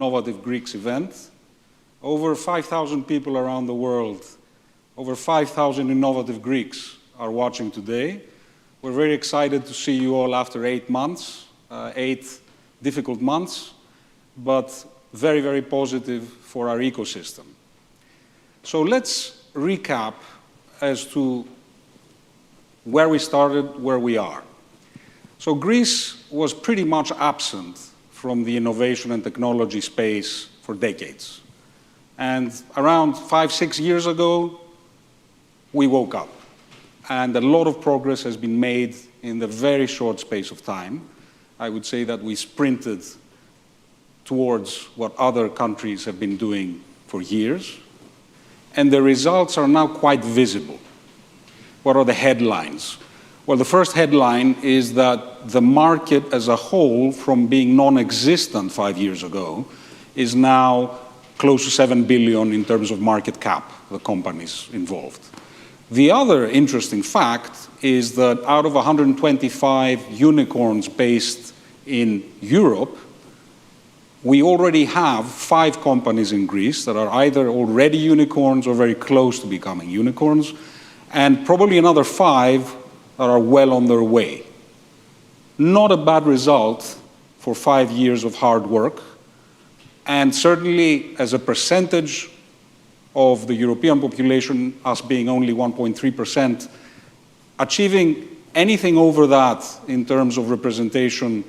Innovative Greeks event. Over 5,000 people around the world, over 5,000 innovative Greeks are watching today. We're very excited to see you all after 8 months, 8 difficult months, but very, very positive for our ecosystem. So let's recap as to where we started, where we are. So Greece was pretty much absent from the innovation and technology space for decades. And around 5-6 years ago, we woke up. And a lot of progress has been made in the very short space of time. I would say that we sprinted towards what other countries have been doing for years. And the results are now quite visible. What are the headlines? Well, the first headline is that the market as a whole, from being non-existent 5 years ago, is now close to 7 billion in terms of market cap, the companies involved. The other interesting fact is that out of 125 unicorns based in Europe, we already have 5 companies in Greece that are either already unicorns or very close to becoming unicorns, and probably another 5 that are well on their way. Not a bad result for 5 years of hard work, and certainly as a percentage of the European population, us being only 1.3%, achieving anything over that in terms of representation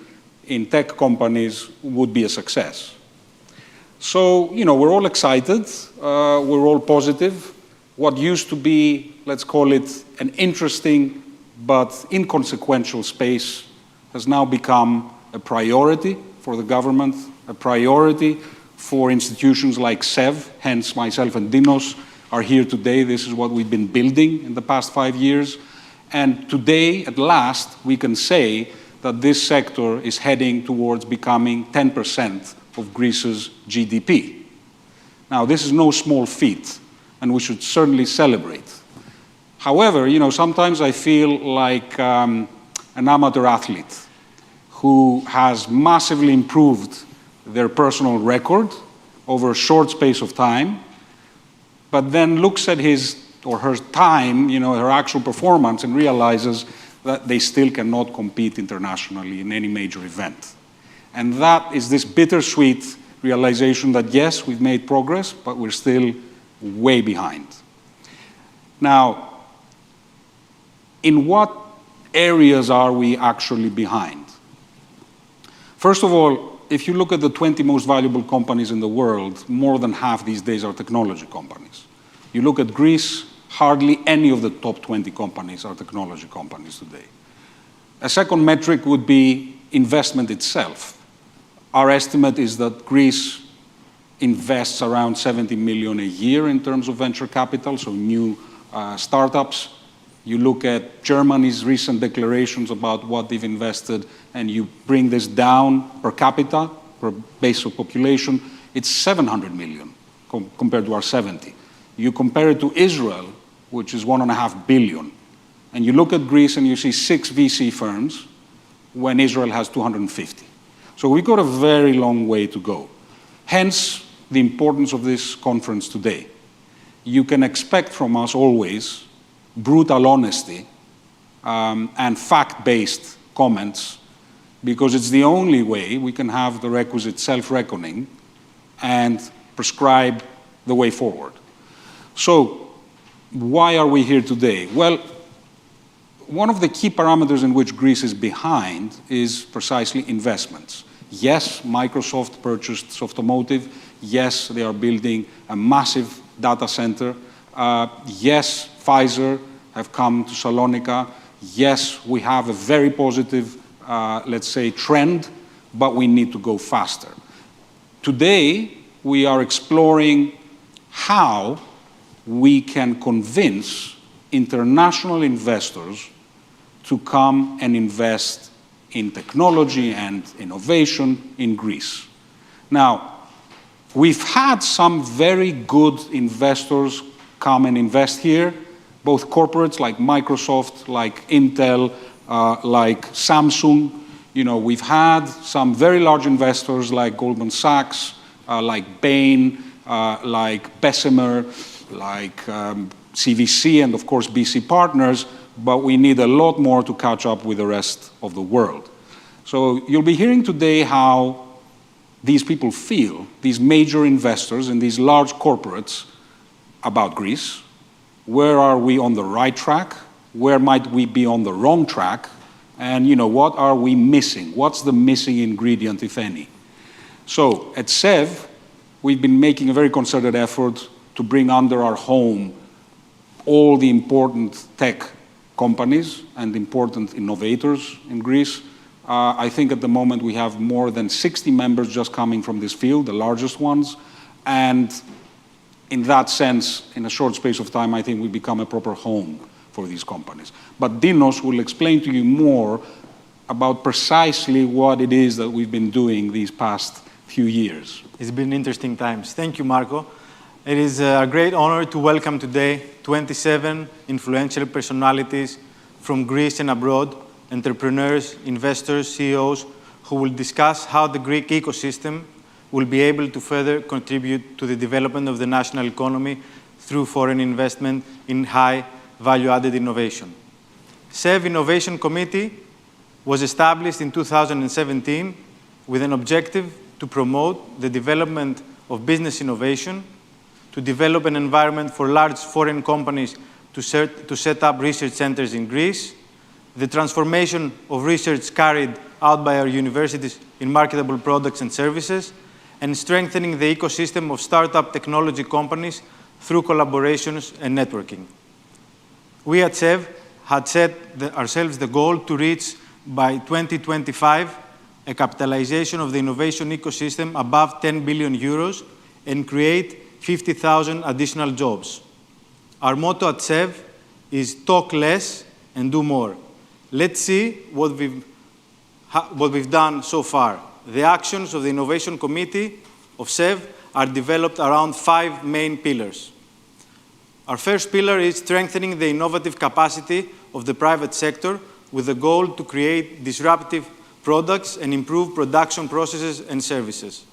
in tech companies would be a success. So, we're all excited, we're all positive. What used to be, let's call it, an interesting but inconsequential space has now become a priority for the government, a priority for institutions like SEV, hence myself and Dinos are here today. This is what we've been building in the past 5 years. And today, at last, we can say that this sector is heading towards becoming 10% of Greece's GDP. Now, this is no small feat, and we should certainly celebrate. However, sometimes I feel like an amateur athlete who has massively improved their personal record over a short space of time, but then looks at his or her time, her actual performance, and realizes that they still cannot compete internationally in any major event. And that is this bittersweet realization that, yes, we've made progress, but we're still way behind. Now, in what areas are we actually behind? First of all, if you look at the 20 most valuable companies in the world, more than half these days are technology companies. You look at Greece, hardly any of the top 20 companies are technology companies today. A second metric would be investment itself. Our estimate is that Greece invests around 70 million a year in terms of venture capital, so new startups. You look at Germany's recent declarations about what they've invested, and you bring this down per capita, per base of population, it's 700 million compared to our 70. You compare it to Israel, which is 1.5 billion, and you look at Greece and you see 6 VC firms when Israel has 250. So we've got a very long way to go. Hence, the importance of this conference today. You can expect from us always brutal honesty and fact-based comments, because it's the only way we can have the requisite self-reckoning and prescribe the way forward. So, why are we here today? Well, one of the key parameters in which Greece is behind is precisely investments. Yes, Microsoft purchased Softomotive. Yes, they are building a massive data center. Yes, Pfizer have come to Salonika. Yes, we have a very positive, let's say, trend, but we need to go faster. Today, we are exploring how we can convince international investors to come and invest in technology and innovation in Greece. Now, we've had some very good investors come and invest here, both corporates like Microsoft, like Intel, like Samsung. We've had some very large investors like Goldman Sachs, like Bain, like Bessemer, like CVC, and of course BC Partners, but we need a lot more to catch up with the rest of the world. So you'll be hearing today how these people feel, these major investors and these large corporates, about Greece. Where are we on the right track? Where might we be on the wrong track? And what are we missing? What's the missing ingredient, if any? So at SEV, we've been making a very concerted effort to bring under our home all the important tech companies and important innovators in Greece. I think at the moment we have more than 60 members just coming from this field, the largest ones. And in that sense, in a short space of time, I think we become a proper home for these companies. But Dinos will explain to you more about precisely what it is that we've been doing these past few years. It's been interesting times. Thank you, Marco. It is a great honor to welcome today 27 influential personalities from Greece and abroad, entrepreneurs, investors, CEOs, who will discuss how the Greek ecosystem will be able to further contribute to the development of the national economy through foreign investment in high value-added innovation. SEV Innovation Committee was established in 2017 with an objective to promote the development of business innovation, to develop an environment for large foreign companies to set up research centers in Greece, the transformation of research carried out by our universities in marketable products and services, and strengthening the ecosystem of startup technology companies through collaborations and networking. We at SEV had set ourselves the goal to reach by 2025 a capitalization of the innovation ecosystem above 10 billion euros and create 50,000 additional jobs. Our motto at SEV is talk less and do more. Let's see what we've done so far. The actions of the Innovation Committee of SEV are developed around 5 main pillars. Our first pillar is strengthening the innovative capacity of the private sector with the goal to create disruptive products and improve production processes and services.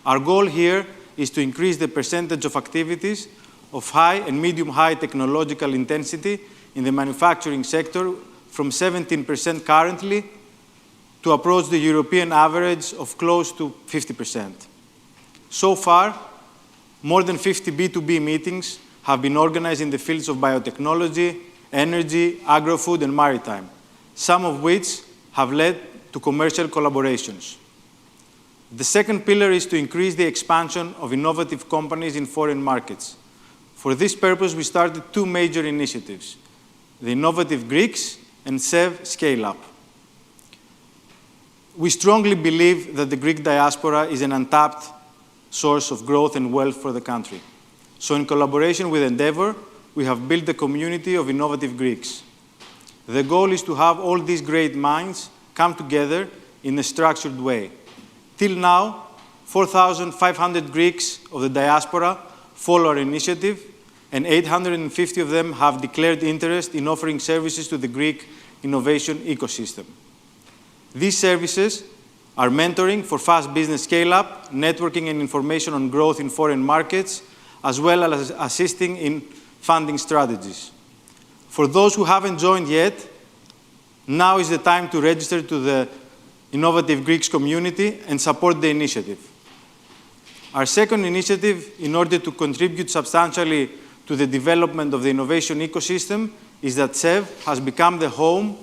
Our goal here is to increase the percentage of activities of high and medium-high technological intensity in the manufacturing sector from 17% currently to approach the European average of close to 50%. So far, more than 50 B2B meetings have been organized in the fields of biotechnology, energy, agro-food, and maritime, some of which have led to commercial collaborations. The second pillar is to increase the expansion of innovative companies in foreign markets. For this purpose, we started 2 major initiatives, the Innovative Greeks and SEV Scale-Up. We strongly believe that the Greek diaspora is an untapped source of growth and wealth for the country. So in collaboration with Endeavor, we have built a community of innovative Greeks. The goal is to have all these great minds come together in a structured way. Till now, 4,500 Greeks of the diaspora follow our initiative, and 850 of them have declared interest in offering services to the Greek innovation ecosystem. These services are mentoring for fast business scale-up, networking and information on growth in foreign markets, as well as assisting in funding strategies. For those who haven't joined yet, now is the time to register to the Innovative Greeks community and support the initiative. Our second initiative, in order to contribute substantially to the development of the innovation ecosystem, is that SEV has become the home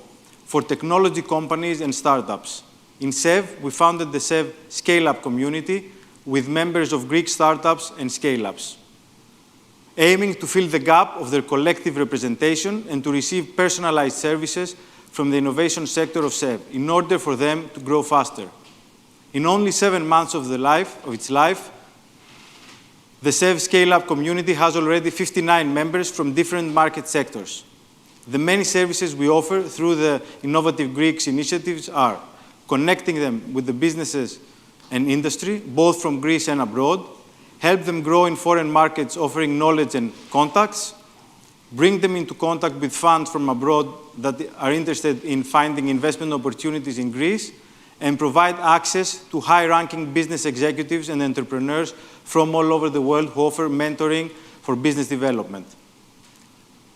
for technology companies and startups. In SEV, we founded the SEV Scale-Up community with members of Greek startups and scale-ups, aiming to fill the gap of their collective representation and to receive personalized services from the innovation sector of SEV in order for them to grow faster. In only 7 months of its life, the SEV Scale-Up community has already 59 members from different market sectors. The many services we offer through the Innovative Greeks initiatives are connecting them with the businesses and industry, both from Greece and abroad, help them grow in foreign markets offering knowledge and contacts, bring them into contact with funds from abroad that are interested in finding investment opportunities in Greece, and provide access to high-ranking business executives and entrepreneurs from all over the world who offer mentoring for business development.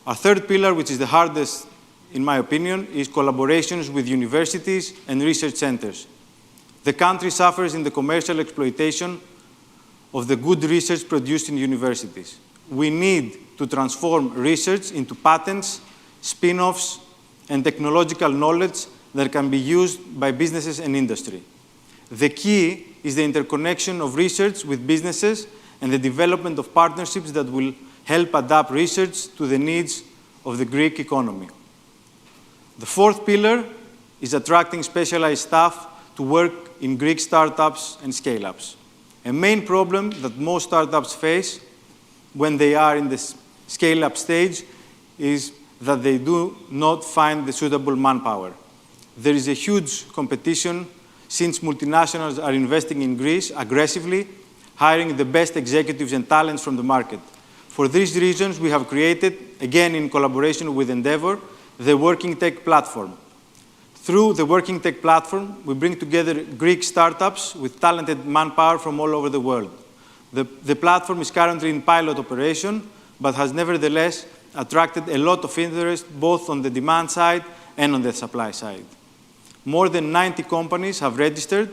Our third pillar, which is the hardest, in my opinion, is collaborations with universities and research centers. The country suffers in the commercial exploitation of the good research produced in universities. We need to transform research into patents, spin-offs, and technological knowledge that can be used by businesses and industry. The key is the interconnection of research with businesses and the development of partnerships that will help adapt research to the needs of the Greek economy. The fourth pillar is attracting specialized staff to work in Greek startups and scale-ups. A main problem that most startups face when they are in the scale-up stage is that they do not find the suitable manpower. There is a huge competition since multinationals are investing in Greece aggressively, hiring the best executives and talents from the market. For these reasons, we have created, again in collaboration with Endeavor, the Working Tech Platform. Through the Working Tech Platform, we bring together Greek startups with talented manpower from all over the world. The platform is currently in pilot operation, but has nevertheless attracted a lot of interest both on the demand side and on the supply side. More than 90 companies have registered,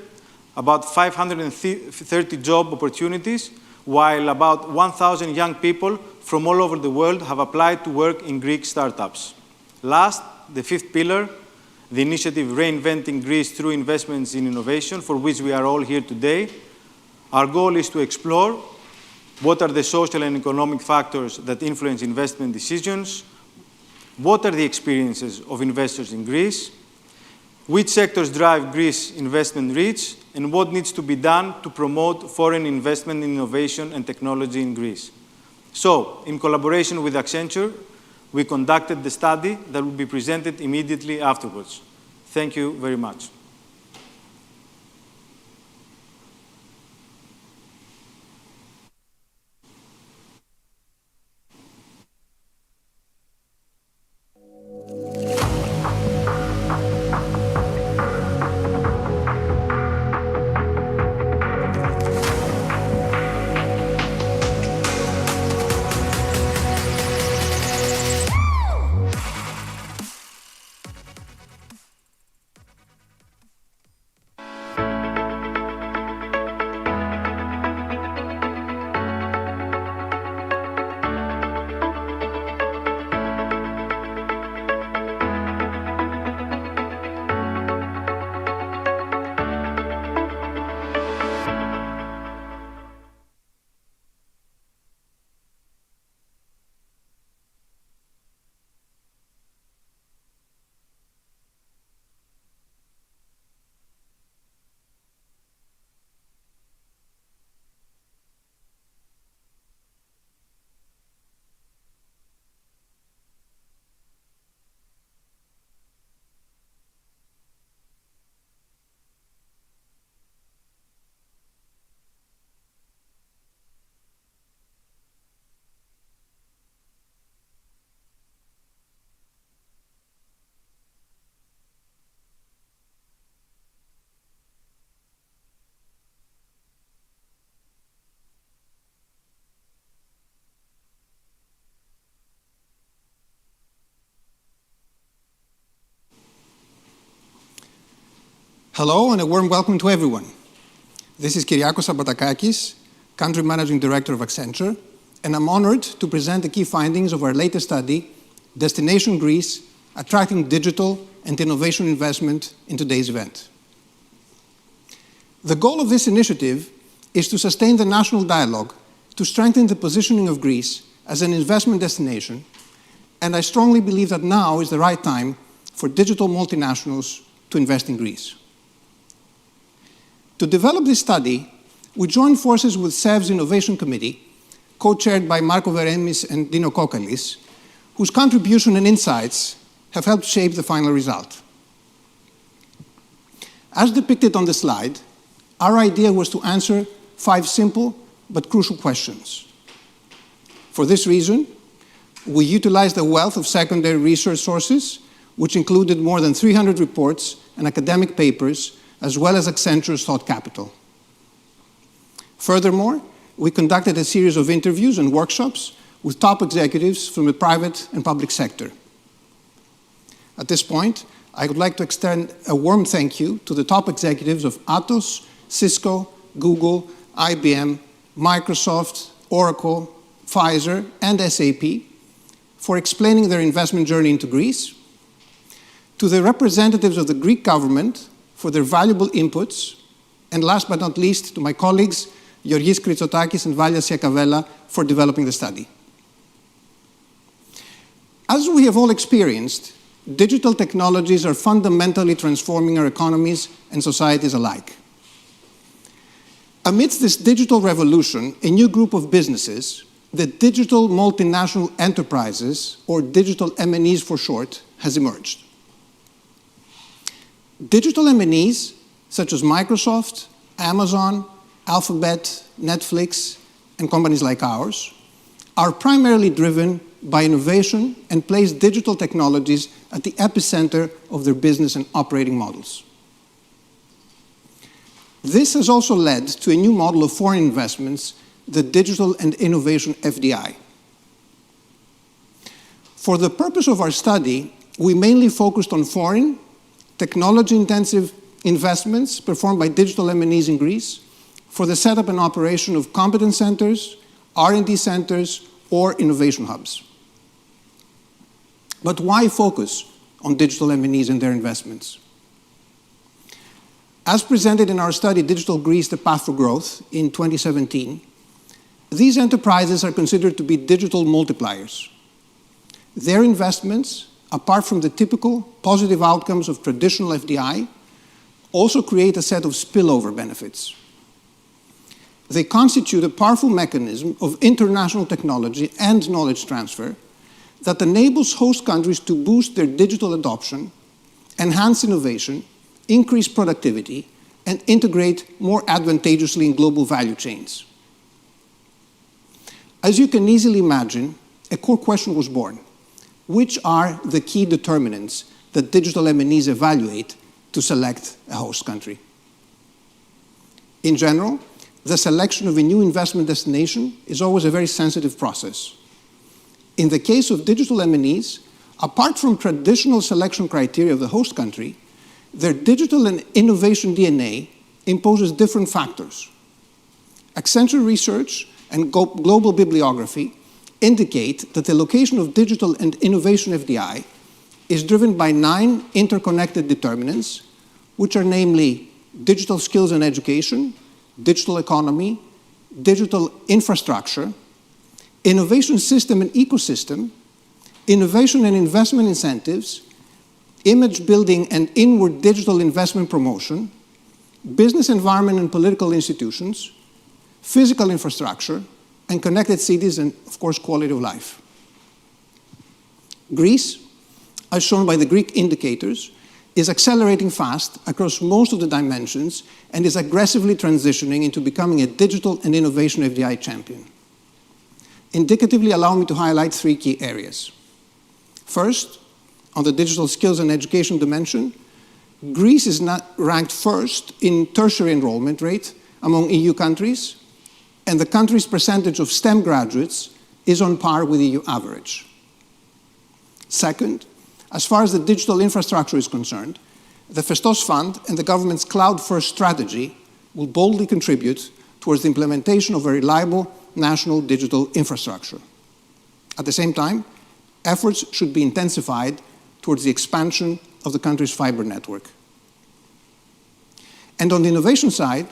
about 530 job opportunities, while about 1,000 young people from all over the world have applied to work in Greek startups. Last, the fifth pillar, the initiative Reinventing Greece through investments in innovation, for which we are all here today. Our goal is to explore what are the social and economic factors that influence investment decisions, what are the experiences of investors in Greece, which sectors drive Greece investment reach, and what needs to be done to promote foreign investment in innovation and technology in Greece. So, in collaboration with Accenture, we conducted the study that will be presented immediately afterwards. Thank you very much. Hello and a warm welcome to everyone. This is Kyriakos Abatakakis, Country Managing Director of Accenture, and I'm honored to present the key findings of our latest study, Destination Greece, Attracting Digital and Innovation Investment in today's event. The goal of this initiative is to sustain the national dialogue to strengthen the positioning of Greece as an investment destination, and I strongly believe that now is the right time for digital multinationals to invest in Greece. To develop this study, we joined forces with SEV's Innovation Committee, co-chaired by Marco Veremis and Dino Kokalis, whose contribution and insights have helped shape the final result. As depicted on the slide, our idea was to answer 5 simple but crucial questions. For this reason, we utilized a wealth of secondary research sources, which included more than 300 reports and academic papers as well as Accenture's thought capital. Furthermore, we conducted a series of interviews and workshops with top executives from the private and public sector. At this point, I would like to extend a warm thank you to the top executives of Atos, Cisco, Google, IBM, Microsoft, Oracle, Pfizer, and SAP for explaining their investment journey into Greece, to the representatives of the Greek government for their valuable inputs, and last but not least, to my colleagues Georgis Kritsotakis and Valias Siakavella for developing the study. As we have all experienced, digital technologies are fundamentally transforming our economies and societies alike. Amidst this digital revolution, a new group of businesses, the digital multinational enterprises, or digital M&Es for short, has emerged. Digital M&Es, such as Microsoft, Amazon, Alphabet, Netflix, and companies like ours, are primarily driven by innovation and place digital technologies at the epicenter of their business and operating models. This has also led to a new model of foreign investments, the Digital and Innovation FDI. For the purpose of our study, we mainly focused on foreign, technology-intensive investments performed by digital M&Es in Greece for the setup and operation of competence centers, R&D centers, or innovation hubs. But why focus on digital M&Es and their investments? As presented in our study, Digital Greece, The Path for Growth, in 2017, these enterprises are considered to be digital multipliers. Their investments, apart from the typical positive outcomes of traditional FDI, also create a set of spillover benefits. They constitute a powerful mechanism of international technology and knowledge transfer that enables host countries to boost their digital adoption, enhance innovation, increase productivity, and integrate more advantageously in global value chains. As you can easily imagine, a core question was born. Which are the key determinants that digital M&Es evaluate to select a host country? In general, the selection of a new investment destination is always a very sensitive process. In the case of digital M&Es, apart from traditional selection criteria of the host country, their digital and innovation DNA imposes different factors. Accenture research and global bibliography indicate that the location of digital and innovation FDI is driven by 9 interconnected determinants, which are namely digital skills and education, digital economy, digital infrastructure, innovation system and ecosystem, innovation and investment incentives, image building and inward digital investment promotion, business environment and political institutions, physical infrastructure, and connected cities, and of course, quality of life. Greece, as shown by the Greek indicators, is accelerating fast across most of the dimensions and is aggressively transitioning into becoming a digital and innovation FDI champion. Indicatively, allow me to highlight 3 key areas. First, on the digital skills and education dimension, Greece is not ranked first in tertiary enrollment rate among EU countries, and the country's percentage of STEM graduates is on par with the EU average. Second, as far as the digital infrastructure is concerned, the Festos Fund and the government's cloud-first strategy will boldly contribute towards the implementation of a reliable national digital infrastructure. At the same time, efforts should be intensified towards the expansion of the country's fiber network. And on the innovation side,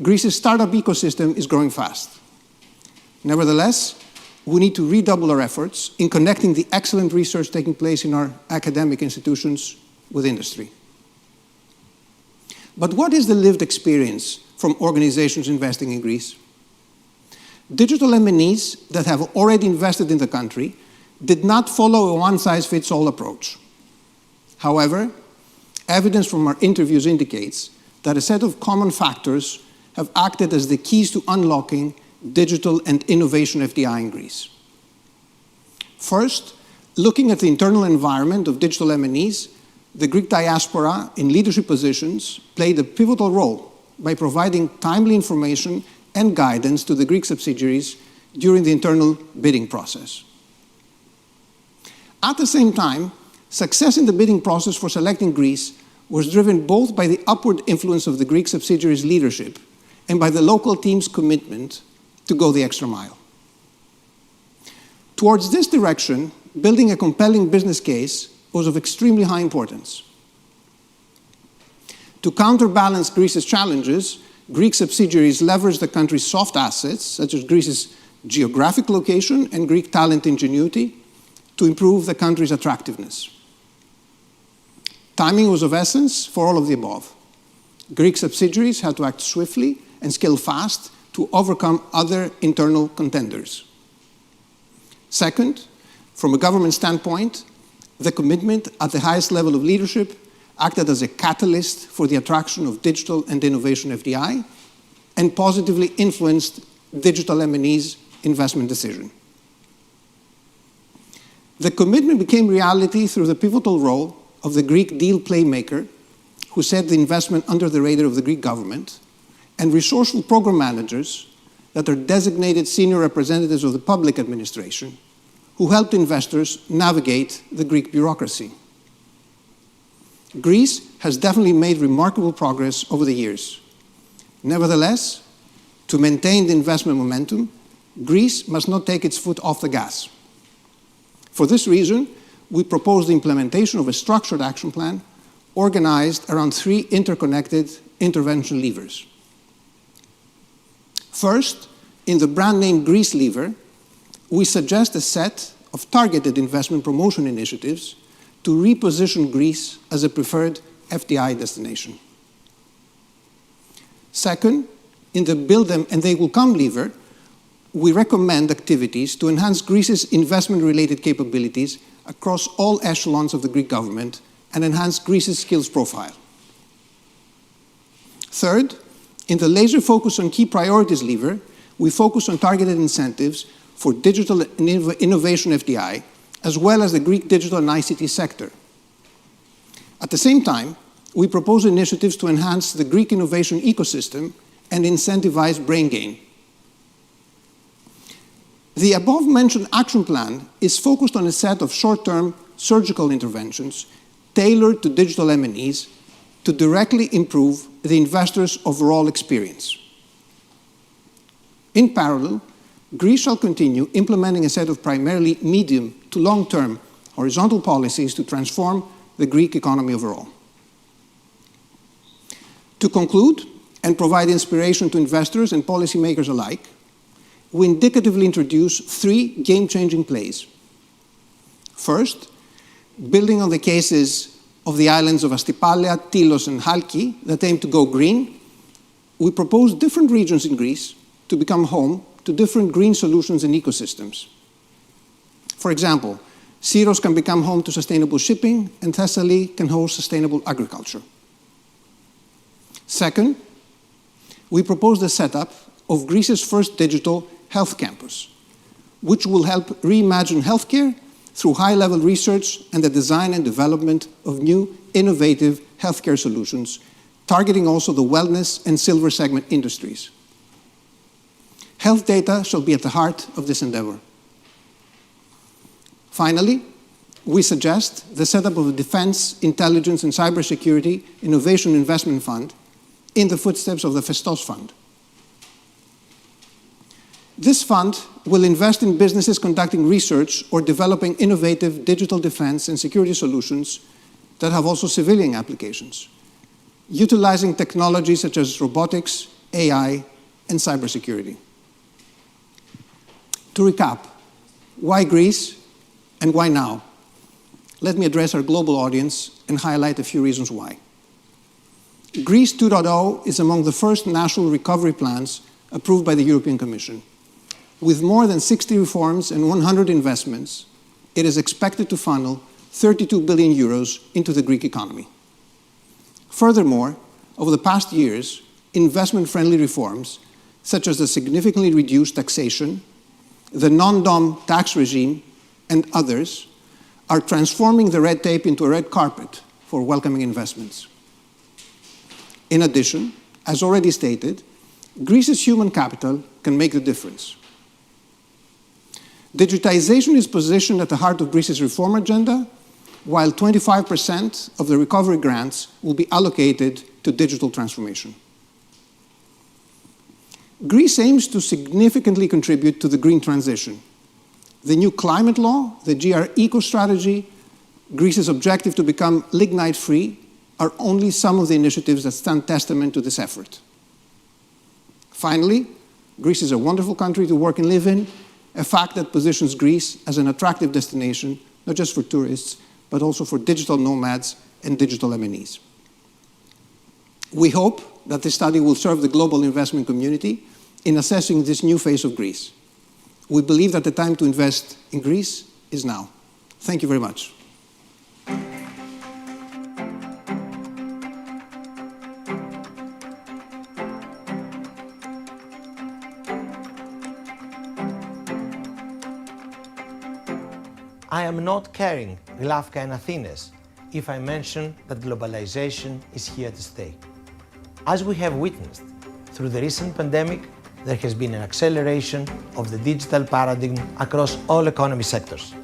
Greece's startup ecosystem is growing fast. Nevertheless, we need to redouble our efforts in connecting the excellent research taking place in our academic institutions with industry. But what is the lived experience from organizations investing in Greece? Digital M&Es that have already invested in the country did not follow a one-size-fits-all approach. However, evidence from our interviews indicates that a set of common factors have acted as the keys to unlocking digital and innovation FDI in Greece. First, looking at the internal environment of digital M&Es, the Greek diaspora in leadership positions played a pivotal role by providing timely information and guidance to the Greek subsidiaries during the internal bidding process. At the same time, success in the bidding process for selecting Greece was driven both by the upward influence of the Greek subsidiaries' leadership and by the local team's commitment to go the extra mile. Towards this direction, building a compelling business case was of extremely high importance. To counterbalance Greece's challenges, Greek subsidiaries leveraged the country's soft assets, such as Greece's geographic location and Greek talent ingenuity, to improve the country's attractiveness. Timing was of essence for all of the above. Greek subsidiaries had to act swiftly and scale fast to overcome other internal contenders. Second, from a government standpoint, the commitment at the highest level of leadership acted as a catalyst for the attraction of digital and innovation FDI and positively influenced digital M&E's investment decision. The commitment became reality through the pivotal role of the Greek deal playmaker, who set the investment under the radar of the Greek government, and resourceful program managers that are designated senior representatives of the public administration, who helped investors navigate the Greek bureaucracy. Greece has definitely made remarkable progress over the years. Nevertheless, to maintain the investment momentum, Greece must not take its foot off the gas. For this reason, we propose the implementation of a structured action plan organized around three interconnected intervention levers. First, in the brand name Greece lever, we suggest a set of targeted investment promotion initiatives to reposition Greece as a preferred FDI destination. Second, in the build them and they will come lever, we recommend activities to enhance Greece's investment-related capabilities across all echelons of the Greek government and enhance Greece's skills profile. Third, in the laser focus on key priorities lever, we focus on targeted incentives for digital and innovation FDI, as well as the Greek digital and ICT sector. At the same time, we propose initiatives to enhance the Greek innovation ecosystem and incentivize brain gain. The above-mentioned action plan is focused on a set of short-term surgical interventions tailored to digital M&Es to directly improve the investor's overall experience. In parallel, Greece shall continue implementing a set of primarily medium to long-term horizontal policies to transform the Greek economy overall. To conclude and provide inspiration to investors and policymakers alike, we indicatively introduce three game-changing plays. First, building on the cases of the islands of Astipalea, Tilos, and Halki that aim to go green, we propose different regions in Greece to become home to different green solutions and ecosystems. For example, Syros can become home to sustainable shipping, and Thessaly can host sustainable agriculture. Second, we propose the setup of Greece's first digital health campus, which will help reimagine healthcare through high-level research and the design and development of new, innovative healthcare solutions, targeting also the wellness and silver segment industries. Health data shall be at the heart of this endeavor. Finally, we suggest the setup of a Defense, Intelligence, and Cybersecurity Innovation Investment Fund in the footsteps of the Festos Fund. This fund will invest in businesses conducting research or developing innovative digital defense and security solutions that have also civilian applications, utilizing technologies such as robotics, AI, and cybersecurity. To recap, why Greece and why now? Let me address our global audience and highlight a few reasons why. Greece 2.0 is among the first national recovery plans approved by the European Commission. With more than 60 reforms and 100 investments, it is expected to funnel 32 billion euros into the Greek economy. Furthermore, over the past years, investment-friendly reforms, such as the significantly reduced taxation, the non-dom tax regime, and others, are transforming the red tape into a red carpet for welcoming investments. In addition, as already stated, Greece's human capital can make the difference. Digitization is positioned at the heart of Greece's reform agenda, while 25% of the recovery grants will be allocated to digital transformation. Greece aims to significantly contribute to the green transition. The new climate law, the GR Eco strategy, Greece's objective to become lignite-free are only some of the initiatives that stand testament to this effort. Finally, Greece is a wonderful country to work and live in, a fact that positions Greece as an attractive destination, not just for tourists, but also for digital nomads and digital MNEs. We hope that this study will serve the global investment community in assessing this new phase of Greece. We believe that the time to invest in Greece is now. Thank you very much. I am not carrying Glafka and Athens if I mention that globalization is here to stay. As we have witnessed through the recent pandemic, there has been an acceleration of the digital paradigm across all economy sectors.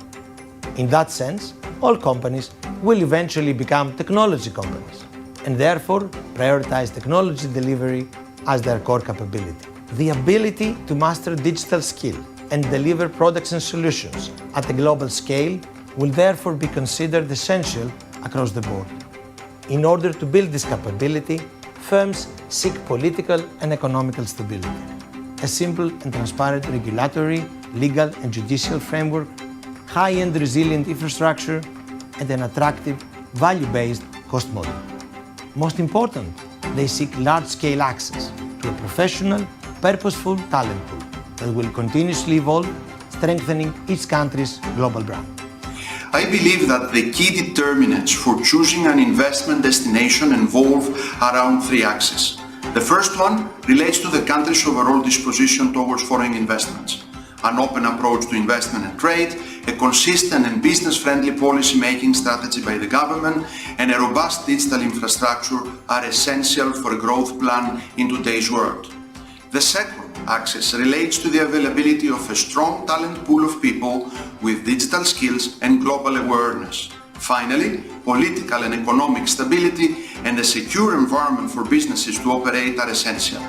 In that sense, all companies will eventually become technology companies and therefore prioritize technology delivery as their core capability. The ability to master digital skill and deliver products and solutions at a global scale will therefore be considered essential across the board. In order to build this capability, firms seek political and economical stability, a simple and transparent regulatory, legal and judicial framework, high-end resilient infrastructure, and an attractive, value-based cost model. Most important, they seek large-scale access to a professional, purposeful talent pool that will continuously evolve, strengthening each country's global brand. I believe that the key determinants for choosing an investment destination involve around three axes. The first one relates to the country's overall disposition towards foreign investments. An open approach to investment and trade, a consistent and business-friendly policy-making strategy by the government, and a robust digital infrastructure are essential for a growth plan in today's world. The second axis relates to the availability of a strong talent pool of people with digital skills and global awareness. Finally, political and economic stability and a secure environment for businesses to operate are essential.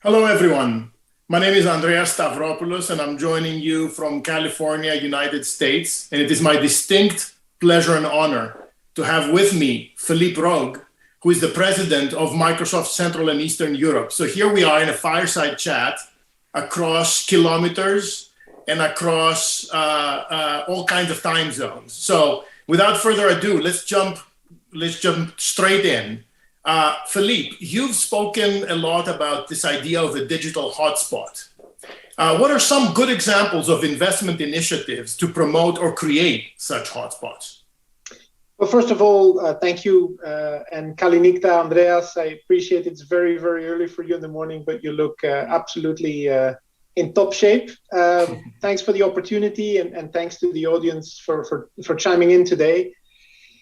Hello, everyone. My name is Andreas Stavropoulos, and I'm joining you from California, United States. And it is my distinct pleasure and honor to have with me Philippe Rogue, who is the president of Microsoft Central and Eastern Europe. So here we are in a fireside chat across kilometers and across all kinds of time zones. So without further ado, let's jump straight in. Philippe, you've spoken a lot about this idea of a digital hotspot. What are some good examples of investment initiatives to promote or create such hotspots? Well, first of all, thank you, and Kalinikta, Andreas. I appreciate it's very, very early for you in the morning, but you look absolutely in top shape. Thanks for the opportunity, and thanks to the audience for chiming in today.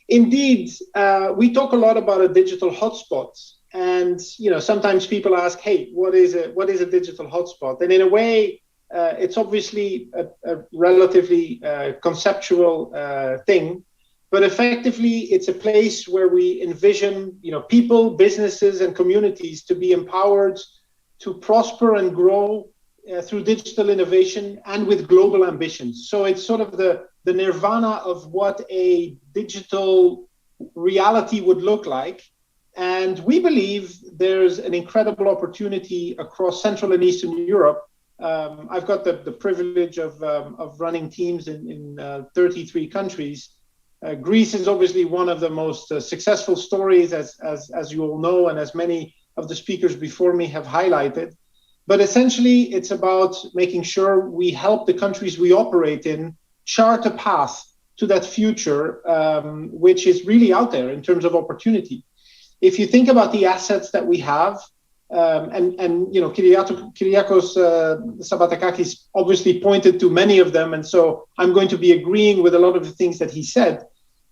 Indeed, we talk a lot about a digital hotspot, and sometimes people ask, "Hey, what is a digital hotspot?" And in a way, it's obviously a relatively conceptual thing, but effectively, it's a place where we envision, people, businesses, and communities to be empowered to prosper and grow through digital innovation and with global ambitions. So it's sort of the nirvana of what a digital reality would look like. And we believe there's an incredible opportunity across Central and Eastern Europe. I've got the privilege of running teams in 33 countries. Greece is obviously one of the most successful stories, as you all know, and as many of the speakers before me have highlighted. But essentially, it's about making sure we help the countries we operate in chart a path to that future, which is really out there in terms of opportunity. If you think about the assets that we have, and Kyriakos Sabatakakis obviously pointed to many of them, and so I'm going to be agreeing with a lot of the things that he said.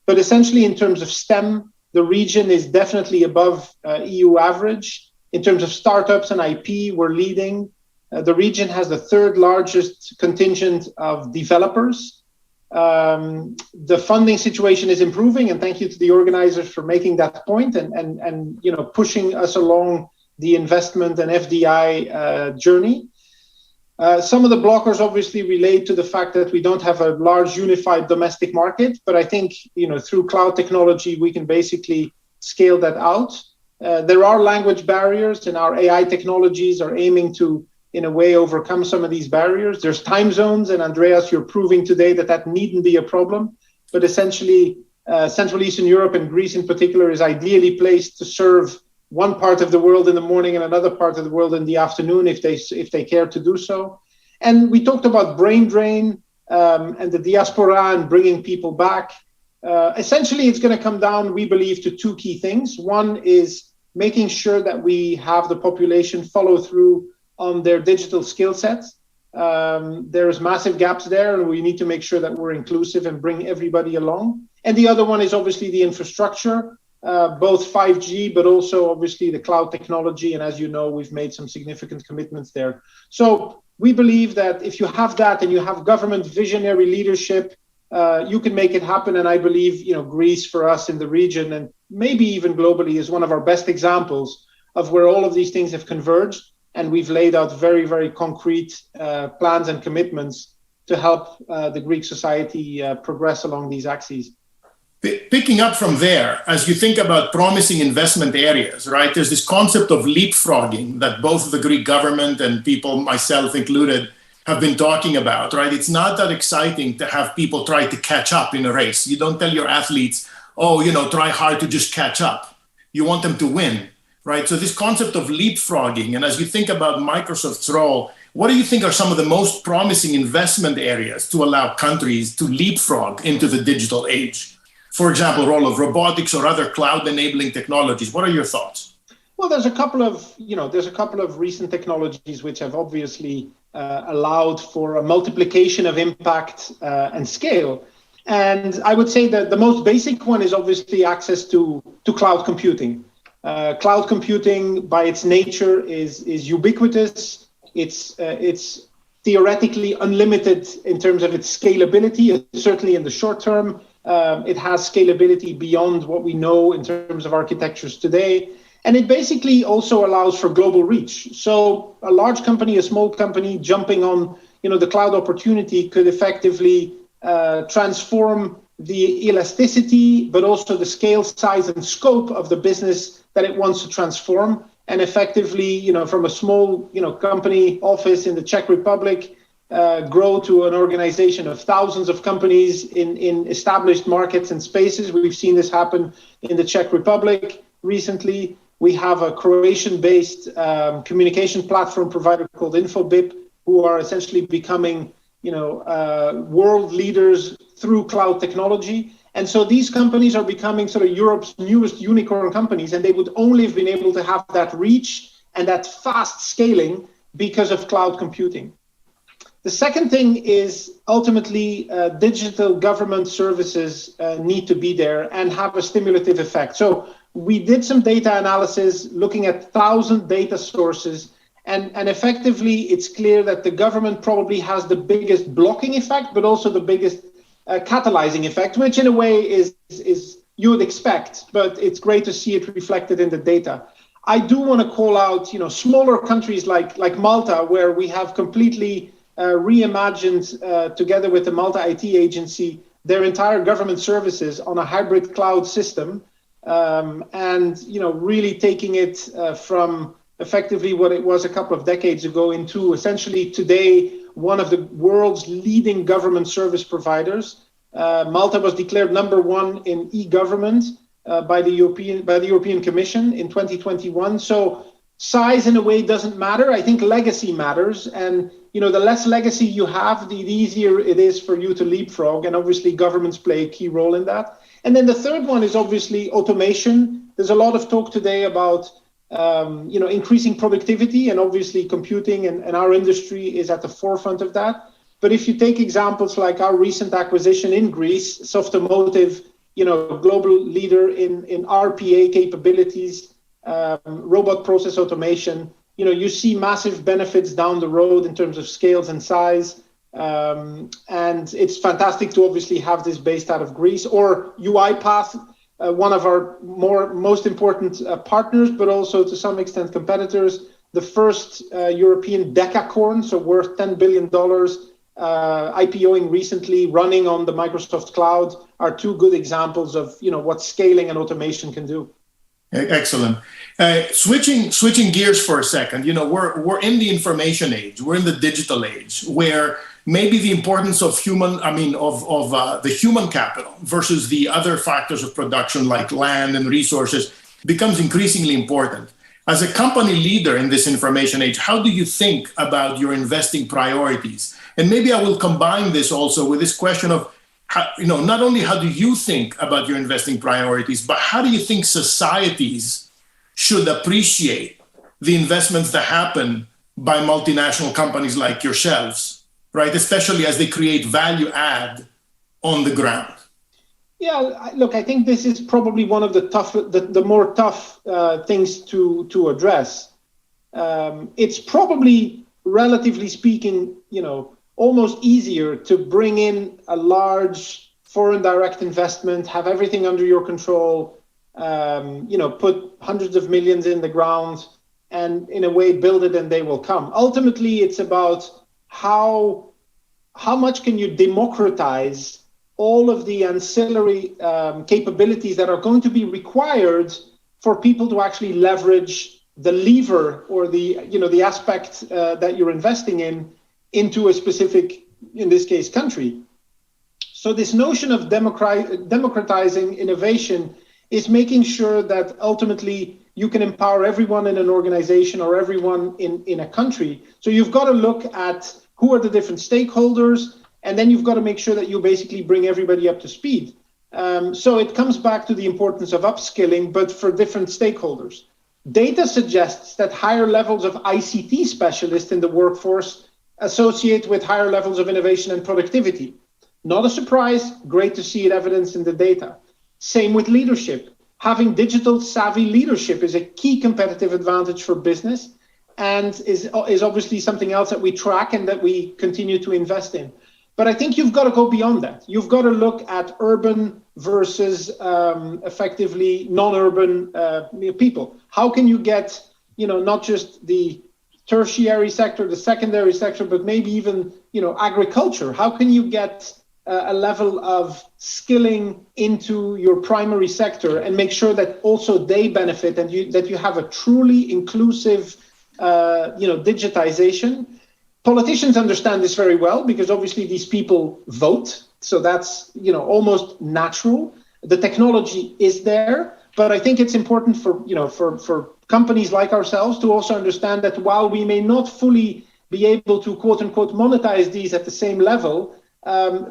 But essentially, in terms of STEM, the region is definitely above EU average. In terms of startups and IP, we're leading. The region has the third largest contingent of developers. The funding situation is improving, and thank you to the organizers for making that point and pushing us along the investment and FDI journey. Some of the blockers obviously relate to the fact that we don't have a large unified domestic market, but I think through cloud technology we can basically scale that out. There are language barriers, and our AI technologies are aiming to, in a way, overcome some of these barriers. There's time zones, and Andreas, you're proving today that needn't be a problem. But essentially, Central Eastern Europe and Greece in particular is ideally placed to serve one part of the world in the morning and another part of the world in the afternoon if they care to do so. And we talked about brain drain and the diaspora and bringing people back. Essentially, it's going to come down, we believe, to two key things. One is making sure that we have the population follow through on their digital skill sets. There's massive gaps there, and we need to make sure that we're inclusive and bring everybody along. And the other one is obviously the infrastructure, both 5G, but also obviously the cloud technology. And as you know, we've made some significant commitments there. So we believe that if you have that and you have government visionary leadership, you can make it happen. And I believe, Greece for us in the region and maybe even globally is one of our best examples of where all of these things have converged. And we've laid out very, very concrete plans and commitments to help the Greek society progress along these axes. Picking up from there, as you think about promising investment areas, right, there's this concept of leapfrogging that both the Greek government and people, myself included, have been talking about, right? It's not that exciting to have people try to catch up in a race. You don't tell your athletes, try hard to just catch up. You want them to win, right? So this concept of leapfrogging, and as you think about Microsoft's role, what do you think are some of the most promising investment areas to allow countries to leapfrog into the digital age? For example, role of robotics or other cloud-enabling technologies. What are your thoughts? Well, there's a couple of recent technologies which have obviously allowed for a multiplication of impact and scale. And I would say that the most basic one is obviously access to cloud computing. Cloud computing, by its nature, is ubiquitous. It's theoretically unlimited in terms of its scalability, certainly in the short term. It has scalability beyond what we know in terms of architectures today. And it basically also allows for global reach. So a large company, a small company jumping on the cloud opportunity could effectively transform the elasticity, but also the scale, size, and scope of the business that it wants to transform. And effectively, from a small company office in the Czech Republic, grow to an organization of thousands of companies in established markets and spaces. We've seen this happen in the Czech Republic recently. We have a Croatian-based communication platform provider called Infobip, who are essentially becoming, world leaders through cloud technology. And so these companies are becoming sort of Europe's newest unicorn companies, and they would only have been able to have that reach and that fast scaling because of cloud computing. The second thing is ultimately digital government services need to be there and have a stimulative effect. So we did some data analysis looking at 1,000 data sources, and effectively it's clear that the government probably has the biggest blocking effect, but also the biggest catalyzing effect, which in a way is you would expect, but it's great to see it reflected in the data. I do want to call out, smaller countries like Malta, where we have completely reimagined, together with the Malta IT agency, their entire government services on a hybrid cloud system. and really taking it from effectively what it was a couple of decades ago into essentially today one of the world's leading government service providers. Malta was declared #1 in e-government by the European Commission in 2021. So size in a way doesn't matter. I think legacy matters, and the less legacy you have, the easier it is for you to leapfrog, and obviously governments play a key role in that. And then the third one is obviously automation. There's a lot of talk today about increasing productivity, and obviously computing and our industry is at the forefront of that. But if you take examples like our recent acquisition in Greece, Softomotive, global leader in RPA capabilities, robot process automation, you see massive benefits down the road in terms of scales and size. And it's fantastic to obviously have this based out of Greece, or UiPath, one of our most important partners, but also to some extent competitors. The first European decacorn, so worth $10 billion, IPOing recently, running on the Microsoft cloud, are two good examples of what scaling and automation can do. Excellent. Switching gears for a second, we're in the information age, we're in the digital age, where maybe the importance of the human capital versus the other factors of production like land and resources becomes increasingly important. As a company leader in this information age, how do you think about your investing priorities? And maybe I will combine this also with this question of, not only how do you think about your investing priorities, but how do you think societies should appreciate the investments that happen by multinational companies like yourselves, right? Especially as they create value add on the ground. Yeah, look, I think this is probably one of the more tough things to address. It's probably, relatively speaking, almost easier to bring in a large foreign direct investment, have everything under your control, put hundreds of millions in the ground, and in a way build it and they will come. Ultimately, it's about how much can you democratize all of the ancillary capabilities that are going to be required for people to actually leverage the lever or the aspect that you're investing into a specific, in this case, country. So this notion of democratizing innovation is making sure that ultimately you can empower everyone in an organization or everyone in a country. So you've got to look at who are the different stakeholders, and then you've got to make sure that you basically bring everybody up to speed. So it comes back to the importance of upskilling, but for different stakeholders. Data suggests that higher levels of ICT specialists in the workforce associate with higher levels of innovation and productivity. Not a surprise, great to see it evidenced in the data. Same with leadership. Having digital savvy leadership is a key competitive advantage for business, and is obviously something else that we track and that we continue to invest in. But I think you've got to go beyond that. You've got to look at urban versus effectively non-urban people. How can you get, not just the tertiary sector, the secondary sector, but maybe even, agriculture? How can you get a level of skilling into your primary sector and make sure that also they benefit and that you have a truly inclusive, digitization? Politicians understand this very well because obviously these people vote. So that's, almost natural. The technology is there, but I think it's important for companies like ourselves to also understand that while we may not fully be able to quote unquote monetize these at the same level,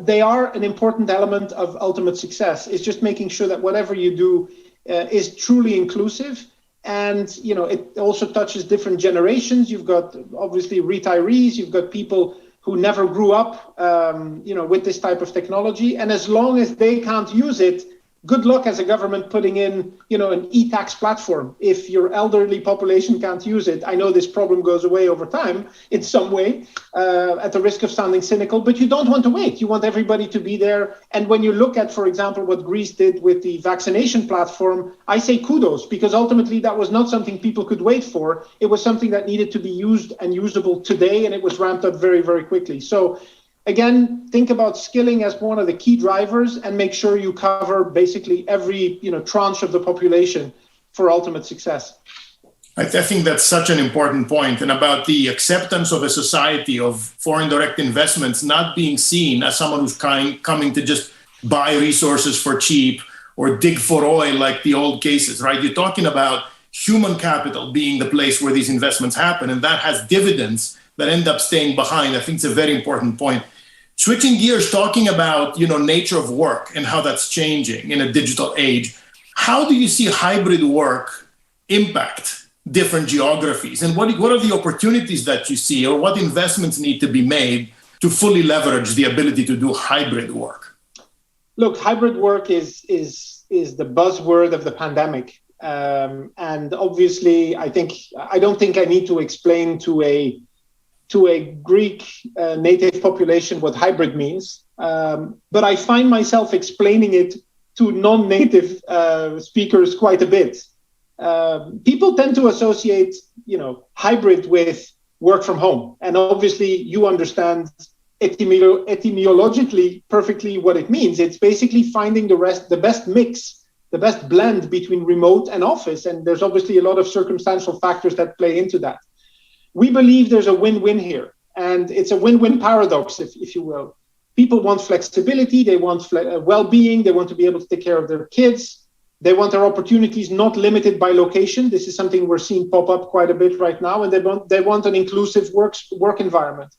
they are an important element of ultimate success. It's just making sure that whatever you do is truly inclusive. And, it also touches different generations. You've got obviously retirees, you've got people who never grew up, with this type of technology. And as long as they can't use it, good luck as a government putting in, an e-tax platform. If your elderly population can't use it, I know this problem goes away over time in some way, at the risk of sounding cynical, but you don't want to wait. You want everybody to be there. And when you look at, for example, what Greece did with the vaccination platform, I say kudos, because ultimately that was not something people could wait for. It was something that needed to be used and usable today, and it was ramped up very, very quickly. So again, think about skilling as one of the key drivers and make sure you cover basically every tranche of the population for ultimate success. I think that's such an important point, and about the acceptance of a society of foreign direct investments not being seen as someone who's coming to just buy resources for cheap or dig for oil like the old cases, right? You're talking about human capital being the place where these investments happen, and that has dividends that end up staying behind. I think it's a very important point. Switching gears, talking about nature of work and how that's changing in a digital age, how do you see hybrid work impact different geographies, and what are the opportunities that you see, or what investments need to be made to fully leverage the ability to do hybrid work? Look, hybrid work is the buzzword of the pandemic. And obviously, I don't think I need to explain to a Greek native population what hybrid means. But I find myself explaining it to non-native speakers quite a bit. People tend to associate, hybrid with work from home. And obviously, you understand etymologically perfectly what it means. It's basically finding the best mix, the best blend between remote and office. And there's obviously a lot of circumstantial factors that play into that. We believe there's a win-win here. And it's a win-win paradox, if you will. People want flexibility, they want well-being, they want to be able to take care of their kids. They want their opportunities not limited by location. This is something we're seeing pop up quite a bit right now. And they want an inclusive work environment.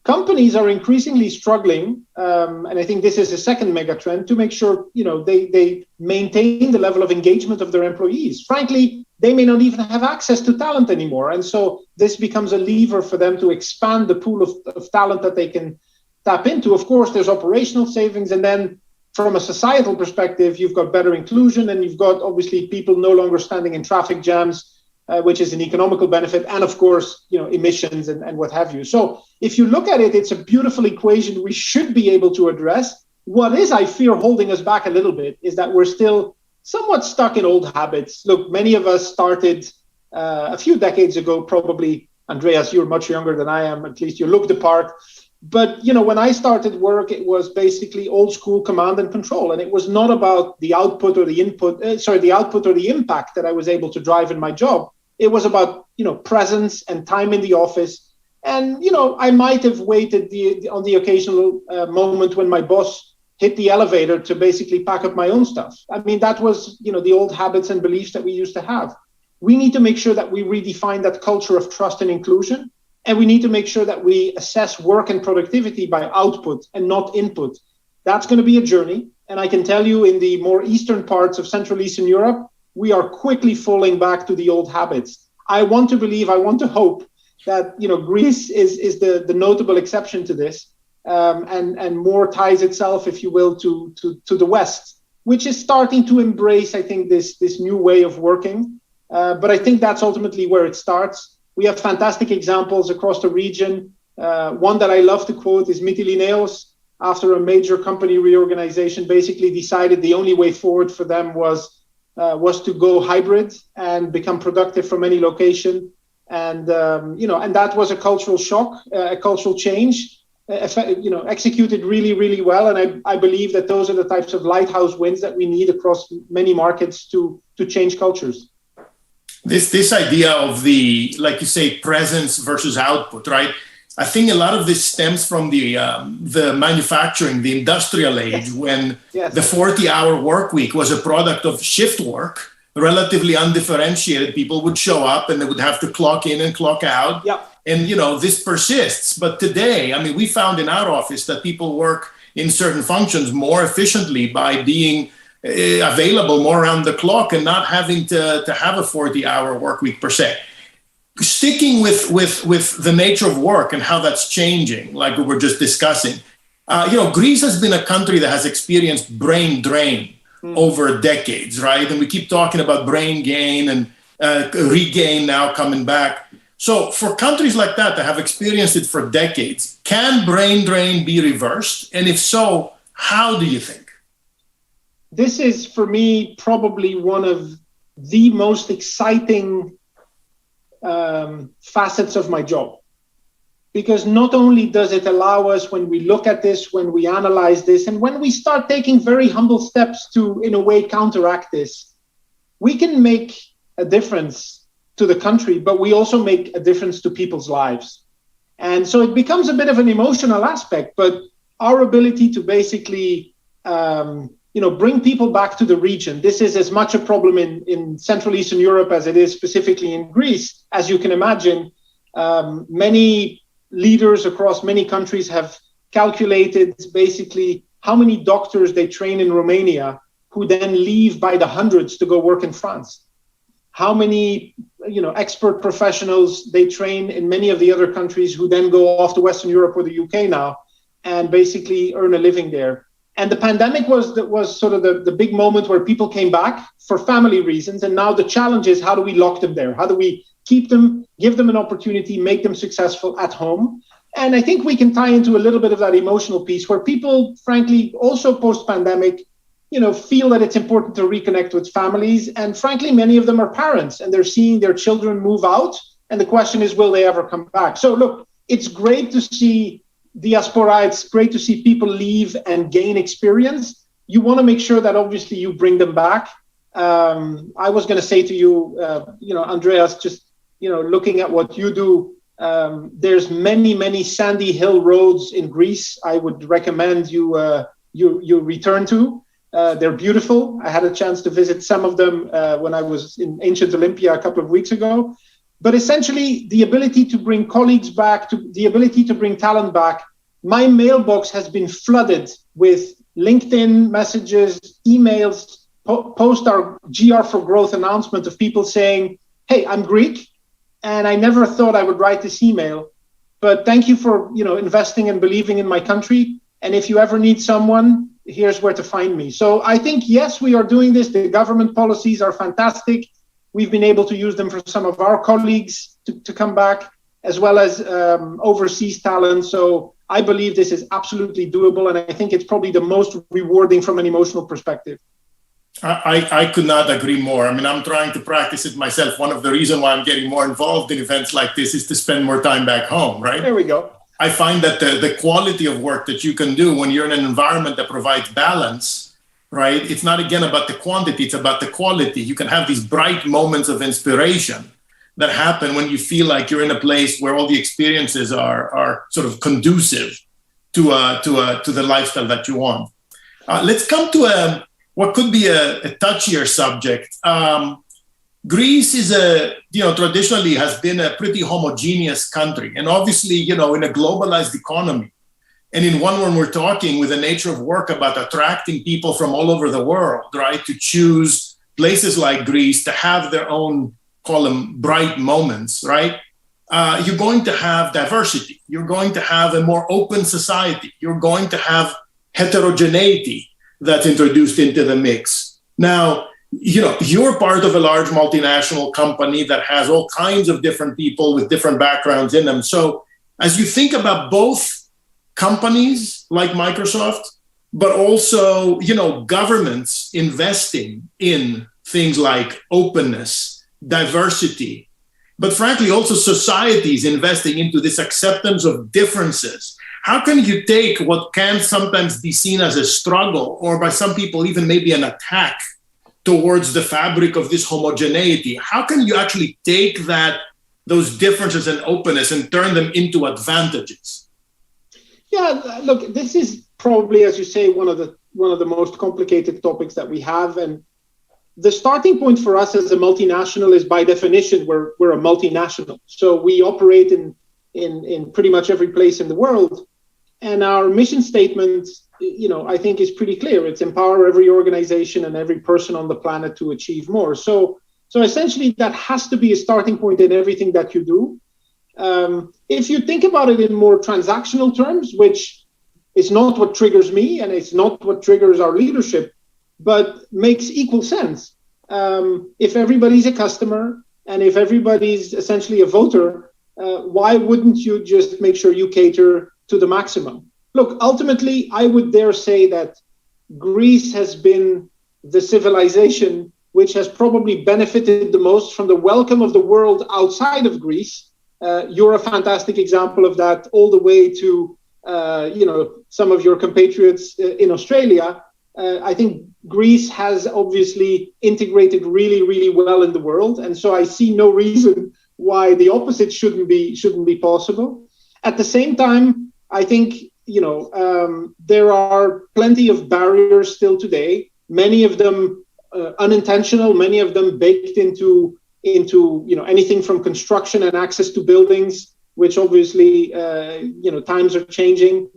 Companies are increasingly struggling, and I think this is a second mega trend, to make sure they maintain the level of engagement of their employees. Frankly, they may not even have access to talent anymore. And so this becomes a lever for them to expand the pool of talent that they can tap into. Of course, there's operational savings, and then from a societal perspective, you've got better inclusion, and you've got obviously people no longer standing in traffic jams, which is an economical benefit, and of course, emissions and what have you. So if you look at it, it's a beautiful equation we should be able to address. What is, I fear, holding us back a little bit is that we're still somewhat stuck in old habits. Look, many of us started a few decades ago, probably. Andreas, you're much younger than I am, at least you look the part. But, when I started work, it was basically old school command and control. And it was not about the output or the impact that I was able to drive in my job. It was about, presence and time in the office. And, I might have waited on the occasional moment when my boss hit the elevator to basically pack up my own stuff. I mean, that was, the old habits and beliefs that we used to have. We need to make sure that we redefine that culture of trust and inclusion. And we need to make sure that we assess work and productivity by output and not input. That's going to be a journey. And I can tell you, in the more eastern parts of Central Eastern Europe, we are quickly falling back to the old habits. I want to hope that Greece is the notable exception to this, and more ties itself, if you will, to the West, which is starting to embrace, I think, this new way of working. But I think that's ultimately where it starts. We have fantastic examples across the region. One that I love to quote is Mytilineos, after a major company reorganization, basically decided the only way forward for them was to go hybrid and become productive from any location. And and that was a cultural shock, a cultural change, executed really, really well. And I believe that those are the types of lighthouse wins that we need across many markets to change cultures. This idea of the, like you say, presence versus output, right? I think a lot of this stems from the manufacturing, the industrial age, when the 40-hour work week was a product of shift work, relatively undifferentiated. People would show up and they would have to clock in and clock out. And, this persists. But today, I mean, we found in our office that people work in certain functions more efficiently by being available more around the clock and not having to have a 40-hour work week per se. Sticking with the nature of work and how that's changing, like we were just discussing, Greece has been a country that has experienced brain drain over decades, right? And we keep talking about brain gain and regain now coming back. So for countries like that have experienced it for decades, can brain drain be reversed? And if so, how do you think? This is, for me, probably one of the most exciting facets of my job. because not only does it allow us, when we look at this, when we analyze this, and when we start taking very humble steps to, in a way, counteract this, we can make a difference to the country, but we also make a difference to people's lives. And so it becomes a bit of an emotional aspect, but our ability to basically bring people back to the region. This is as much a problem in Central Eastern Europe as it is specifically in Greece. As you can imagine, many leaders across many countries have calculated basically how many doctors they train in Romania who then leave by the hundreds to go work in France. How many expert professionals they train in many of the other countries who then go off to Western Europe or the UK now and basically earn a living there. And the pandemic was sort of the big moment where people came back for family reasons. And now the challenge is, how do we lock them there? How do we keep them, give them an opportunity, make them successful at home? And I think we can tie into a little bit of that emotional piece where people, frankly, also post-pandemic, feel that it's important to reconnect with families. And frankly, many of them are parents and they're seeing their children move out. And the question is, will they ever come back? So look, it's great to see diaspora. It's great to see people leave and gain experience. You want to make sure that obviously you bring them back. I was going to say to you, Andreas, just, looking at what you do, there's many sandy hill roads in Greece. I would recommend you return to. They're beautiful. I had a chance to visit some of them when I was in ancient Olympia a couple of weeks ago. But essentially, the ability to bring colleagues back, the ability to bring talent back. My mailbox has been flooded with LinkedIn messages, emails, post our GR for Growth announcement of people saying, hey, I'm Greek, and I never thought I would write this email, but thank you for investing and believing in my country. And if you ever need someone, here's where to find me. So I think, yes, we are doing this. The government policies are fantastic. We've been able to use them for some of our colleagues to come back, as well as overseas talent. So I believe this is absolutely doable. And I think it's probably the most rewarding from an emotional perspective. I could not agree more. I mean, I'm trying to practice it myself. One of the reasons why I'm getting more involved in events like this is to spend more time back home, right? There we go. I find that the quality of work that you can do when you're in an environment that provides balance, right? It's not, again, about the quantity, it's about the quality. You can have these bright moments of inspiration that happen when you feel like you're in a place where all the experiences are sort of conducive to the lifestyle that you want. Let's come to what could be a touchier subject. Greece is traditionally has been a pretty homogeneous country. And obviously, in a globalized economy, and in one when we're talking with the nature of work about attracting people from all over the world, right, to choose places like Greece to have their own, call them bright moments, right? You're going to have diversity. You're going to have a more open society. You're going to have heterogeneity that's introduced into the mix. Now, you're part of a large multinational company that has all kinds of different people with different backgrounds in them. So as you think about both companies like Microsoft, but also, governments investing in things like openness, diversity, but frankly, also societies investing into this acceptance of differences. How can you take what can sometimes be seen as a struggle, or by some people even maybe an attack towards the fabric of this homogeneity? How can you actually take those differences and openness and turn them into advantages? Yeah, look, this is probably, as you say, one of the most complicated topics that we have. And the starting point for us as a multinational is, by definition, we're a multinational. So we operate in pretty much every place in the world. And our mission statement, I think is pretty clear. It's empower every organization and every person on the planet to achieve more. So essentially, that has to be a starting point in everything that you do. If you think about it in more transactional terms, which is not what triggers me and it's not what triggers our leadership, but makes equal sense. If everybody's a customer and if everybody's essentially a voter, why wouldn't you just make sure you cater to the maximum? Look, ultimately, I would dare say that Greece has been the civilization which has probably benefited the most from the welcome of the world outside of Greece, You're a fantastic example of that, all the way to some of your compatriots in Australia. I think Greece has obviously integrated really, really well in the world, and so I see no reason why the opposite shouldn't be possible. At the same time, I think there are plenty of barriers still today. Many of them unintentional, many of them baked into anything from construction and access to buildings, which obviously times are changing.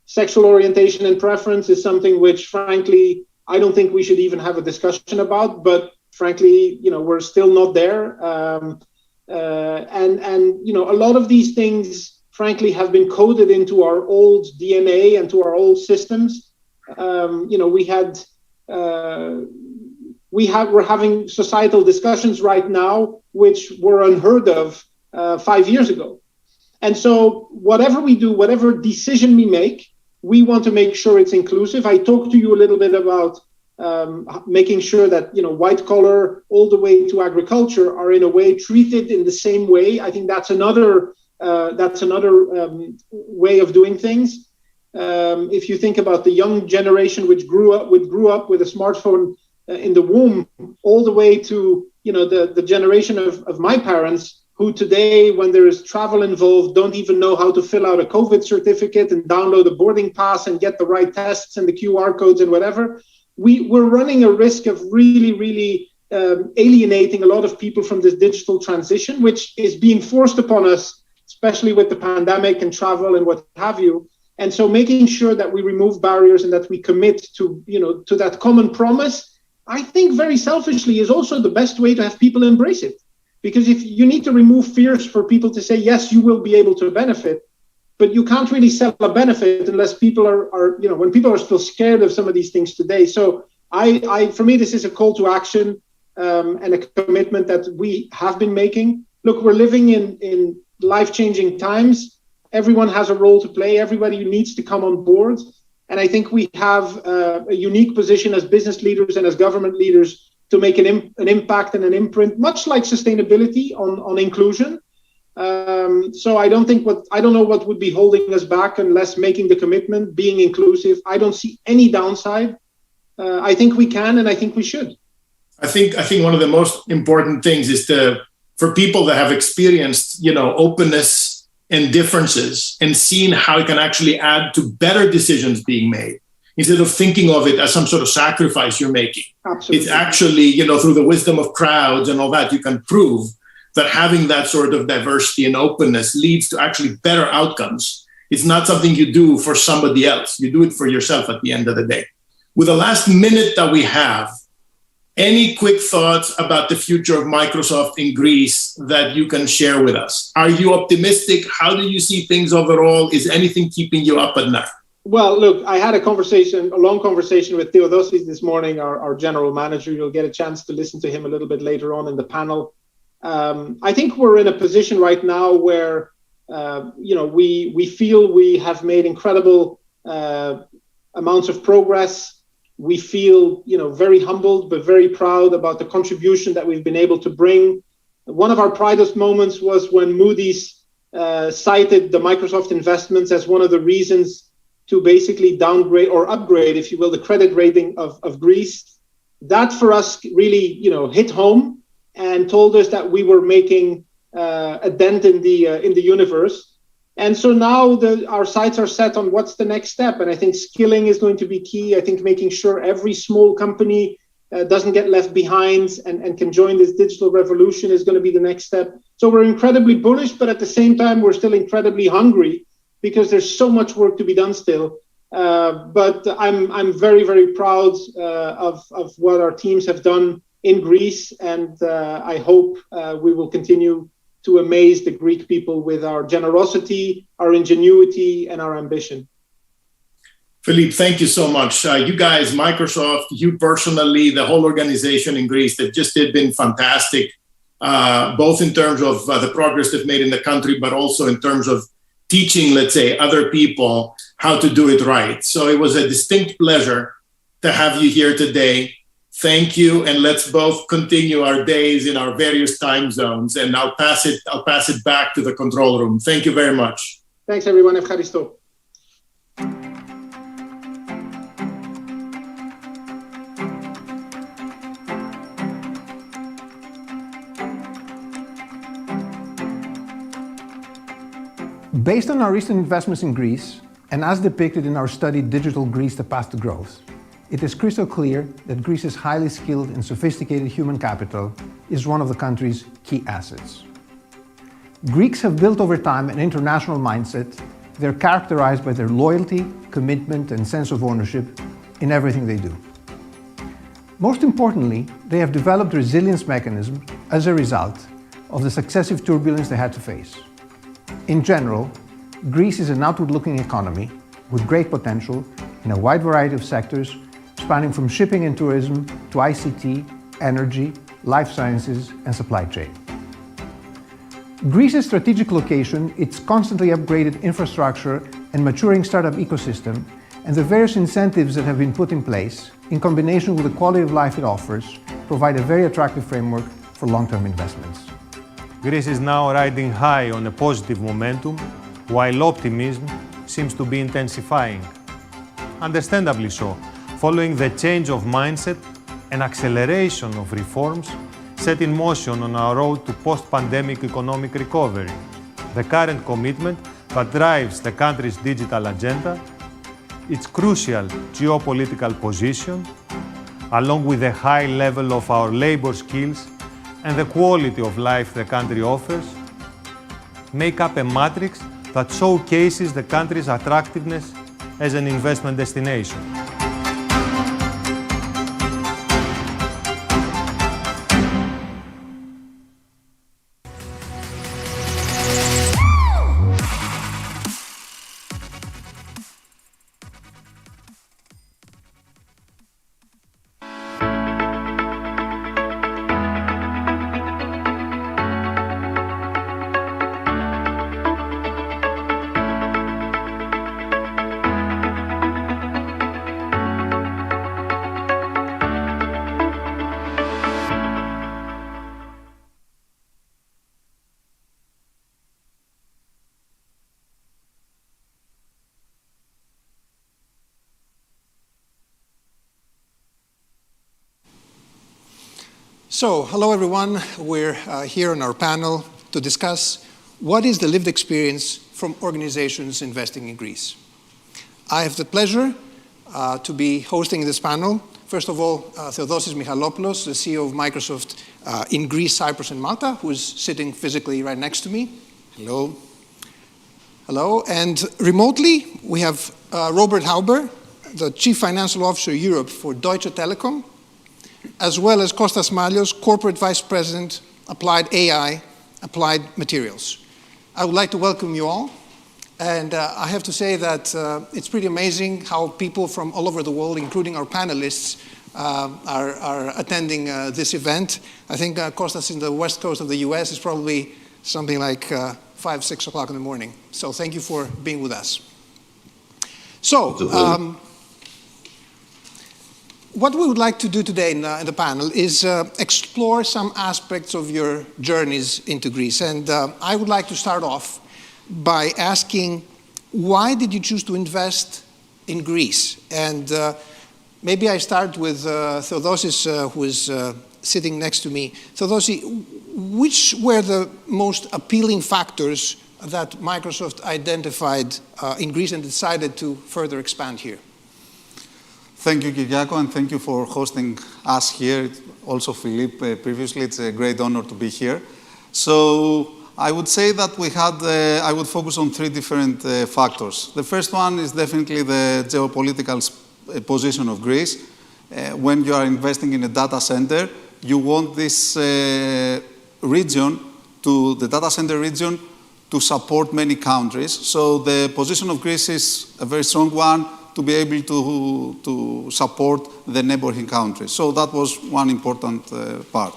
Sexual orientation and preference is something which, frankly, I don't think we should even have a discussion about. But frankly, we're still not there. And a lot of these things, frankly, have been coded into our old DNA and to our old systems. We're having societal discussions right now which were unheard of 5 years ago. And so whatever we do, whatever decision we make, we want to make sure it's inclusive. I talked to you a little bit about making sure that white collar all the way to agriculture are in a way treated in the same way. I think that's another way of doing things. If you think about the young generation which grew up with a smartphone in the womb, all the way to the generation of my parents, who today, when there is travel involved, don't even know how to fill out a COVID certificate and download a boarding pass and get the right tests and the QR codes and whatever. We're running a risk of really, really alienating a lot of people from this digital transition, which is being forced upon us, especially with the pandemic and travel and what have you. And so making sure that we remove barriers and that we commit to that common promise, I think very selfishly is also the best way to have people embrace it. Because if you need to remove fears for people to say, yes, you will be able to benefit, but you can't really sell a benefit unless people are when people are still scared of some of these things today. So for me, this is a call to action and a commitment that we have been making. Look, we're living in life-changing times. Everyone has a role to play. Everybody needs to come on board. And I think we have a unique position as business leaders and as government leaders to make an impact and an imprint, much like sustainability on inclusion. So I don't know what would be holding us back unless making the commitment, being inclusive. I don't see any downside. I think we can, and I think we should. I think one of the most important things is for people that have experienced, openness and differences and seen how it can actually add to better decisions being made, instead of thinking of it as some sort of sacrifice you're making. Absolutely. It's actually, through the wisdom of crowds and all that, you can prove that having that sort of diversity and openness leads to actually better outcomes. It's not something you do for somebody else. You do it for yourself at the end of the day. With the last minute that we have, any quick thoughts about the future of Microsoft in Greece that you can share with us? Are you optimistic? How do you see things overall? Is anything keeping you up at night? Well, look, I had a long conversation with Theodosis this morning, our general manager. You'll get a chance to listen to him a little bit later on in the panel. I think we're in a position right now where, we feel we have made incredible amounts of progress. We feel, very humbled, but very proud about the contribution that we've been able to bring. One of our proudest moments was when Moody's cited the Microsoft investments as one of the reasons to basically downgrade or upgrade, if you will, the credit rating of Greece. That for us really, hit home and told us that we were making a dent in the universe. And so now our sights are set on what's the next step. And I think skilling is going to be key. I think making sure every small company doesn't get left behind and can join this digital revolution is going to be the next step. So we're incredibly bullish, but at the same time, we're still incredibly hungry because there's so much work to be done still. But I'm very, very proud of what our teams have done in Greece. And I hope we will continue to amaze the Greek people with our generosity, our ingenuity, and our ambition. Philippe, thank you so much. You guys, Microsoft, you personally, the whole organization in Greece, they've just been fantastic, both in terms of the progress they've made in the country, but also in terms of teaching, let's say, other people how to do it right. So it was a distinct pleasure to have you here today. Thank you, and let's both continue our days in our various time zones. And I'll pass it back to the control room. Thank you very much. Thanks, everyone. Ευχαριστώ. Based on our recent investments in Greece, and as depicted in our study Digital Greece, The Path to Growth, it is crystal clear that Greece's highly skilled and sophisticated human capital is one of the country's key assets. Greeks have built over time an international mindset. They're characterized by their loyalty, commitment, and sense of ownership in everything they do. Most importantly, they have developed resilience mechanisms as a result of the successive turbulence they had to face. In general, Greece is an outward-looking economy with great potential in a wide variety of sectors, spanning from shipping and tourism to ICT, energy, life sciences, and supply chain. Greece's strategic location, its constantly upgraded infrastructure and maturing startup ecosystem, and the various incentives that have been put in place, in combination with the quality of life it offers, provide a very attractive framework for long-term investments. Greece is now riding high on a positive momentum, while optimism seems to be intensifying. Understandably so, following the change of mindset and acceleration of reforms set in motion on our road to post-pandemic economic recovery. The current commitment that drives the country's digital agenda, its crucial geopolitical position, along with the high level of our labor skills and the quality of life the country offers, make up a matrix that showcases the country's attractiveness as an investment destination. So, hello everyone. We're here on our panel to discuss what is the lived experience from organizations investing in Greece. I have the pleasure to be hosting this panel. First of all, Theodosis Michalopoulos, the CEO of Microsoft in Greece, Cyprus, and Malta, who is sitting physically right next to me. Hello. Hello. And remotely, we have Robert Hauber, the Chief Financial Officer Europe for Deutsche Telekom, as well as Kostas Malios, Corporate Vice President, Applied AI, Applied Materials. I would like to welcome you all. And I have to say that it's pretty amazing how people from all over the world, including our panelists, are attending this event. I think Kostas in the west coast of the US is probably something like 5, 6 o'clock in the morning. So thank you for being with us. So, what we would like to do today in the panel is explore some aspects of your journeys into Greece. And I would like to start off by asking, why did you choose to invest in Greece? And maybe I start with Theodosis, who is sitting next to me. Theodosis, which were the most appealing factors that Microsoft identified in Greece and decided to further expand here? Thank you, Kyriako, and thank you for hosting us here. Also, Philippe, previously, it's a great honor to be here. So, I would say that I would focus on 3 different factors. The first one is definitely the geopolitical position of Greece. When you are investing in a data center, you want this region, the data center region, to support many countries. So, the position of Greece is a very strong one, to be able to support the neighboring countries. So that was one important part.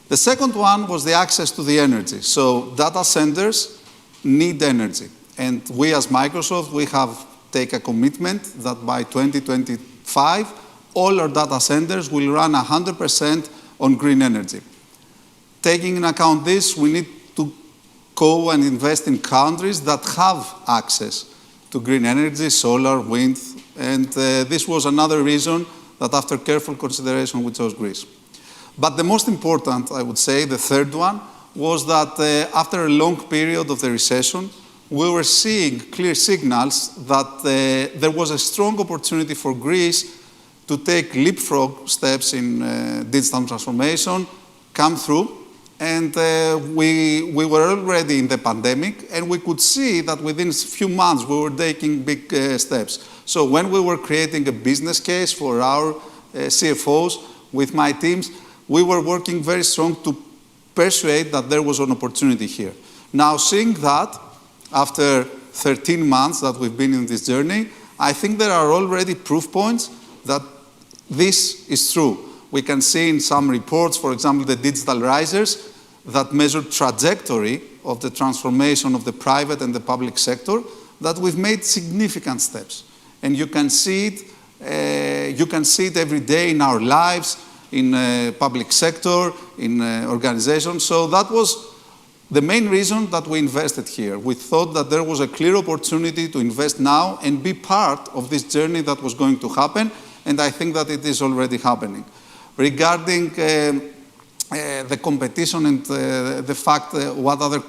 The second one was the access to the energy. So data centers need energy. And we as Microsoft, we have taken a commitment that by 2025, all our data centers will run 100% on green energy. Taking into account this, we need to go and invest in countries that have access to green energy, solar, wind, and this was another reason that after careful consideration we chose Greece. But the most important, I would say, the third one, was that after a long period of the recession, we were seeing clear signals that there was a strong opportunity for Greece to take leapfrog steps in digital transformation, come through, and we were already in the pandemic, and we could see that within a few months we were taking big steps. So when we were creating a business case for our CFOs with my teams, we were working very strong to persuade that there was an opportunity here. Now, seeing that, after 13 months that we've been in this journey, I think there are already proof points that this is true. We can see in some reports, for example, the digital risers that measure trajectory of the transformation of the private and the public sector, that we've made significant steps. And you can see it every day in our lives, in public sector, in organizations. So that was the main reason that we invested here. We thought that there was a clear opportunity to invest now and be part of this journey that was going to happen, and I think that it is already happening. Regarding the competition and the fact what other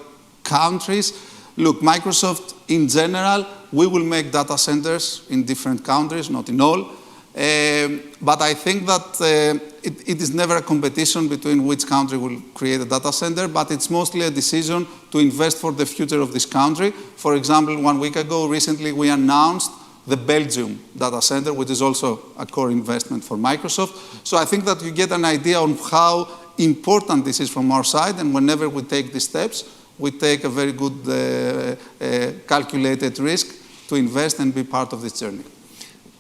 countries, look, Microsoft in general, we will make data centers in different countries, not in all. But I think that it is never a competition between which country will create a data center, but it's mostly a decision to invest for the future of this country. For example, 1 week ago, recently, we announced the Belgium data center, which is also a core investment for Microsoft. So I think that you get an idea on how important this is from our side, and whenever we take these steps, we take a very good calculated risk to invest and be part of this journey.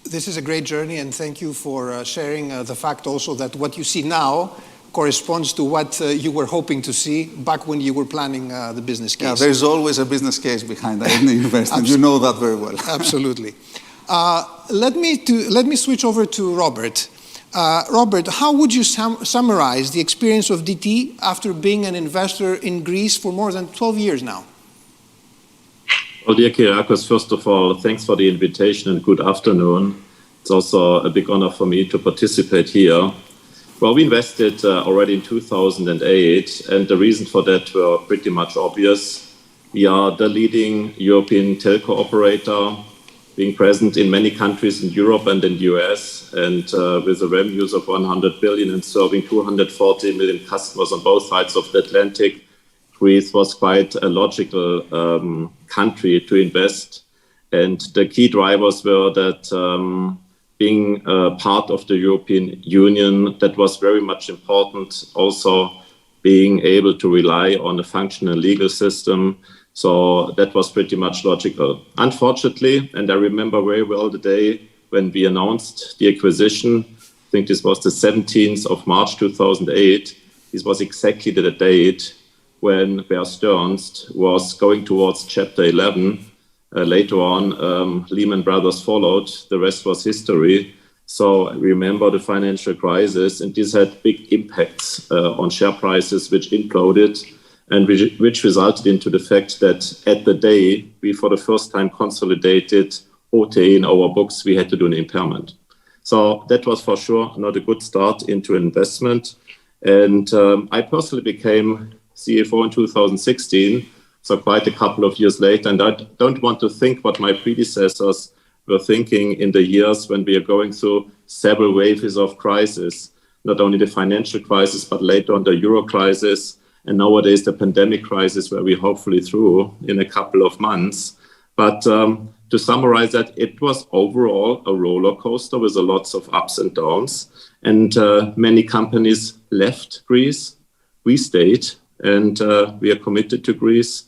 This is a great journey, and thank you for sharing the fact also that what you see now corresponds to what you were hoping to see back when you were planning the business case. Yeah, there's always a business case behind any investment. You know that very well. Absolutely. Let me switch over to Robert. Robert, how would you summarize the experience of DT after being an investor in Greece for more than 12 years now? Well, dear Kyriakos, first of all, thanks for the invitation and good afternoon. It's also a big honor for me to participate here. Well, we invested already in 2008, and the reason for that were pretty much obvious. We are the leading European telco operator, being present in many countries in Europe and in the US, and with the revenues of 100 billion and serving 240 million customers on both sides of the Atlantic. Greece was quite a logical country to invest. And the key drivers were that being part of the European Union, that was very much important. Also being able to rely on a functional legal system. So that was pretty much logical. Unfortunately, and I remember very well the day when we announced the acquisition, I think this was the 17th of March 2008. This was exactly the date when Bear Stearns was going towards Chapter 11. Later on, Lehman Brothers followed. The rest was history. So remember the financial crisis, and this had big impacts on share prices, which imploded, and which resulted into the fact that at the day, we for the first time consolidated OTA in our books, we had to do an impairment. So that was for sure not a good start into investment. And I personally became CFO in 2016, so quite a couple of years later. And I don't want to think what my predecessors were thinking in the years when we are going through several waves of crisis, not only the financial crisis, but later on the Euro crisis, and nowadays the pandemic crisis, where we're hopefully through in a couple of months. But to summarize that, it was overall a roller coaster with lots of ups and downs. And many companies left Greece. We stayed. And we are committed to Greece.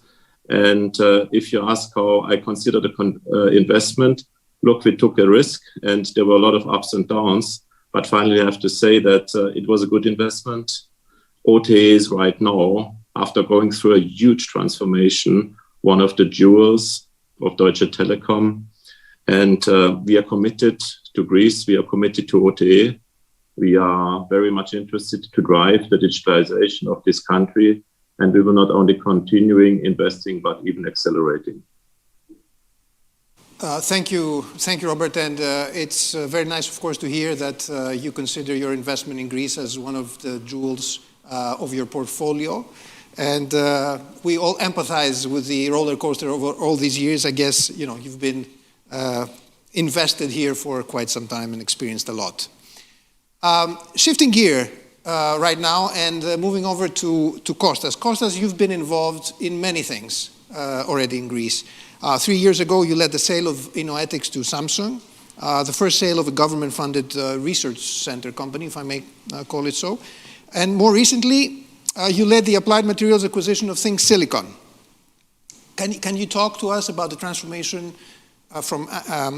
And if you ask how I consider the investment, look, we took a risk and there were a lot of ups and downs. But finally, I have to say that it was a good investment. OTA is right now, after going through a huge transformation, one of the jewels of Deutsche Telekom. And we are committed to Greece. We are committed to OTE. We are very much interested to drive the digitalization of this country. And we will not only continuing investing, but even accelerating. Thank you, Robert. And it's very nice, of course, to hear that you consider your investment in Greece as one of the jewels of your portfolio. And we all empathize with the roller coaster over all these years. I guess you've been invested here for quite some time and experienced a lot. Shifting gear right now and moving over to Kostas. Kostas, you've been involved in many things already in Greece. 3 years ago, you led the sale of Innoetics to Samsung, the first sale of a government-funded research center company, if I may call it so. And more recently, you led the applied materials acquisition of Think Silicon. Can you talk to us about the transformation from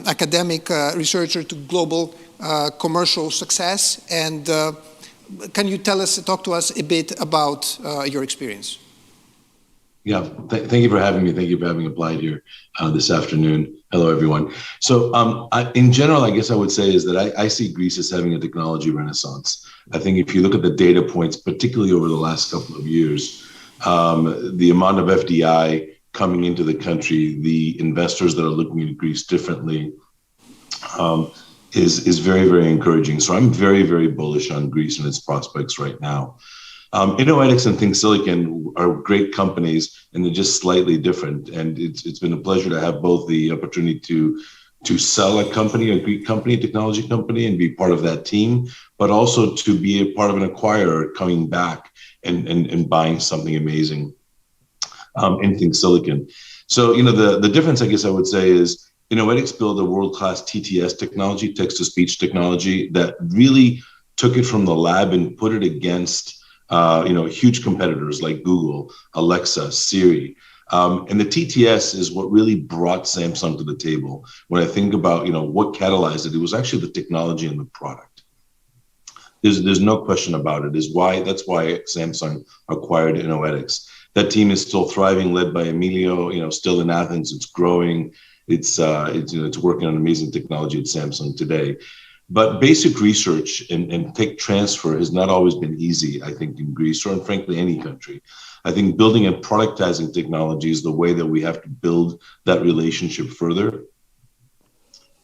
academic researcher to global commercial success? And can you talk to us a bit about your experience? Yeah, thank you for having me. Thank you for having Applied here this afternoon. Hello, everyone. So in general, I guess I would say is that I see Greece as having a technology renaissance. I think if you look at the data points, particularly over the last couple of years, the amount of FDI coming into the country, the investors that are looking at Greece differently is very, very encouraging. So I'm very, very bullish on Greece and its prospects right now. Innoetics and Think Silicon are great companies, and they're just slightly different. And it's been a pleasure to have both the opportunity to sell a company, a Greek company, a technology company, and be part of that team, but also to be a part of an acquirer coming back and buying something amazing in Think Silicon. So, the difference, I guess I would say, is Innoetics built a world-class TTS technology, text-to-speech technology, that really took it from the lab and put it against huge competitors like Google, Alexa, Siri. And the TTS is what really brought Samsung to the table. When I think about, what catalyzed it, it was actually the technology and the product. There's no question about it. That's why Samsung acquired Innoetics. That team is still thriving, led by Emilio, still in Athens. It's growing. It's working on amazing technology at Samsung today. But basic research and tech transfer has not always been easy, I think, in Greece or, in frankly, any country. I think building and productizing technology is the way that we have to build that relationship further.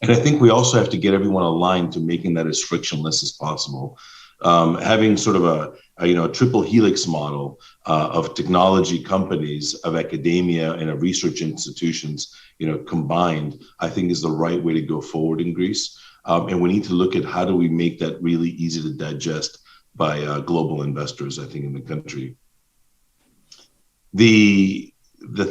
And I think we also have to get everyone aligned to making that as frictionless as possible. Having sort of a triple helix model of technology companies, of academia, and of research institutions, combined, I think is the right way to go forward in Greece. And we need to look at how do we make that really easy to digest by global investors, I think, in the country. The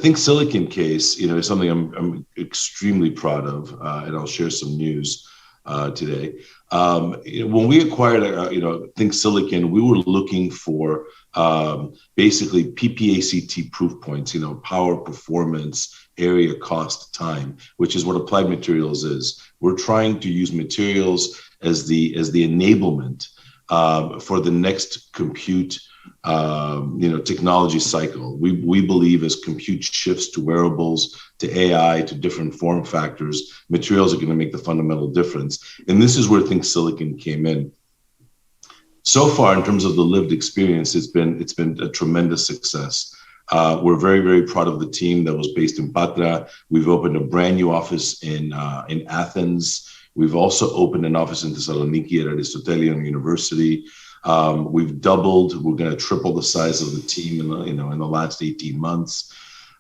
Think Silicon case, is something I'm extremely proud of, and I'll share some news today. When we acquired, Think Silicon, we were looking for basically PPACT proof points, power, performance, area, cost, time, which is what applied materials is. We're trying to use materials as the enablement for the next compute technology cycle. We believe as compute shifts to wearables, to AI, to different form factors, materials are going to make the fundamental difference. And this is where Think Silicon came in. So far, in terms of the lived experience, it's been a tremendous success. We're very, very proud of the team that was based in Patra. We've opened a brand new office in Athens. We've also opened an office in Thessaloniki at Aristotelian University. We've doubled. We're going to triple the size of the team in the last 18 months.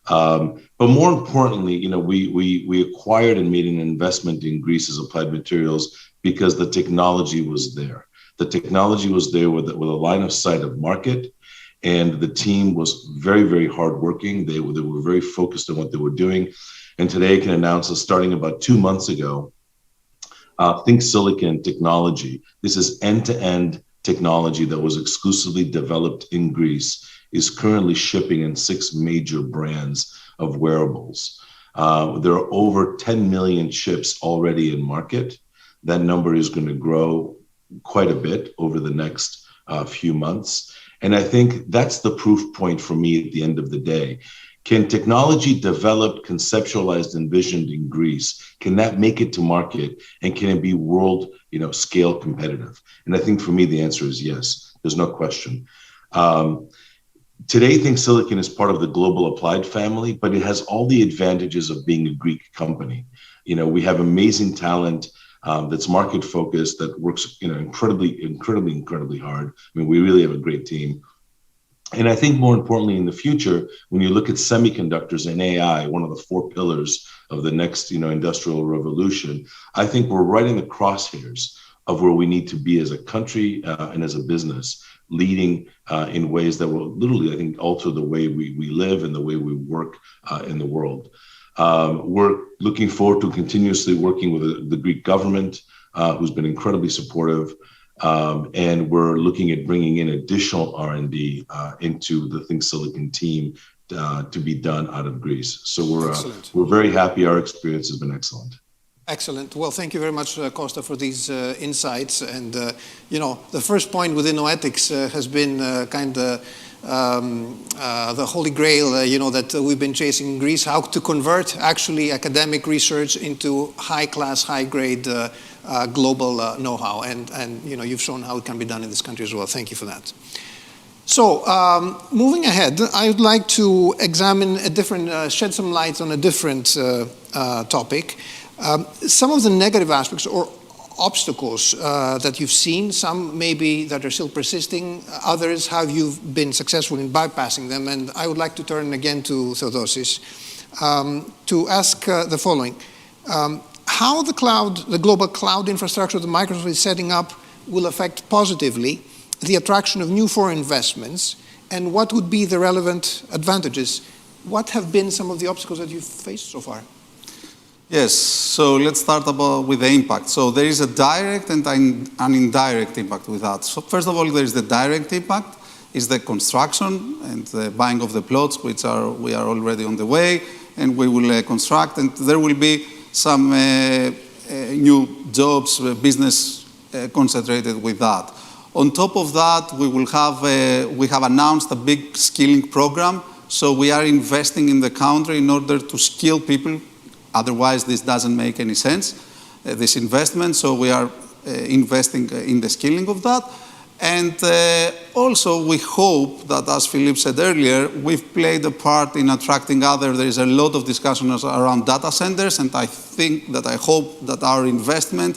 But more importantly, we acquired and made an investment in Greece's applied materials because the technology was there. The technology was there with a line of sight of market, and the team was very, very hardworking. They were very focused on what they were doing. And today I can announce that starting about 2 months ago, Think Silicon technology, this is end-to-end technology that was exclusively developed in Greece, is currently shipping in 6 major brands of wearables. There are over 10 million chips already in market. That number is going to grow quite a bit over the next few months. And I think that's the proof point for me at the end of the day. Can technology developed, conceptualized, envisioned in Greece, can that make it to market, and can it be world, scale competitive? And I think for me, the answer is yes. There's no question. Today, Think Silicon is part of the global applied family, but it has all the advantages of being a Greek company. We have amazing talent that's market focused, that works, incredibly hard. I mean, we really have a great team. And I think more importantly, in the future, when you look at semiconductors and AI, one of the 4 pillars of the next, industrial revolution, I think we're right in the crosshairs of where we need to be as a country and as a business, leading in ways that will literally, I think, alter the way we live and the way we work in the world. We're looking forward to continuously working with the Greek government, who's been incredibly supportive. And we're looking at bringing in additional R&D into the Think Silicon team to be done out of Greece. So we're very happy. Our experience has been excellent. Excellent. Well, thank you very much, Costa, for these insights. And, the first point within Noetics has been kind of the holy grail, that we've been chasing in Greece, how to convert actually academic research into high-class, high-grade global know-how. And you've shown how it can be done in this country as well. Thank you for that. So, moving ahead, I would like to examine shed some light on a different topic. Some of the negative aspects or obstacles that you've seen, some maybe that are still persisting, others have you been successful in bypassing them. And I would like to turn again to Theodosis to ask the following. How the global cloud infrastructure that Microsoft is setting up will affect positively the attraction of new foreign investments, and what would be the relevant advantages? What have been some of the obstacles that you've faced so far? Yes, so let's start with the impact. So there is a direct and an indirect impact with that. So first of all, there is the direct impact, is the construction and the buying of the plots, we are already on the way, and we will construct, and there will be some new jobs, business concentrated with that. On top of that, we have announced a big skilling program, so we are investing in the country in order to skill people. Otherwise, this doesn't make any sense, this investment. So we are investing in the skilling of that. And also, we hope that, as Philippe said earlier, we've played a part in attracting there is a lot of discussion around data centers, and I hope that our investment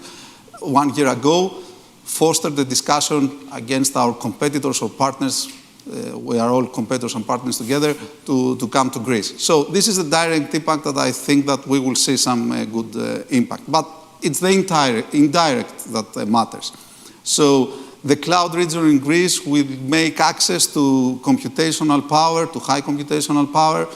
1 year ago fostered the discussion against our competitors or partners. We are all competitors and partners together to come to Greece. So this is the direct impact that I think that we will see some good impact. But it's the indirect that matters. So the cloud region in Greece will make access to computational power, to high computational power,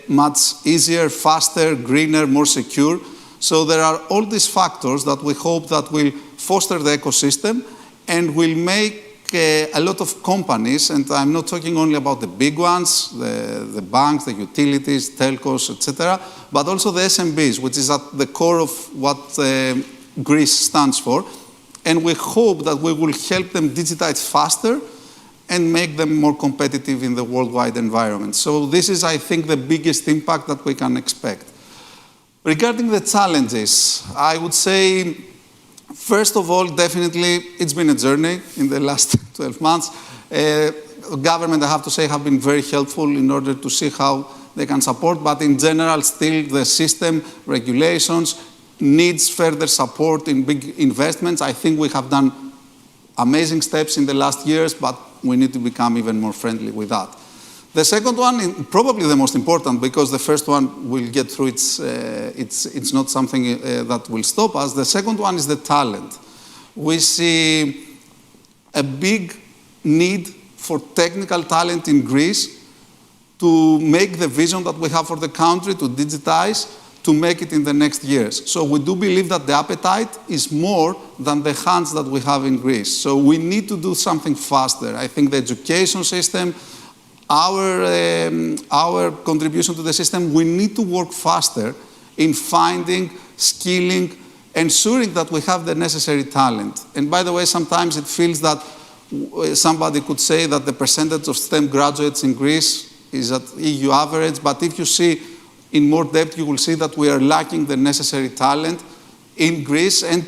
much easier, faster, greener, more secure. So there are all these factors that we hope that will foster the ecosystem and will make a lot of companies, and I'm not talking only about the big ones, the banks, the utilities, telcos, etc., but also the SMBs, which is at the core of what Greece stands for. And we hope that we will help them digitize faster and make them more competitive in the worldwide environment. So this is, I think, the biggest impact that we can expect. Regarding the challenges, I would say, first of all, definitely, it's been a journey in the last 12 months. Government, I have to say, have been very helpful in order to see how they can support, but in general, still the system, regulations, needs further support in big investments. I think we have done amazing steps in the last years, but we need to become even more friendly with that. The second one, probably the most important, because the first one will get through, it's not something that will stop us. The second one is the talent. We see a big need for technical talent in Greece to make the vision that we have for the country, to digitize, to make it in the next years. So we do believe that the appetite is more than the hands that we have in Greece. So we need to do something faster. I think the education system, our contribution to the system, we need to work faster in finding, skilling, ensuring that we have the necessary talent. And by the way, sometimes it feels that somebody could say that the percentage of STEM graduates in Greece is at EU average, but if you see in more depth, you will see that we are lacking the necessary talent in Greece, and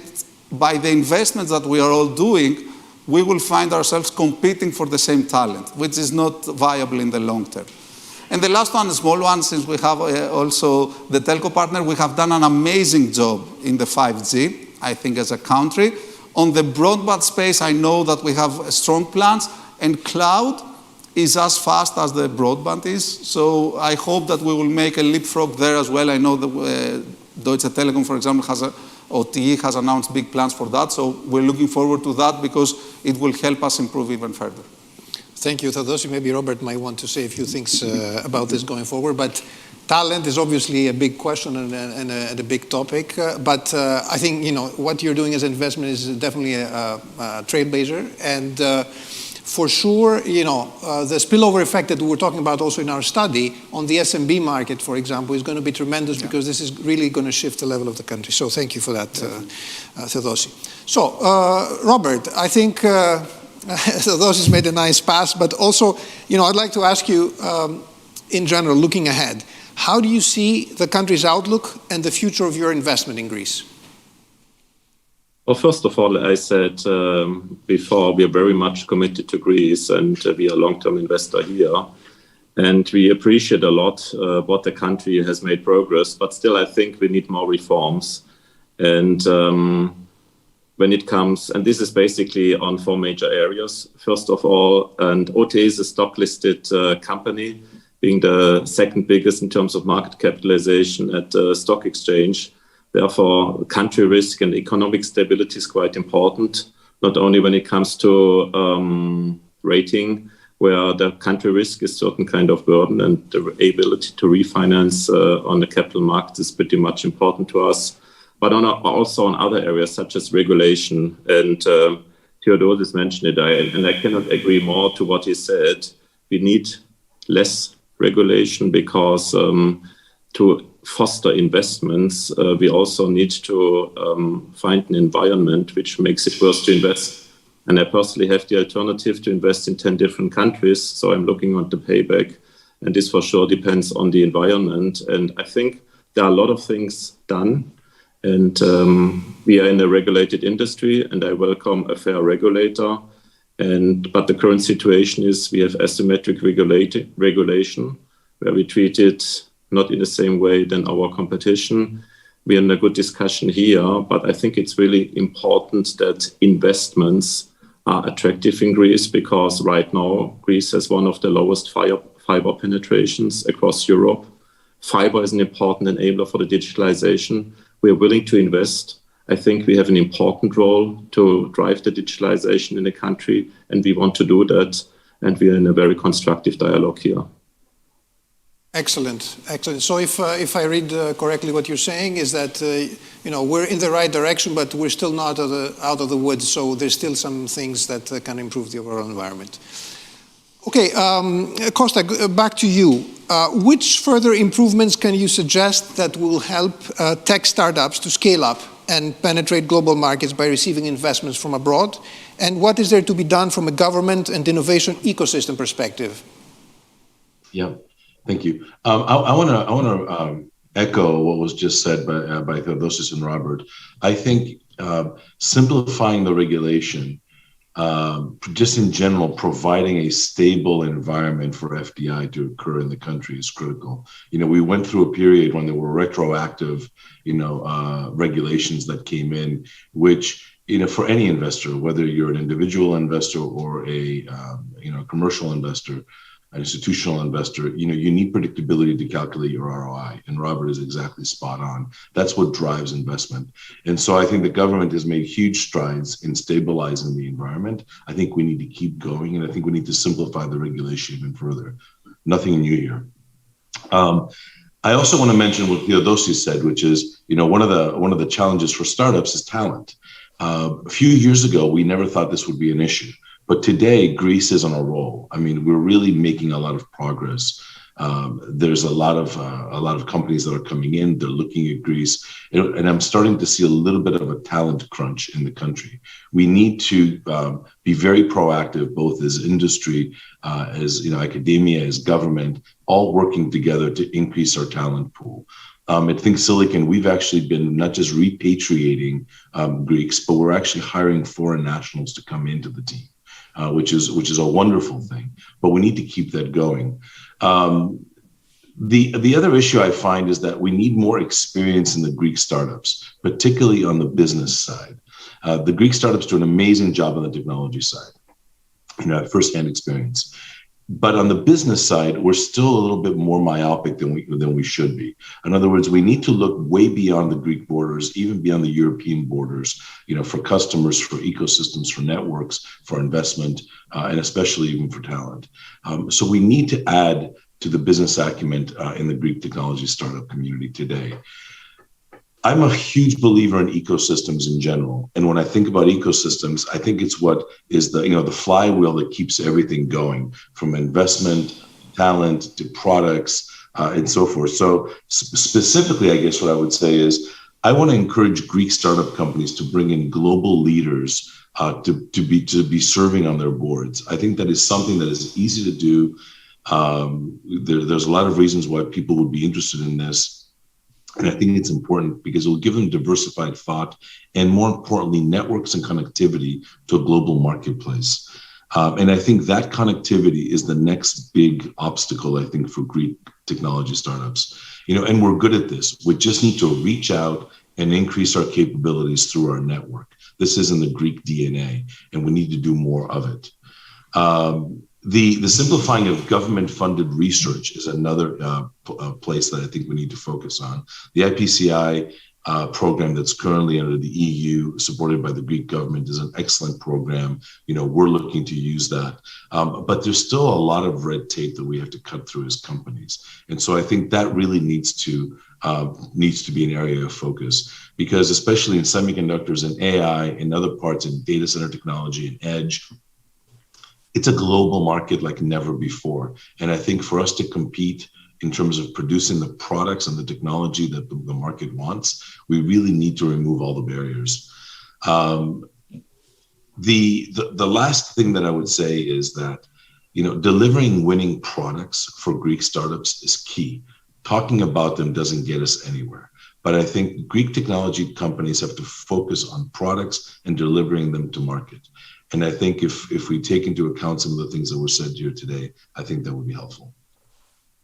by the investments that we are all doing, we will find ourselves competing for the same talent, which is not viable in the long term. And the last one, a small one, since we have also the telco partner, we have done an amazing job in the 5G, I think, as a country. On the broadband space, I know that we have strong plans, and cloud is as fast as the broadband is. So I hope that we will make a leapfrog there as well. I know that Deutsche Telekom, for example, OTE has announced big plans for that. So we're looking forward to that because it will help us improve even further. Thank you, Theodosi. Maybe Robert might want to say a few things about this going forward. But talent is obviously a big question and a big topic. But I think what you're doing as an investment is definitely a trailblazer. And for sure, the spillover effect that we were talking about also in our study on the SMB market, for example, is going to be tremendous because this is really going to shift the level of the country. So thank you for that, Theodosi. So, Robert, I think Theodosi's made a nice pass, but also, I'd like to ask you, in general, looking ahead, how do you see the country's outlook and the future of your investment in Greece? Well, first of all, I said before, we are very much committed to Greece and we are a long-term investor here. And we appreciate a lot what the country has made progress, but still I think we need more reforms. And when it comes, and this is basically on 4 major areas. First of all, and OTE is a stock-listed company, being the second biggest in terms of market capitalization at the stock exchange. Therefore, country risk and economic stability is quite important, not only when it comes to rating, where the country risk is certain kind of burden and the ability to refinance on the capital markets is pretty much important to us, but also on other areas such as regulation. And Theodosis mentioned it, and I cannot agree more to what he said. We need less regulation because to foster investments, we also need to find an environment which makes it worth to invest. And I personally have the alternative to invest in 10 different countries, so I'm looking at the payback. And this for sure depends on the environment. And I think there are a lot of things done. And we are in a regulated industry, and I welcome a fair regulator. But the current situation is we have asymmetric regulation, where we treat it not in the same way than our competition. We are in a good discussion here, but I think it's really important that investments are attractive in Greece because right now Greece has one of the lowest fiber penetrations across Europe. Fiber is an important enabler for the digitalization. We are willing to invest. I think we have an important role to drive the digitalization in the country, and we want to do that. And we are in a very constructive dialogue here. Excellent, excellent. So if I read correctly, what you're saying is that we're in the right direction, but we're still not out of the woods. So there's still some things that can improve the overall environment. Okay, Costa, back to you. Which further improvements can you suggest that will help tech startups to scale up and penetrate global markets by receiving investments from abroad? And what is there to be done from a government and innovation ecosystem perspective? Yeah. Thank you. I want to echo what was just said by Theodosis and Robert. I think simplifying the regulation, just in general, providing a stable environment for FDI to occur in the country is critical. We went through a period when there were retroactive, regulations that came in, which, for any investor, whether you're an individual investor or a commercial investor, an institutional investor, you need predictability to calculate your ROI. And Robert is exactly spot on. That's what drives investment. And so I think the government has made huge strides in stabilizing the environment. I think we need to keep going, and I think we need to simplify the regulation even further. Nothing new here. I also want to mention what Theodosi said, which is, one of the challenges for startups is talent. A few years ago, we never thought this would be an issue. But today, Greece is on a roll. I mean, we're really making a lot of progress There's a lot of companies that are coming in. They're looking at Greece, and I'm starting to see a little bit of a talent crunch in the country. We need to be very proactive, both as industry, as academia, as government, all working together to increase our talent pool. At Think Silicon, we've actually been not just repatriating Greeks, but we're actually hiring foreign nationals to come into the team, which is a wonderful thing. But we need to keep that going. The other issue I find is that we need more experience in the Greek startups, particularly on the business side. The Greek startups do an amazing job on the technology side, firsthand experience. But on the business side, we're still a little bit more myopic than we should be. In other words, we need to look way beyond the Greek borders, even beyond the European borders, for customers, for ecosystems, for networks, for investment, and especially even for talent. So we need to add to the business acumen in the Greek technology startup community today. I'm a huge believer in ecosystems in general. And when I think about ecosystems, I think it's what is the flywheel that keeps everything going, from investment, talent, to products, and so forth. So specifically, I guess what I would say is I want to encourage Greek startup companies to bring in global leaders to be serving on their boards. I think that is something that is easy to do. There's a lot of reasons why people would be interested in this. And I think it's important because it will give them diversified thought and, more importantly, networks and connectivity to a global marketplace. And I think that connectivity is the next big obstacle, I think, for Greek technology startups. And we're good at this. We just need to reach out and increase our capabilities through our network. This is in the Greek DNA, and we need to do more of it. The simplifying of government-funded research is another place that I think we need to focus on. The IPCI program that's currently under the EU, supported by the Greek government, is an excellent program. We're looking to use that. But there's still a lot of red tape that we have to cut through as companies. And so I think that really needs to be an area of focus, because especially in semiconductors and AI and other parts in data center technology and edge, it's a global market like never before. And I think for us to compete in terms of producing the products and the technology that the market wants, we really need to remove all the barriers. The last thing that I would say is that, delivering winning products for Greek startups is key. Talking about them doesn't get us anywhere. But I think Greek technology companies have to focus on products and delivering them to market. And I think if we take into account some of the things that were said here today, I think that would be helpful.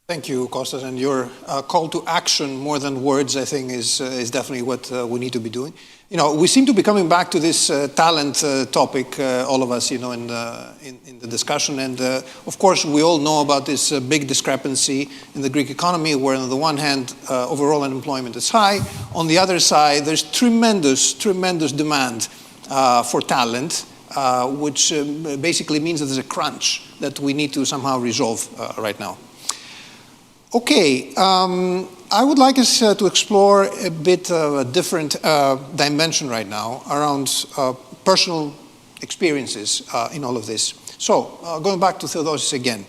Thank you, Kostas. And your call to action, more than words, I think, is definitely what we need to be doing. We seem to be coming back to this talent topic, all of us, in the discussion. And of course, we all know about this big discrepancy in the Greek economy, where on the one hand, overall unemployment is high. On the other side, there's tremendous demand for talent, which basically means that there's a crunch that we need to somehow resolve right now. Okay, I would like us to explore a bit of a different dimension right now around personal experiences in all of this. So, going back to Theodosis again.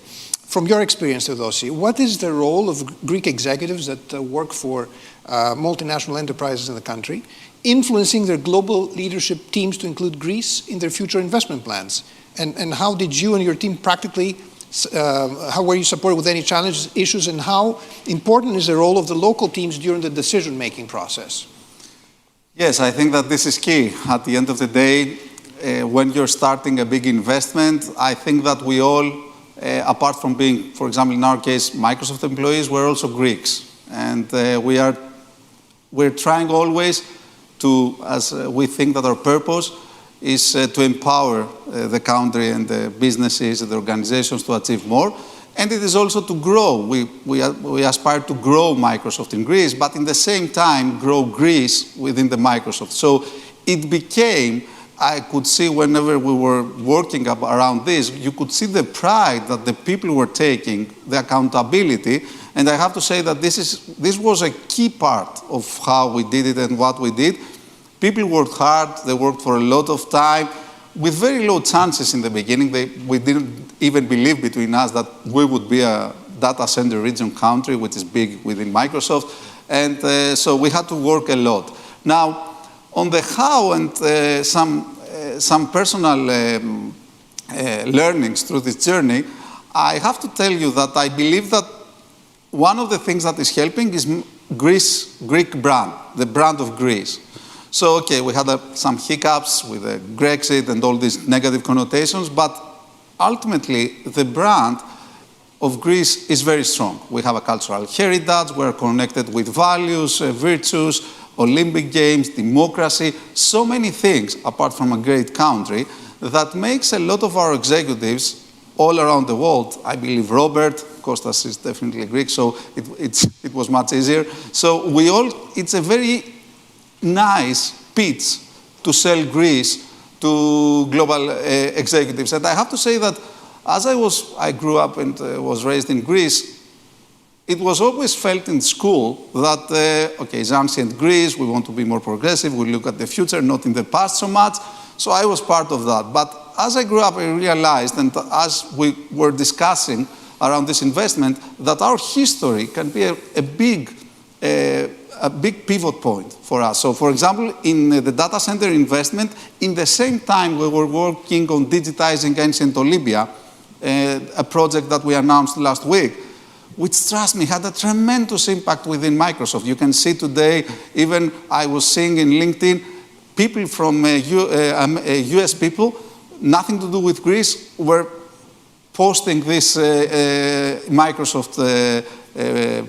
From your experience, Theodosi, what is the role of Greek executives that work for multinational enterprises in the country, influencing their global leadership teams to include Greece in their future investment plans? And how did you and your team practically, how were you supported with any challenges, issues, and how important is the role of the local teams during the decision-making process? Yes, I think that this is key. At the end of the day, when you're starting a big investment, I think that we all, apart from being, for example, in our case, Microsoft employees, we're also Greeks. And we're trying always to, as we think that our purpose is to empower the country and the businesses and the organizations to achieve more. And it is also to grow. We aspire to grow Microsoft in Greece, but in the same time, grow Greece within the Microsoft. So it became, I could see whenever we were working around this, you could see the pride that the people were taking, the accountability. And I have to say that this was a key part of how we did it and what we did. People worked hard, they worked for a lot of time, with very low chances in the beginning. We didn't even believe between us that we would be data center region country, which is big within Microsoft. And so we had to work a lot. Now, on the how and some personal learnings through this journey, I have to tell you that I believe that one of the things that is helping is Greek brand, the brand of Greece. So, okay, we had some hiccups with Brexit and all these negative connotations, but ultimately, the brand of Greece is very strong. We have a cultural heritage, we're connected with values, virtues, Olympic Games, democracy, so many things, apart from a great country, that makes a lot of our executives all around the world, I believe Robert, Kostas is definitely Greek, so it was much easier. So it's a very nice pitch to sell Greece to global executives. And I have to say that as I grew up and was raised in Greece, it was always felt in school that, okay, it's ancient Greece, we want to be more progressive, we look at the future, not in the past so much. So I was part of that. But as I grew up, I realized, and as we were discussing around this investment, that our history can be a big pivot point for us. So, for example, in the data center investment, in the same time we were working on digitizing ancient Olympia, a project that we announced last week, which, trust me, had a tremendous impact within Microsoft. You can see today, even I was seeing in LinkedIn, people from US people, nothing to do with Greece, were posting this Microsoft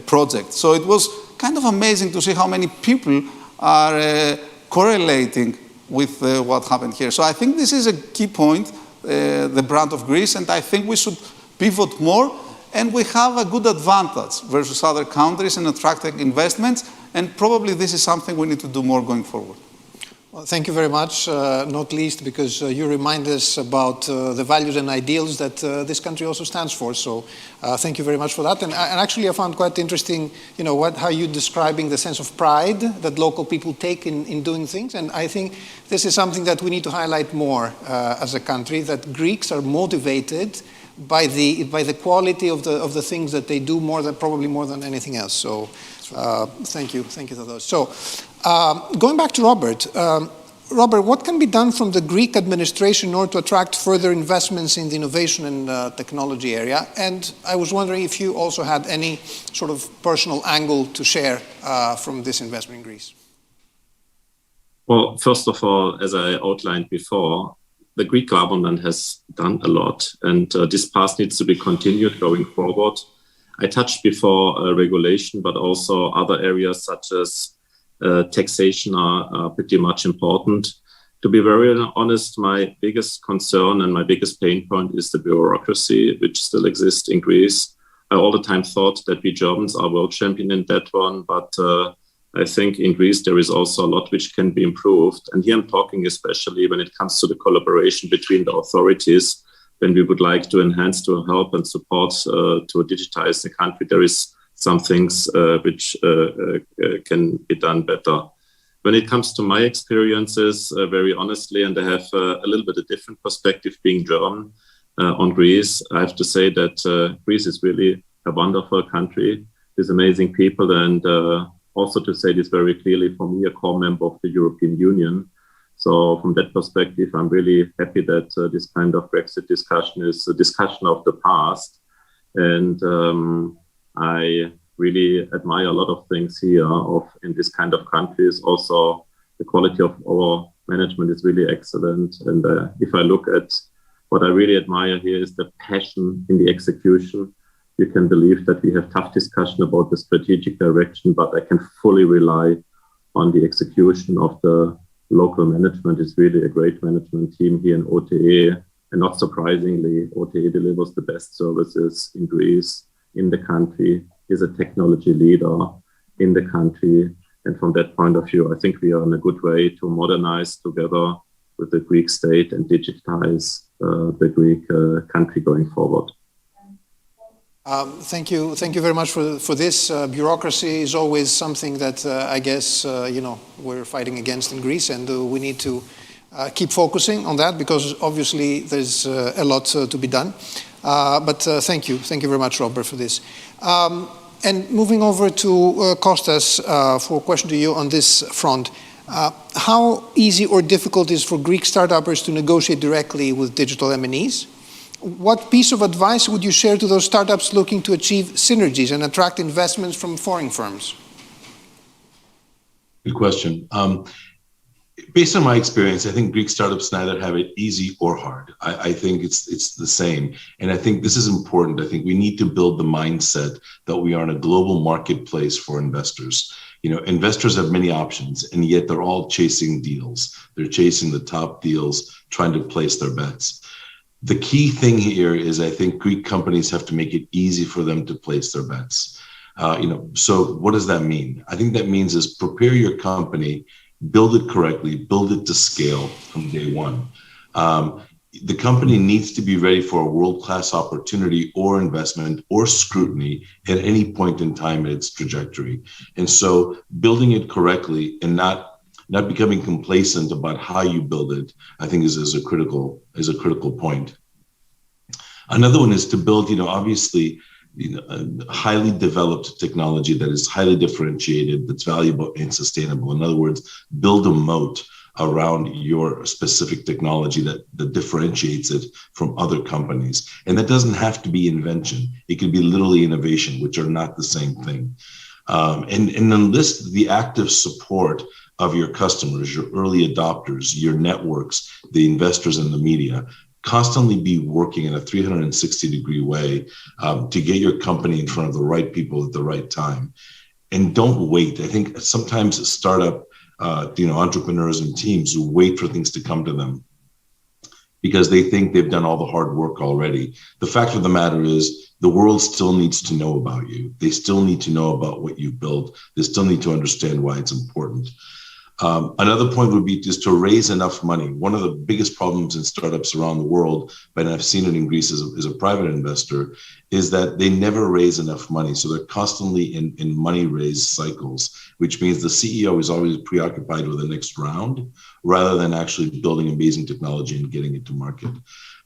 project. So it was kind of amazing to see how many people are correlating with what happened here. So I think this is a key point, the brand of Greece, and I think we should pivot more, and we have a good advantage versus other countries in attracting investments, and probably this is something we need to do more going forward. Well, thank you very much, not least because you remind us about the values and ideals that this country also stands for. So thank you very much for that. And actually, I found quite interesting, how you're describing the sense of pride that local people take in doing things. And I think this is something that we need to highlight more as a country, that Greeks are motivated by the quality of the things that they do probably more than anything else. So thank you for those. So going back to Robert, Robert, what can be done from the Greek administration in order to attract further investments in the innovation and technology area? And I was wondering if you also had any sort of personal angle to share from this investment in Greece. Well, first of all, as I outlined before, the Greek government has done a lot, and this path needs to be continued going forward. I touched before regulation, but also other areas such as taxation are pretty much important. To be very honest, my biggest concern and my biggest pain point is the bureaucracy, which still exists in Greece. I all the time thought that we Germans are world champion in that one, but I think in Greece there is also a lot which can be improved. And here I'm talking especially when it comes to the collaboration between the authorities. When we would like to enhance, to help and support to digitize the country, there is some things which can be done better. When it comes to my experiences, very honestly, and I have a little bit of different perspective being German on Greece, I have to say that Greece is really a wonderful country with amazing people, and also to say this very clearly, for me, a core member of the European Union. So from that perspective, I'm really happy that this kind of Brexit discussion is a discussion of the past. And I really admire a lot of things here in this kind of countries. Also, the quality of our management is really excellent. And if I look at what I really admire here is the passion in the execution. You can believe that we have tough discussion about the strategic direction, but I can fully rely on the execution of the local management. Is really a great management team here in OTE. And not surprisingly, OTE delivers the best services in Greece, in the country, is a technology leader in the country. And from that point of view, I think we are in a good way to modernize together with the Greek state and digitize the Greek country going forward. Thank you very much for this. Bureaucracy is always something that I guess we're fighting against in Greece, and we need to keep focusing on that because obviously there's a lot to be done. But thank you very much, Robert, for this. And moving over to Kostas for a question to you on this front. How easy or difficult is for Greek startups to negotiate directly with digital M&Es? What piece of advice would you share to those startups looking to achieve synergies and attract investments from foreign firms? Good question. Based on my experience, I think Greek startups neither have it easy or hard. I think it's the same. And I think this is important. I think we need to build the mindset that we are in a global marketplace for investors. Investors have many options, and yet they're all chasing deals. They're chasing the top deals, trying to place their bets. The key thing here is I think Greek companies have to make it easy for them to place their bets. So what does that mean? I think that means is prepare your company, build it correctly, build it to scale from day one. The company needs to be ready for a world-class opportunity or investment or scrutiny at any point in time in its trajectory. And so building it correctly and not becoming complacent about how you build it, I think is a critical point. Another one is to build, obviously, highly developed technology that is highly differentiated, that's valuable and sustainable. In other words, build a moat around your specific technology that differentiates it from other companies. And that doesn't have to be invention. It could be literally innovation, which are not the same thing. And enlist the active support of your customers, your early adopters, your networks, the investors and the media. Constantly be working in a 360-degree way to get your company in front of the right people at the right time. And don't wait. I think sometimes startup entrepreneurs and teams who wait for things to come to them because they think they've done all the hard work already. The fact of the matter is the world still needs to know about you. They still need to know about what you've built. They still need to understand why it's important. Another point would be just to raise enough money. One of the biggest problems in startups around the world, but I've seen it in Greece as a private investor, is that they never raise enough money. So they're constantly in money raise cycles, which means the CEO is always preoccupied with the next round rather than actually building amazing technology and getting it to market.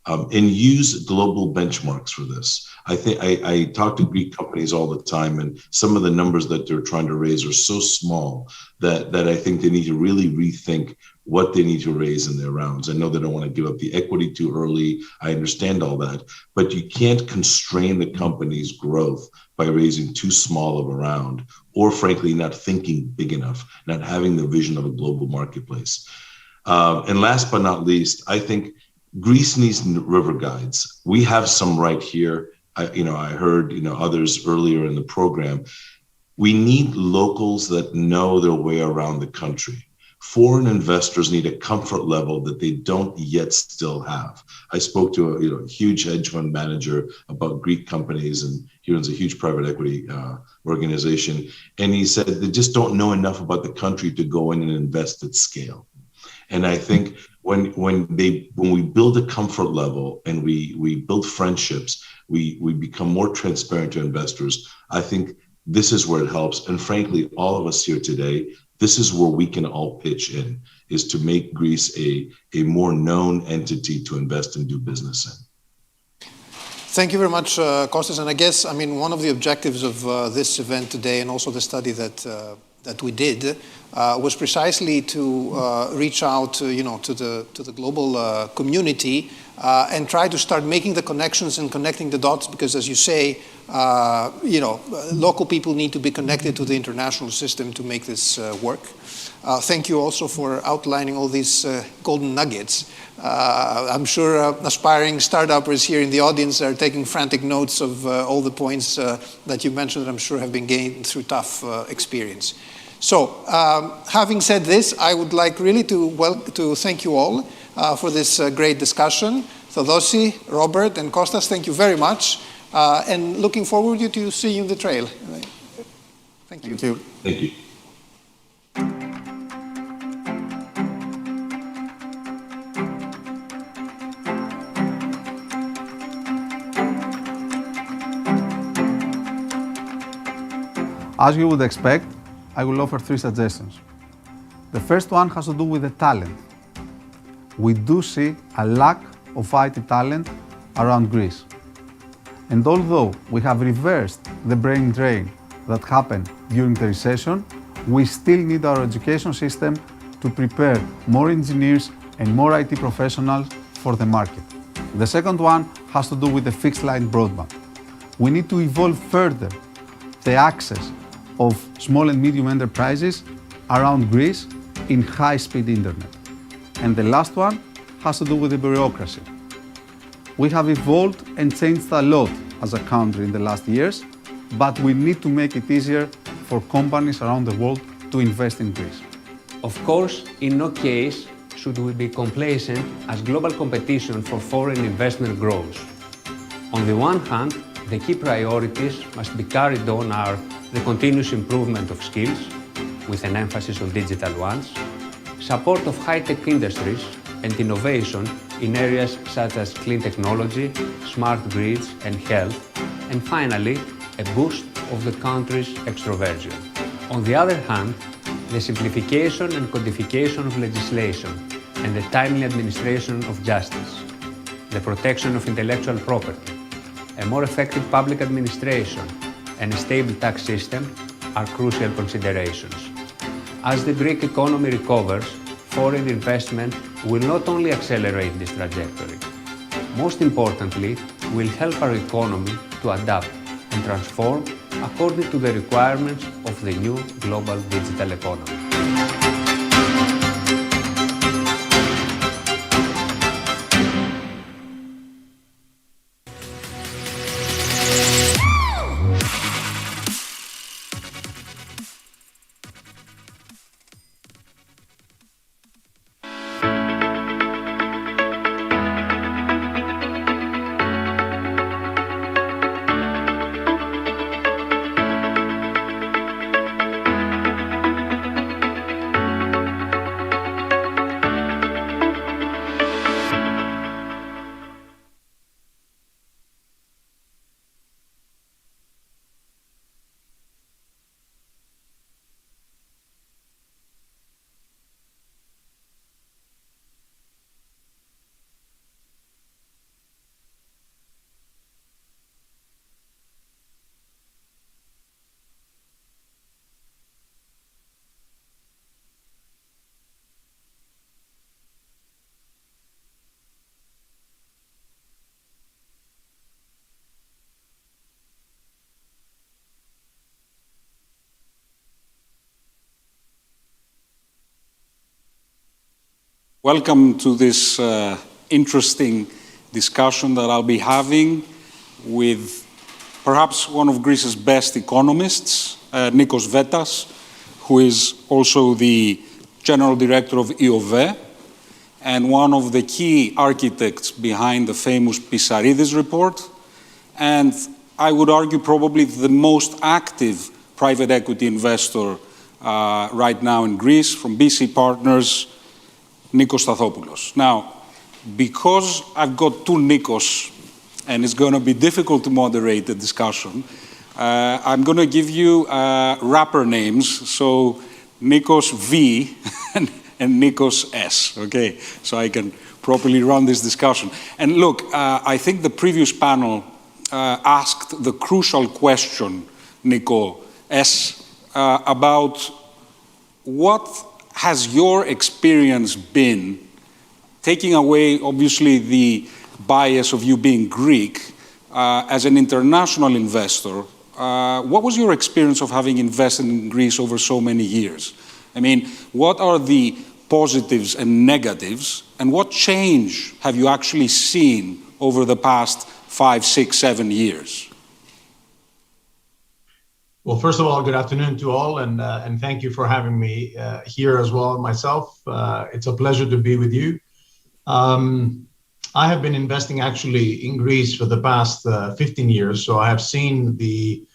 And use global benchmarks for this. I talk to Greek companies all the time, and some of the numbers that they're trying to raise are so small that I think they need to really rethink what they need to raise in their rounds. I know they don't want to give up the equity too early. I understand all that, but you can't constrain the company's growth by raising too small of a round, or frankly, not thinking big enough, not having the vision of a global marketplace. And last but not least, I think Greece needs river guides. We have some right here. I heard others earlier in the program. We need locals that know their way around the country. Foreign investors need a comfort level that they don't yet still have. I spoke to a huge hedge fund manager about Greek companies, and he runs a huge private equity organization. And he said they just don't know enough about the country to go in and invest at scale. And I think when we build a comfort level and we build friendships, we become more transparent to investors. I think this is where it helps. And frankly, all of us here today, this is where we can all pitch in, is to make Greece a more known entity to invest and do business in. Thank you very much, Kostas. And I guess, one of the objectives of this event today, and also the study that we did, was precisely to reach out, to the global community and try to start making the connections and connecting the dots. Because, as you say, local people need to be connected to the international system to make this work. Thank you also for outlining all these golden nuggets. I'm sure aspiring startuppers here in the audience are taking frantic notes of all the points that you mentioned that I'm sure have been gained through tough experience. So, having said this, I would like really to thank you all for this great discussion. Theodosi, Robert, and Kostas, thank you very much. And looking forward to see you in the trail. Thank you. Thank you. Thank you. As you would expect, I will offer 3 suggestions. The first one has to do with the talent. We do see a lack of IT talent around Greece. And although we have reversed the brain drain that happened during the recession, we still need our education system to prepare more engineers and more IT professionals for the market. The second one has to do with the fixed line broadband. We need to evolve further the access of small and medium enterprises around Greece in high-speed internet. And the last one has to do with the bureaucracy. We have evolved and changed a lot as a country in the last years, but we need to make it easier for companies around the world to invest in Greece. Of course, in no case should we be complacent as global competition for foreign investment grows. On the one hand, the key priorities must be carried on are the continuous improvement of skills, with an emphasis on digital ones, support of high-tech industries and innovation in areas such as clean technology, smart grids and health, and finally, a boost of the country's extroversion. On the other hand, the simplification and codification of legislation and the timely administration of justice, the protection of intellectual property, a more effective public administration and a stable tax system are crucial considerations. As the Greek economy recovers, foreign investment will not only accelerate this trajectory, most importantly, will help our economy to adapt and transform according to the requirements of the new global digital economy. Welcome to this interesting discussion that I'll be having with perhaps one of Greece's best economists, Nikos Vetas, who is also the General Director of EOVE and one of the key architects behind the famous Pissaridis report, and I would argue probably the most active private equity investor right now in Greece, from BC Partners, Nikos Stathopoulos. Now, because I've got two Nikos, and it's going to be difficult to moderate the discussion, I'm going to give you rapper names, so Nikos V and Nikos S, okay? So I can properly run this discussion. And look, I think the previous panel asked the crucial question, Nico S, about what has your experience been, taking away, obviously, the bias of you being Greek, as an international investor, what was your experience of having invested in Greece over so many years? I mean, what are the positives and negatives, and what change have you actually seen over the past 5, 6, 7 years? Well, first of all, good afternoon to all, and thank you for having me here as well myself. It's a pleasure to be with you. I have been investing actually in Greece for the past 15 years, so I have seen the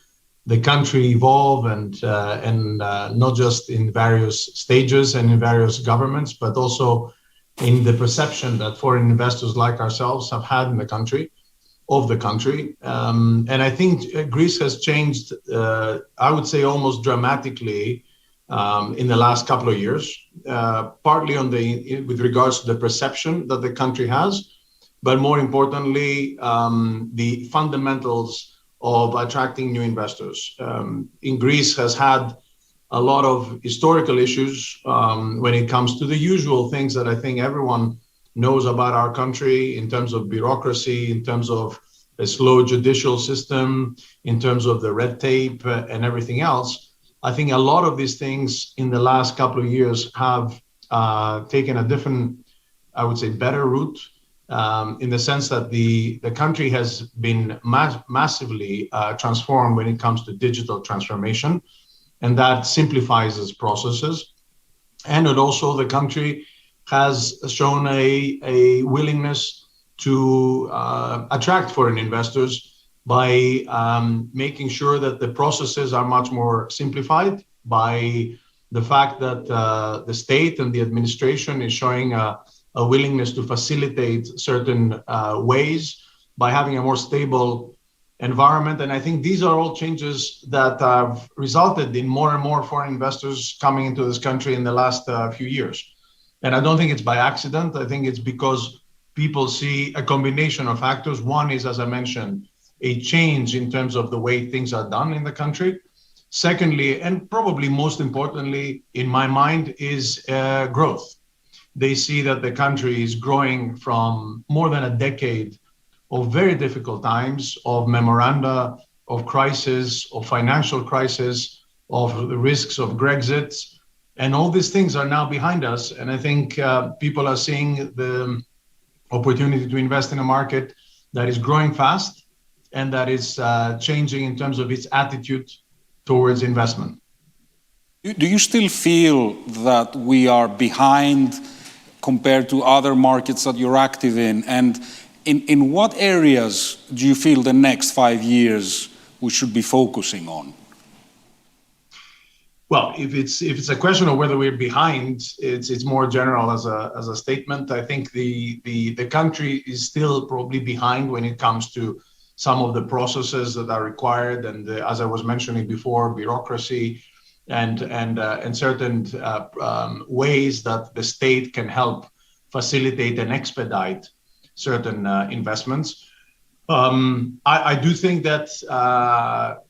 country evolve and not just in various stages and in various governments, but also in the perception that foreign investors like ourselves have had in the country. And I think Greece has changed, I would say almost dramatically in the last couple of years, partly with regards to the perception that the country has, but more importantly, the fundamentals of attracting new investors. In Greece has had a lot of historical issues when it comes to the usual things that I think everyone knows about our country in terms of bureaucracy, in terms of a slow judicial system, in terms of the red tape and everything else. I think a lot of these things in the last couple of years have taken a different, I would say, better route, in the sense that the country has been massively transformed when it comes to digital transformation, and that simplifies its processes. And it also, the country has shown a willingness to attract foreign investors by making sure that the processes are much more simplified, by the fact that the state and the administration is showing a willingness to facilitate certain ways, by having a more stable environment. And I think these are all changes that have resulted in more and more foreign investors coming into this country in the last few years. And I don't think it's by accident. I think it's because people see a combination of factors. One is, as I mentioned, a change in terms of the way things are done in the country. Secondly, and probably most importantly, in my mind, is growth. They see that the country is growing from more than a decade of very difficult times, of memoranda, of crisis, of financial crisis, of the risks of Brexit. And all these things are now behind us. And I think people are seeing the opportunity to invest in a market that is growing fast and that is changing in terms of its attitude towards investment. Do you still feel that we are behind compared to other markets that you're active in? And in what areas do you feel the next 5 years we should be focusing on? Well, if it's a question of whether we're behind, it's more general as a statement. I think the country is still probably behind when it comes to some of the processes that are required, and as I was mentioning before, bureaucracy and certain ways that the state can help facilitate and expedite certain investments. I do think that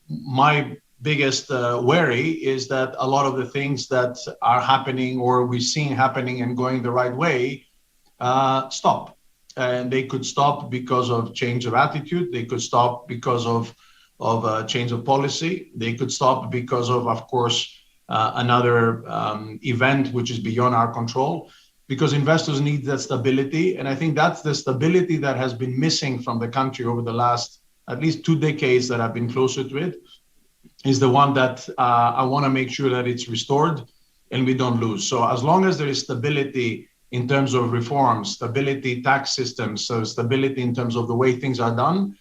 my biggest worry is that a lot of the things that are happening or we're seeing happening and going the right way stop. And they could stop because of change of attitude. They could stop because of change of policy. They could stop because of course, another event which is beyond our control, because investors need that stability. And I think that's the stability that has been missing from the country over the last at least 2 decades that I've been closer to it, is the one that I want to make sure that it's restored and we don't lose. So as long as there is stability in terms of reforms, stability, tax systems, so stability in terms of the way things are done,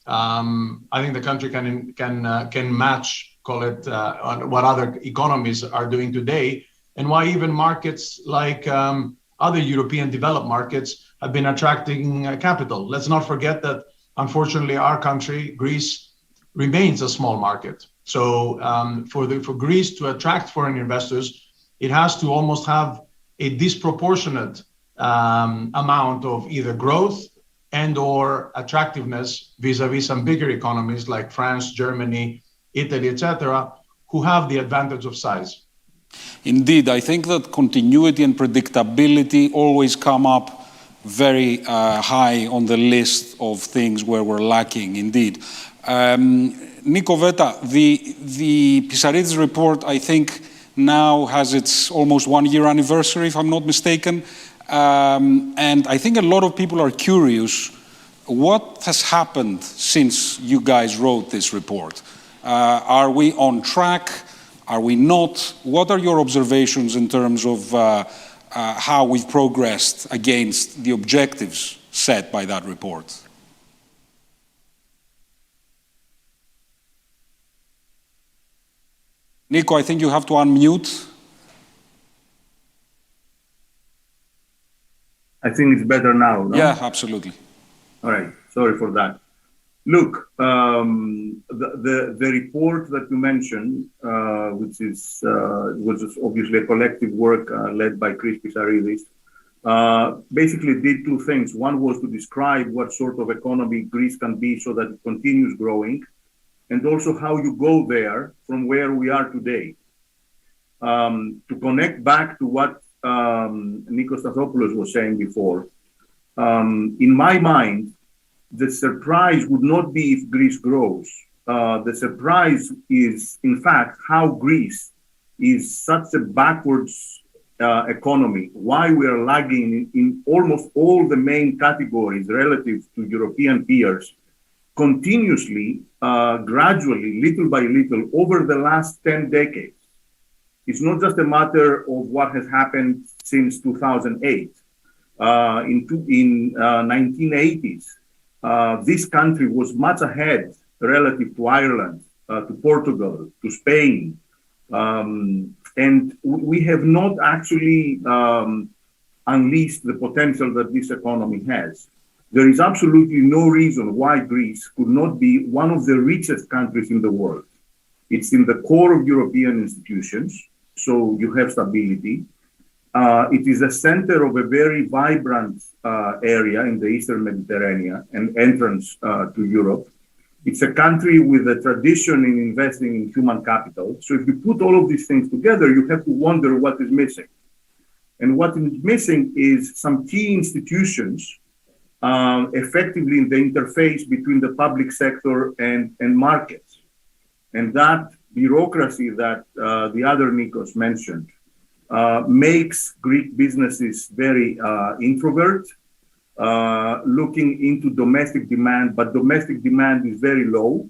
I think the country can match, call it, what other economies are doing today, and why even markets like other European developed markets have been attracting capital. Let's not forget that, unfortunately, our country, Greece, remains a small market. So for Greece to attract foreign investors, it has to almost have a disproportionate amount of either growth and or attractiveness vis-a-vis some bigger economies like France, Germany, Italy, etc., who have the advantage of size. Indeed, I think that continuity and predictability always come up very high on the list of things where we're lacking, indeed. Nico Veta, the Pisaridis report, I think, now has its almost 1-year anniversary, if I'm not mistaken. And I think a lot of people are curious, what has happened since you guys wrote this report? Are we on track? Are we not? What are your observations in terms of how we've progressed against the objectives set by that report? Nico, I think you have to unmute. I think it's better now, no? Yeah, absolutely. All right, sorry for that. Look, the report that you mentioned, which was obviously a collective work led by Chris Pisaridis, basically did two things. One was to describe what sort of economy Greece can be so that it continues growing, and also how you go there from where we are today. To connect back to what Nikos Stathopoulos was saying before, in my mind, the surprise would not be if Greece grows. The surprise is, in fact, how Greece is such a backwards economy, why we are lagging in almost all the main categories relative to European peers, continuously, gradually, little by little, over the last 10 decades. It's not just a matter of what has happened since 2008. In 1980s, this country was much ahead relative to Ireland, to Portugal, to Spain. And we have not actually unleashed the potential that this economy has. There is absolutely no reason why Greece could not be one of the richest countries in the world. It's in the core of European institutions, so you have stability. It is a center of a very vibrant area in the Eastern Mediterranean and entrance to Europe. It's a country with a tradition in investing in human capital. So if you put all of these things together, you have to wonder what is missing. And what is missing is some key institutions effectively in the interface between the public sector and markets. And that bureaucracy that the other Nikos mentioned makes Greek businesses very introvert, looking into domestic demand, but domestic demand is very low.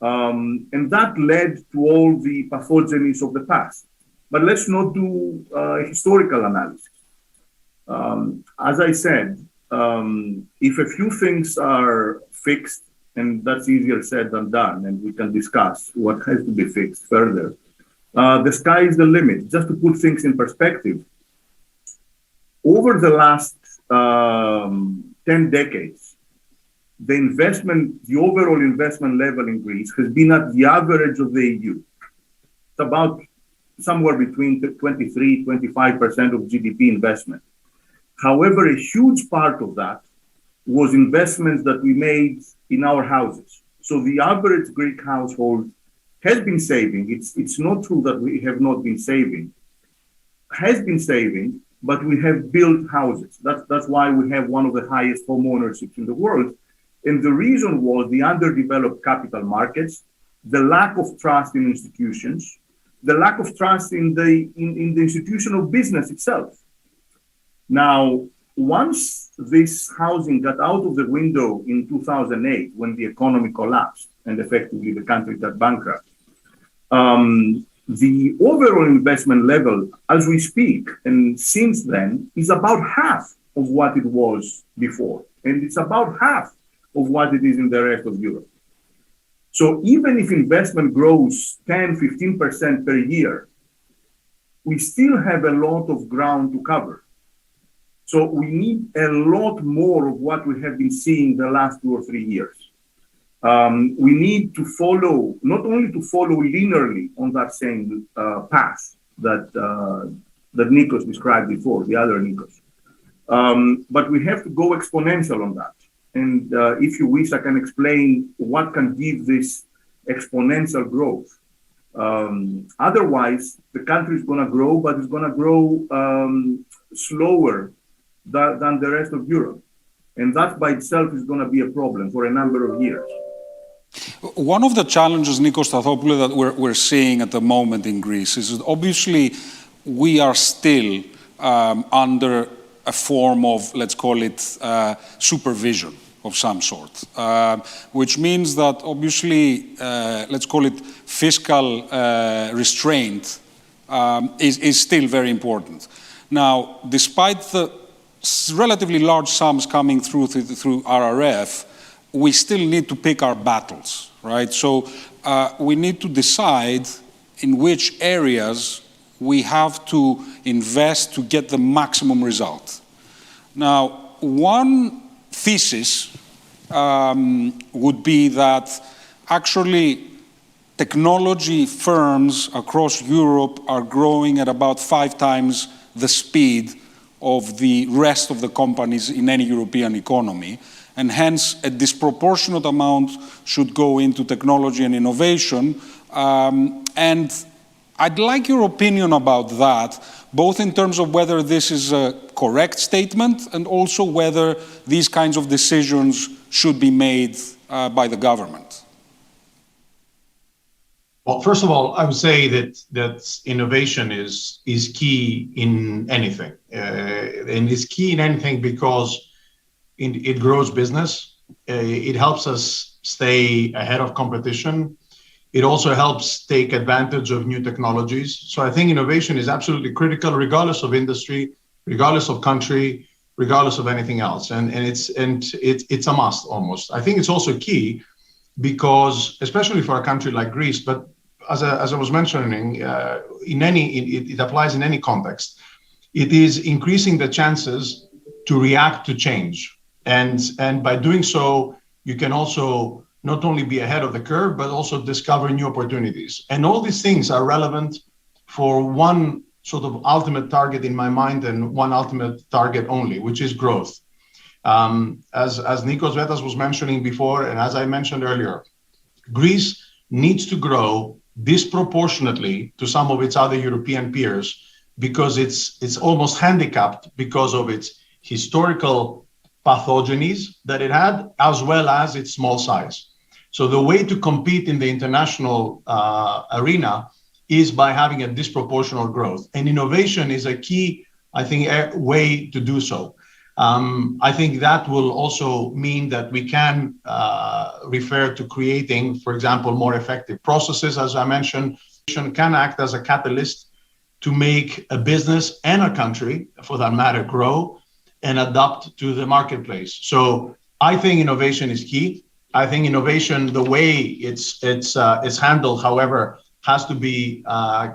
And that led to all the pathogenies of the past. But let's not do historical analysis. As I said, if a few things are fixed, and that's easier said than done, and we can discuss what has to be fixed further, the sky is the limit. Just to put things in perspective, over the last 10 decades, the overall investment level in Greece has been at the average of the EU. It's about somewhere between 23, 25% of GDP investment. However, a huge part of that was investments that we made in our houses. So the average Greek household has been saving. It's not true that we have not been saving. Has been saving, but we have built houses. That's why we have one of the highest home ownerships in the world. And the reason was the underdeveloped capital markets, the lack of trust in institutions, the lack of trust in the institution of business itself. Now, once this housing got out of the window in 2008, when the economy collapsed and effectively the country got bankrupt, the overall investment level as we speak, and since then, is about half of what it was before. And it's about half of what it is in the rest of Europe. So even if investment grows 10, 15% per year, we still have a lot of ground to cover. So we need a lot more of what we have been seeing the last 2 or 3 years. We need to follow, not only to follow linearly on that same path that Nikos described before, the other Nikos, but we have to go exponential on that. And if you wish, I can explain what can give this exponential growth. Otherwise, the country is going to grow, but it's going to grow slower than the rest of Europe. And that by itself is going to be a problem for a number of years. One of the challenges, Nikos Stathopoulos, that we're seeing at the moment in Greece is that obviously we are still under a form of, let's call it, supervision of some sort, which means that obviously, let's call it fiscal restraint is still very important. Now, despite the relatively large sums coming through RRF, we still need to pick our battles, right? So we need to decide in which areas we have to invest to get the maximum result. Now, one thesis would be that actually technology firms across Europe are growing at about 5 times the speed of the rest of the companies in any European economy, and hence a disproportionate amount should go into technology and innovation. And I'd like your opinion about that, both in terms of whether this is a correct statement and also whether these kinds of decisions should be made by the government. Well, first of all, I would say that innovation is key in anything. And it's key in anything because it grows business. It helps us stay ahead of competition. It also helps take advantage of new technologies. So I think innovation is absolutely critical, regardless of industry, regardless of country, regardless of anything else. And it's a must almost. I think it's also key because, especially for a country like Greece, but as I was mentioning, it applies in any context. It is increasing the chances to react to change. And by doing so, you can also not only be ahead of the curve, but also discover new opportunities. And all these things are relevant for one sort of ultimate target in my mind and one ultimate target only, which is growth. As Nikos Vetas was mentioning before, and as I mentioned earlier, Greece needs to grow disproportionately to some of its other European peers because it's almost handicapped because of its historical pathogenies that it had, as well as its small size. So the way to compete in the international arena is by having a disproportional growth. And innovation is a key, I think, way to do so. I think that will also mean that we can refer to creating, for example, more effective processes, as I mentioned, can act as a catalyst to make a business and a country, for that matter, grow and adapt to the marketplace. So I think innovation is key. I think innovation, the way it's handled, however, has to be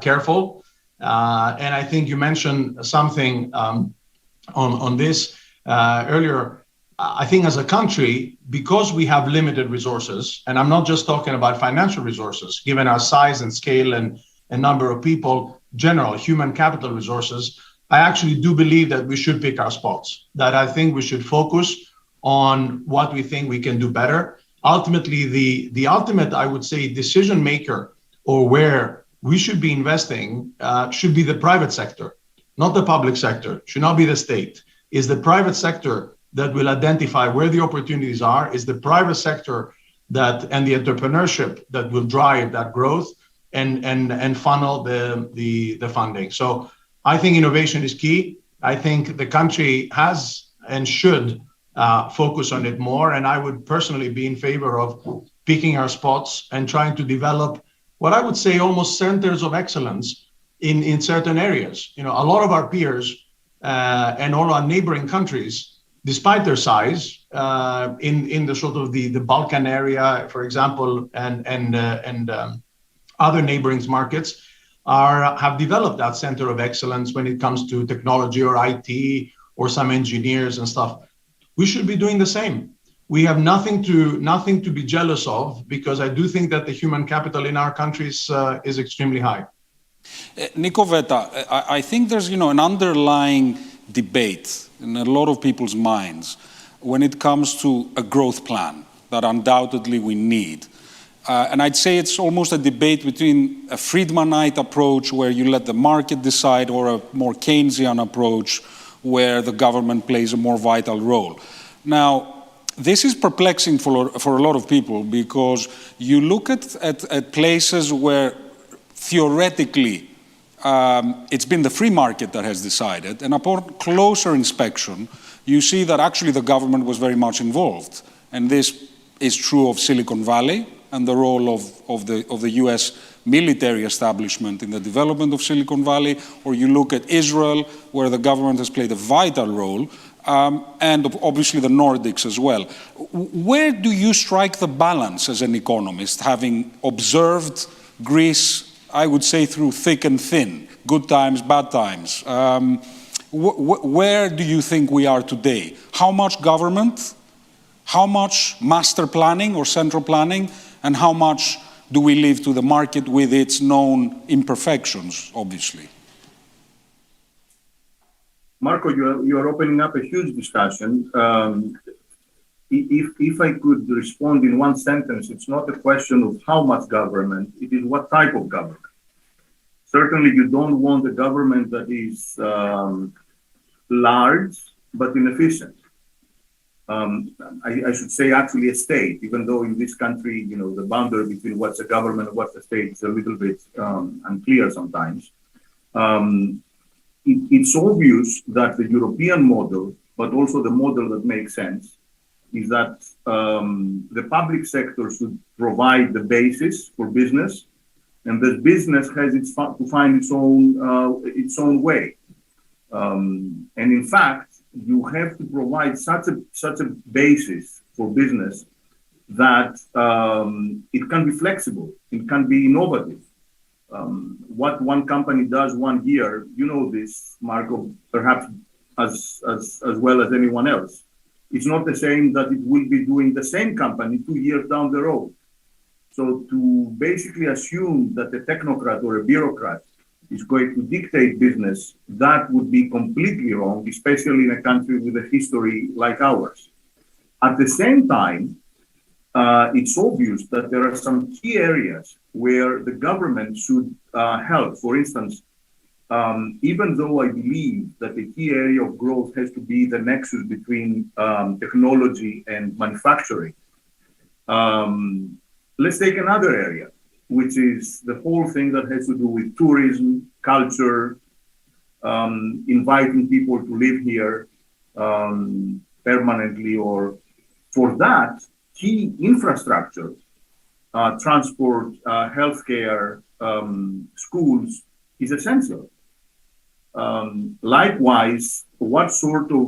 careful. And I think you mentioned something on this earlier. I think as a country, because we have limited resources, and I'm not just talking about financial resources, given our size and scale and number of people, general human capital resources, I actually do believe that we should pick our spots, that I think we should focus on what we think we can do better. Ultimately, the ultimate, I would say, decision maker or where we should be investing should be the private sector, not the public sector, should not be the state. Is the private sector that will identify where the opportunities are, is the private sector and the entrepreneurship that will drive that growth and funnel the funding. So I think innovation is key. I think the country has and should focus on it more. And I would personally be in favor of picking our spots and trying to develop what I would say almost centers of excellence in certain areas. You know, a lot of our peers and all our neighboring countries, despite their size, in the sort of the Balkan area, for example, and other neighboring markets, have developed that center of excellence when it comes to technology or IT or some engineers and stuff. We should be doing the same. We have nothing to be jealous of because I do think that the human capital in our countries is extremely high. Nico Veta, I think there's an underlying debate in a lot of people's minds when it comes to a growth plan that undoubtedly we need. And I'd say it's almost a debate between a Friedmanite approach where you let the market decide or a more Keynesian approach where the government plays a more vital role. Now, this is perplexing for a lot of people because you look at places where theoretically it's been the free market that has decided, and upon closer inspection, you see that actually the government was very much involved. And this is true of Silicon Valley and the role of the US military establishment in the development of Silicon Valley, or you look at Israel, where the government has played a vital role, and obviously the Nordics as well. Where do you strike the balance as an economist, having observed Greece, I would say, through thick and thin, good times, bad times? Where do you think we are today? How much government, how much master planning or central planning, and how much do we leave to the market with its known imperfections, obviously? Marco, you are opening up a huge discussion. If I could respond in one sentence, it's not a question of how much government, it is what type of government. Certainly, you don't want a government that is large but inefficient. I should say actually a state, even though in this country, the boundary between what's a government and what's a state is a little bit unclear sometimes. It's obvious that the European model, but also the model that makes sense, is that the public sector should provide the basis for business, and the business has to find its own way. And in fact, you have to provide such a basis for business that it can be flexible, it can be innovative. What one company does one year, you know this, Marco, perhaps as well as anyone else. It's not the same that it will be doing the same company 2 years down the road. So to basically assume that a technocrat or a bureaucrat is going to dictate business, that would be completely wrong, especially in a country with a history like ours. At the same time, it's obvious that there are some key areas where the government should help. For instance, even though I believe that the key area of growth has to be the nexus between technology and manufacturing, let's take another area, which is the whole thing that has to do with tourism, culture, inviting people to live here permanently, or for that, key infrastructure, transport, healthcare, schools is essential. Likewise, what sort of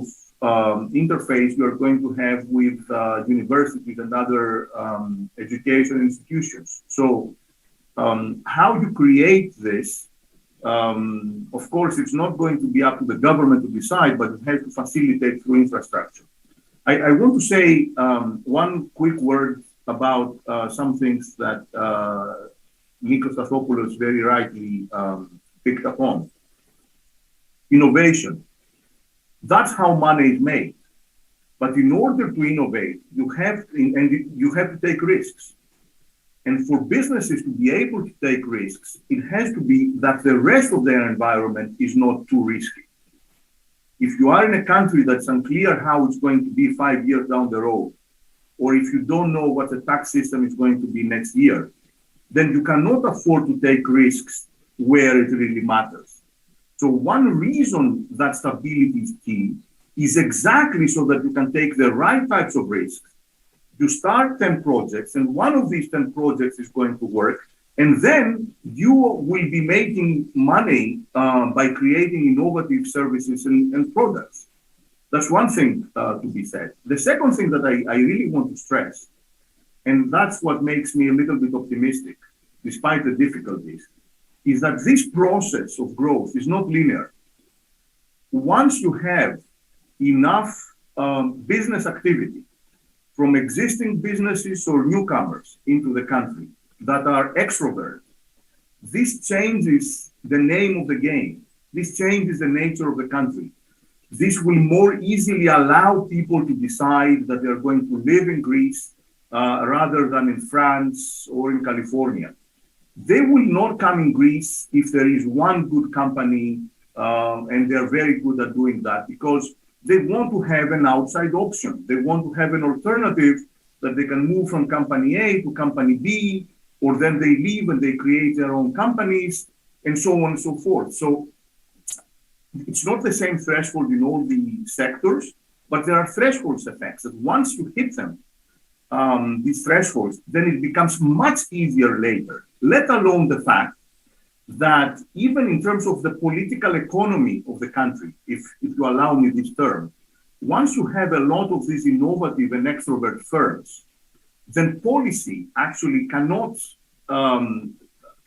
interface you are going to have with universities and other education institutions. So how you create this, of course, it's not going to be up to the government to decide, but it has to facilitate through infrastructure. I want to say one quick word about some things that Nikos Stathopoulos very rightly picked up on. Innovation. That's how money is made. But in order to innovate, you have to take risks. And for businesses to be able to take risks, it has to be that the rest of their environment is not too risky. If you are in a country that's unclear how it's going to be 5 years down the road, or if you don't know what the tax system is going to be next year, then you cannot afford to take risks where it really matters. So one reason that stability is key is exactly so that you can take the right types of risks. You start 10 projects, and one of these 10 projects is going to work, and then you will be making money by creating innovative services and products. That's one thing to be said. The second thing that I really want to stress, and that's what makes me a little bit optimistic, despite the difficulties, is that this process of growth is not linear. Once you have enough business activity from existing businesses or newcomers into the country that are extroverts, this changes the name of the game. This changes the nature of the country. This will more easily allow people to decide that they're going to live in Greece rather than in France or in California. They will not come in Greece if there is one good company, and they're very good at doing that, because they want to have an outside option. They want to have an alternative that they can move from company A to company B, or then they leave and they create their own companies, and so on and so forth. So it's not the same threshold in all the sectors, but there are threshold effects that once you hit them, these thresholds, then it becomes much easier later, let alone the fact that even in terms of the political economy of the country, if you allow me this term, once you have a lot of these innovative and extrovert firms, then policy actually cannot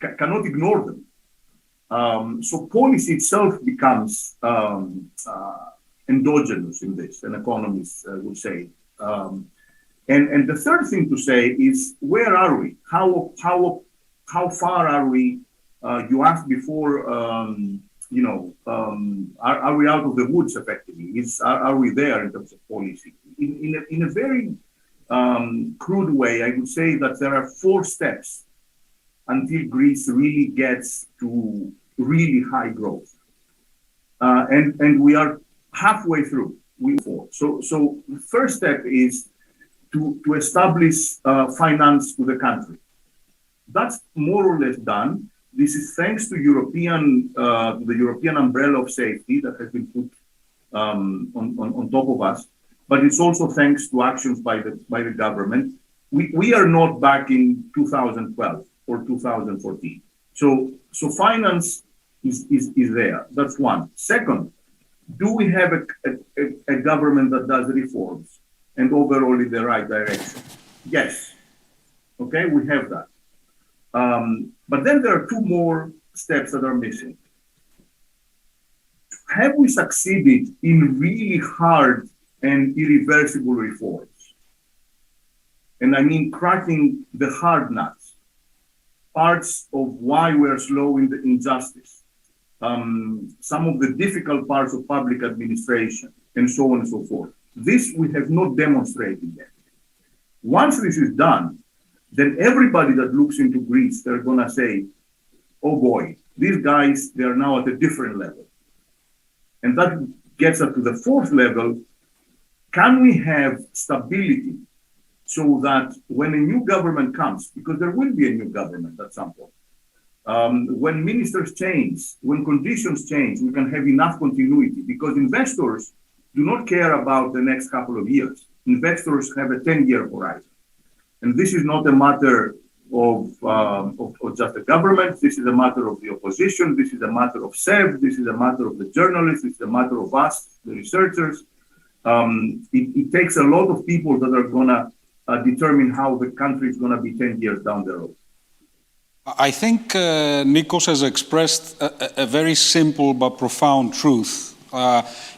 ignore them. So policy itself becomes endogenous in this, and economists would say. And the third thing to say is, where are we? How far are we? You asked before are we out of the woods effectively? Are we there in terms of policy? In a very crude way, I would say that there are 4 steps until Greece really gets to really high growth. And we are halfway through. So the first step is to establish finance to the country. That's more or less done. This is thanks to the European umbrella of safety that has been put on top of us, but it's also thanks to actions by the government. We are not back in 2012 or 2014. So finance is there. That's one. Second, do we have a government that does reforms and overall in the right direction? Yes. Okay, we have that. But then there are 2 more steps that are missing. Have we succeeded in really hard and irreversible reforms? And I mean cracking the hard nuts, parts of why we're slow in the injustice, some of the difficult parts of public administration, and so on and so forth. This we have not demonstrated yet. Once this is done, then everybody that looks into Greece, they're going to say, oh boy, these guys, they are now at a different level. And that gets us to the 4th level. Can we have stability so that when a new government comes, because there will be a new government at some point, when ministers change, when conditions change, we can have enough continuity, because investors do not care about the next couple of years. Investors have a 10-year horizon. And this is not a matter of just the government. This is a matter of the opposition. This is a matter of SEV. This is a matter of the journalists. This is a matter of us, the researchers. It takes a lot of people that are going to determine how the country is going to be 10 years down the road. I think Nikos has expressed a very simple but profound truth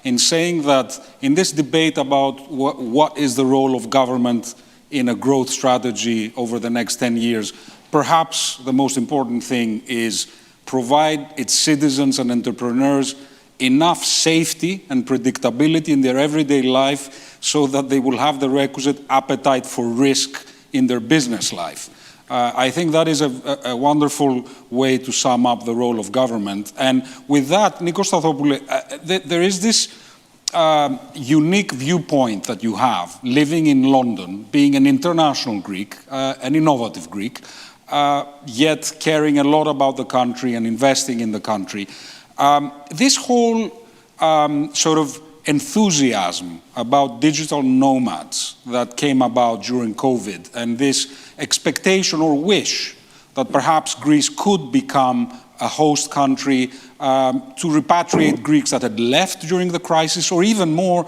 in saying that in this debate about what is the role of government in a growth strategy over the next 10 years, perhaps the most important thing is provide its citizens and entrepreneurs enough safety and predictability in their everyday life so that they will have the requisite appetite for risk in their business life. I think that is a wonderful way to sum up the role of government. And with that, Nikos Stathopoulos, there is this unique viewpoint that you have, living in London, being an international Greek, an innovative Greek, yet caring a lot about the country and investing in the country. This whole sort of enthusiasm about digital nomads that came about during COVID, and this expectation or wish that perhaps Greece could become a host country to repatriate Greeks that had left during the crisis, or even more,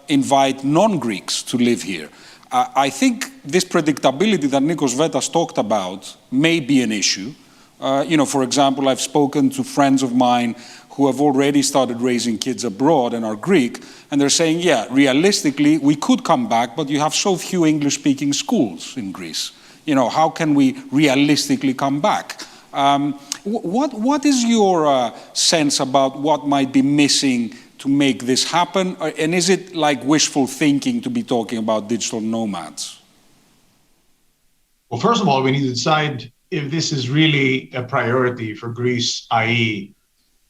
invite non-Greeks to live here. I think this predictability that Nikos Vetas talked about may be an issue. For example, I've spoken to friends of mine who have already started raising kids abroad and are Greek, and they're saying, yeah, realistically, we could come back, but you have so few English-speaking schools in Greece. How can we realistically come back? What is your sense about what might be missing to make this happen? And is it like wishful thinking to be talking about digital nomads? Well, first of all, we need to decide if this is really a priority for Greece, i.e.,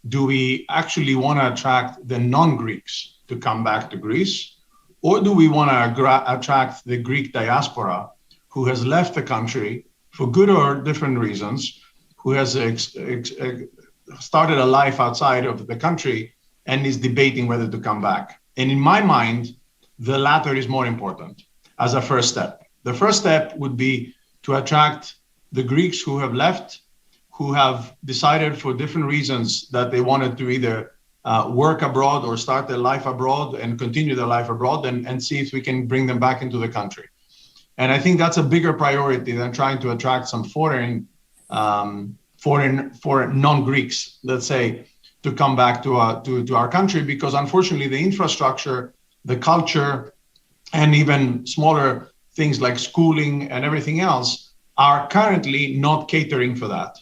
do we actually want to attract the non-Greeks to come back to Greece? Or do we want to attract the Greek diaspora who has left the country for good or different reasons, who has started a life outside of the country and is debating whether to come back? And in my mind, the latter is more important as a first step. The first step would be to attract the Greeks who have left, who have decided for different reasons that they wanted to either work abroad or start their life abroad and continue their life abroad, and see if we can bring them back into the country. And I think that's a bigger priority than trying to attract some foreign non-Greeks, let's say, to come back to our country, because unfortunately the infrastructure, the culture, and even smaller things like schooling and everything else are currently not catering for that.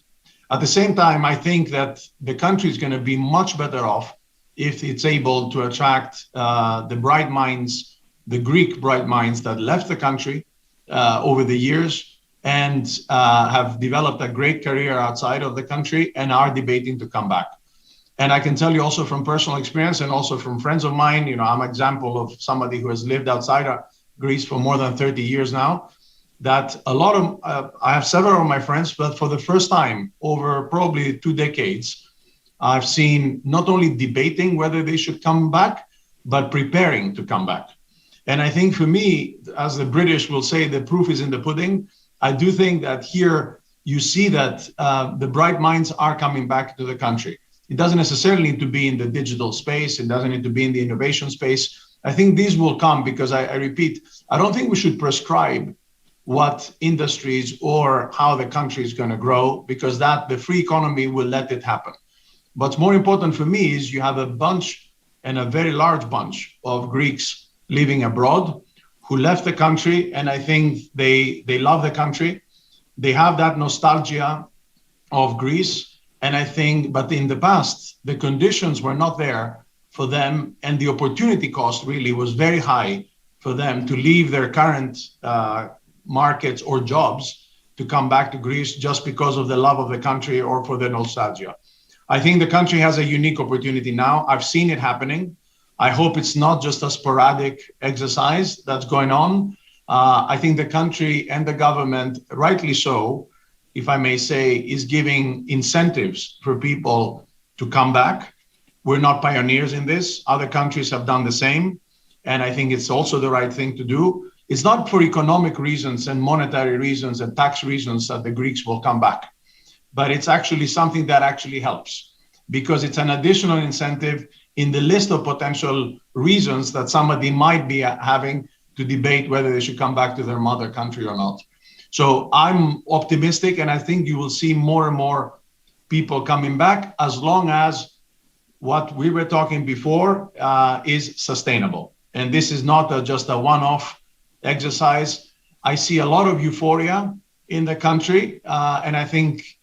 At the same time, I think that the country is going to be much better off if it's able to attract the bright minds, the Greek bright minds that left the country over the years and have developed a great career outside of the country and are debating to come back. And I can tell you also from personal experience and also from friends of mine, I'm an example of somebody who has lived outside of Greece for more than 30 years now, that a lot of, I have several of my friends, but for the first time over probably 2 decades, I've seen not only debating whether they should come back, but preparing to come back. And I think for me, as the British will say, the proof is in the pudding. I do think that here you see that the bright minds are coming back to the country. It doesn't necessarily need to be in the digital space. It doesn't need to be in the innovation space. I think these will come because I repeat, I don't think we should prescribe what industries or how the country is going to grow, because the free economy will let it happen. What's more important for me is you have a bunch, and a very large bunch, of Greeks living abroad who left the country, and I think they love the country. They have that nostalgia of Greece. And I think, but in the past, the conditions were not there for them, and the opportunity cost really was very high for them to leave their current markets or jobs to come back to Greece just because of the love of the country or for the nostalgia. I think the country has a unique opportunity now. I've seen it happening. I hope it's not just a sporadic exercise that's going on. I think the country and the government, rightly so, if I may say, is giving incentives for people to come back. We're not pioneers in this. Other countries have done the same. And I think it's also the right thing to do. It's not for economic reasons and monetary reasons and tax reasons that the Greeks will come back. But it's actually something that actually helps, because it's an additional incentive in the list of potential reasons that somebody might be having to debate whether they should come back to their mother country or not. So I'm optimistic, and I think you will see more and more people coming back, as long as what we were talking before is sustainable. And this is not just a one-off exercise. I see a lot of euphoria in the country, and I think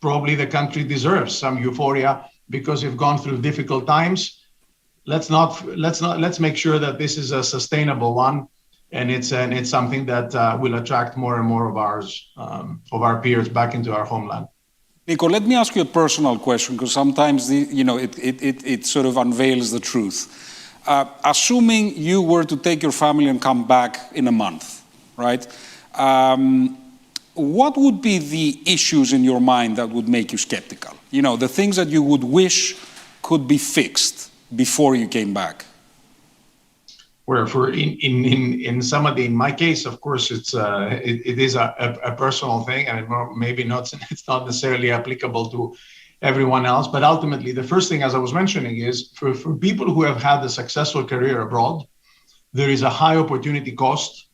probably the country deserves some euphoria because we've gone through difficult times. Let's make sure that this is a sustainable one. And it's something that will attract more and more of our peers back into our homeland. Nico, let me ask you a personal question, because sometimes it sort of unveils the truth. Assuming you were to take your family and come back in a month, right? What would be the issues in your mind that would make you skeptical? The things that you would wish could be fixed before you came back. Where in my case, of course, it is a personal thing, and it's not necessarily applicable to everyone else. But ultimately, the first thing, as I was mentioning, is for people who have had a successful career abroad, there is a high opportunity cost.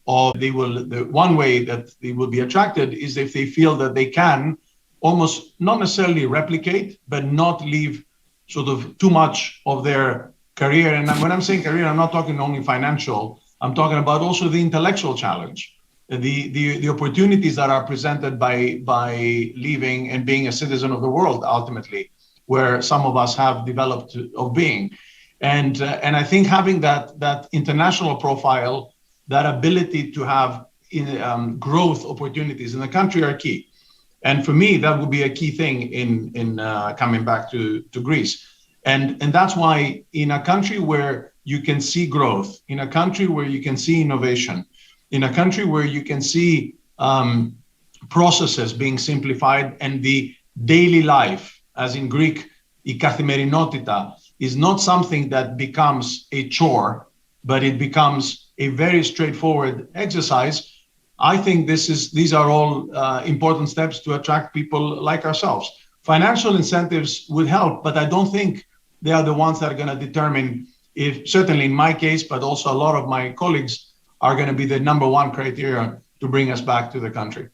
The one way that they will be attracted is if they feel that they can almost not necessarily replicate, but not leave sort of too much of their career. And when I'm saying career, I'm not talking only financial. I'm talking about also the intellectual challenge, the opportunities that are presented by leaving and being a citizen of the world, ultimately, where some of us have developed of being. And I think having that international profile, that ability to have growth opportunities in the country are key. And for me, that would be a key thing in coming back to Greece. And that's why in a country where you can see growth, in a country where you can see innovation, in a country where you can see processes being simplified, and the daily life, as in Greek, η καθημερινότητα, is not something that becomes a chore, but it becomes a very straightforward exercise. I think these are all important steps to attract people like ourselves. Financial incentives would help, but I don't think they are the ones that are going to determine if, certainly in my case, but also a lot of my colleagues, are going to be the number one criteria to bring us back to the country.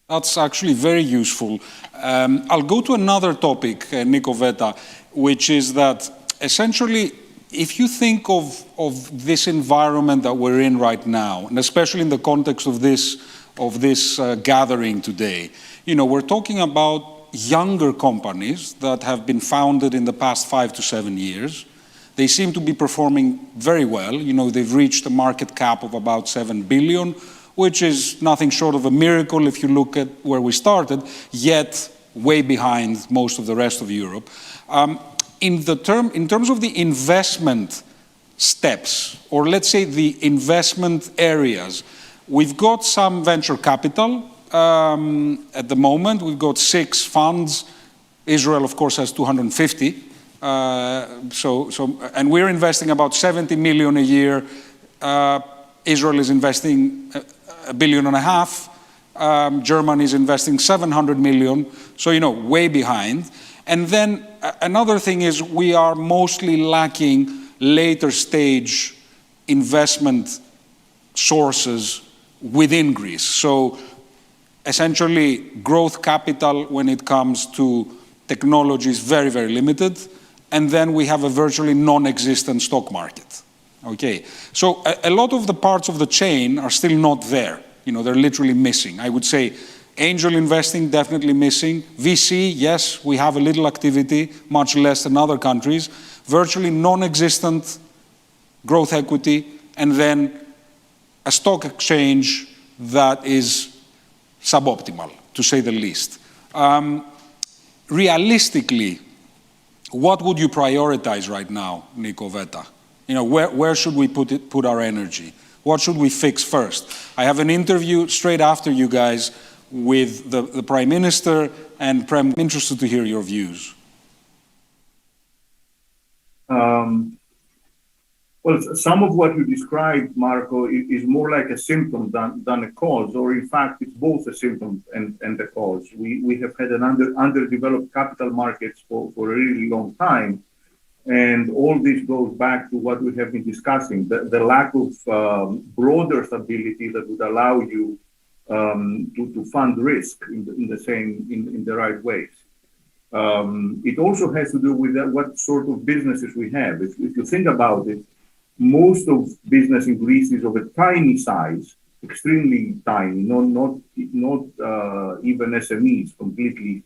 That's actually very useful. I'll go to another topic, Nico Veta, which is that essentially, if you think of this environment that we're in right now, and especially in the context of this gathering today, we're talking about younger companies that have been founded in the past 5 to 7 years. They seem to be performing very well. You know, they've reached a market cap of about 7 billion, which is nothing short of a miracle if you look at where we started, yet way behind most of the rest of Europe. In terms of the investment steps, or let's say the investment areas, we've got some venture capital. At the moment, we've got 6 funds. Israel, of course, has 250. And we're investing about 70 million a year. Israel is investing $1.5 billion. Germany is investing 700 million. So, you know, way behind. And then another thing is we are mostly lacking later stage investment sources within Greece. So essentially, growth capital when it comes to technology is very, very limited. And then we have a virtually non-existent stock market. Okay, so a lot of the parts of the chain are still not there. You know, they're literally missing. I would say angel investing, definitely missing. VC, yes, we have a little activity, much less than other countries. Virtually non-existent growth equity, and then a stock exchange that is suboptimal, to say the least. Realistically, what would you prioritize right now, Nico Veta? You know, where should we put our energy? What should we fix first? I have an interview straight after you guys with the Prime Minister, and I'm interested to hear your views. Well, some of what you described, Marco, is more like a symptom than a cause, or in fact, it's both a symptom and a cause. We have had an underdeveloped capital markets for a really long time, and all this goes back to what we have been discussing, the lack of broader stability that would allow you to fund risk in the right ways. It also has to do with what sort of businesses we have. If you think about it, most of business in Greece is of a tiny size, extremely tiny, not even SMEs, completely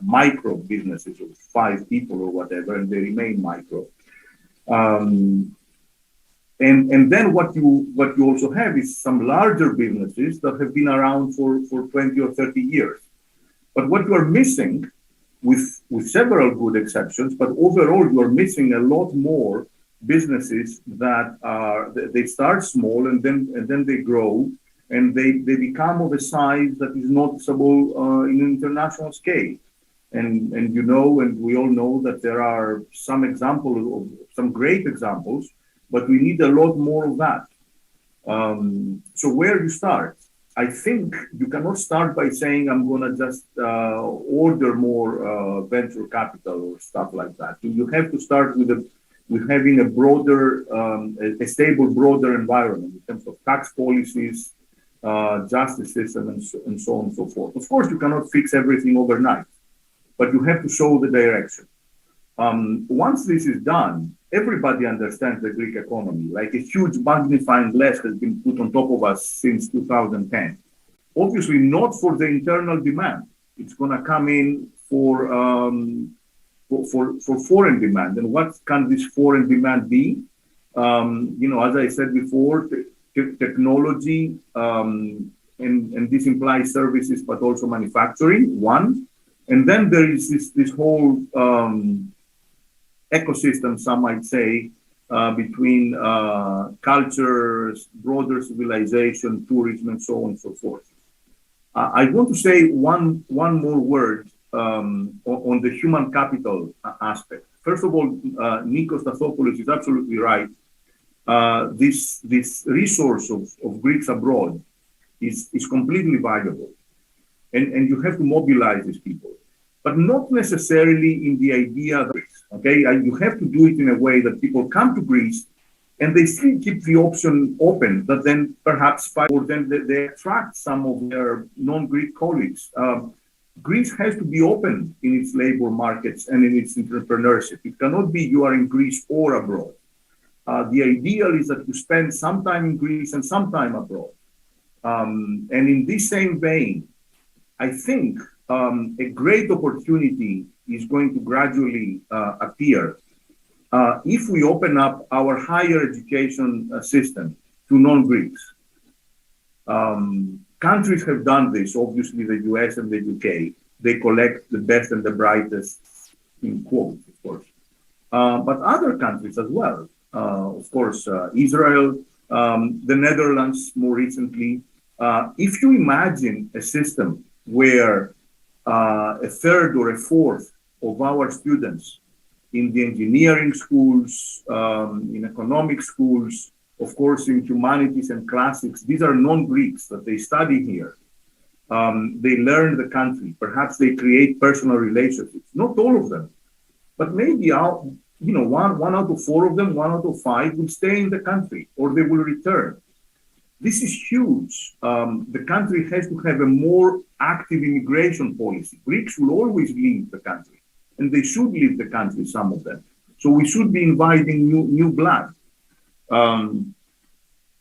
micro businesses of 5 people or whatever, and they remain micro. And then what you also have is some larger businesses that have been around for 20 or 30 years. But what you are missing, with several good exceptions, but overall you are missing a lot more businesses that they start small and then they grow and they become of a size that is noticeable in an international scale. And you know, and we all know that there are some great examples, but we need a lot more of that. So where do you start? I think you cannot start by saying I'm going to just order more venture capital or stuff like that. You have to start with having a broader, a stable, broader environment in terms of tax policies, justice system, and so on and so forth. Of course, you cannot fix everything overnight, but you have to show the direction. Once this is done, everybody understands the Greek economy, like a huge magnifying glass has been put on top of us since 2010. Obviously, not for the internal demand. It's going to come in for foreign demand. And what can this foreign demand be? You know, as I said before, technology, and this implies services, but also manufacturing, one. And then there is this whole ecosystem, some might say, between cultures, broader civilization, tourism, and so on and so forth. I want to say one more word on the human capital aspect. First of all, Nikos Stathopoulos is absolutely right. This resource of Greeks abroad is completely valuable. And you have to mobilize these people, but not necessarily in the idea that, okay, you have to do it in a way that people come to Greece and they still keep the option open, that then perhaps they attract some of their non-Greek colleagues. Greece has to be open in its labor markets and in its entrepreneurship. It cannot be you are in Greece or abroad. The ideal is that you spend some time in Greece and some time abroad. And in this same vein, I think a great opportunity is going to gradually appear if we open up our higher education system to non-Greeks. Countries have done this, obviously the US and the UK. They collect the best and the brightest, in quotes, of course. But other countries as well. Of course, Israel, the Netherlands more recently. If you imagine a system where a third or a fourth of our students in the engineering schools, in economic schools, of course, in humanities and classics, these are non-Greeks that they study here. They learn the country. Perhaps they create personal relationships. Not all of them, but maybe one out of four of them, 1 out of 5 will stay in the country or they will return. This is huge. The country has to have a more active immigration policy. Greeks will always leave the country, and they should leave the country, some of them. So we should be inviting new blood.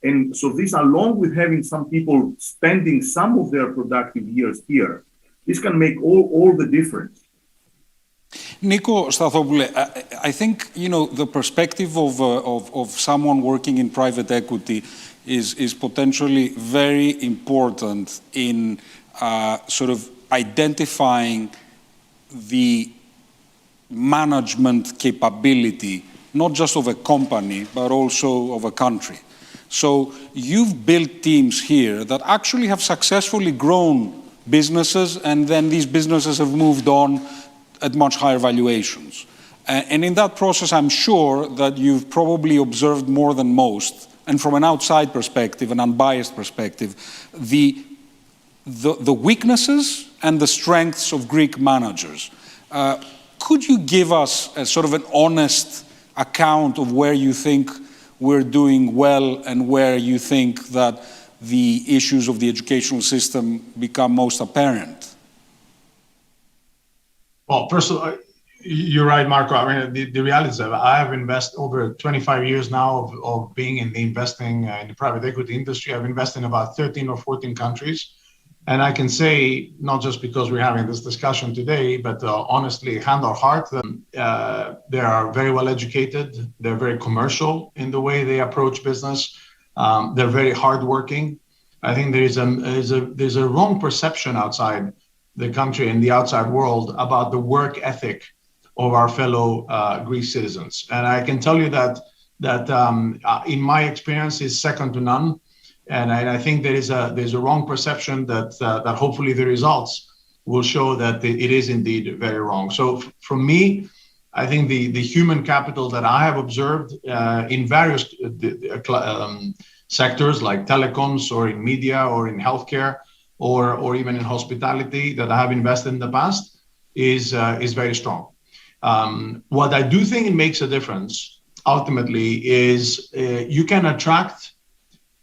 And so this, along with having some people spending some of their productive years here, this can make all the difference. Nico Stathopoulou, I think, the perspective of someone working in private equity is potentially very important in sort of identifying the management capability, not just of a company, but also of a country. So you've built teams here that actually have successfully grown businesses, and then these businesses have moved on at much higher valuations. And in that process, I'm sure that you've probably observed more than most, and from an outside perspective, an unbiased perspective, the weaknesses and the strengths of Greek managers. Could you give us a sort of an honest account of where you think we're doing well and where you think that the issues of the educational system become most apparent? Well, first of all, you're right, Marco. I mean, the reality is that I have invested over 25 years now of being in the investing in the private equity industry. I've invested in about 13 or 14 countries. And I can say, not just because we're having this discussion today, but honestly, hand on heart, they are very well educated. They're very commercial in the way they approach business. They're very hardworking. I think there's a wrong perception outside the country and the outside world about the work ethic of our fellow Greek citizens. And I can tell you that in my experience is second to none. And I think there's a wrong perception that hopefully the results will show that it is indeed very wrong. So from me, I think the human capital that I have observed in various sectors like telecoms or in media or in healthcare or even in hospitality that I have invested in the past is very strong. What I do think it makes a difference ultimately is you can attract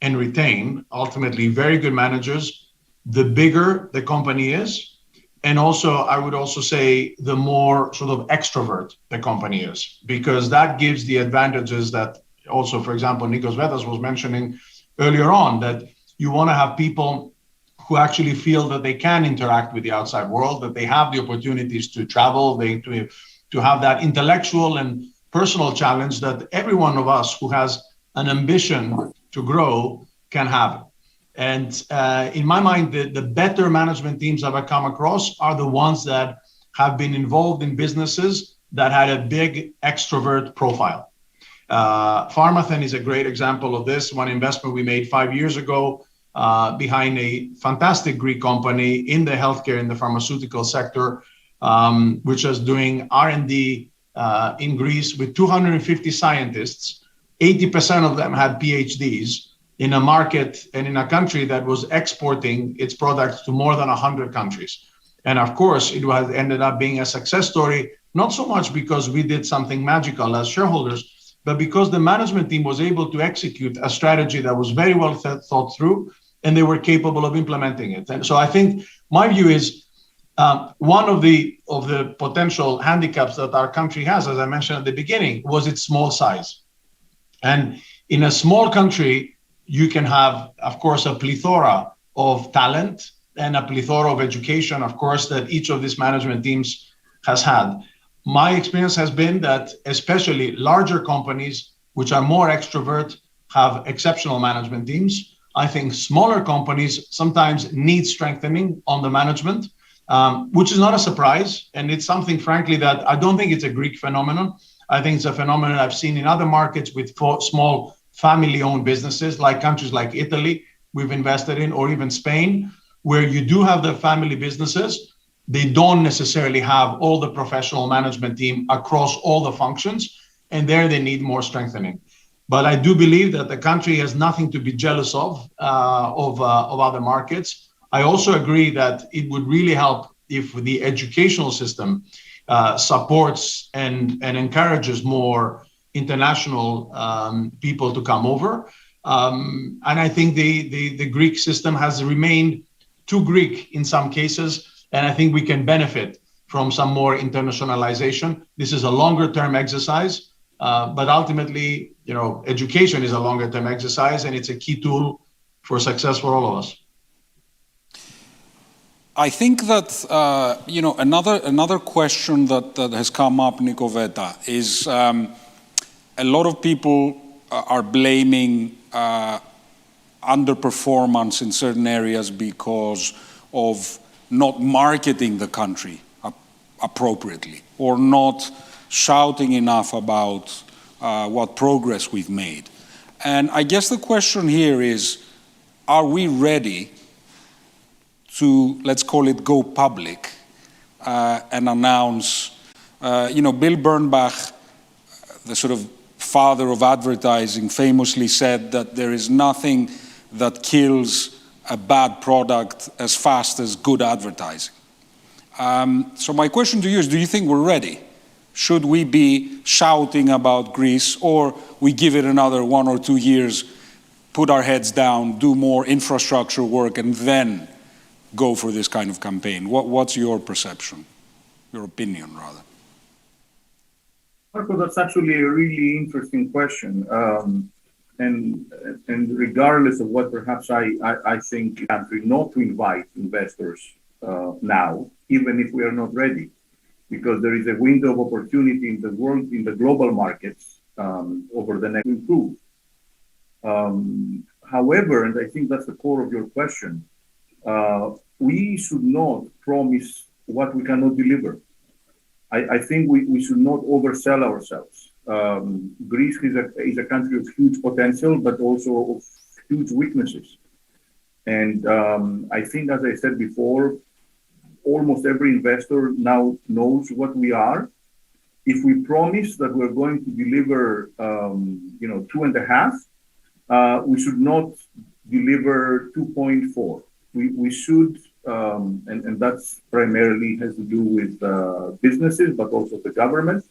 and retain ultimately very good managers the bigger the company is, and also I would also say the more sort of extrovert the company is, because that gives the advantages that also, for example, Nikos Vedas was mentioning earlier on, that you want to have people who actually feel that they can interact with the outside world, that they have the opportunities to travel, to have that intellectual and personal challenge that every one of us who has an ambition to grow can have. And in my mind, the better management teams I've come across are the ones that have been involved in businesses that had a big extrovert profile. Pharmathen is a great example of this. One investment we made 5 years ago behind a fantastic Greek company in the healthcare, in the pharmaceutical sector, which was doing R&D in Greece with 250 scientists. 80% of them had PhDs in a market and in a country that was exporting its products to more than 100 countries. And of course, it ended up being a success story, not so much because we did something magical as shareholders, but because the management team was able to execute a strategy that was very well thought through, and they were capable of implementing it. And so I think my view is one of the potential handicaps that our country has, as I mentioned at the beginning, was its small size. And in a small country, you can have, of course, a plethora of talent and a plethora of education, of course, that each of these management teams has had. My experience has been that especially larger companies, which are more extrovert, have exceptional management teams. I think smaller companies sometimes need strengthening on the management, which is not a surprise. And it's something, frankly, that I don't think it's a Greek phenomenon. I think it's a phenomenon I've seen in other markets with small family-owned businesses, like countries like Italy we've invested in, or even Spain, where you do have the family businesses. They don't necessarily have all the professional management team across all the functions, and there they need more strengthening. But I do believe that the country has nothing to be jealous of other markets. I also agree that it would really help if the educational system supports and encourages more international people to come over. And I think the Greek system has remained too Greek in some cases, and I think we can benefit from some more internationalization. This is a longer term exercise, but ultimately, education is a longer term exercise, and it's a key tool for success for all of us. I think that another question that has come up, Nikoveta, is a lot of people are blaming underperformance in certain areas because of not marketing the country appropriately, or not shouting enough about what progress we've made. And I guess the question here is, are we ready to, let's call it, go public and announce, Bill Bernbach, the sort of father of advertising, famously said that there is nothing that kills a bad product as fast as good advertising. So my question to you is, do you think we're ready? Should we be shouting about Greece, or we give it another 1 or 2 years, put our heads down, do more infrastructure work, and then go for this kind of campaign? What's your perception, your opinion, rather? Marco, that's actually a really interesting question. And regardless of what perhaps I think the country not to invite investors now, even if we are not ready, because there is a window of opportunity in the world, in the global markets, over the next improve. However, and I think that's the core of your question, we should not promise what we cannot deliver. I think we should not oversell ourselves. Greece is a country of huge potential, but also of huge weaknesses. And I think, as I said before, almost every investor now knows what we are. If we promise that we're going to deliver, 2.5, we should not deliver 2.4. We should, and that's primarily has to do with businesses, but also the government.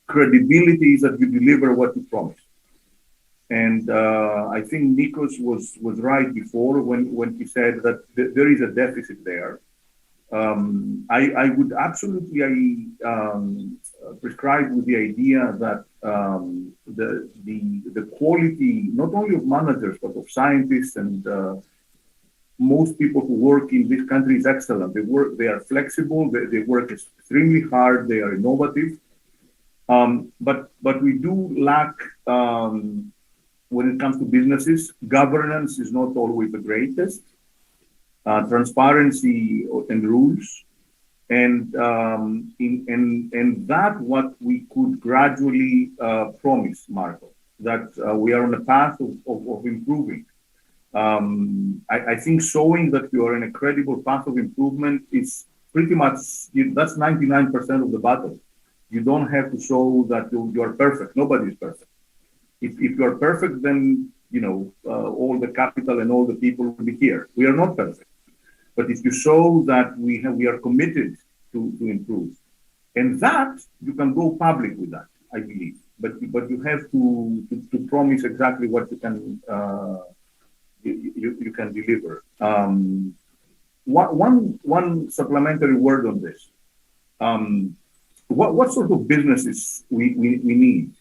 Credibility is that you deliver what you promise. And I think Nikos was right before when he said that there is a deficit there. I would absolutely prescribe with the idea that the quality not only of managers but of scientists and most people who work in this country is excellent. They are flexible. They work extremely hard. They are innovative. But we do lack when it comes to businesses. Governance is not always the greatest. Transparency and rules, and that what we could gradually promise, Marco, that we are on a path of improving. I think showing that you are in a credible path of improvement is pretty much, that's 99% of the battle. You don't have to show that you are perfect. Nobody is perfect. If you are perfect, then all the capital and all the people will be here. We are not perfect. But if you show that we are committed to improve, and that you can go public with that, I believe. But you have to promise exactly what you can you can deliver. One supplementary word on this. What sort of businesses we need?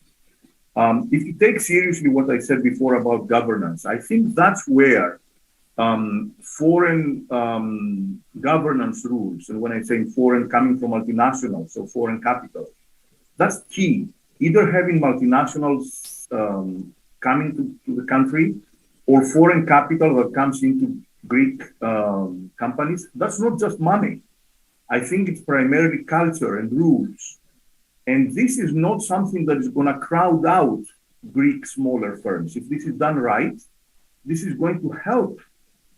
If you take seriously what I said before about governance, I think that's where foreign governance rules, and when I say foreign, coming from multinationals, so foreign capital, that's key. Either having multinationals coming to the country or foreign capital that comes into Greek companies, that's not just money. I think it's primarily culture and rules. And this is not something that is going to crowd out Greek smaller firms. If this is done right, this is going to help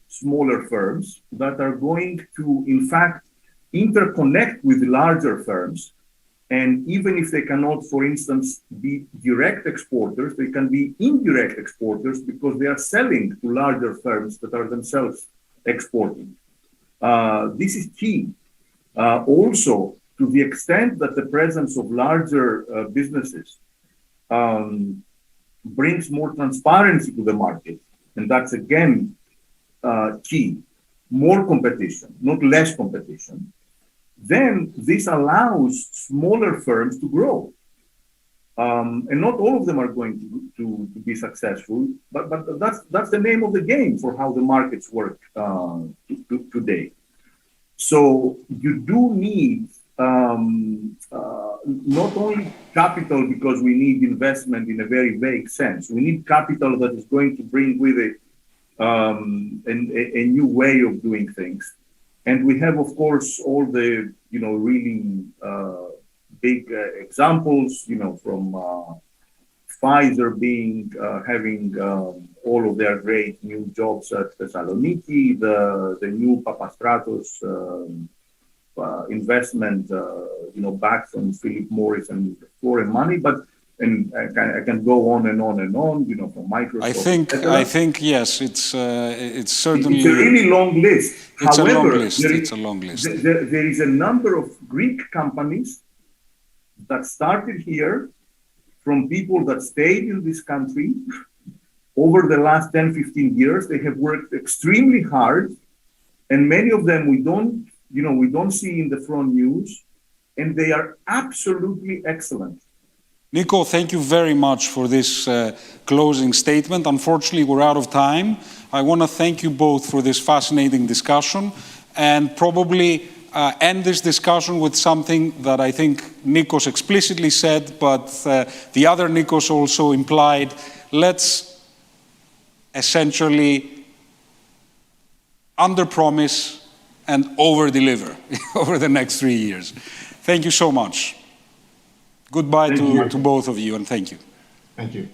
smaller firms that are going to, in fact, interconnect with larger firms. And even if they cannot, for instance, be direct exporters, they can be indirect exporters because they are selling to larger firms that are themselves exporting. This is key. Also, to the extent that the presence of larger businesses brings more transparency to the market, and that's again key, more competition, not less competition, then this allows smaller firms to grow. And not all of them are going to be successful, but that's the name of the game for how the markets work today. So you do need not only capital, because we need investment in a very vague sense. We need capital that is going to bring with it a new way of doing things. And we have, of course, all the, really big examples, from Pfizer having all of their great new jobs at Thessaloniki, the new Papastratos investment, back from Philip Morris and foreign money, and I can go on and on and on, from Microsoft. I think yes, it's certainly. It's a really long list. It's However, a long list. It's a long list. There is a number of Greek companies that started here from people that stayed in this country over the last 10, 15 years. They have worked extremely hard, and many of them we don't see in the front news, and they are absolutely excellent. Nico, thank you very much for this closing statement. Unfortunately, we're out of time. I want to thank you both for this fascinating discussion, and probably end this discussion with something that I think Nikos explicitly said, but the other Nikos also implied. Let's essentially under-promise and over-deliver over the next 3 years. Thank you so much. Goodbye to both of you, and thank you. Thank you.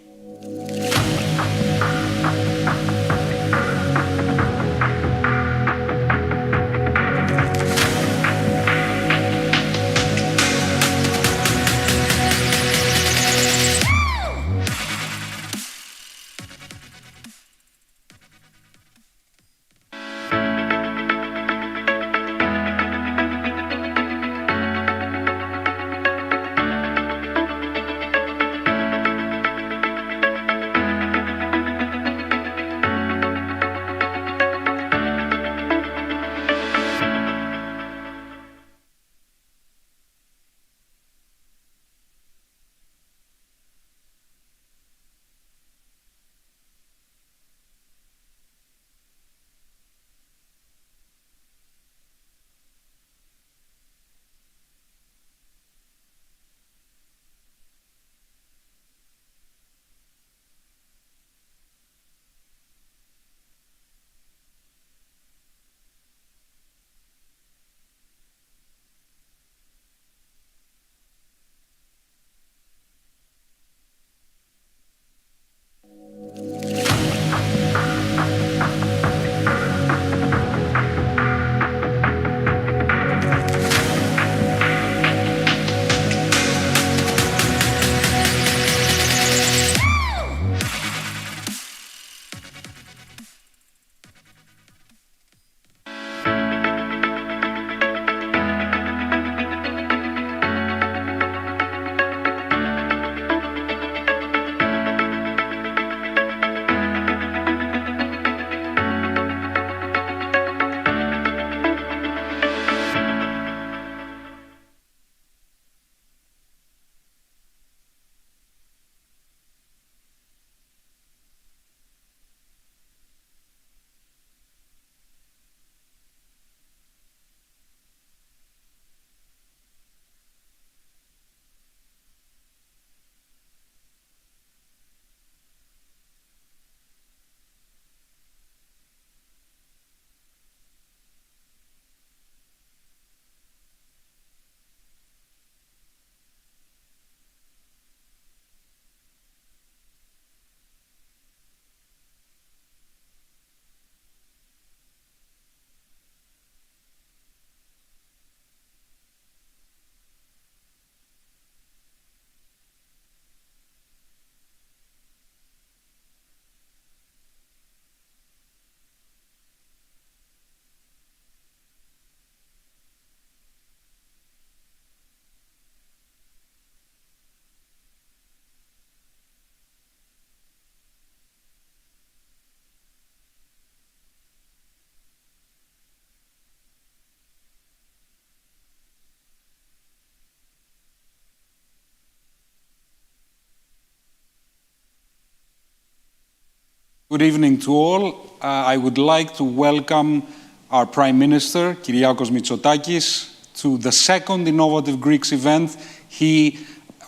Good evening to all. I would like to welcome our Prime Minister, Kyriakos Mitsotakis, to the second Innovative Greeks event. He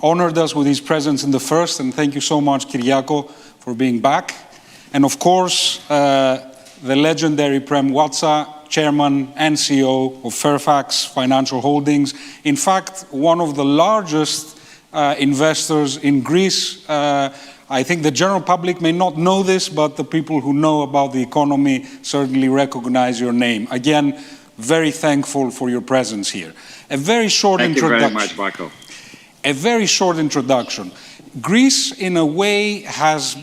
honored us with his presence in the first, and thank you so much, Kyriako, for being back. And of course, the legendary Prem Watsa, Chairman and CEO of Fairfax Financial Holdings. In fact, one of the largest investors in Greece. I think the general public may not know this, but the people who know about the economy certainly recognize your name. Again, very thankful for your presence here. A very short introduction. Thank you very much, Marco. A very short introduction. Greece, in a way, has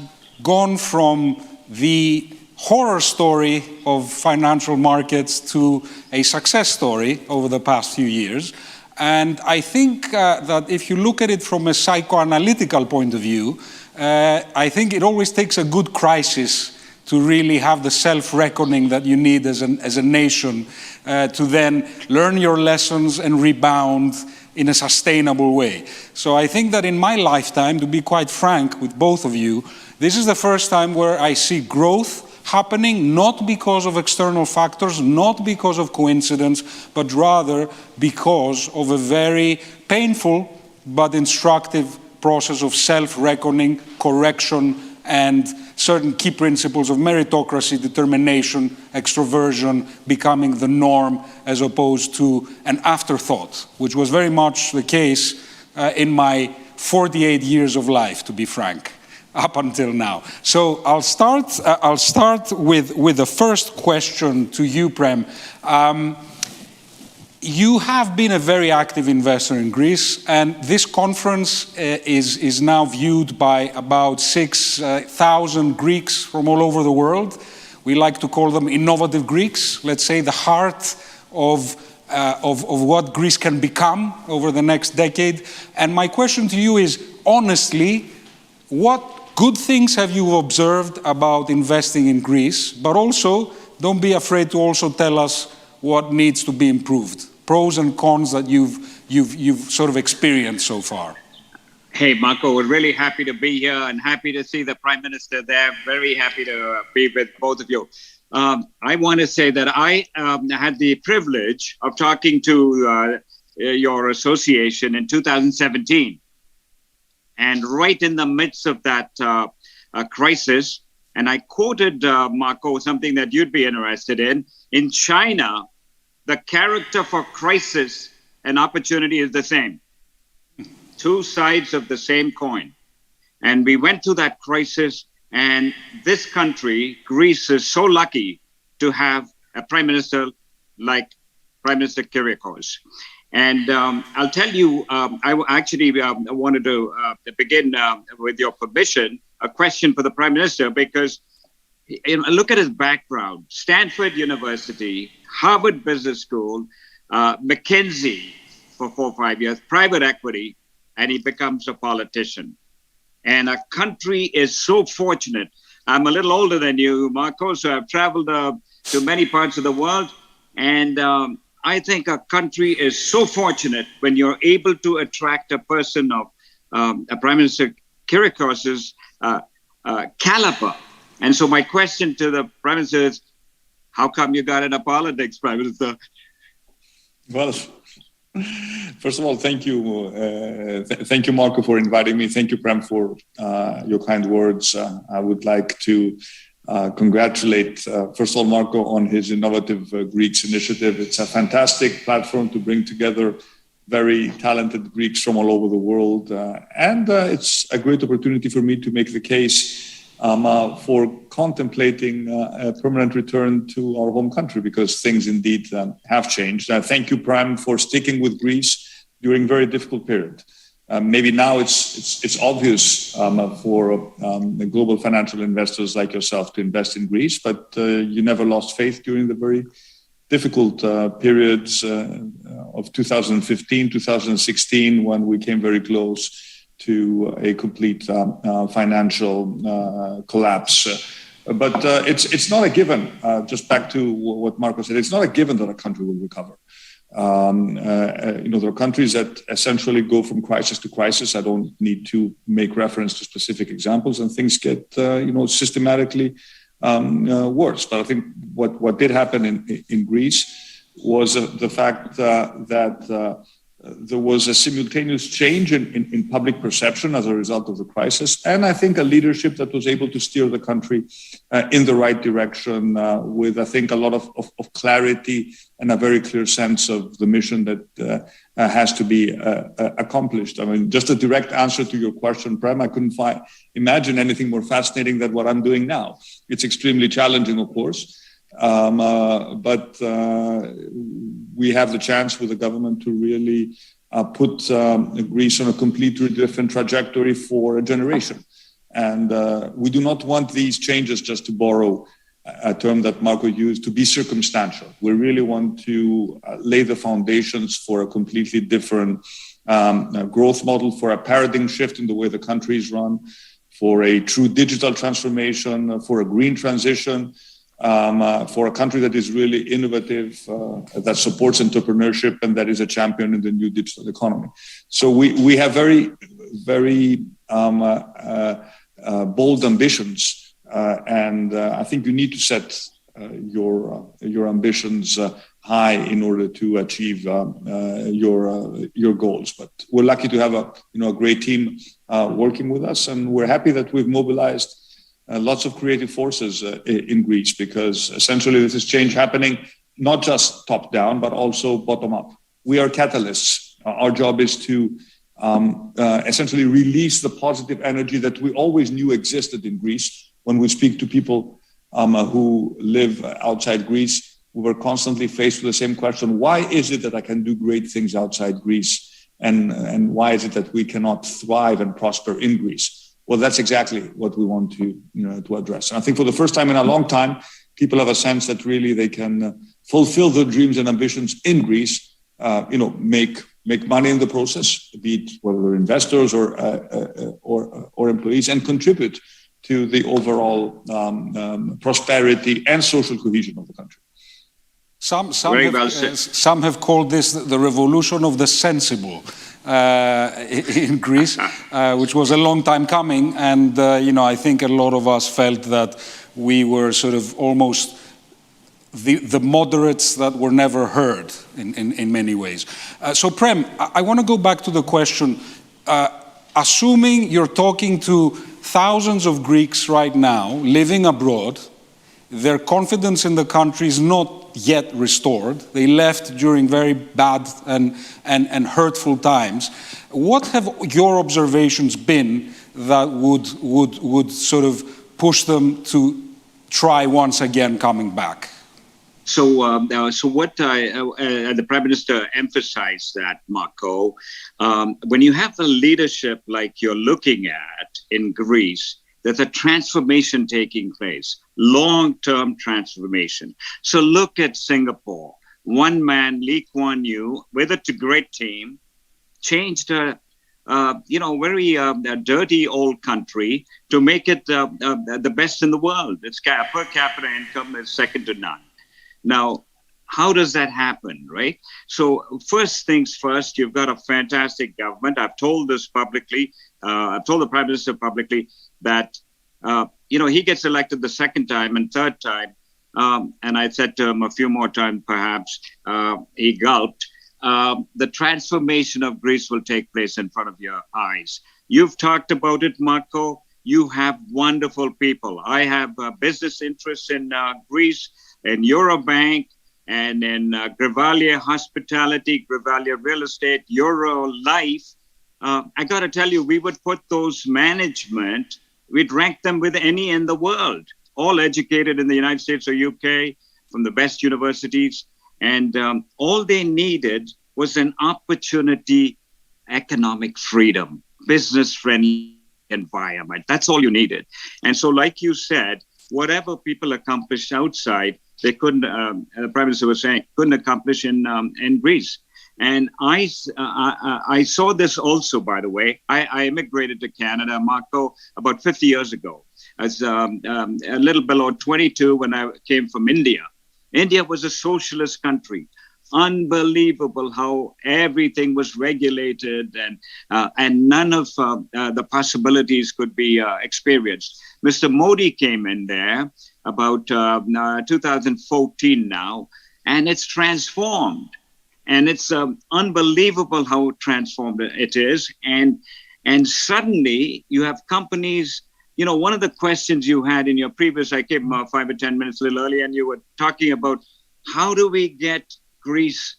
gone from the horror story of financial markets to a success story over the past few years. And I think that if you look at it from a psychoanalytical point of view, I think it always takes a good crisis to really have the self-reckoning that you need as a nation to then learn your lessons and rebound in a sustainable way. So I think that in my lifetime, to be quite frank with both of you, this is the first time where I see growth happening not because of external factors, not because of coincidence, but rather because of a very painful but instructive process of self-reckoning, correction, and certain key principles of meritocracy, determination, extroversion becoming the norm as opposed to an afterthought, which was very much the case in my 48 years of life, to be frank, up until now. So I'll start with the first question to you, Prem. You have been a very active investor in Greece, and this conference is now viewed by about 6,000 Greeks from all over the world. We like to call them innovative Greeks, let's say the heart of what Greece can become over the next decade. And my question to you is, honestly, what good things have you observed about investing in Greece? But also, don't be afraid to also tell us what needs to be improved. Pros and cons that you've sort of experienced so far. Hey, Marco, we're really happy to be here and happy to see the Prime Minister there. Very happy to be with both of you. I want to say that I had the privilege of talking to your association in 2017. And right in the midst of that crisis, and I quoted, Marco, something that you'd be interested in China, the character for crisis and opportunity is the same. Two sides of the same coin. And we went through that crisis, and this country, Greece, is so lucky to have a Prime Minister like Prime Minister Kyriakos. And I'll tell you, I actually wanted to begin with your permission, a question for the Prime Minister, because look at his background. Stanford University, Harvard Business School, McKinsey for 4 or 5 years, private equity, and he becomes a politician. And a country is so fortunate. I'm a little older than you, Marco, so I've traveled to many parts of the world. And I think a country is so fortunate when you're able to attract a person of a Prime Minister Kyriakos's caliber. And so my question to the Prime Minister is, how come you got into politics, Prime Minister? Well, first of all, thank you. Thank you, Marco, for inviting me. Thank you, Prem, for your kind words. I would like to congratulate, first of all, Marco on his Innovative Greeks initiative. It's a fantastic platform to bring together very talented Greeks from all over the world. And it's a great opportunity for me to make the case for contemplating a permanent return to our home country, because things indeed have changed. Thank you, Prem, for sticking with Greece during a very difficult period. Maybe now it's obvious for the global financial investors like yourself to invest in Greece, but you never lost faith during the very difficult periods of 2015, 2016, when we came very close to a complete financial collapse. But it's not a given, just back to what Marco said, it's not a given that a country will recover. There are countries that essentially go from crisis to crisis. I don't need to make reference to specific examples, and things get, systematically worse. But I think what did happen in Greece was the fact that there was a simultaneous change in public perception as a result of the crisis, and I think a leadership that was able to steer the country in the right direction with, I think, a lot of clarity and a very clear sense of the mission that has to be accomplished. I mean, just a direct answer to your question, Prem, I couldn't imagine anything more fascinating than what I'm doing now. It's extremely challenging, of course, but we have the chance with the government to really put Greece on a completely different trajectory for a generation. And we do not want these changes, just to borrow a term that Marco used, to be circumstantial. We really want to lay the foundations for a completely different growth model, for a paradigm shift in the way the country is run, for a true digital transformation, for a green transition, for a country that is really innovative, that supports entrepreneurship, and that is a champion in the new digital economy. So we have very, very bold ambitions, and I think you need to set your ambitions high in order to achieve your goals. But we're lucky to have a great team working with us, and we're happy that we've mobilized lots of creative forces in Greece, because essentially this is change happening not just top down, but also bottom up. We are catalysts. Our job is to essentially release the positive energy that we always knew existed in Greece. When we speak to people who live outside Greece, we were constantly faced with the same question: why is it that I can do great things outside Greece, and why is it that we cannot thrive and prosper in Greece? Well, that's exactly what we want to address. And I think for the first time in a long time, people have a sense that really they can fulfill their dreams and ambitions in Greece, make money in the process, be it whether they're investors or employees, and contribute to the overall prosperity and social cohesion of the country. Some have called this the revolution of the sensible in Greece, which was a long time coming. And, I think a lot of us felt that we were sort of almost the moderates that were never heard in many ways. So, Prem, I want to go back to the question. Assuming you're talking to thousands of Greeks right now living abroad, their confidence in the country is not yet restored. They left during very bad and hurtful times. What have your observations been that would sort of push them to try once again coming back? So what the Prime Minister emphasized that, Marco, when you have the leadership like you're looking at in Greece, there's a transformation taking place, long-term transformation. So look at Singapore. One man, Lee Kuan Yew, with a great team, changed a very dirty old country to make it the best in the world. Its per capita income is second to none. Now, how does that happen, right? So first things first, you've got a fantastic government. I've told this publicly. I've told the Prime Minister publicly that, he gets elected the second time and third time. And I said to him a few more times, perhaps, he gulped. The transformation of Greece will take place in front of your eyes. You've talked about it, Marco. You have wonderful people. I have business interests in Greece, in Eurobank, and in Grivalia Hospitality, Grivalia Real Estate, Euro Life. I got to tell you, we would put those management, we'd rank them with any in the world, all educated in the United States or UK, from the best universities. And all they needed was an opportunity, economic freedom, business-friendly environment. That's all you needed. And so, like you said, whatever people accomplished outside, they couldn't, the Prime Minister was saying, couldn't accomplish in Greece. And I saw this also, by the way. I immigrated to Canada, Marco, about 50 years ago. As a little below 22 when I came from India. India was a socialist country, unbelievable how everything was regulated and none of the possibilities could be experienced. Mr. Modi came in there about 2014 now, and it's transformed. And it's unbelievable how transformed it is. And suddenly you have companies, you know, one of the questions you had in your previous, I came 5 or 10 minutes a little early, and you were talking about how do we get Greece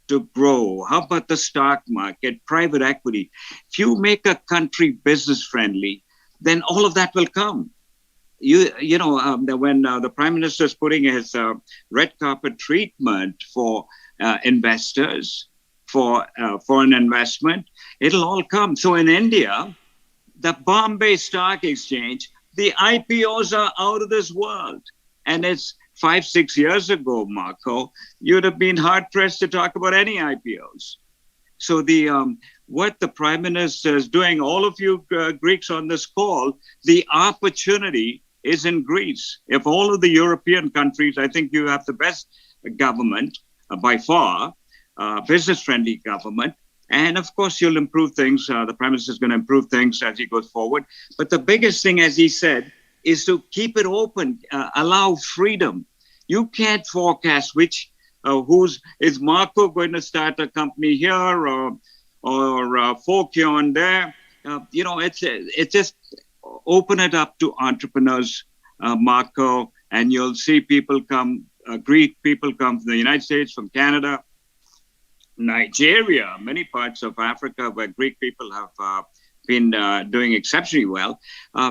to grow? How about the stock market, private equity? If you make a country business friendly, then all of that will come. You know, when the Prime Minister is putting his red carpet treatment for investors, for foreign investment, it'll all come. So in India, the Bombay Stock Exchange, the IPOs are out of this world. And it's 5-6 years ago, Marco, you'd have been hard-pressed to talk about any IPOs. So what the Prime Minister is doing, all of you Greeks on this call, the opportunity is in Greece. If all of the European countries, I think you have the best government by far, business-friendly government. And of course, you'll improve things. The Prime Minister is going to improve things as he goes forward. But the biggest thing, as he said, is to keep it open, allow freedom. You can't forecast is Marco going to start a company here or Fokion there. You know, it's just open it up to entrepreneurs, Marco, and you'll see people come, Greek people come from the United States, from Canada, Nigeria, many parts of Africa where Greek people have been doing exceptionally well.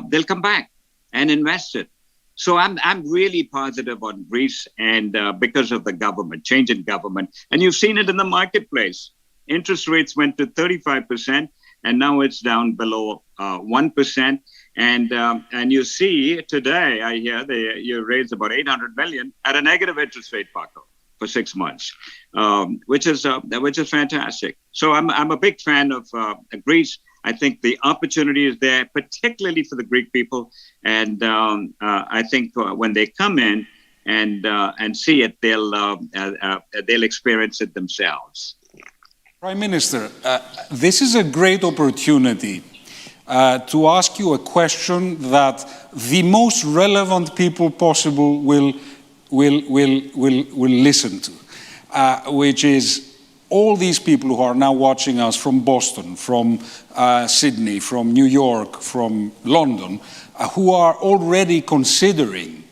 They'll come back and invest it. So I'm really positive on Greece, and because of the government, change in government. And you've seen it in the marketplace. Interest rates went to 35%, and now it's down below 1%. And you see today, I hear you raised about 800 million at a negative interest rate, Paco, for 6 months, which is fantastic. So I'm a big fan of Greece. I think the opportunity is there, particularly for the Greek people. And I think when they come in and see it, they'll experience it themselves. Prime Minister, this is a great opportunity to ask you a question that the most relevant people possible will listen to, which is all these people who are now watching us from Boston, from Sydney, from New York, from London, who are already considering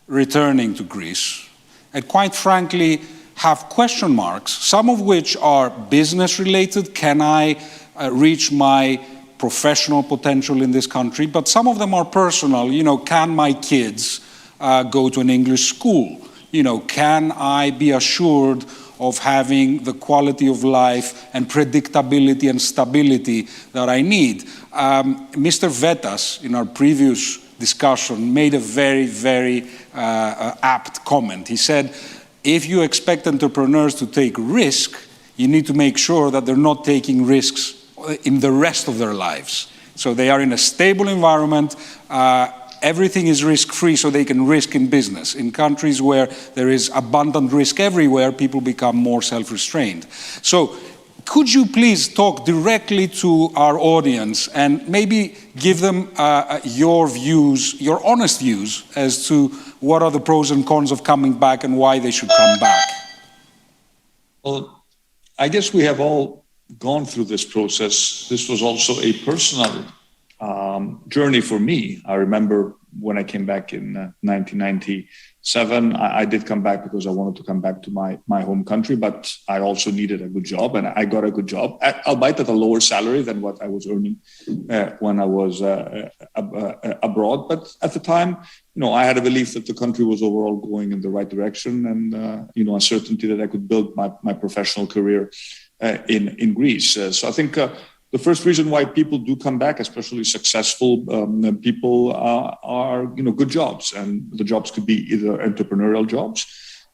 returning to Greece, and quite frankly have question marks, some of which are business related. Can I reach my professional potential in this country? But some of them are personal. You know, can my kids go to an English school? You know, can I be assured of having the quality of life and predictability and stability that I need? Mr. Vetas, in our previous discussion, made a very, very apt comment. He said, if you expect entrepreneurs to take risk, you need to make sure that they're not taking risks in the rest of their lives. So they are in a stable environment. Everything is risk-free, so they can risk in business. In countries where there is abundant risk everywhere, people become more self-restrained. So could you please talk directly to our audience and maybe give them your views, your honest views, as to what are the pros and cons of coming back and why they should come back? Well, I guess we have all gone through this process. This was also a personal journey for me. I remember when I came back in 1997, I did come back because I wanted to come back to my home country, but I also needed a good job, and I got a good job, albeit at a lower salary than what I was earning when I was abroad. But at the time, you know, I had a belief that the country was overall going in the right direction, and you know, a certainty that I could build my professional career in Greece. So I think the first reason why people do come back, especially successful people, are, you know, good jobs, and the jobs could be either entrepreneurial jobs,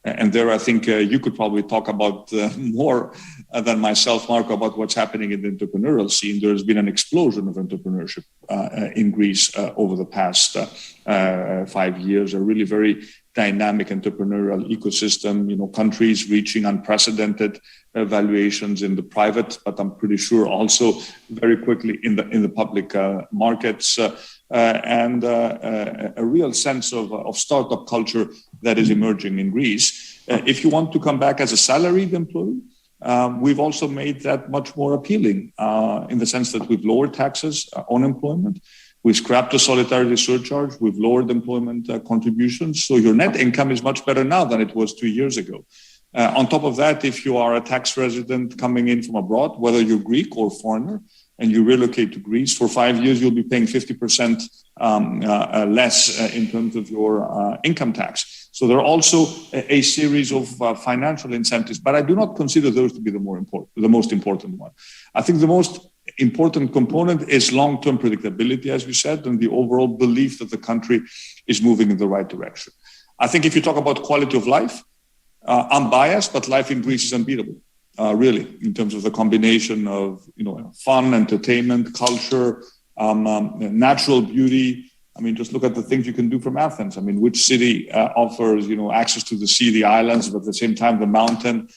And there, I think you could probably talk about more than myself, Marco, about what's happening in the entrepreneurial scene. There's been an explosion of entrepreneurship in Greece over the past 5 years, a really very dynamic entrepreneurial ecosystem, countries reaching unprecedented valuations in the private, but I'm pretty sure also very quickly in the public markets, and a real sense of startup culture that is emerging in Greece. If you want to come back as a salaried employee, we've also made that much more appealing in the sense that we've lowered taxes on employment. We scrapped the solidarity surcharge. We've lowered employment contributions. So your net income is much better now than it was 2 years ago. On top of that, if you are a tax resident coming in from abroad, whether you're Greek or foreigner, and you relocate to Greece, for 5 years, you'll be paying 50% less in terms of your income tax. So there are also a series of financial incentives, but I do not consider those to be the most important one. I think the most important component is long-term predictability, as we said, and the overall belief that the country is moving in the right direction. I think if you talk about quality of life, I'm biased, but life in Greece is unbeatable, really, in terms of the combination of fun, entertainment, culture, natural beauty. I mean, just look at the things you can do from Athens. I mean, which city offers access to the sea, the islands, but at the same time the mountain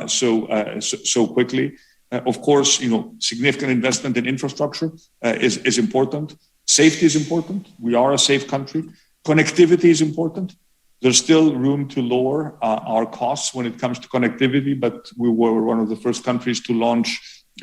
so quickly? Of course, significant investment in infrastructure is important. Safety is important. We are a safe country. Connectivity is important. There's still room to lower our costs when it comes to connectivity, but we were one of the first countries to launch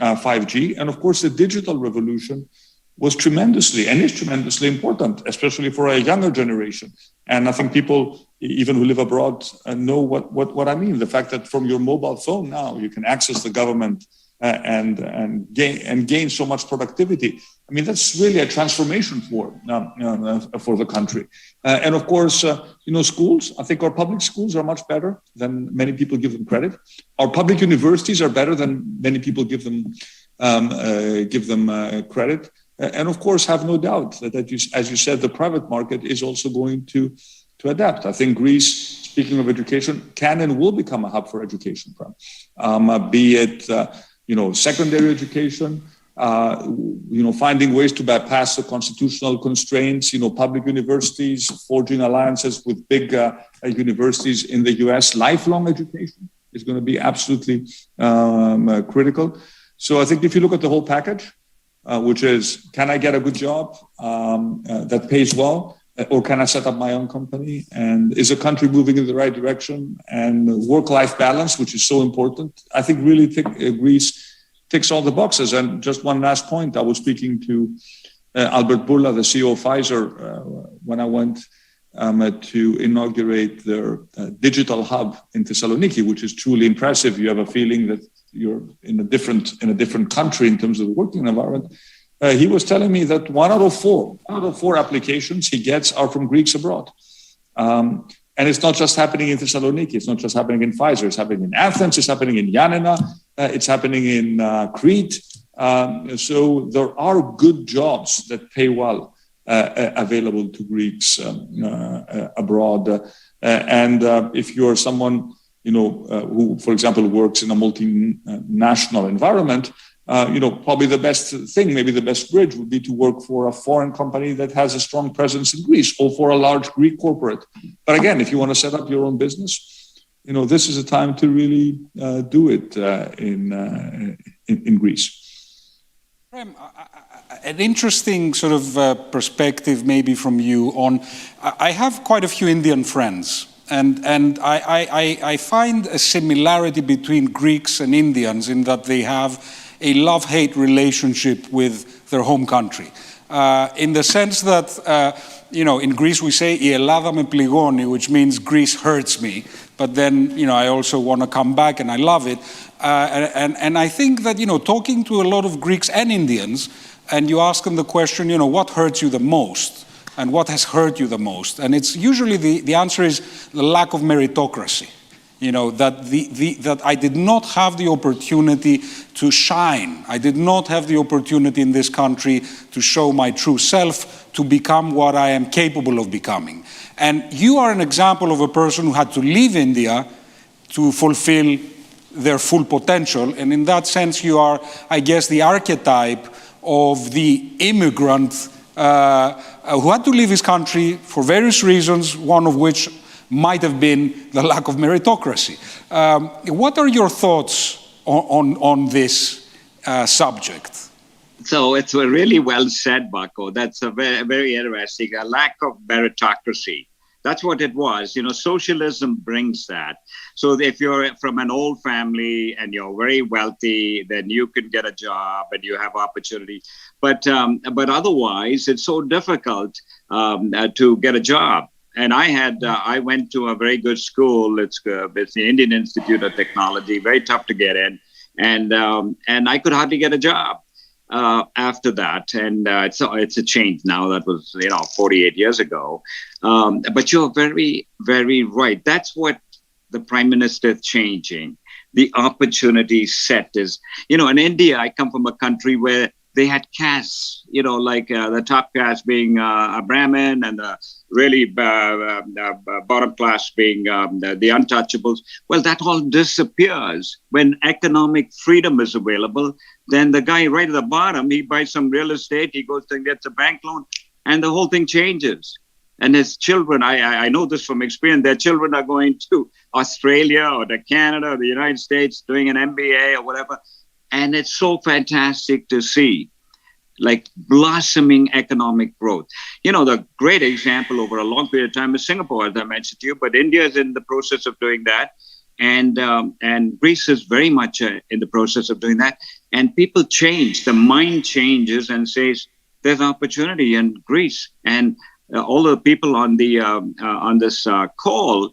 5G. And of course, the digital revolution was tremendously and is tremendously important, especially for a younger generation. And I think people, even who live abroad, know what I mean. The fact that from your mobile phone now, you can access the government and gain so much productivity. I mean, that's really a transformation for the country. And of course, schools, I think our public schools are much better than many people give them credit. Our public universities are better than many people give them credit. And of course, have no doubt that as you said, the private market is also going to adapt. I think Greece, speaking of education, can and will become a hub for education, be it secondary education, finding ways to bypass the constitutional constraints, public universities, forging alliances with big universities in the US. Lifelong education is going to be absolutely critical. So I think if you look at the whole package, which is, can I get a good job that pays well, or can I set up my own company? And is the country moving in the right direction? And work-life balance, which is so important, I think really Greece ticks all the boxes. And just one last point, I was speaking to Albert Bourla, the CEO of Pfizer, when I went to inaugurate their digital hub in Thessaloniki, which is truly impressive. You have a feeling that you're in a different country in terms of the working environment. He was telling me that one out of four applications he gets are from Greeks abroad. And it's not just happening in Thessaloniki. It's not just happening in Pfizer. It's happening in Athens. It's happening in Yanina. It's happening in Crete. So there are good jobs that pay well available to Greeks abroad. And if you're someone who, for example, works in a multinational environment, probably the best thing, maybe the best bridge would be to work for a foreign company that has a strong presence in Greece, or for a large Greek corporate. But again, if you want to set up your own business, this is a time to really do it in Greece. An interesting sort of perspective maybe from you on, I have quite a few Indian friends. And I find a similarity between Greeks and Indians in that they have a love-hate relationship with their home country. In the sense that, in Greece we say, "Η Ελλάδα με πληγώνει," which means Greece hurts me. But then, I also want to come back and I love it. And I think that, talking to a lot of Greeks and Indians, and you ask them the question, what hurts you the most? And what has hurt you the most? And it's usually the answer is the lack of meritocracy. That I did not have the opportunity to shine. I did not have the opportunity in this country to show my true self, to become what I am capable of becoming. And you are an example of a person who had to leave India to fulfill their full potential. And in that sense, you are, I guess, the archetype of the immigrant who had to leave his country for various reasons, one of which might have been the lack of meritocracy. What are your thoughts on this subject? So it's really well said, Marco. That's a very, very interesting. A lack of meritocracy. That's what it was. You know, socialism brings that. So if you're from an old family and you're very wealthy, then you can get a job and you have opportunity. But otherwise, it's so difficult to get a job. And I went to a very good school. It's the Indian Institute of Technology, very tough to get in. And I could hardly get a job after that. And it's a change now. That was, 48 years ago. But you're very, very right. That's what the Prime Minister is changing. The opportunity set is, in India, I come from a country where they had castes, like the top caste being a Brahmin and the really bottom class being the untouchables. Well, that all disappears when economic freedom is available. Then the guy right at the bottom, he buys some real estate, he goes and gets a bank loan, and the whole thing changes. And his children, I know this from experience, their children are going to Australia or to Canada or the United States doing an MBA or whatever. And it's so fantastic to see, like, blossoming economic growth. The great example over a long period of time is Singapore, as I mentioned to you, but India is in the process of doing that. And Greece is very much in the process of doing that. And people change, the mind changes and says, there's opportunity in Greece. And all the people on this call,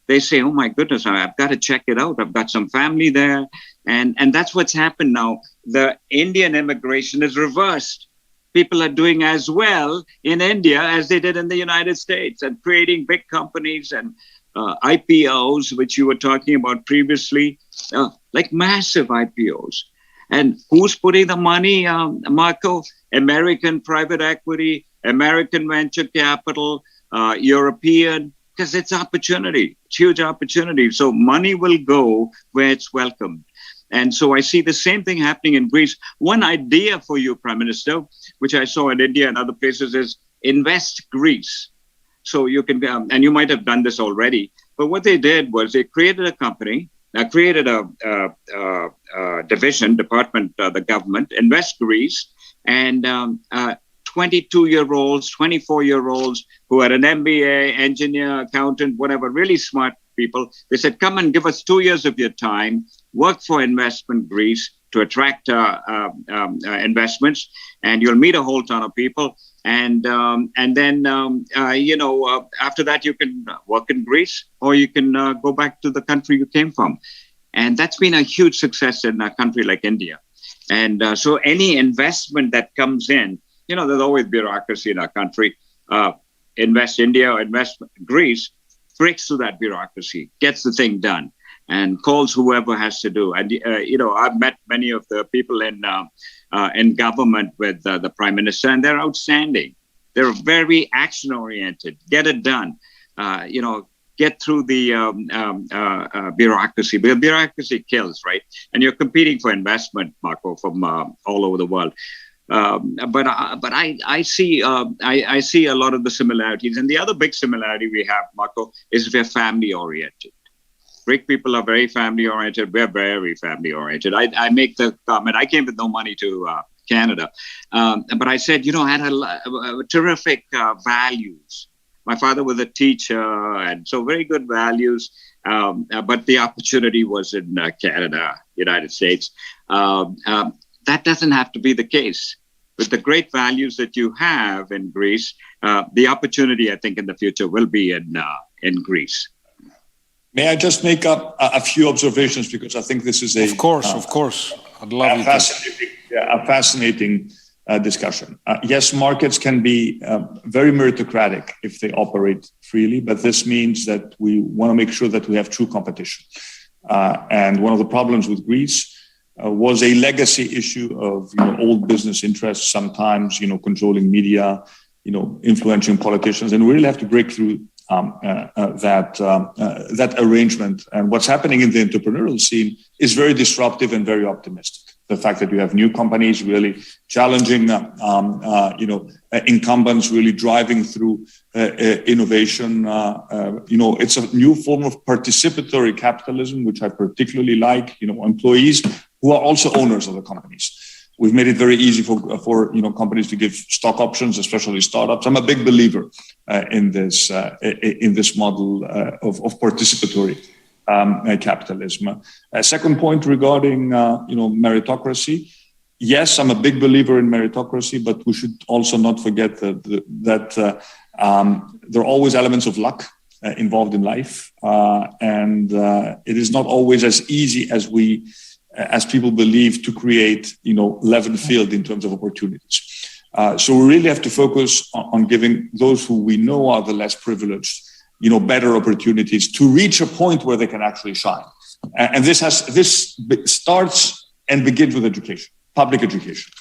they say, oh my goodness, I've got to check it out. I've got some family there. And that's what's happened now. The Indian immigration is reversed. People are doing as well in India as they did in the United States and creating big companies and IPOs, which you were talking about previously, like massive IPOs. And who's putting the money, Marco? American private equity, American venture capital, European, because it's opportunity. It's huge opportunity. So money will go where it's welcomed. And so I see the same thing happening in Greece. One idea for you, Prime Minister, which I saw in India and other places, is Invest Greece. So you can, and you might have done this already, but what they did was they created a company, created a department, the government, Invest Greece, and 22-year-olds, 24-year-olds who had an MBA, engineer, accountant, whatever, really smart people. They said, come and give us 2 years of your time, work for Investment Greece to attract investments, and you'll meet a whole ton of people. And then, after that, you can work in Greece, or you can go back to the country you came from. And that's been a huge success in a country like India. And so any investment that comes in, there's always bureaucracy in our country. Invest India or Invest Greece breaks through that bureaucracy, gets the thing done, and calls whoever has to do. And, I've met many of the people in government with the Prime Minister, and they're outstanding. They're very action-oriented. Get it done. Get through the bureaucracy. Because bureaucracy kills, right? And you're competing for investment, Marco, from all over the world. But I see a lot of the similarities. And the other big similarity we have, Marco, is we're family-oriented. Greek people are very family-oriented. We're very family-oriented. I make the comment, I came with no money to Canada. But I said, I had a terrific values. My father was a teacher, and so very good values. But the opportunity was in Canada, United States. That doesn't have to be the case. With the great values that you have in Greece, the opportunity, I think, in the future will be in Greece. May I just make up a few observations, because I think this is of course. I'd love a fascinating discussion. Yes, markets can be very meritocratic if they operate freely, but this means that we want to make sure that we have true competition. And one of the problems with Greece was a legacy issue of old business interests, sometimes controlling media, influencing politicians, and we really have to break through that arrangement. And what's happening in the entrepreneurial scene is very disruptive and very optimistic. The fact that you have new companies really challenging, incumbents, really driving through innovation. It's a new form of participatory capitalism, which I particularly like. Employees who are also owners of the companies. We've made it very easy for companies to give stock options, especially startups. I'm a big believer in this model of participatory capitalism. Second point regarding meritocracy. Yes, I'm a big believer in meritocracy, but we should also not forget that there are always elements of luck involved in life, and it is not always as easy as people believe to create level field in terms of opportunities. So we really have to focus on giving those who we know are the less privileged better opportunities to reach a point where they can actually shine. And this starts and begins with education, public education.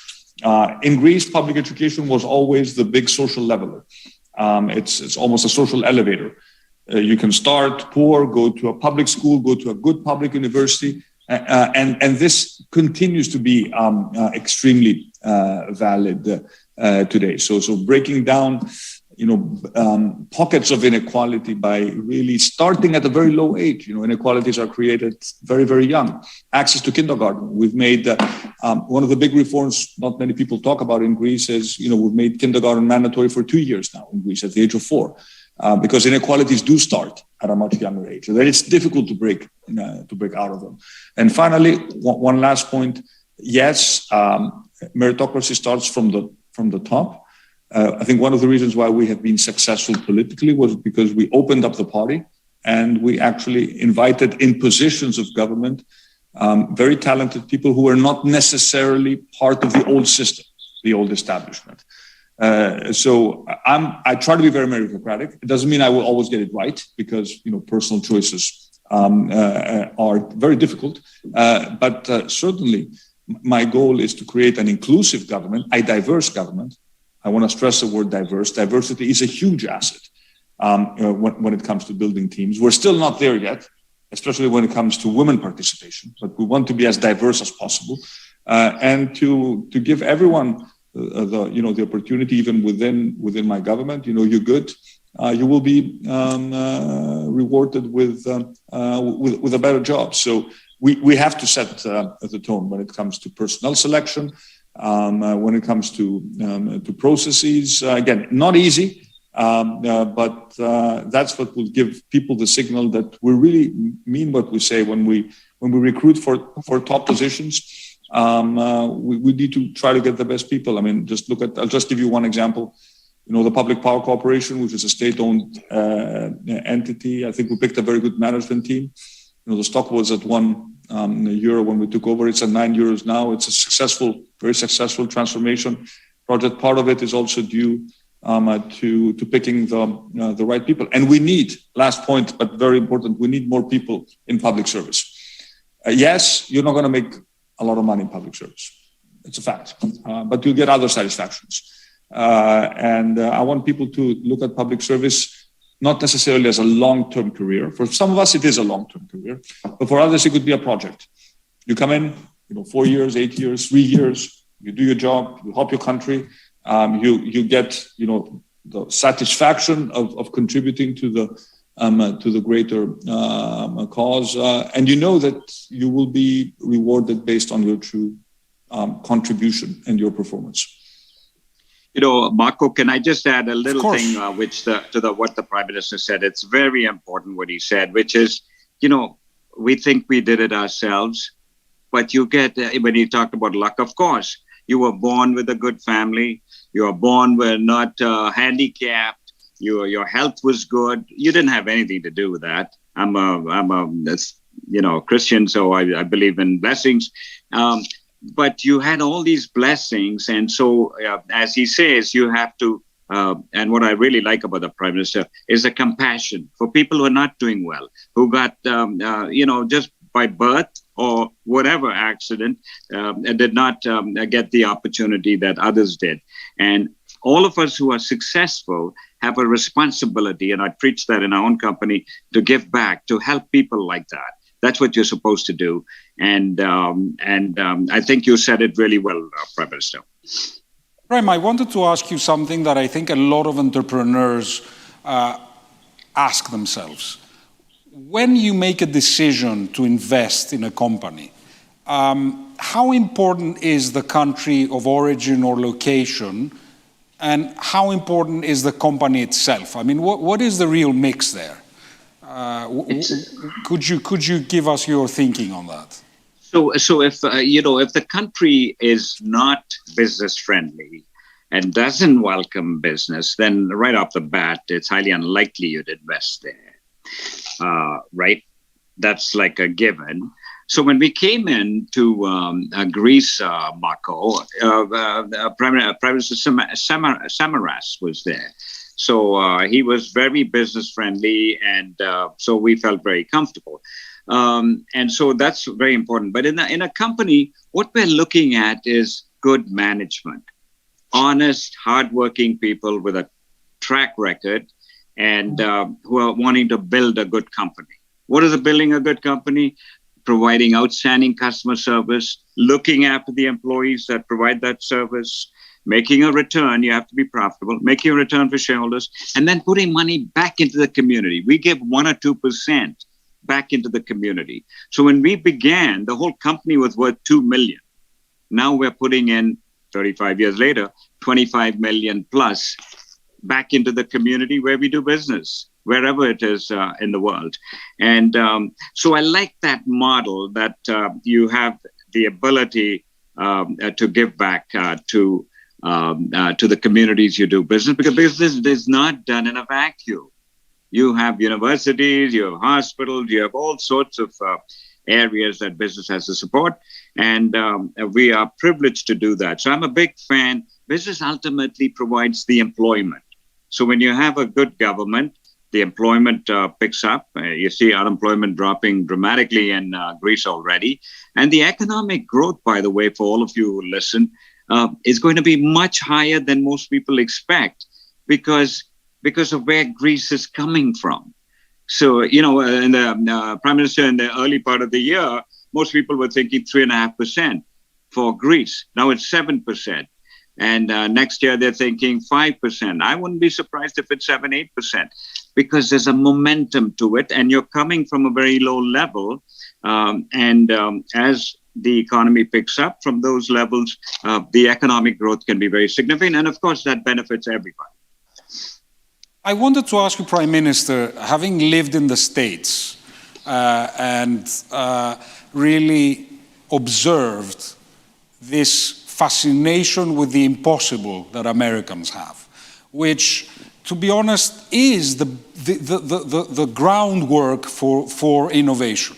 In Greece, public education was always the big social leveler. It's almost a social elevator. You can start poor, go to a public school, go to a good public university, and this continues to be extremely valid today. So breaking down pockets of inequality by really starting at a very low age. Inequalities are created very, very young. Access to kindergarten. We've made one of the big reforms not many people talk about in Greece is, we've made kindergarten mandatory for 2 years now in Greece at the age of 4, because inequalities do start at a much younger age. So then it's difficult to break out of them. And finally, one last point. Yes, meritocracy starts from the top. I think one of the reasons why we have been successful politically was because we opened up the party and we actually invited in positions of government very talented people who were not necessarily part of the old system, the old establishment. So I try to be very meritocratic. It doesn't mean I will always get it right, because personal choices are very difficult. But certainly my goal is to create an inclusive government, a diverse government. I want to stress the word diverse. Diversity is a huge asset when it comes to building teams. We're still not there yet, especially when it comes to women participation, but we want to be as diverse as possible, and to give everyone the opportunity, even within my government. You're good, you will be rewarded with a better job. So we have to set the tone when it comes to personnel selection. When it comes to processes, again, not easy, but that's what will give people the signal that we really mean what we say when we recruit for top positions. We need to try to get the best people. I mean, I'll just give you one example. The Public Power Corporation, which is a state-owned entity. I think we picked a very good management team. The stock was at €1 when we took over. It's at €9 now. It's a very successful transformation project. Part of it is also due to picking the right people. And we need, last point, but very important, we need more people in public service. Yes, you're not going to make a lot of money in public service. It's a fact. But you'll get other satisfactions. And I want people to look at public service not necessarily as a long-term career. For some of us, it is a long-term career, but for others, it could be a project. You come in, 4 years, 8 years, 3 years, you do your job, you help your country, you get, the satisfaction of contributing to the greater cause, and you know that you will be rewarded based on your true contribution and your performance. Marco, can I just add a little thing what the Prime Minister said? It's very important what he said, which is, we think we did it ourselves, but you get, when he talked about luck, of course, you were born with a good family, you were born with not handicapped, your health was good, you didn't have anything to do with that. I'm a Christian, so I believe in blessings. But you had all these blessings. And so, as he says, you have to, and what I really like about the Prime Minister is the compassion for people who are not doing well, who got, just by birth or whatever accident, did not get the opportunity that others did. And all of us who are successful have a responsibility, and I preach that in our own company, to give back, to help people like that. That's what you're supposed to do. And I think you said it really well, Prime Minister. Prem, I wanted to ask you something that I think a lot of entrepreneurs ask themselves. When you make a decision to invest in a company, how important is the country of origin or location, and how important is the company itself? I mean, what is the real mix there? Could you give us your thinking on that? So if if the country is not business friendly and doesn't welcome business, then right off the bat, it's highly unlikely you'd invest there, right? That's like a given. So when we came into Greece, Marco, Prime Minister Samaras was there. So he was very business friendly, and so we felt very comfortable. And so that's very important. But in a company, what we're looking at is good management, honest, hardworking people with a track record, and who are wanting to build a good company. What is building a good company? Providing outstanding customer service, looking after the employees that provide that service, making a return. You have to be profitable, making a return for shareholders, and then putting money back into the community. We give 1 or 2% back into the community. So when we began, the whole company was worth 2 million. Now we're putting in, 35 years later, 25 million plus back into the community where we do business, wherever it is in the world. And so I like that model, that you have the ability to give back to the communities you do business, because business is not done in a vacuum. You have universities, you have hospitals, you have all sorts of areas that business has to support. And we are privileged to do that. So I'm a big fan. Business ultimately provides the employment. So when you have a good government, the employment picks up. You see unemployment dropping dramatically in Greece already. And the economic growth, by the way, for all of you who listen, is going to be much higher than most people expect, because of where Greece is coming from. So, in the Prime Minister, in the early part of the year, most people were thinking 3.5% for Greece. Now it's 7%. And next year, they're thinking 5%. I wouldn't be surprised if it's 7-8%, because there's a momentum to it. And you're coming from a very low level. As the economy picks up from those levels, the economic growth can be very significant. And of course, that benefits everybody. I wanted to ask you, Prime Minister, having lived in the States and really observed this fascination with the impossible that Americans have, which, to be honest, is the groundwork for innovation.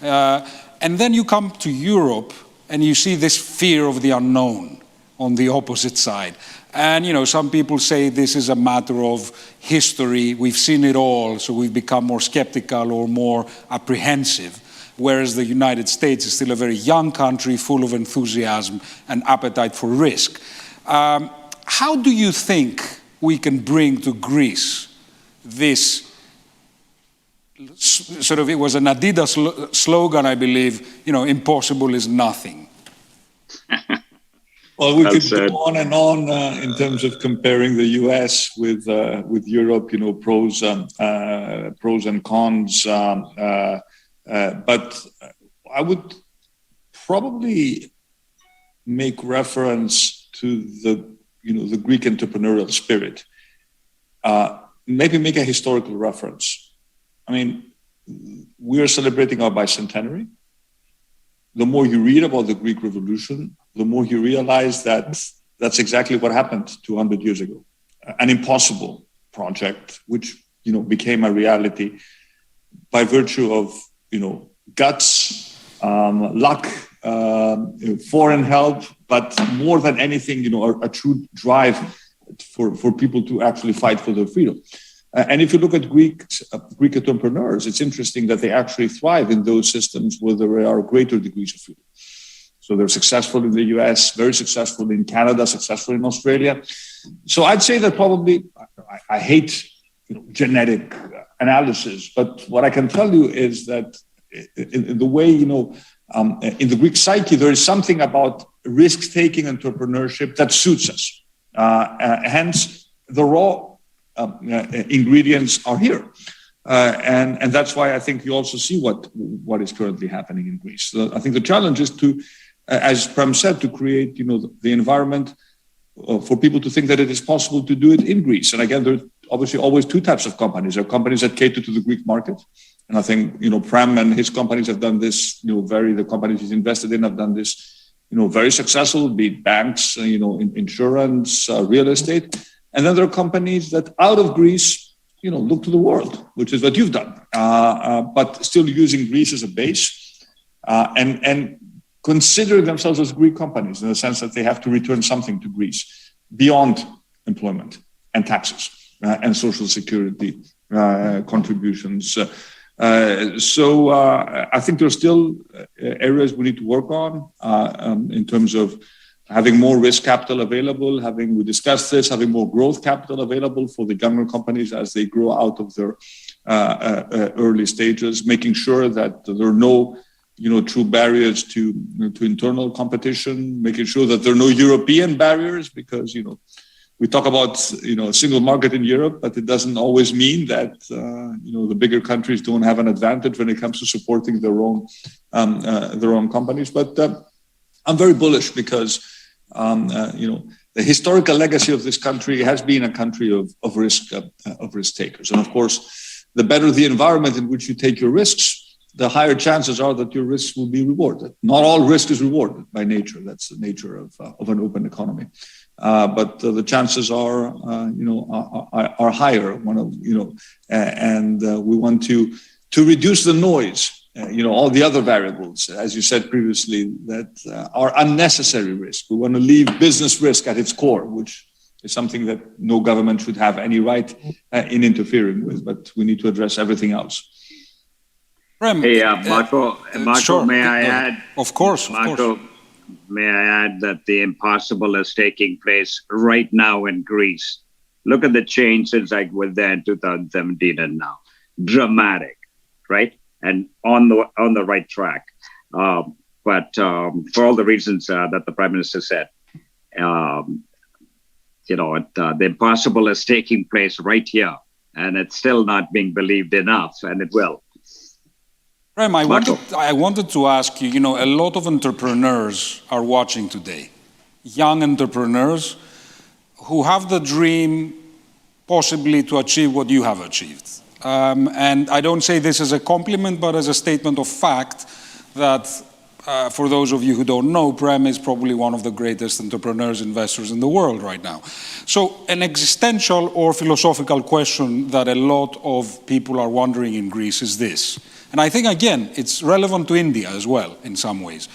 And then you come to Europe and you see this fear of the unknown on the opposite side. And, some people say this is a matter of history. We've seen it all, so we've become more skeptical or more apprehensive. Whereas the United States is still a very young country, full of enthusiasm and appetite for risk. How do you think we can bring to Greece this sort of, it was an Adidas slogan, I believe, impossible is nothing? Well, we could go on and on in terms of comparing the US with Europe, pros and cons. But I would probably make reference to the Greek entrepreneurial spirit. Maybe make a historical reference. I mean, we are celebrating our bicentenary. The more you read about the Greek Revolution, the more you realize that that's exactly what happened 200 years ago. An impossible project, which became a reality by virtue of guts, luck, foreign help, but more than anything, a true drive for people to actually fight for their freedom. And if you look at Greek entrepreneurs, it's interesting that they actually thrive in those systems where there are greater degrees of freedom. So they're successful in the US, very successful in Canada, successful in Australia. So I'd say that probably, I hate genetic analysis, but what I can tell you is that in the way, in the Greek psyche, there is something about risk-taking entrepreneurship that suits us. Hence, the raw ingredients are here. And that's why I think you also see what is currently happening in Greece. So I think the challenge is to, as Prem said, to create, the environment for people to think that it is possible to do it in Greece. And again, there are obviously always two types of companies. There are companies that cater to the Greek market. And I think, Prem and his companies have done this, the companies he's invested in have done this, very successful, be it banks, insurance, real estate. And then there are companies that out of Greece, look to the world, which is what you've done, but still using Greece as a base and consider themselves as Greek companies in the sense that they have to return something to Greece beyond employment and taxes and social security contributions. So I think there are still areas we need to work on in terms of having more risk capital available, we discussed this, having more growth capital available for the younger companies as they grow out of their early stages, making sure that there are no, true barriers to internal competition, making sure that there are no European barriers, because, we talk about, a single market in Europe, but it doesn't always mean that, the bigger countries don't have an advantage when it comes to supporting their own companies. But I'm very bullish because, the historical legacy of this country has been a country of risk takers. And of course, the better the environment in which you take your risks, the higher chances are that your risks will be rewarded. Not all risk is rewarded by nature. That's the nature of an open economy. But the chances are higher. And we want to reduce the noise. All the other variables, as you said previously, that are unnecessary risk. We want to leave business risk at its core, which is something that no government should have any right in interfering with, but we need to address everything else. Hey, Marco, sure. May I add? Of course, Marco, may I add that the impossible is taking place right now in Greece. Look at the change since I was there in 2017 and now. Dramatic, right? And on the right track. But for all the reasons that the Prime Minister said, the impossible is taking place right here, and it's still not being believed enough, and it will. Prem, I wanted to ask you, a lot of entrepreneurs are watching today, young entrepreneurs who have the dream possibly to achieve what you have achieved. And I don't say this as a compliment, but as a statement of fact that for those of you who don't know, Prem is probably one of the greatest entrepreneurs, investors in the world right now. So an existential or philosophical question that a lot of people are wondering in Greece is this. And I think, again, it's relevant to India as well in some ways.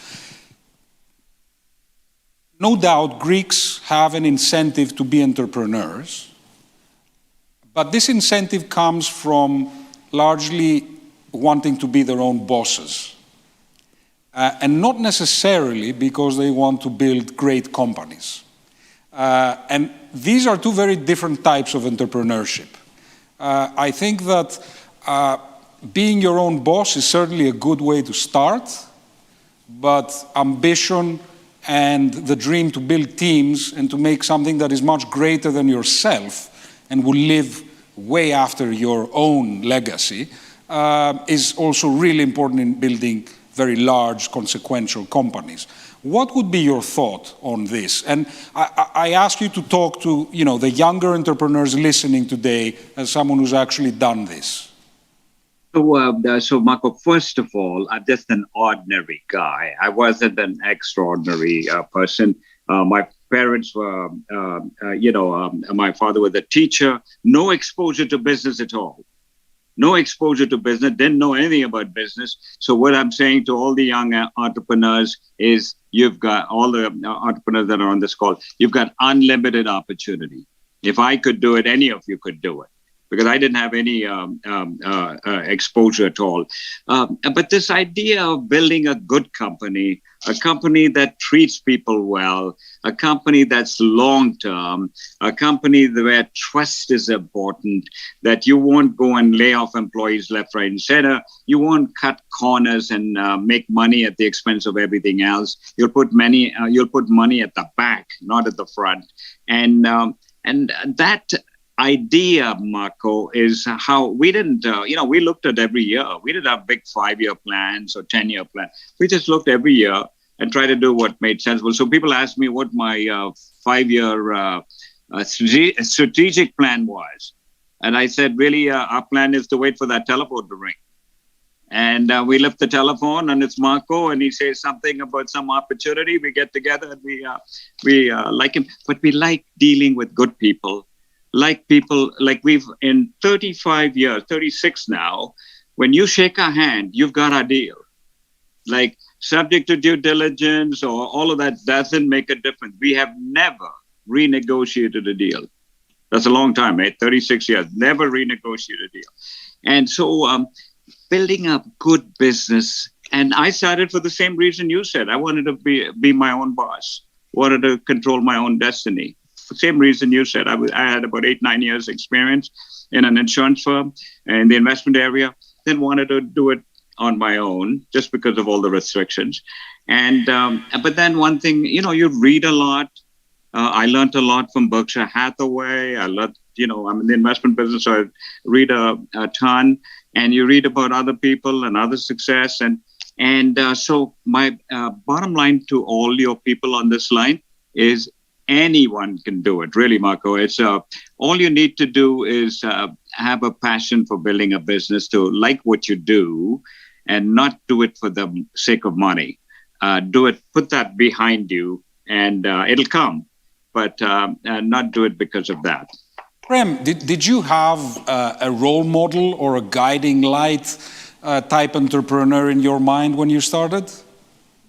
No doubt Greeks have an incentive to be entrepreneurs. But this incentive comes from largely wanting to be their own bosses. And not necessarily because they want to build great companies. And these are two very different types of entrepreneurship. I think that being your own boss is certainly a good way to start, but ambition and the dream to build teams and to make something that is much greater than yourself and will live way after your own legacy, is also really important in building very large, consequential companies. What would be your thought on this? And I ask you to talk to, the younger entrepreneurs listening today as someone who's actually done this. So Marco, first of all, I'm just an ordinary guy. I wasn't an extraordinary person. My parents were, my father was a teacher, no exposure to business at all. No exposure to business, didn't know anything about business. So what I'm saying to all the young entrepreneurs is you've got, all the entrepreneurs that are on this call, you've got unlimited opportunity. If I could do it, any of you could do it. because I didn't have any exposure at all. But this idea of building a good company, a company that treats people well, a company that's long-term, a company where trust is important, that you won't go and lay off employees left, right, and center. You won't cut corners and make money at the expense of everything else. You'll put money at the back, not at the front. And that idea, Marco, is how we didn't, we looked at every year. We didn't have big 5-year plans or 10-year plans. We just looked every year and tried to do what made sense. Well, so people ask me what my 5-year strategic plan was. And I said, really, our plan is to wait for that telephone to ring. And we lift the telephone, and it's Marco, and he says something about some opportunity. We get together, and we like him. But we like dealing with good people, like we've in 35 years, 36 now. When you shake our hand, you've got our deal. Like, subject to due diligence or all of that doesn't make a difference. We have never renegotiated a deal. That's a long time, 36 years. Never renegotiated a deal. And so building up good business. And I started for the same reason you said. I wanted to be my own boss, wanted to control my own destiny. For the same reason you said. I had about 8-9 years experience in an insurance firm in the investment area, then wanted to do it on my own just because of all the restrictions. And but then one thing, you read a lot. I learned a lot from Berkshire Hathaway. I learned, I'm in the investment business, so I read a ton. And you read about other people and other success. And so my bottom line to all your people on this line is anyone can do it, really, Marco. It's all you need to do is have a passion for building a business, to like what you do and not do it for the sake of money. Do it, put that behind you, and it'll come, but not do it because of that. Prem, did you have a role model or a guiding light type entrepreneur in your mind when you started?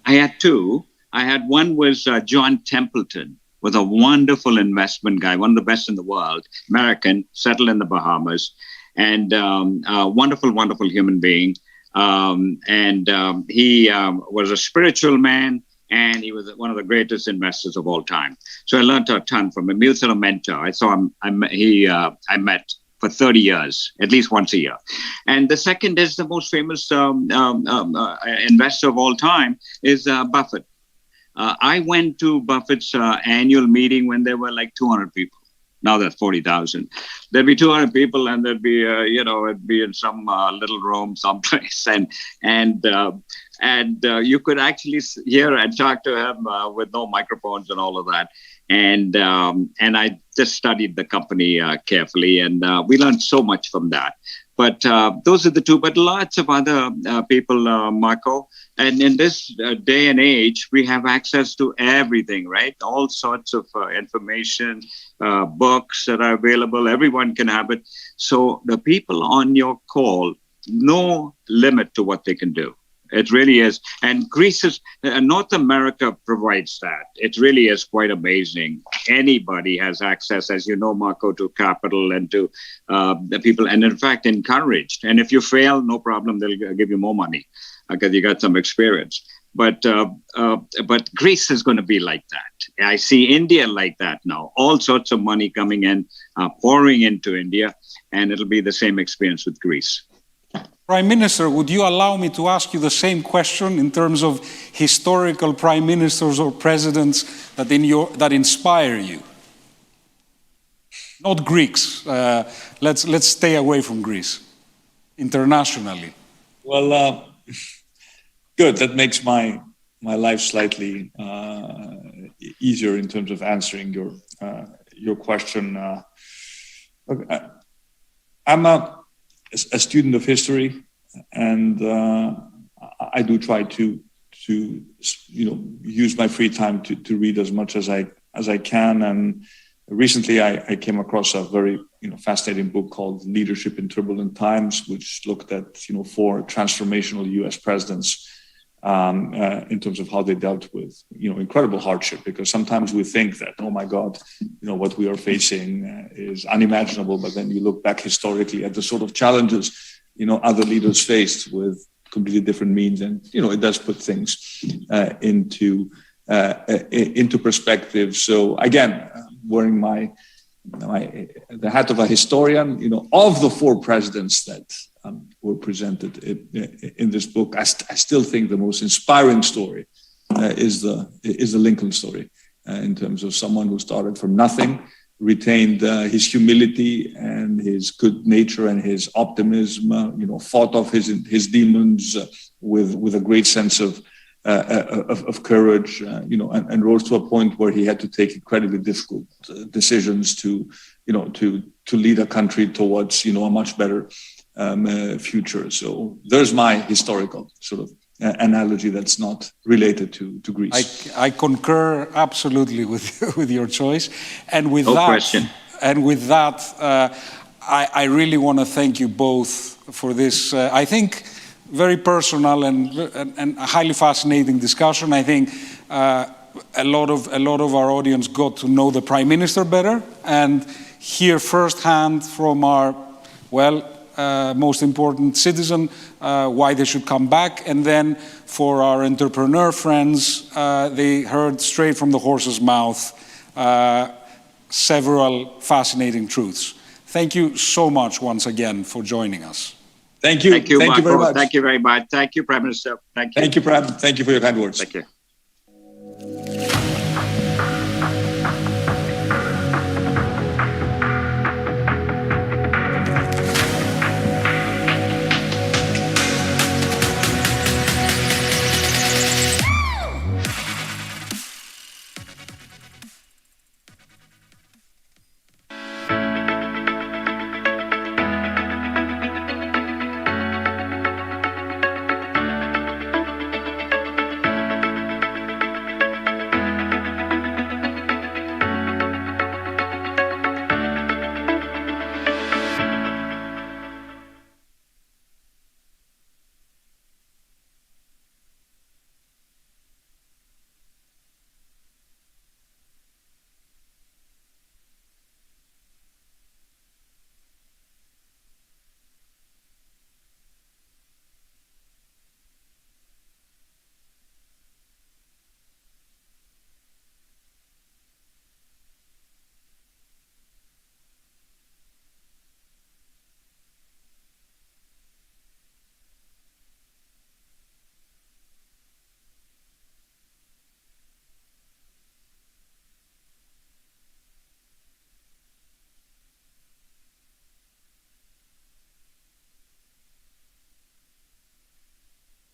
I had two. I had one was John Templeton, was a wonderful investment guy, one of the best in the world, American, settled in the Bahamas, and a wonderful, wonderful human being. He was a spiritual man, and he was one of the greatest investors of all time. So I learned a ton from him. He was a mentor. I saw him. I met for 30 years, at least once a year. And the second is the most famous investor of all time is Buffett. I went to Buffett's annual meeting when there were like 200 people. Now there's 40,000. There'd be 200 people, and there'd be, it'd be in some little room someplace, and you could actually hear and talk to him with no microphones and all of that. And I just studied the company carefully, and we learned so much from that. But those are the two. But lots of other people, Marco. And in this day and age, we have access to everything, right? All sorts of information, books that are available. Everyone can have it. So the people on your call, no limit to what they can do. It really is. And Greece is, North America provides that. It really is quite amazing. Anybody has access, as you know, Marco, to capital and to the people, and in fact, encouraged. And if you fail, no problem, they'll give you more money because you got some experience. But Greece is going to be like that. I see India like that now. All sorts of money coming in, pouring into India, and it'll be the same experience with Greece. Prime Minister, would you allow me to ask you the same question in terms of historical prime ministers or presidents that inspire you? Not Greeks. Let's stay away from Greece internationally. Well, good. That makes my life slightly easier in terms of answering your question. I'm a student of history, and I do try to use my free time to read as much as I can. And recently, I came across a very fascinating book called "Leadership in Turbulent Times," which looked at 4 transformational U.S. presidents in terms of how they dealt with, incredible hardship. Because sometimes we think that, oh my God, what we are facing is unimaginable. But then you look back historically at the sort of challenges, other leaders faced with completely different means, and it does put things into perspective. So again, wearing the hat of a historian, of the 4 presidents that were presented in this book, I still think the most inspiring story is the Lincoln story, in terms of someone who started from nothing, retained his humility and his good nature and his optimism, fought off his demons with a great sense of courage, and rose to a point where he had to take incredibly difficult decisions to lead a country towards, a much better future. So there's my historical sort of analogy that's not related to Greece. I concur absolutely with your choice, and with no that, question. And with that, I really want to thank you both for this. I think very personal and highly fascinating discussion. I think a lot of our audience got to know the Prime Minister better and hear firsthand from our most important citizen why they should come back. And then for our entrepreneur friends, they heard straight from the horse's mouth several fascinating truths. Thank you so much once again for joining us. Thank you. Thank you, Thank you very much. Thank you very much. Thank you, Prime Minister. Thank you. Thank you, Prime. Thank you for your kind words. Thank you.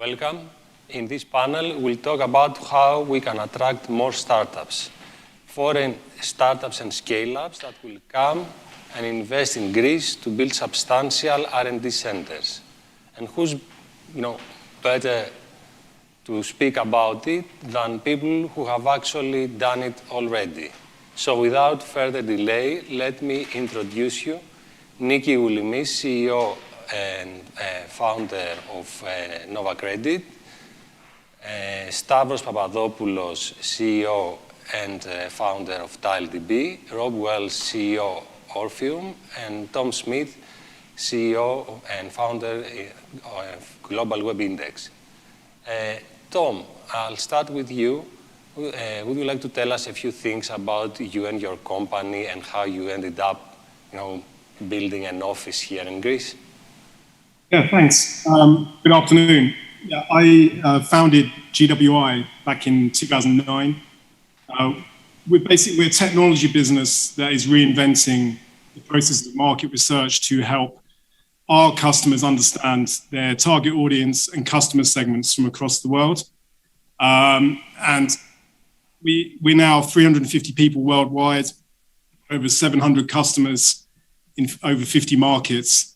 Welcome. In this panel, we'll talk about how we can attract more startups, foreign startups and scale-ups that will come and invest in Greece to build substantial R&D centers. And who's, better to speak about it than people who have actually done it already. So without further delay, let me introduce you Niki Oulimis, CEO and founder of Nova Credit, Stavros Papadopoulos, CEO and founder of TileDB, Rob Wells, CEO Orpheum, and Tom Smith, CEO and founder of Global Web Index. Tom, I'll start with you. Would you like to tell us a few things about you and your company and how you ended up, building an office here in Greece? Yeah, thanks. Good afternoon. Yeah, I founded GWI back in 2009. We're a technology business that is reinventing the process of market research to help our customers understand their target audience and customer segments from across the world. And we're now 350 people worldwide, over 700 customers in over 50 markets.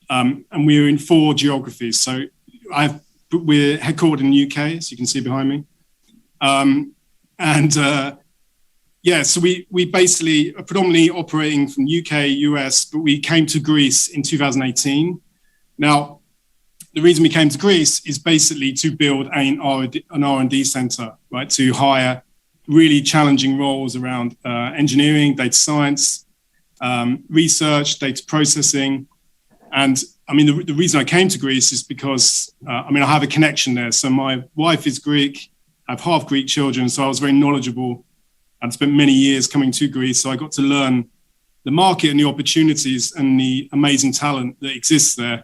And we're in 4 geographies. So we're headquartered in the UK, as you can see behind me. So we basically are predominantly operating from UK, US, but we came to Greece in 2018. Now, the reason we came to Greece is basically to build an R&D center, right? To hire really challenging roles around engineering, data science, research, data processing. And I mean, the reason I came to Greece is because, I have a connection there. So my wife is Greek, I have half Greek children, so I was very knowledgeable. I'd spent many years coming to Greece, so I got to learn the market and the opportunities and the amazing talent that exists there.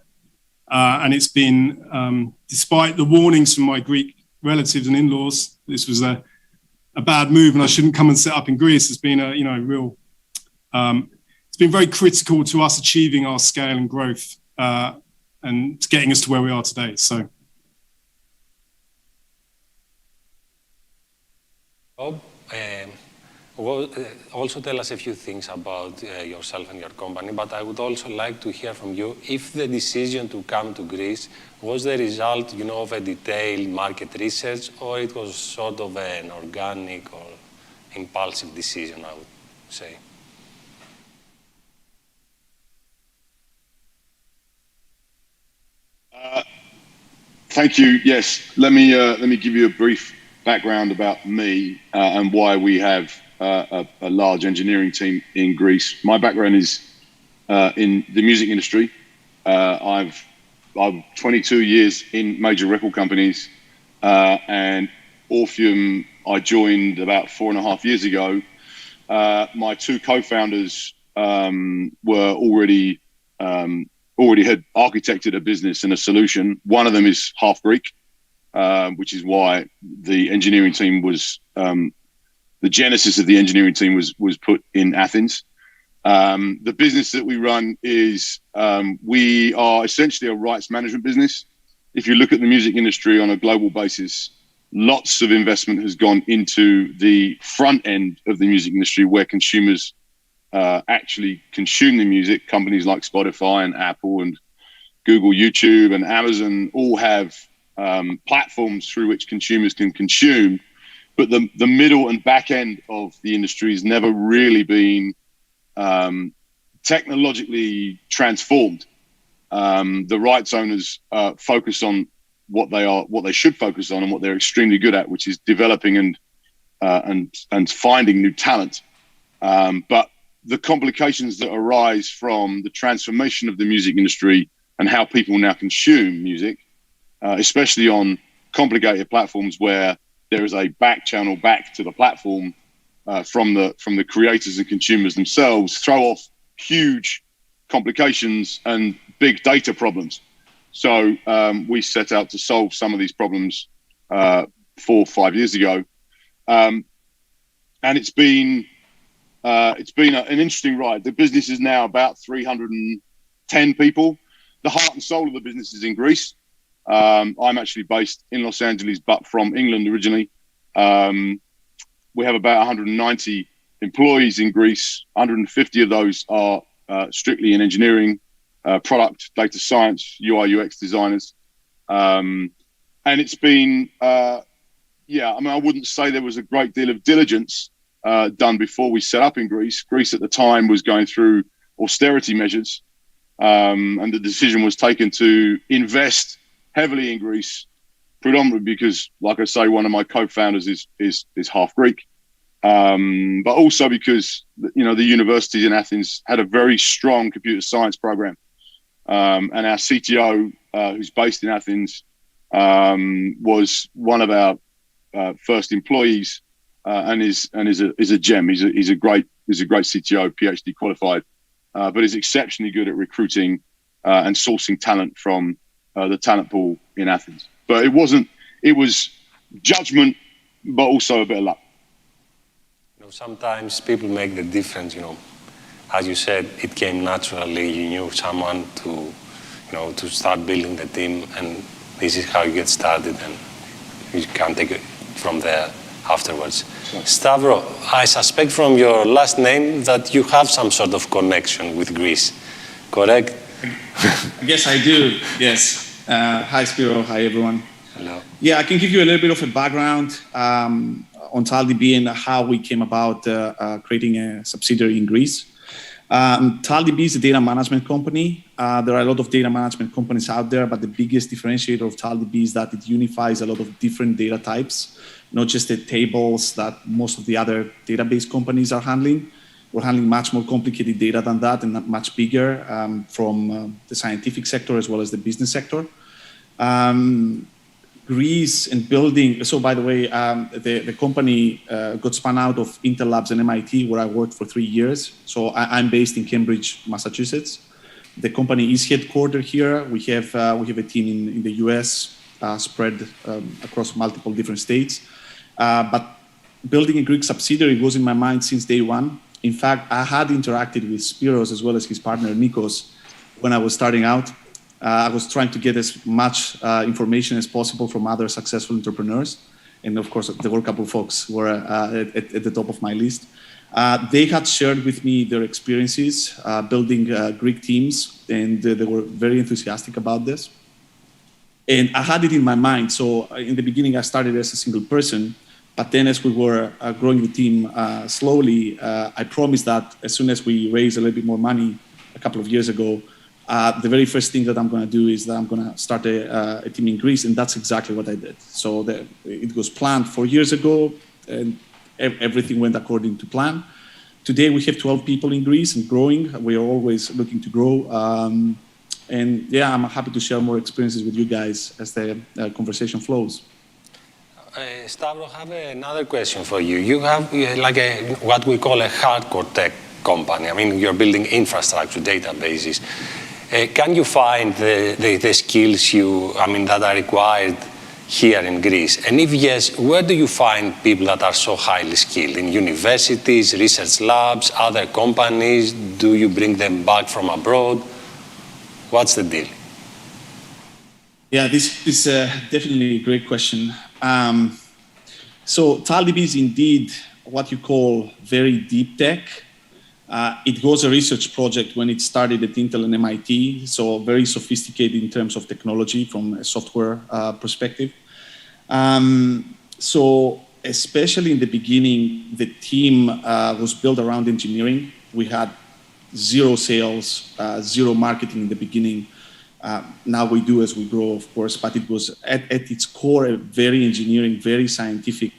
And it's been, despite the warnings from my Greek relatives and in-laws, this was a bad move and I shouldn't come and set up in Greece. It's been a real, it's been very critical to us achieving our scale and growth and getting us to where we are today. So. Bob, also tell us a few things about yourself and your company, but I would also like to hear from you if the decision to come to Greece was the result, of a detailed market research, or it was sort of an organic or impulsive decision, I would say. Thank you. Yes, let me give you a brief background about me and why we have a large engineering team in Greece. My background is in the music industry. I've 22 years in major record companies, and Orpheum I joined about 4.5 years ago. My two co-founders were already had architected a business and a solution. One of them is half Greek, which is why the engineering team was the genesis of the engineering team was put in Athens. The business that we run is we are essentially a rights management business. If you look at the music industry on a global basis, lots of investment has gone into the front end of the music industry where consumers actually consume the music. Companies like Spotify and Apple and Google, YouTube and Amazon all have platforms through which consumers can consume. But the middle and back end of the industry has never really been technologically transformed. The rights owners focus on what they should focus on and what they're extremely good at, which is developing and finding new talent. But the complications that arise from the transformation of the music industry and how people now consume music, especially on complicated platforms where there is a back channel back to the platform from the creators and consumers themselves, throw off huge complications and big data problems. So we set out to solve some of these problems 4 or 5 years ago, and it's been an interesting ride. The business is now about 310 people. The heart and soul of the business is in Greece. I'm actually based in Los Angeles, but from England originally. We have about 190 employees in Greece. 150 of those are strictly in engineering, product, data science, UI, UX designers. And it's been, I wouldn't say there was a great deal of diligence done before we set up in Greece. Greece at the time was going through austerity measures, and the decision was taken to invest heavily in Greece, predominantly because, like I say, one of my co-founders is half Greek, but also because the universities in Athens had a very strong computer science program, and our CTO, who's based in Athens, was one of our first employees, and is a gem. He's a great CTO, PhD qualified, but is exceptionally good at recruiting and sourcing talent from the talent pool in Athens. But it was judgment, but also a bit of luck. Sometimes people make the difference, as you said, it came naturally. You knew someone to start building the team, and this is how you get started, and you can take it from there afterwards. Sure. Stavro, I suspect from your last name that you have some sort of connection with Greece, correct? Yes, I do, yes. Hi, Spiro. Hi, everyone. Hello. Yeah, I can give you a little bit of a background on TalDB and how we came about creating a subsidiary in Greece. TalDB is a data management company. There are a lot of data management companies out there, but the biggest differentiator of TalDB is that it unifies a lot of different data types, not just the tables that most of the other database companies are handling. We're handling much more complicated data than that and much bigger from the scientific sector as well as the business sector. Greece and building, so by the way, the company got spun out of Intel Labs and MIT, where I worked for 3 years. So I'm based in Cambridge, Massachusetts. The company is headquartered here. We have a team in the US spread across multiple different states. But building a Greek subsidiary was in my mind since day one. In fact, I had interacted with Spiros as well as his partner Nikos when I was starting out. I was trying to get as much information as possible from other successful entrepreneurs. And of course, there were a couple of folks who were at the top of my list. They had shared with me their experiences building Greek teams, and they were very enthusiastic about this. And I had it in my mind. So in the beginning, I started as a single person. But then as we were growing the team slowly, I promised that as soon as we raise a little bit more money a couple of years ago, the very first thing that I'm going to do is that I'm going to start a team in Greece. And that's exactly what I did. So it was planned 4 years ago, and everything went according to plan. Today, we have 12 people in Greece and growing. We are always looking to grow. And yeah, I'm happy to share more experiences with you guys as the conversation flows. Stavro, I have another question for you. You have like what we call a hardcore tech company. I mean, you're building infrastructure, databases. Can you find the skills that are required here in Greece? And if yes, where do you find people that are so highly skilled? In universities, research labs, other companies? Do you bring them back from abroad? What's the deal? Yeah, this is definitely a great question. So TalDB is indeed what you call very deep tech. It was a research project when it started at Intel and MIT, so very sophisticated in terms of technology from a software perspective. So especially in the beginning, the team was built around engineering. We had zero sales, zero marketing in the beginning. Now we do as we grow, of course, but it was at its core a very engineering, very scientific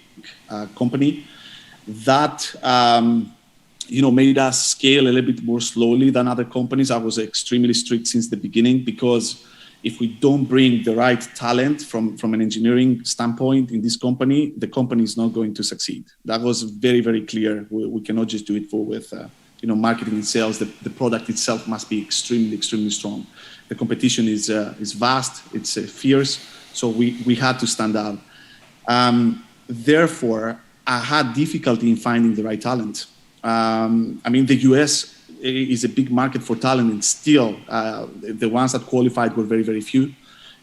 company that made us scale a little bit more slowly than other companies. I was extremely strict since the beginning because if we don't bring the right talent from an engineering standpoint in this company, the company is not going to succeed. That was very, very clear. We cannot just do it with marketing and sales. The product itself must be extremely, extremely strong. The competition is vast, it's fierce, so we had to stand out. Therefore, I had difficulty in finding the right talent. The US is a big market for talent, and still the ones that qualified were very, very few.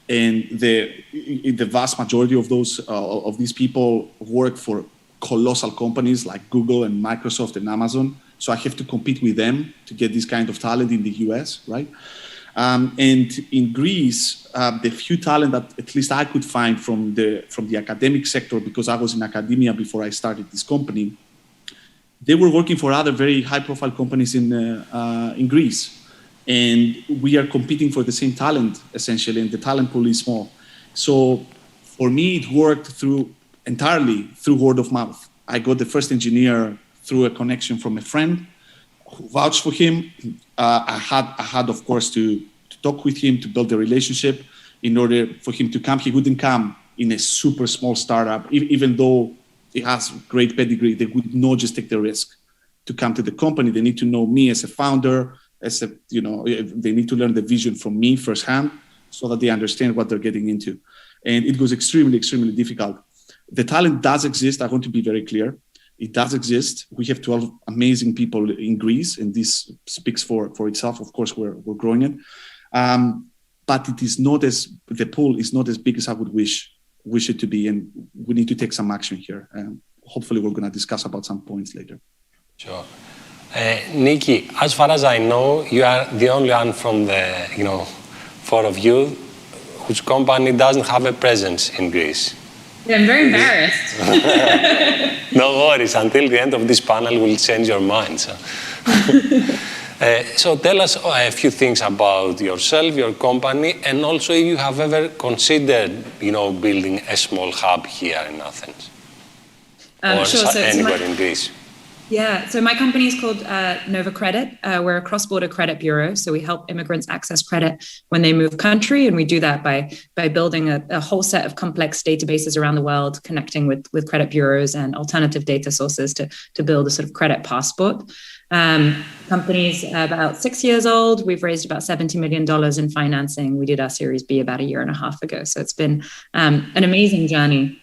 And the vast majority of these people work for colossal companies like Google and Microsoft and Amazon. So I have to compete with them to get this kind of talent in the US, right? And in Greece, the few talent that at least I could find from the academic sector, because I was in academia before I started this company, they were working for other very high-profile companies in Greece. And we are competing for the same talent, essentially, and the talent pool is small. So for me, it worked entirely through word of mouth. I got the first engineer through a connection from a friend who vouched for him. I had, of course, to talk with him to build a relationship in order for him to come. He wouldn't come in a super small startup, even though he has great pedigree. They would not just take the risk to come to the company. They need to know me as a founder, they need to learn the vision from me firsthand so that they understand what they're getting into. And it was extremely, extremely difficult. The talent does exist. I want to be very clear. It does exist. We have 12 amazing people in Greece, and this speaks for itself. Of course, we're growing it. But it is not the pool is not as big as I would wish it to be, and we need to take some action here. Hopefully, we're going to discuss about some points later. Sure. Nikki, as far as I know, you are the only one from the four of you whose company doesn't have a presence in Greece. Yeah, I'm very embarrassed. No worries. Until the end of this panel, we'll change your mind. So. So tell us a few things about yourself, your company, and also if you have ever considered, building a small hub here in Athens or anywhere in Greece. Yeah, so my company is called Nova Credit. We're a cross-border credit bureau, so we help immigrants access credit when they move country, and we do that by building a whole set of complex databases around the world, connecting with credit bureaus and alternative data sources to build a sort of credit passport. Company's about 6 years old. We've raised about $70 million in financing. We did our Series B about 1.5 years ago, so it's been an amazing journey.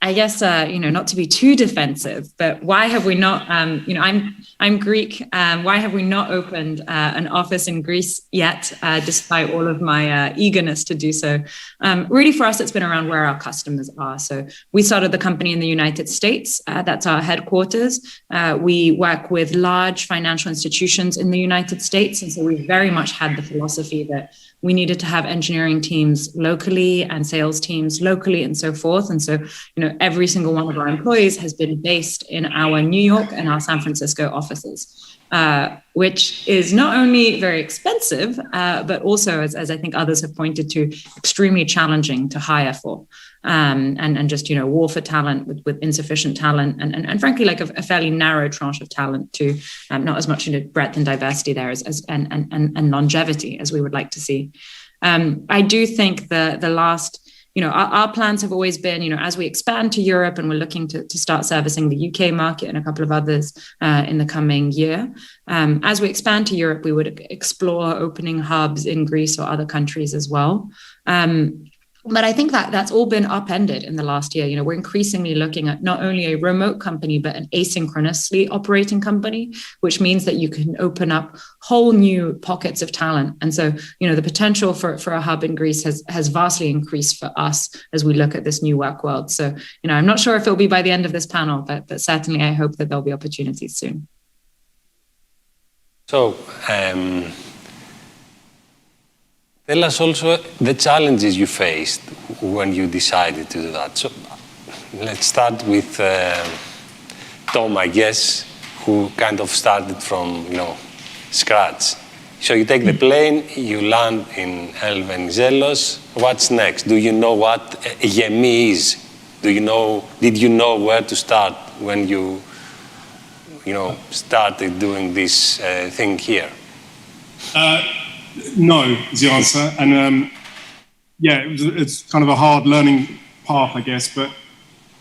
I guess, not to be too defensive, but why have we not, I'm Greek. Why have we not opened an office in Greece yet, despite all of my eagerness to do so? Really, for us, it's been around where our customers are. So we started the company in the United States. That's our headquarters. We work with large financial institutions in the United States. And so we very much had the philosophy that we needed to have engineering teams locally and sales teams locally and so forth. And so, every single one of our employees has been based in our New York and our San Francisco offices, which is not only very expensive, but also, as I think others have pointed to, extremely challenging to hire for. And just, war for talent with insufficient talent and frankly, like a fairly narrow tranche of talent too, not as much breadth and diversity there and longevity as we would like to see. I do think the last, our plans have always been, as we expand to Europe and we're looking to start servicing the UK market and a couple of others in the coming year. As we expand to Europe, we would explore opening hubs in Greece or other countries as well. But I think that's all been upended in the last year. We're increasingly looking at not only a remote company, but an asynchronously operating company, which means that you can open up whole new pockets of talent. And so, the potential for a hub in Greece has vastly increased for us as we look at this new work world. So, I'm not sure if it'll be by the end of this panel, but certainly I hope that there'll be opportunities soon. So, tell us also the challenges you faced when you decided to do that. So let's start with Tom, I guess, who kind of started from, scratch. So you take the plane, you land in Elvenizelos. What's next? Do you know what Gemi is? Did you know where to start when you, started doing this thing here? No, is the answer. And it's kind of a hard learning path, I guess. But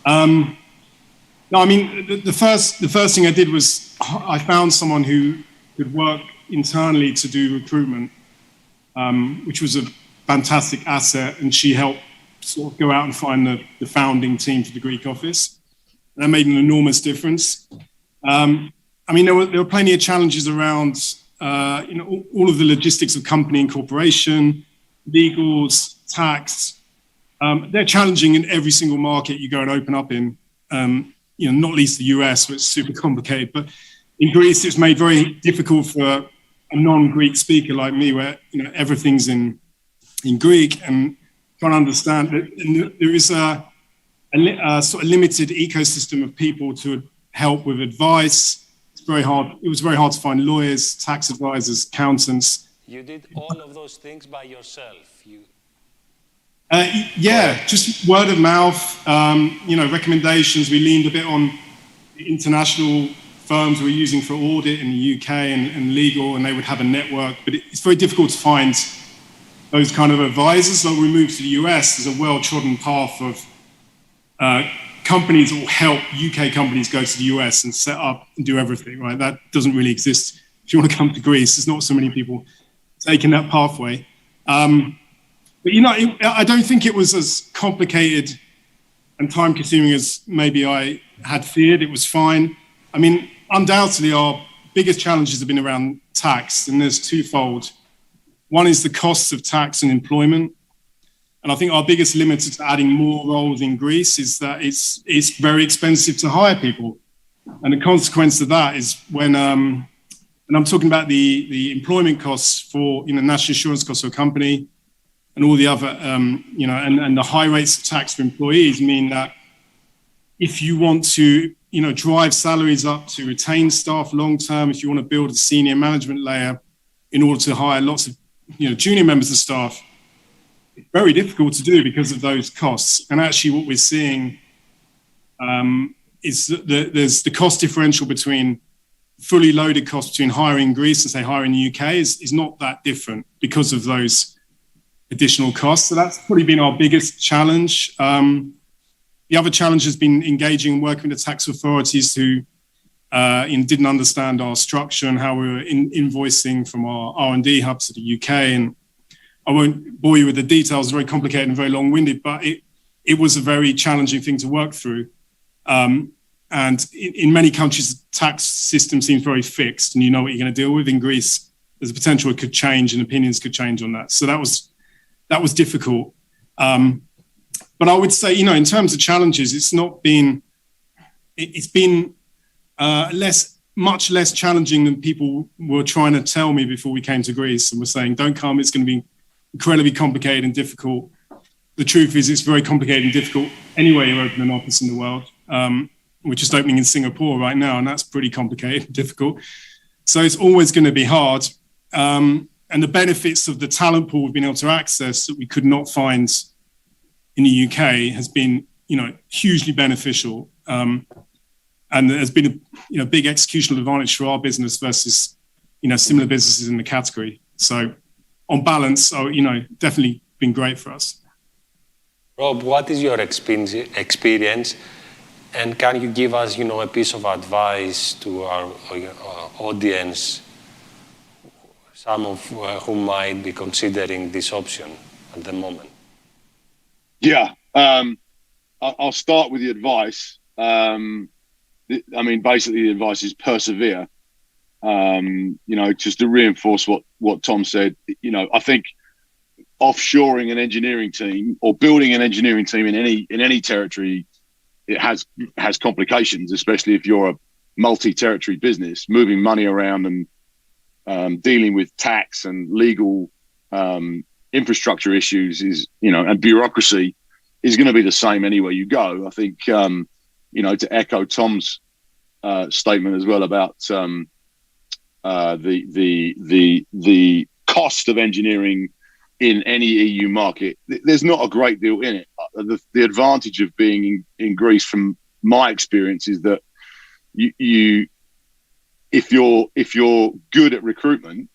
no, I mean, the first thing I did was I found someone who could work internally to do recruitment, which was a fantastic asset. And she helped sort of go out and find the founding team for the Greek office. That made an enormous difference. I mean, there were plenty of challenges around all of the logistics of company incorporation, legals, tax. They're challenging in every single market you go and open up in, not least the US, which is super complicated. But in Greece, it's made very difficult for a non-Greek speaker like me, where everything's in Greek, and trying to understand that there is a sort of limited ecosystem of people to help with advice. It was very hard to find lawyers, tax advisors, accountants. You did all of those things by yourself? Just word of mouth, recommendations. We leaned a bit on the international firms we're using for audit in the UK and legal, and they would have a network. But it's very difficult to find those kind of advisors. So we moved to the US, there's a well-trodden path of companies that will help UK companies go to the US and set up and do everything, right? That doesn't really exist. If you want to come to Greece, there's not so many people taking that pathway. But I don't think it was as complicated and time-consuming as maybe I had feared. It was fine. I mean, undoubtedly, our biggest challenges have been around tax, and there's twofold. One is the costs of tax and employment. And I think our biggest limiter to adding more roles in Greece is that it's very expensive to hire people. And the consequence of that is when, and I'm talking about the employment costs for, national insurance costs for a company and all the other, and the high rates of tax for employees mean that if you want to drive salaries up to retain staff long term, if you want to build a senior management layer in order to hire lots of junior members of staff, it's very difficult to do because of those costs. And actually what we're seeing is that there's the cost differential between fully loaded costs between hiring in Greece and say hiring in the UK is not that different because of those additional costs. So that's probably been our biggest challenge. The other challenge has been engaging and working with the tax authorities who didn't understand our structure and how we were invoicing from our R&D hub to the UK. And I won't bore you with the details, very complicated and very long-winded, but it was a very challenging thing to work through. And in many countries, the tax system seems very fixed and you know what you're going to deal with. In Greece, there's a potential it could change and opinions could change on that. So that was difficult. But I would say, in terms of challenges, it's been much less challenging than people were trying to tell me before we came to Greece and were saying, don't come, it's going to be incredibly complicated and difficult. The truth is it's very complicated and difficult anywhere you open an office in the world. We're just opening in Singapore right now, and that's pretty complicated and difficult. So it's always going to be hard. And the benefits of the talent pool we've been able to access that we could not find in the UK has been, hugely beneficial. And there's been a big executional advantage for our business versus, similar businesses in the category. So on balance, definitely been great for us. Rob, what is your experience? And can you give us, a piece of advice to our audience, some of whom might be considering this option at the moment? Yeah, I'll start with the advice. Basically the advice is persevere. Just to reinforce what Tom said, I think offshoring an engineering team or building an engineering team in any territory, it has complications, especially if you're a multi-territory business, moving money around and dealing with tax and legal infrastructure issues and bureaucracy is going to be the same anywhere you go. I think, to echo Tom's statement as well about the cost of engineering in any EU market, there's not a great deal in it. The advantage of being in Greece, from my experience, is that if you're good at recruitment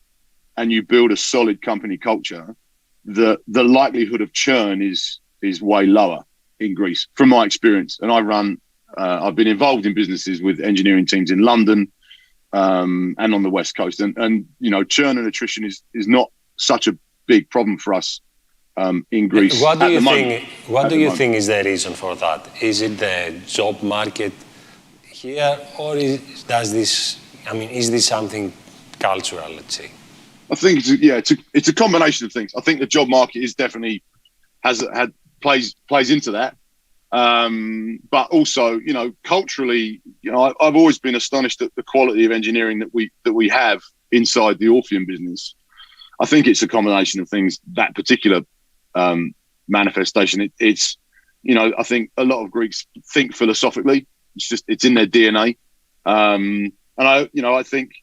and you build a solid company culture, the likelihood of churn is way lower in Greece, from my experience. And I've been involved in businesses with engineering teams in London and on the West Coast, and churn and attrition is not such a big problem for us in Greece. What do you think is the reason for that? Is it the job market here, or is this something cultural, let's say? I think it's a combination of things. I think the job market is definitely plays into that. But also, culturally, I've always been astonished at the quality of engineering that we have inside the Orpheum business. I think it's a combination of things, that particular manifestation. I think a lot of Greeks think philosophically. It's in their DNA. And I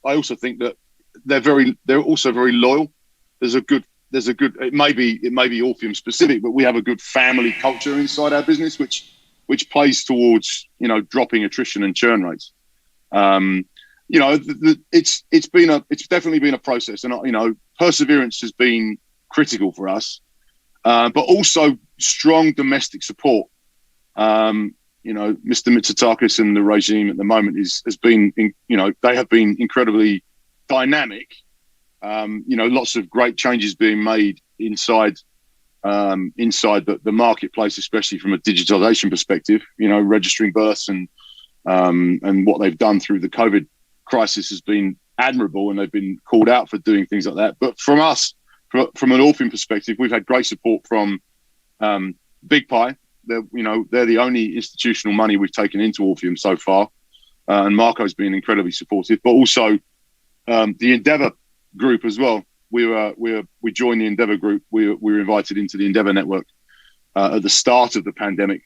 also think that they're also very loyal. It may be Orpheum specific, but we have a good family culture inside our business, which plays towards, dropping attrition and churn rates. It's definitely been a process, and perseverance has been critical for us, but also strong domestic support. Mr. Mitsotakis and the regime at the moment has been, they have been incredibly dynamic. Lots of great changes being made inside the marketplace, especially from a digitalization perspective. Registering births and what they've done through the COVID crisis has been admirable, and they've been called out for doing things like that. But from us, from an Orpheum perspective, we've had great support from Big Pie. They're the only institutional money we've taken into Orpheum so far, and Marco's been incredibly supportive. But also the Endeavour group as well. We joined the Endeavour group. We were invited into the Endeavour network at the start of the pandemic,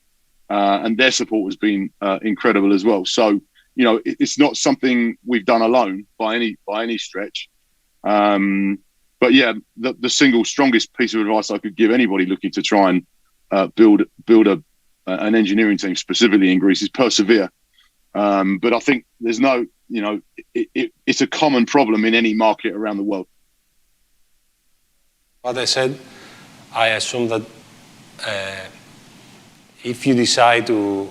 and their support has been incredible as well. So, you know, it's not something we've done alone by any stretch. But yeah, the single strongest piece of advice I could give anybody looking to try and build an engineering team specifically in Greece is persevere. But I think there's no, you know, it's a common problem in any market around the world. What I said, I assume that if you decide to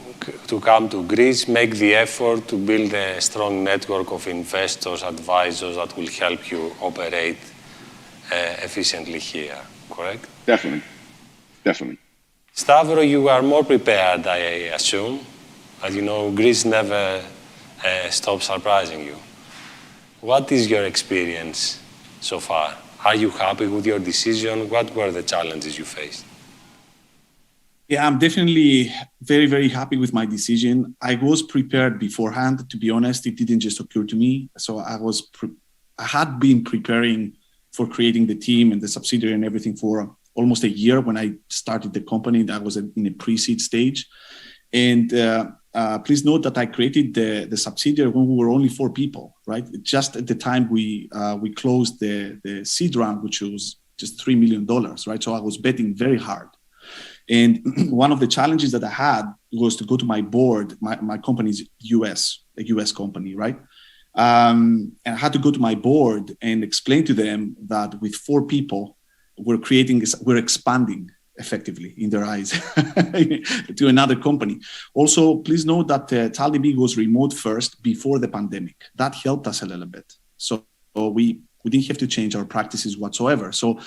come to Greece, make the effort to build a strong network of investors, advisors that will help you operate efficiently here, correct? Definitely. Stavro, you are more prepared, I assume. As you know, Greece never stops surprising you. What is your experience so far? Are you happy with your decision? What were the challenges you faced? Yeah, I'm definitely very, very happy with my decision. I was prepared beforehand, to be honest. It didn't just occur to me. So I had been preparing for creating the team and the subsidiary and everything for almost a year. When I started the company, that was in a pre-seed stage. And please note that I created the subsidiary when we were only 4 people, right? Just at the time we closed the seed round, which was just $3 million, right? So I was betting very hard. And one of the challenges that I had was to go to my board. My company is a US company, right? And I had to go to my board and explain to them that with 4 people, we're expanding effectively in their eyes to another company. Also, please note that Talibig was remote first before the pandemic. That helped us a little bit. So we didn't have to change our practices whatsoever. So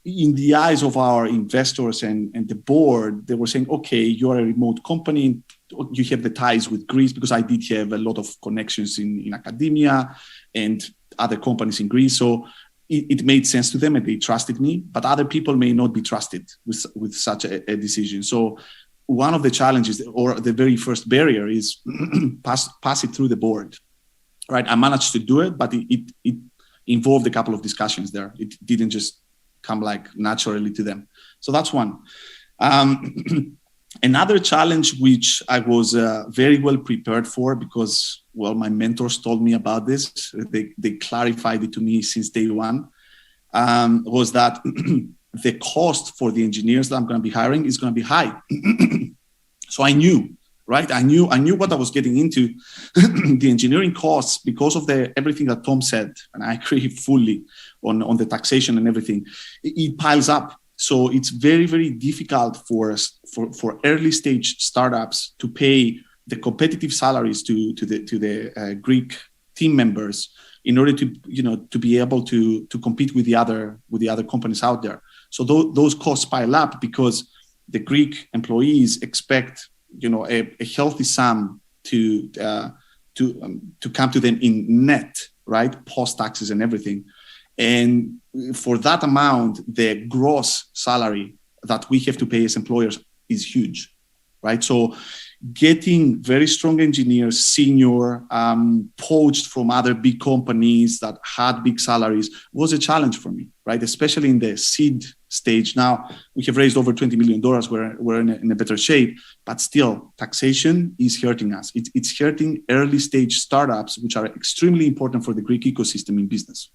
in the eyes of our investors and the board, they were saying, okay, you're a remote company. You have the ties with Greece, because I did have a lot of connections in academia and other companies in Greece. So it made sense to them and they trusted me, but other people may not be trusted with such a decision. So one of the challenges, or the very first barrier, is pass it through the board, right? I managed to do it, but it involved a couple of discussions there. It didn't just come like naturally to them. So that's one. Another challenge which I was very well prepared for, because, well, my mentors told me about this. They clarified it to me since day one, was that the cost for the engineers that I'm going to be hiring is going to be high. So I knew, right? I knew what I was getting into. The engineering costs, because of everything that Tom said, and I agree fully on the taxation and everything, it piles up. So it's very, very difficult for early stage startups to pay the competitive salaries to the Greek team members in order to be able to compete with the other companies out there. So those costs pile up because the Greek employees expect a healthy sum to come to them in net, right, post taxes and everything. And for that amount, the gross salary that we have to pay as employers is huge, right? So getting very strong engineers, senior, poached from other big companies that had big salaries was a challenge for me, right? Especially in the seed stage. Now we have raised over $20 million. We're in a better shape, but still taxation is hurting us. It's hurting early stage startups, which are extremely important for the Greek ecosystem in business.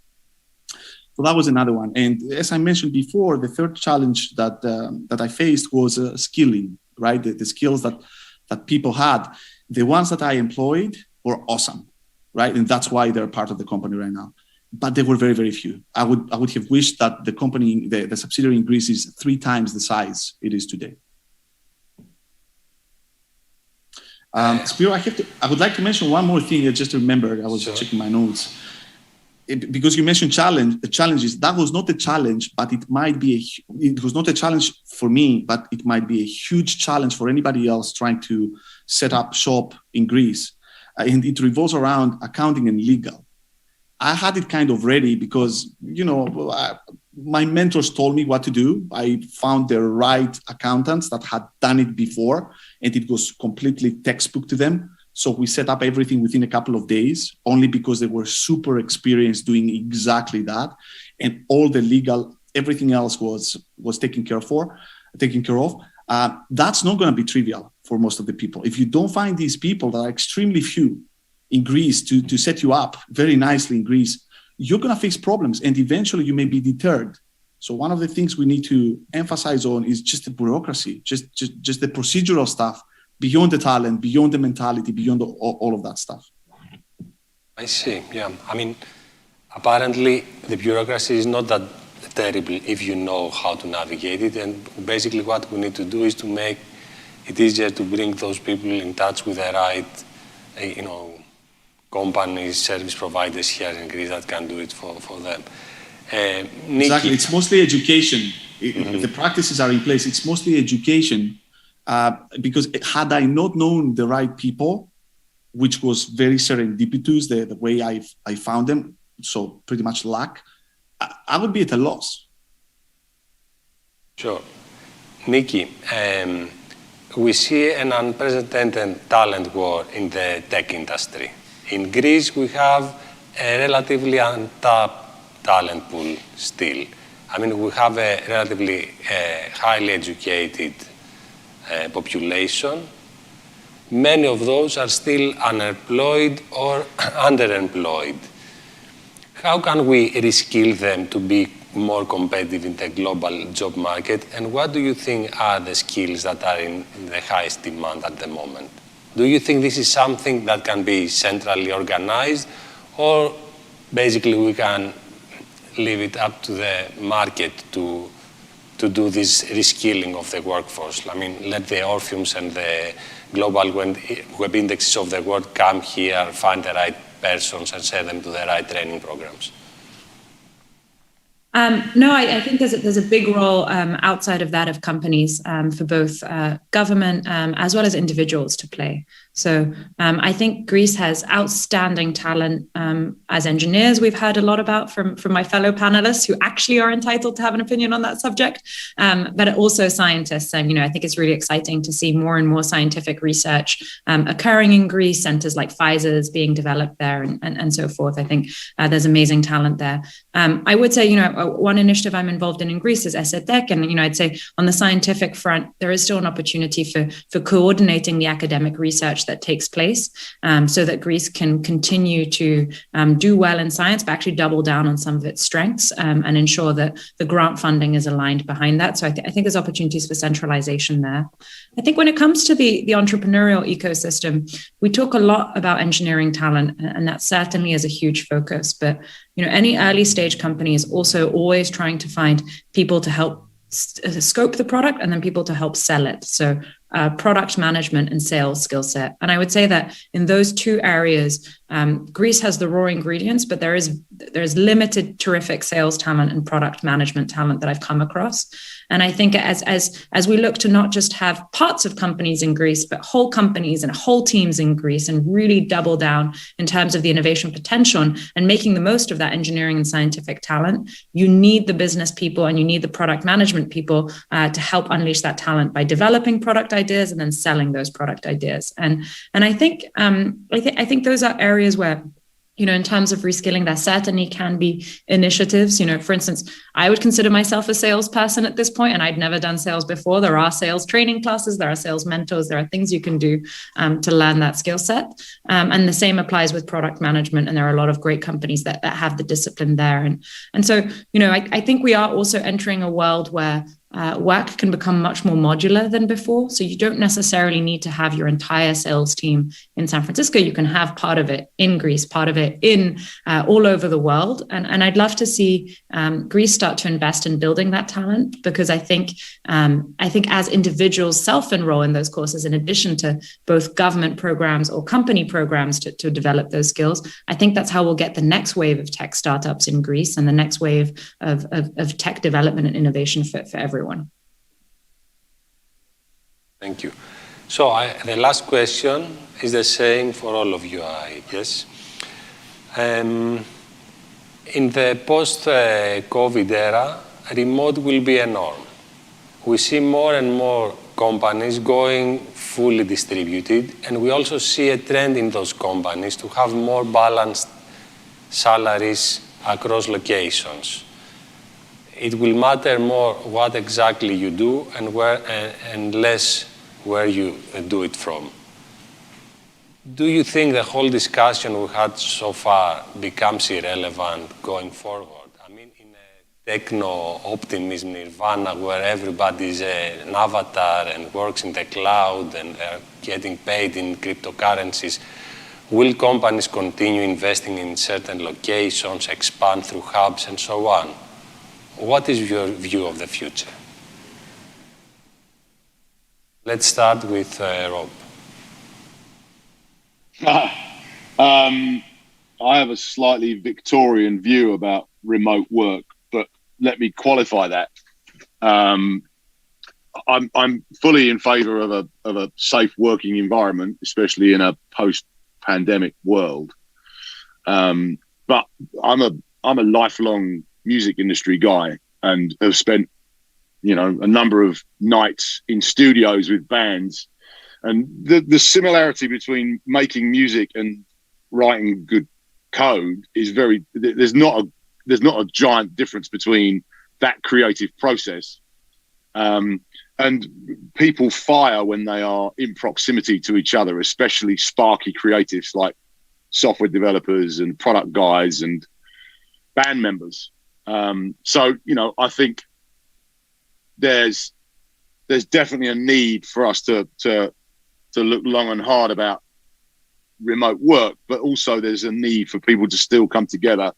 So that was another one. And as I mentioned before, the third challenge that I faced was skilling, right? The skills that people had. The ones that I employed were awesome, right? And that's why they're part of the company right now. But there were very, very few. I would have wished that the company, the subsidiary in Greece, is 3 times the size it is today. Spiro, I would like to mention one more thing. I just remembered. I was checking my notes. Because you mentioned challenges, that was not a challenge, but it was not a challenge for me, but it might be a huge challenge for anybody else trying to set up shop in Greece. And it revolves around accounting and legal. I had it kind of ready because, my mentors told me what to do. I found the right accountants that had done it before, and it was completely textbook to them. So we set up everything within a couple of days, only because they were super experienced doing exactly that. And all the legal, everything else was taken care of. That's not going to be trivial for most of the people. If you don't find these people that are extremely few in Greece to set you up very nicely in Greece, you're going to face problems and eventually you may be deterred. So one of the things we need to emphasize on is just the bureaucracy, just the procedural stuff, beyond the talent, beyond the mentality, beyond all of that stuff. I see, yeah. I mean, apparently the bureaucracy is not that terrible if you know how to navigate it. And basically what we need to do is to make it easier to bring those people in touch with the right, companies, service providers here in Greece that can do it for them. Exactly, it's mostly education. The practices are in place. It's mostly education because had I not known the right people, which was very serendipitous, the way I found them, so pretty much luck, I would be at a loss. Sure. Nikki, we see an unprecedented talent war in the tech industry. In Greece, we have a relatively untapped talent pool still. I mean, we have a relatively highly educated population. Many of those are still unemployed or underemployed. How can we reskill them to be more competitive in the global job market? And what do you think are the skills that are in the highest demand at the moment? Do you think this is something that can be centrally organized, or basically we can leave it up to the market to do this reskilling of the workforce? I mean, let the Orpheums and the global web indexes of the world come here, find the right persons and send them to the right training programs. No, I think there's a big role outside of that of companies for both government as well as individuals to play. So I think Greece has outstanding talent as engineers. We've heard a lot about from my fellow panelists who actually are entitled to have an opinion on that subject, but also scientists. And I think it's really exciting to see more and more scientific research occurring in Greece. Centers like Pfizer's being developed there, and so forth. I think there's amazing talent there. I would say, one initiative I'm involved in Greece is ESETEC, and I'd say on the scientific front, there is still an opportunity for coordinating the academic research that takes place, so that Greece can continue to do well in science, but actually double down on some of its strengths and ensure that the grant funding is aligned behind that. So I think there's opportunities for centralization there. I think when it comes to the entrepreneurial ecosystem, we talk a lot about engineering talent, and that certainly is a huge focus. But any early stage company is also always trying to find people to help scope the product and then people to help sell it. So product management and sales skill set. And I would say that in those two areas, Greece has the raw ingredients, but there's limited terrific sales talent and product management talent that I've come across. And I think as we look to not just have parts of companies in Greece, but whole companies and whole teams in Greece, and really double down in terms of the innovation potential and making the most of that engineering and scientific talent, you need the business people and you need the product management people to help unleash that talent by developing product ideas and then selling those product ideas. And I think those are areas where, in terms of reskilling, there certainly can be initiatives. For instance, I would consider myself a salesperson at this point, and I'd never done sales before. There are sales training classes, there are sales mentors, there are things you can do to learn that skill set. And the same applies with product management. And there are a lot of great companies that have the discipline there. And so, I think we are also entering a world where work can become much more modular than before. So you don't necessarily need to have your entire sales team in San Francisco. You can have part of it in Greece, part of it in all over the world. And I'd love to see Greece start to invest in building that talent, because I think as individuals self-enroll in those courses, in addition to both government programs or company programs to develop those skills, I think that's how we'll get the next wave of tech startups in Greece and the next wave of tech development and innovation for everyone. Thank you. So the last question is the same for all of you, I guess. In the post-COVID era, remote will be a norm. We see more and more companies going fully distributed, and we also see a trend in those companies to have more balanced salaries across locations. it will matter more what exactly you do and where, and less where you do it from. Do you think the whole discussion we had so far becomes irrelevant going forward? I mean, in a techno-optimism nirvana where everybody is an avatar and works in the cloud and they're getting paid in cryptocurrencies, will companies continue investing in certain locations, expand through hubs, and so on? What is your view of the future? Let's start with Rob. I have a slightly Victorian view about remote work, but let me qualify that. I'm fully in favour of a safe working environment, especially in a post-pandemic world. But I'm a lifelong music industry guy and have spent, a number of nights in studios with bands. And the similarity between making music and writing good code is there's not a giant difference between that creative process. And people fire when they are in proximity to each other, especially sparky creatives like software developers and product guys and band members. So, I think there's definitely a need for us to look long and hard about remote work, but also there's a need for people to still come together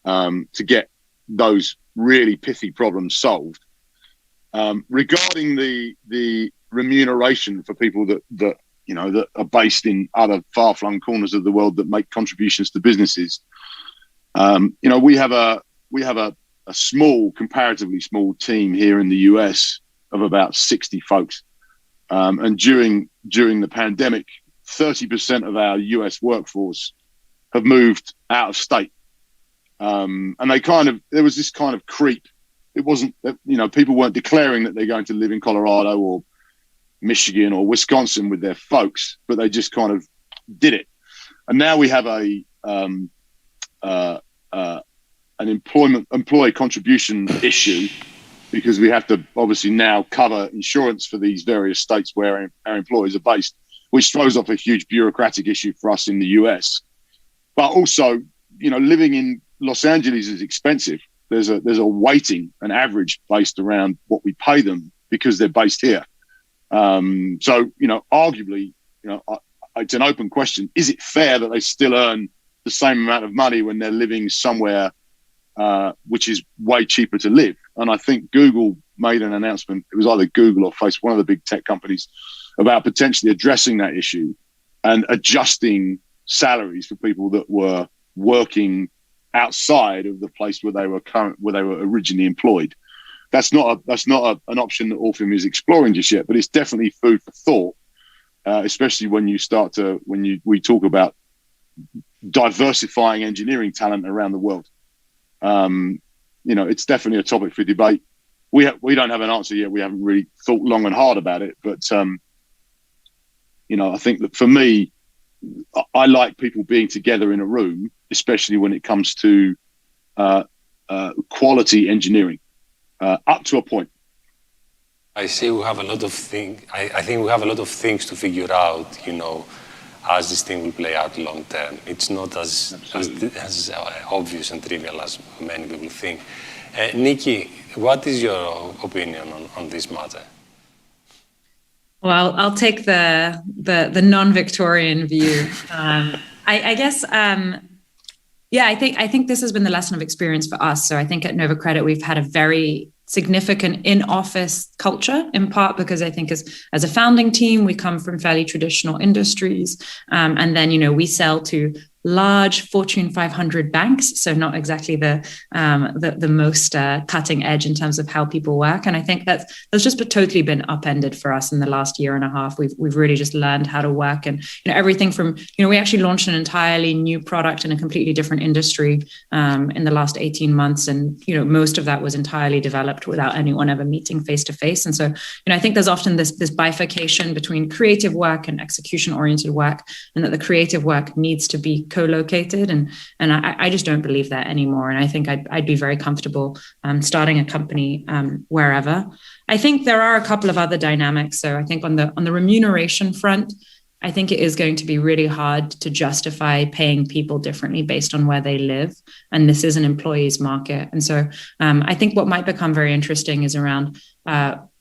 to get those really pithy problems solved. Regarding the remuneration for people that are based in other far-flung corners of the world that make contributions to businesses, we have a comparatively small team here in the US of about 60 folks. And during the pandemic, 30% of our US workforce have moved out of state. And there was this kind of creep. It wasn't, people weren't declaring that they're going to live in Colorado or Michigan or Wisconsin with their folks, but they just kind of did it. And now we have an employee contribution issue, because we have to obviously now cover insurance for these various states where our employees are based, which throws off a huge bureaucratic issue for us in the US. But also, living in Los Angeles is expensive. There's a weighting, an average based around what we pay them because they're based here. So, arguably, it's an open question. Is it fair that they still earn the same amount of money when they're living somewhere which is way cheaper to live? And I think Google made an announcement, it was either Google or Facebook, one of the big tech companies, about potentially addressing that issue and adjusting salaries for people that were working outside of the place where they were originally employed. That's not an option that Orpheum is exploring just yet, but it's definitely food for thought, especially when we talk about diversifying engineering talent around the world. It's definitely a topic for debate. We don't have an answer yet. We haven't really thought long and hard about it, but I think that for me, I like people being together in a room, especially when it comes to quality engineering, up to a point. I see we have a lot of things. I think we have a lot of things to figure out, as this thing will play out long term. It's not as obvious and trivial as many people think. Nikki, what is your opinion on this matter? Well, I'll take the non-Victorian view. I guess, I think this has been the lesson of experience for us. So I think at Nova Credit, we've had a very significant in-office culture, in part because I think as a founding team, we come from fairly traditional industries. And then, we sell to large Fortune 500 banks, so not exactly the most cutting edge in terms of how people work. And I think that's just totally been upended for us in the last year and a half. We've really just learned how to work, and everything from we actually launched an entirely new product in a completely different industry in the last 18 months, and most of that was entirely developed without anyone ever meeting face to face. And so I think there's often this bifurcation between creative work and execution oriented work, and that the creative work needs to be co-located, and I just don't believe that anymore. And I think I'd be very comfortable starting a company wherever. I think there are a couple of other dynamics. So I think on the remuneration front, I think it is going to be really hard to justify paying people differently based on where they live. And this is an employees market. And so I think what might become very interesting is around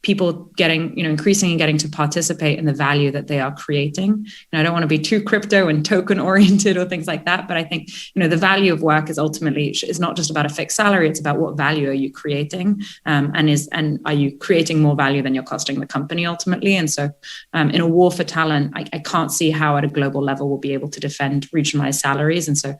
people increasingly getting to participate in the value that they are creating. I don't want to be too crypto and token oriented or things like that, but I think, the value of work is ultimately, is not just about a fixed salary. It's about what value are you creating, and are you creating more value than you're costing the company ultimately? And so in a war for talent, I can't see how at a global level we'll be able to defend regionalized salaries. And so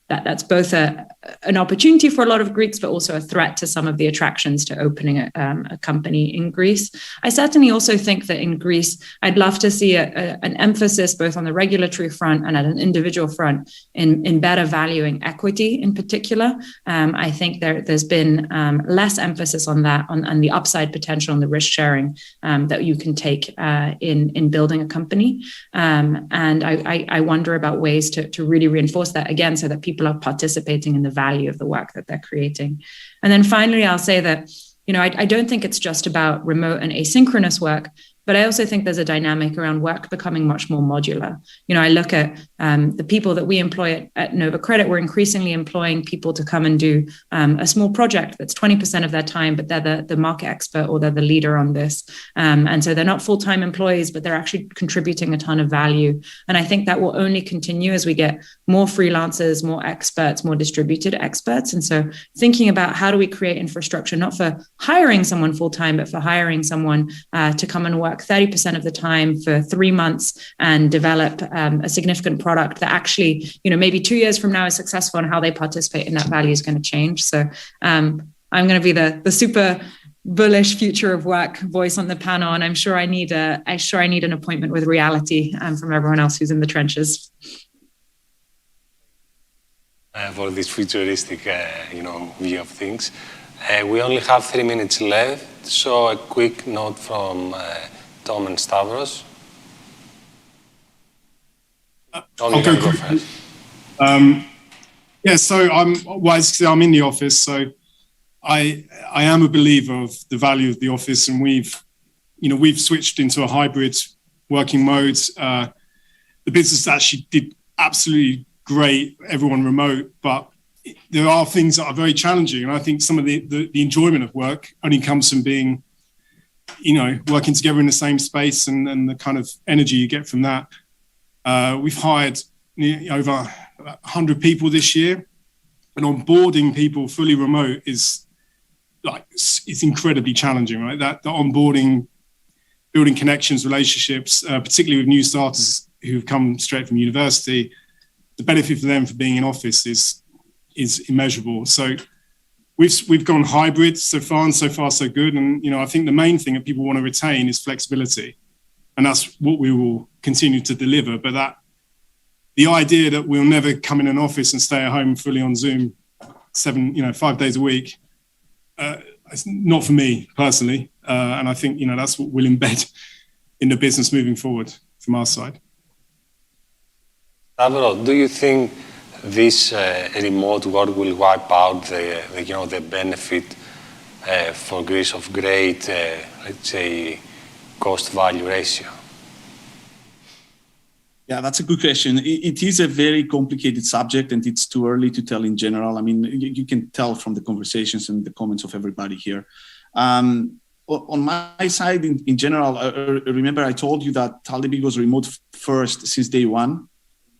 that's both an opportunity for a lot of Greeks, but also a threat to some of the attractions to opening a company in Greece. I certainly also think that in Greece, I'd love to see an emphasis both on the regulatory front and at an individual front in better valuing equity in particular. I think there's been less emphasis on that, on the upside potential and the risk sharing that you can take in building a company. And I wonder about ways to really reinforce that again, so that people are participating in the value of the work that they're creating. And then finally, I'll say that, I don't think it's just about remote and asynchronous work, but I also think there's a dynamic around work becoming much more modular. I look at the people that we employ at Nova Credit. We're increasingly employing people to come and do a small project that's 20% of their time, but they're the market expert or they're the leader on this. And so they're not full-time employees, but they're actually contributing a ton of value. And I think that will only continue as we get more freelancers, more experts, more distributed experts. And so thinking about how do we create infrastructure, not for hiring someone full-time, but for hiring someone to come and work 30% of the time for 3 months and develop a significant product that actually, maybe 2 years from now is successful, and how they participate in that value is going to change. So I'm going to be the super bullish future of work voice on the panel, and I'm sure I need an appointment with reality from everyone else who's in the trenches. For this futuristic, view of things. We only have 3 minutes left, so a quick note from Tom and Stavros. I'll go quickly. So I'm in the office, so I am a believer of the value of the office, and we've switched into a hybrid working mode. The business actually did absolutely great, everyone remote, but there are things that are very challenging, and I think some of the enjoyment of work only comes from being, working together in the same space and the kind of energy you get from that. We've hired over 100 people this year, and onboarding people fully remote is it's incredibly challenging, right? That the onboarding, building connections, relationships, particularly with new starters who've come straight from university, the benefit for them for being in office is immeasurable. So we've gone hybrid so far, and so far so good. And I think the main thing that people want to retain is flexibility, and that's what we will continue to deliver. But the idea that we'll never come in an office and stay at home fully on Zoom 5 days a week, it's not for me personally. And I think that's what we'll embed in the business moving forward from our side. Stavros, do you think this remote work will wipe out the benefit for Greece of great, let's say, cost-value ratio? Yeah, that's a good question. It is a very complicated subject, and it's too early to tell in general. I mean, you can tell from the conversations and the comments of everybody here. On my side, in general, remember I told you that Taldebi was remote first since day one,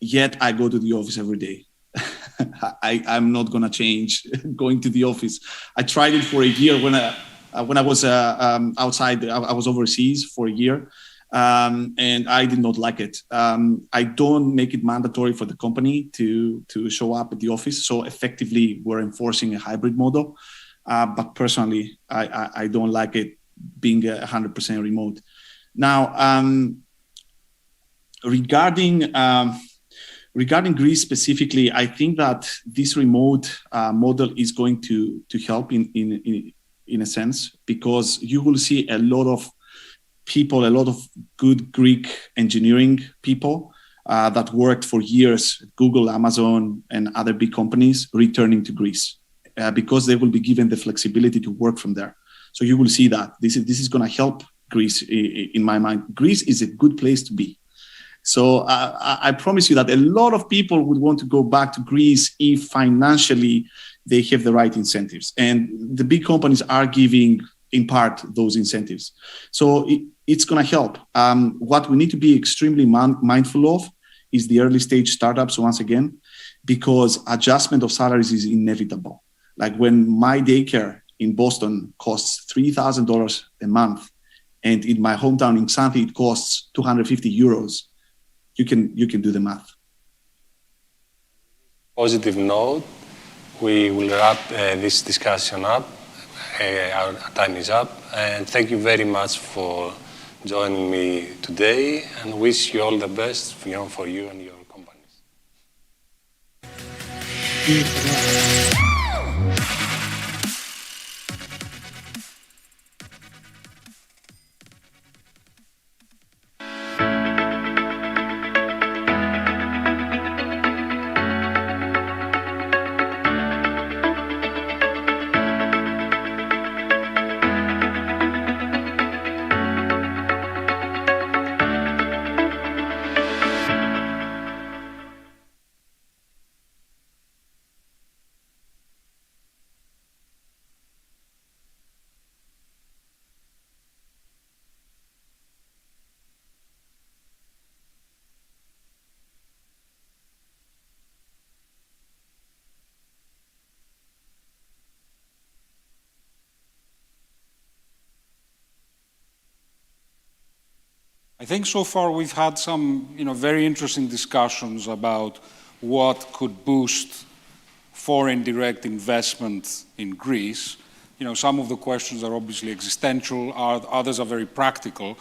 yet I go to the office every day. I'm not going to change going to the office. I tried it for a year when I was outside. I was overseas for a year. And I did not like it. I don't make it mandatory for the company to show up at the office. So effectively, we're enforcing a hybrid model. But personally, I don't like it being 100% remote. Now, regarding Greece specifically, I think that this remote model is going to help in a sense, because you will see a lot of people, a lot of good Greek engineering people that worked for years at Google, Amazon, and other big companies returning to Greece because they will be given the flexibility to work from there. So you will see that this is going to help Greece. In my mind, Greece is a good place to be. So I promise you that a lot of people would want to go back to Greece if financially they have the right incentives. And the big companies are giving, in part, those incentives. So it's going to help. What we need to be extremely mindful of is the early stage startups, once again, because adjustment of salaries is inevitable. Like when my daycare in Boston costs $3,000 a month, and in my hometown in Xanthi, it costs 250 euros. You can do the math. Positive note, we will wrap this discussion up. Our time is up, and thank you very much for joining me today, and wish you all the best, for you and your companies. I think so far we've had some, very interesting discussions about what could boost foreign direct investment in Greece. Some of the questions are obviously existential, others are very practical.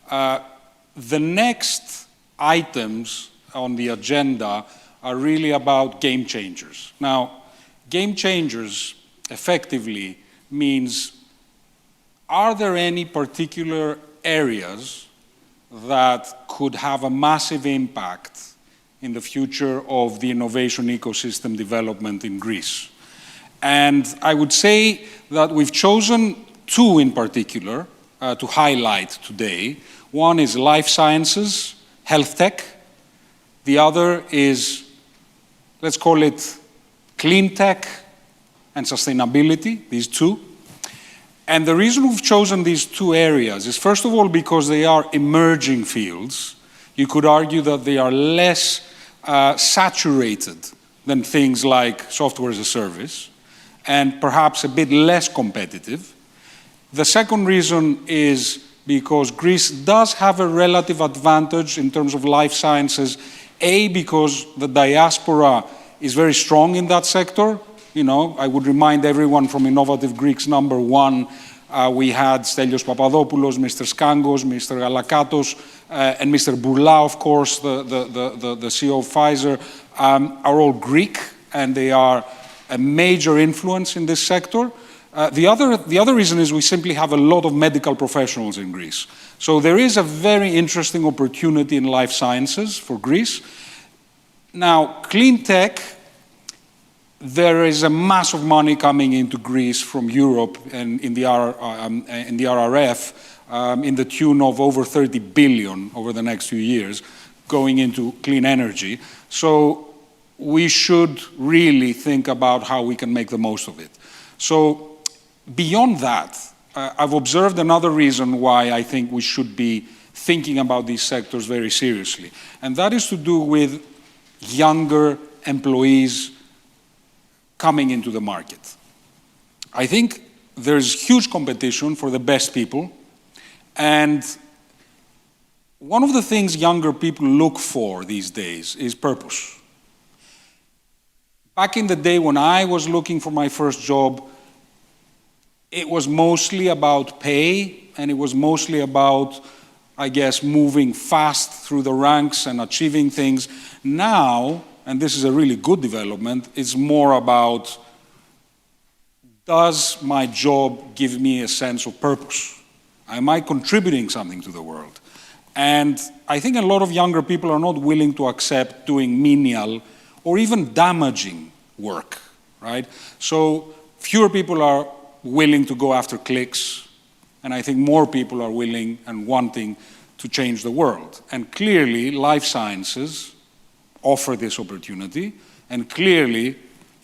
The next items on the agenda are really about game changers. Now, game changers effectively means, are there any particular areas that could have a massive impact in the future of the innovation ecosystem development in Greece? And I would say that we've chosen two in particular to highlight today. One is life sciences, health tech. The other is, let's call it clean tech and sustainability, these two. And the reason we've chosen these two areas is, first of all, because they are emerging fields. You could argue that they are less saturated than things like software as a service, and perhaps a bit less competitive. The second reason is because Greece does have a relative advantage in terms of life sciences, A, because the diaspora is very strong in that sector. I would remind everyone from Innovative Greeks #1, we had Stelios Papadopoulos, Mr. Skangos, Mr. Galakatos, and Mr. Bourla, of course, the CEO of Pfizer, are all Greek, and they are a major influence in this sector. The other reason is we simply have a lot of medical professionals in Greece. So there is a very interesting opportunity in life sciences for Greece. Now, clean tech, there is a mass of money coming into Greece from Europe and in the RRF in the tune of over 30 billion over the next few years going into clean energy. So we should really think about how we can make the most of it. So beyond that, I've observed another reason why I think we should be thinking about these sectors very seriously, and that is to do with younger employees coming into the market. I think there's huge competition for the best people, and one of the things younger people look for these days is purpose. Back in the day when I was looking for my first job, it was mostly about pay, and it was mostly about, I guess, moving fast through the ranks and achieving things. Now, and this is a really good development, it's more about, does my job give me a sense of purpose? Am I contributing something to the world? And I think a lot of younger people are not willing to accept doing menial or even damaging work, right? So fewer people are willing to go after clicks, and I think more people are willing and wanting to change the world. And clearly, life sciences offer this opportunity, and clearly,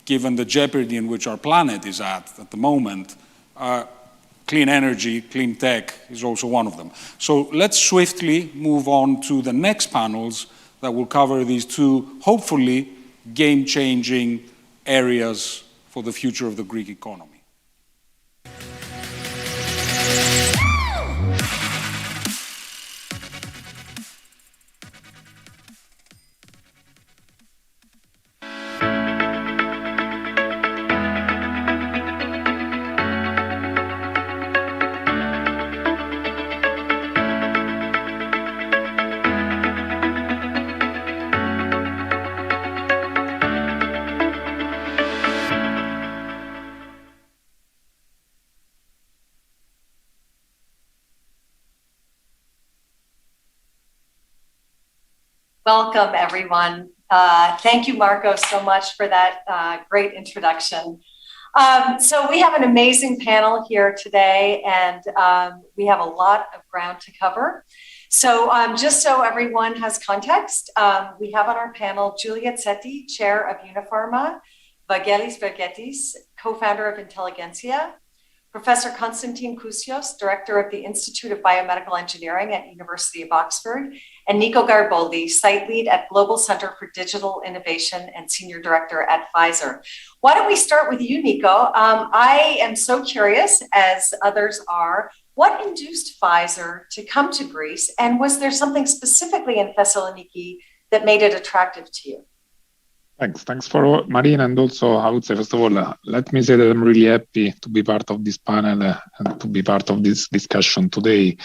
given the jeopardy in which our planet is at the moment, clean energy, clean tech is also one of them. So let's swiftly move on to the next panels that will cover these two, hopefully, game-changing areas for the future of the Greek economy. Welcome, everyone. Thank you, Marco, so much for that great introduction. So we have an amazing panel here today, and we have a lot of ground to cover. So just so everyone has context, we have on our panel Julia Tsetti, Chair of Unipharma, Vagelis Vergetis, co-founder of Intelligentsia, Professor Konstantin Kousios, Director of the Institute of Biomedical Engineering at University of Oxford, and Nico Gariboldi, Site Lead at Global Center for Digital Innovation and Senior Director at Pfizer. Why don't we start with you, Nico? I am so curious, as others are, what induced Pfizer to come to Greece, and was there something specifically in Thessaloniki that made it attractive to you? Thanks for Marina, and also I would say, first of all, let me say that I'm really happy to be part of this panel and to be part of this discussion today.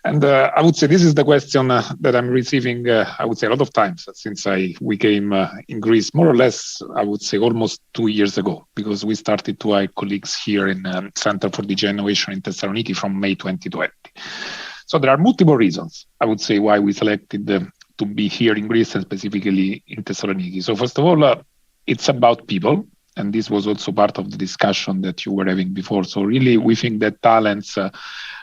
And I would say this is the question that I'm receiving, I would say, a lot of times since we came in Greece, more or less, I would say almost 2 years ago, because we started to hire colleagues here in Center for Digital Innovation in Thessaloniki from May 2020. So there are multiple reasons, I would say, why we selected to be here in Greece and specifically in Thessaloniki. So first of all, it's about people. And this was also part of the discussion that you were having before. So really, we think that talents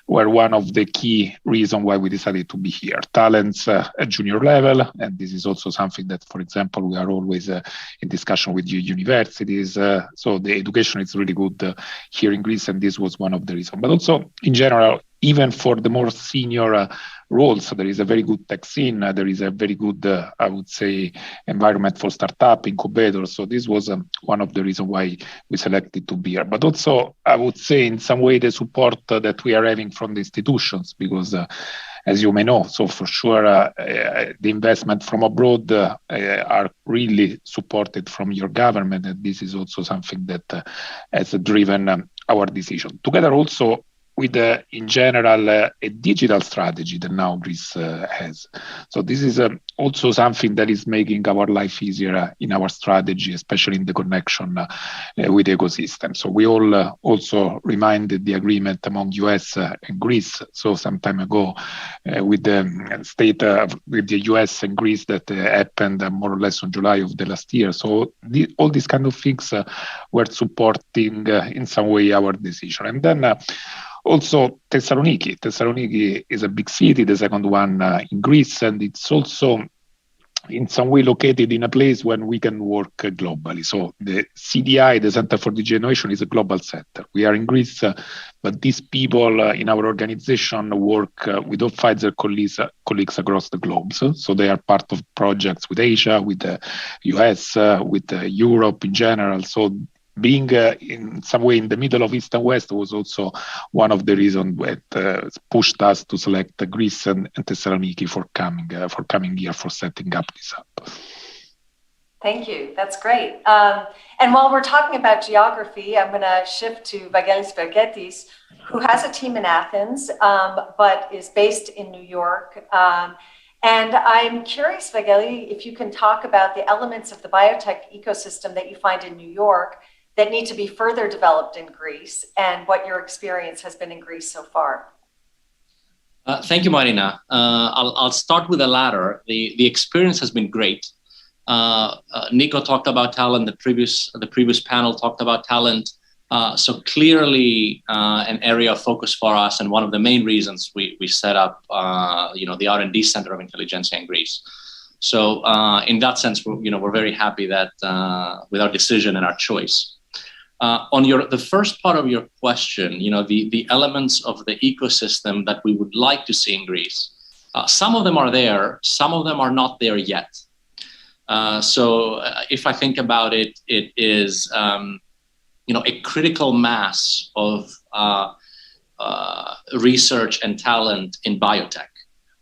were one of the key reasons why we decided to be here. Talents at junior level, and this is also something that, for example, we are always in discussion with universities. So the education is really good here in Greece, and this was one of the reasons. But also, in general, even for the more senior roles, there is a very good tech scene. There is a very good, I would say, environment for startup incubators. So this was one of the reasons why we selected to be here. But also, I would say, in some way, the support that we are having from the institutions, because as you may know, so for sure, the investment from abroad are really supported from your government. And this is also something that has driven our decision. Together also, with, in general, a digital strategy that now Greece has. So this is also something that is making our life easier in our strategy, especially in the connection with the ecosystem. So we all also reminded the agreement among US and Greece, so some time ago, with the state, with the US and Greece that happened more or less in July of the last year. So all these kind of things were supporting in some way our decision. And then also, Thessaloniki. Thessaloniki is a big city, the second one in Greece, and it's also in some way located in a place when we can work globally. So the CDI, the Center for Digital Innovation, is a global center. We are in Greece, but these people in our organization work with all Pfizer colleagues across the globe. So they are part of projects with Asia, with the US, with Europe in general. So being in some way in the middle of East and West was also one of the reasons that pushed us to select Greece and Thessaloniki for coming here, for setting up this up. Thank you. That's great. And while we're talking about geography, I'm going to shift to Vagelis Vergetis, who has a team in Athens, but is based in New York. And I'm curious, Vagelis, if you can talk about the elements of the biotech ecosystem that you find in New York that need to be further developed in Greece, and what your experience has been in Greece so far. Thank you, Marina. I'll start with the latter. The experience has been great. Nico talked about talent. The previous panel talked about talent. So clearly, an area of focus for us, and one of the main reasons we set up, the R&D Center of Intelligentsia in Greece. So in that sense, we're very happy that with our decision and our choice. On the first part of your question, the elements of the ecosystem that we would like to see in Greece, some of them are there, some of them are not there yet. So if I think about it, it is a critical mass of research and talent in biotech.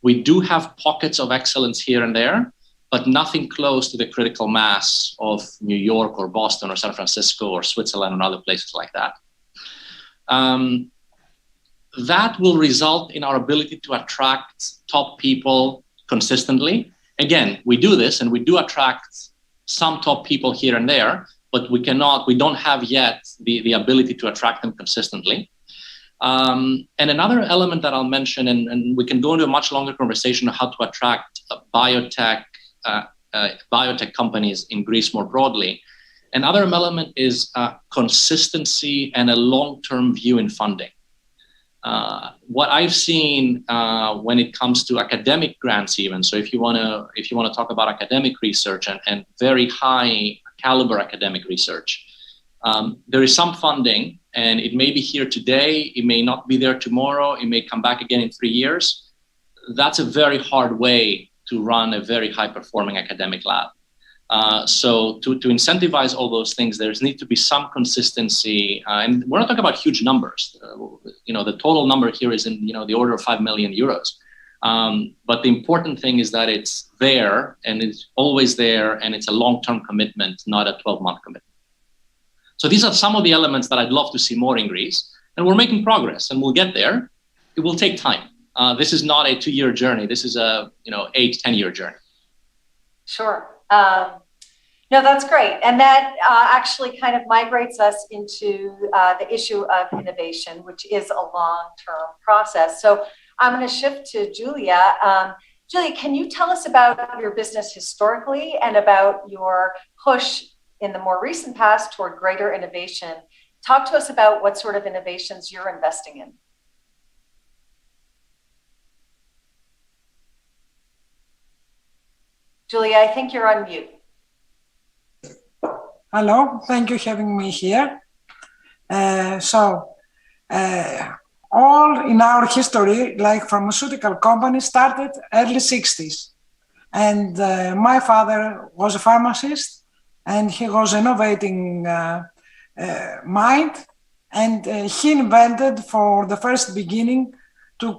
We do have pockets of excellence here and there, but nothing close to the critical mass of New York or Boston or San Francisco or Switzerland and other places like that. That will result in our ability to attract top people consistently. Again, we do this and we do attract some top people here and there, but we don't have yet the ability to attract them consistently. And another element that I'll mention, and we can go into a much longer conversation on how to attract biotech companies in Greece more broadly. Another element is consistency and a long-term view in funding. What I've seen when it comes to academic grants, even, so if you want to talk about academic research and very high caliber academic research, there is some funding, and it may be here today, it may not be there tomorrow, it may come back again in 3 years. That's a very hard way to run a very high-performing academic lab. So to incentivize all those things, there's need to be some consistency, and we're not talking about huge numbers. The total number here is in the order of 5 million euros. But the important thing is that it's there, and it's always there, and it's a long-term commitment, not a 12-month commitment. So these are some of the elements that I'd love to see more in Greece, and we're making progress, and we'll get there. It will take time. This is not a 2-year journey. This is a 8-10-year journey. Sure. No, that's great. And that actually kind of migrates us into the issue of innovation, which is a long-term process. So I'm going to shift to Julia. Julia, can you tell us about your business historically and about your push in the more recent past toward greater innovation? Talk to us about what sort of innovations you're investing in. Julia, I think you're on mute. Hello, thank you for having me here. All in our history, like pharmaceutical companies started early 60s. And my father was a pharmacist, and he was innovating mind, and he invented for the first beginning to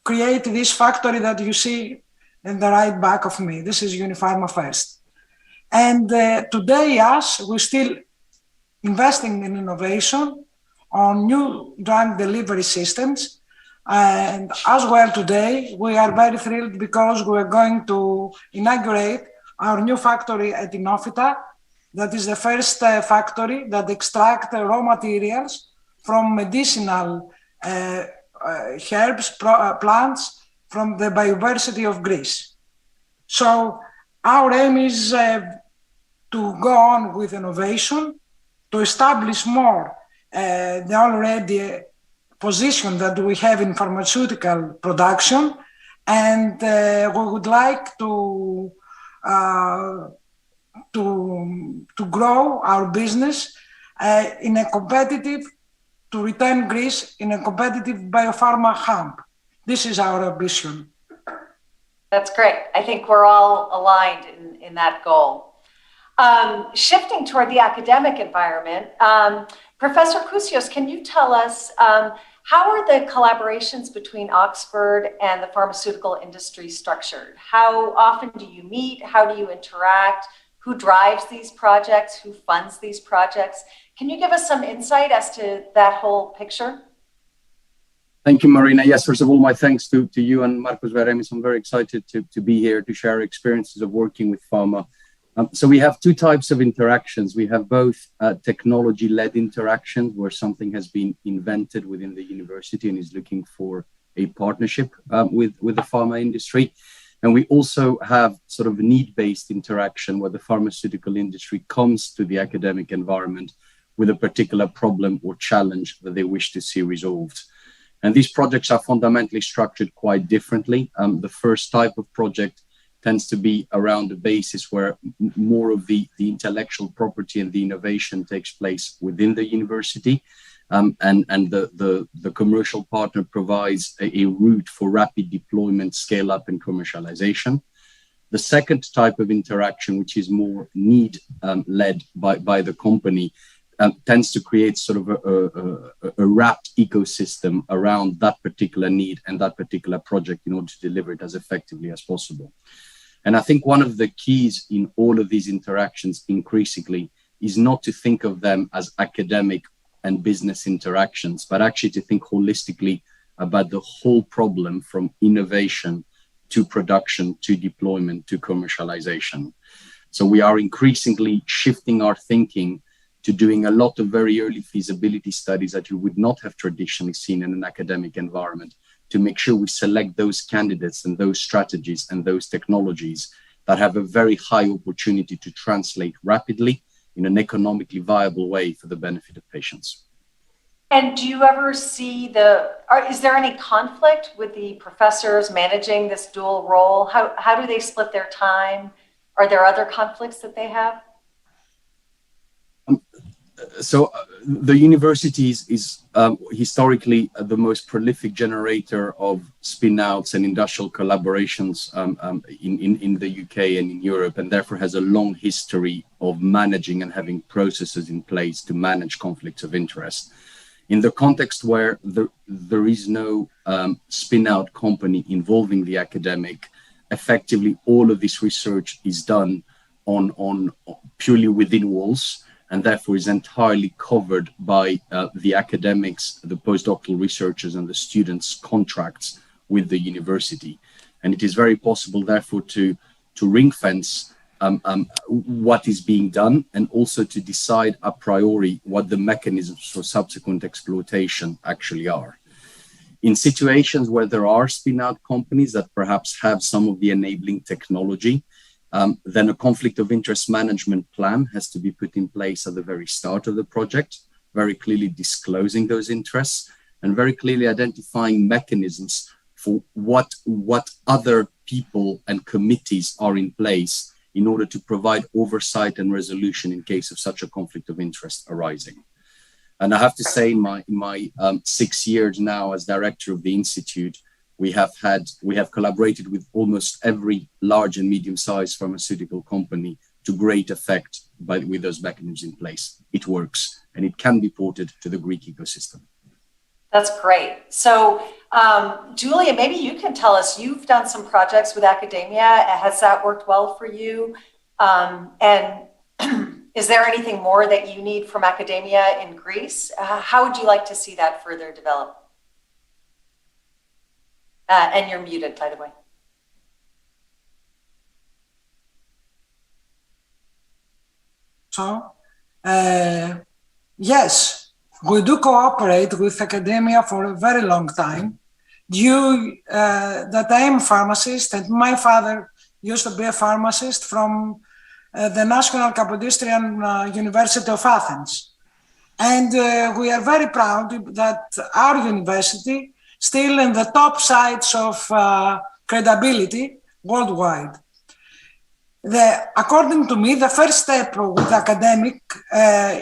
create this factory that you see in the right back of me. This is Unipharma First. And today, we're still investing in innovation on new drug delivery systems. And as well today, we are very thrilled because we're going to inaugurate our new factory at Inofita. That is the first factory that extracts raw materials from medicinal herbs, plants from the biodiversity of Greece. So our aim is to go on with innovation, to establish more the already position that we have in pharmaceutical production, and we would like to grow our business to return Greece in a competitive biopharma hub. This is our ambition. That's great. I think we're all aligned in that goal. Shifting toward the academic environment, Professor Kousios, can you tell us how are the collaborations between Oxford and the pharmaceutical industry structured? How often do you meet? How do you interact? Who drives these projects? Who funds these projects? Can you give us some insight as to that whole picture? Thank you, Marina. Yes, first of all, my thanks to you and Marcos Veremis. I'm very excited to be here to share experiences of working with pharma. So we have two types of interactions. We have both technology-led interactions where something has been invented within the university and is looking for a partnership with the pharma industry. And we also have sort of a need-based interaction where the pharmaceutical industry comes to the academic environment with a particular problem or challenge that they wish to see resolved. And these projects are fundamentally structured quite differently. The first type of project tends to be around a basis where more of the intellectual property and the innovation takes place within the university. And the commercial partner provides a route for rapid deployment, scale up, and commercialization. The second type of interaction, which is more need-led by the company, tends to create sort of a wrapped ecosystem around that particular need and that particular project in order to deliver it as effectively as possible. And I think one of the keys in all of these interactions increasingly is not to think of them as academic and business interactions, but actually to think holistically about the whole problem from innovation to production, to deployment, to commercialization. So we are increasingly shifting our thinking to doing a lot of very early feasibility studies that you would not have traditionally seen in an academic environment, to make sure we select those candidates and those strategies and those technologies that have a very high opportunity to translate rapidly in an economically viable way for the benefit of patients. And do you ever see is there any conflict with the professors managing this dual role? How do they split their time? Are there other conflicts that they have? So the university is historically the most prolific generator of spin-outs and industrial collaborations in the UK and in Europe, and therefore has a long history of managing and having processes in place to manage conflicts of interest. In the context where there is no spin-out company involving the academic, effectively all of this research is done on purely within walls, and therefore is entirely covered by the academics, the postdoctoral researchers, and the students' contracts with the university. And it is very possible, therefore, to ring-fence what is being done, and also to decide a priori what the mechanisms for subsequent exploitation actually are. In situations where there are spin-out companies that perhaps have some of the enabling technology, then a conflict of interest management plan has to be put in place at the very start of the project, very clearly disclosing those interests and very clearly identifying mechanisms for what other people and committees are in place in order to provide oversight and resolution in case of such a conflict of interest arising. And I have to say, in my 6 years now as director of the Institute, we have collaborated with almost every large and medium-sized pharmaceutical company to great effect with those mechanisms in place. It works, and it can be ported to the Greek ecosystem. That's great. So, Julia, maybe you can tell us, you've done some projects with academia. Has that worked well for you? And is there anything more that you need from academia in Greece? How would you like to see that further develop? And you're muted, by the way. So, yes, we do cooperate with academia for a very long time. That I am a pharmacist, and my father used to be a pharmacist from the National Kapodistrian University of Athens. And we are very proud that our university still in the top sides of credibility worldwide. According to me, the first step with academic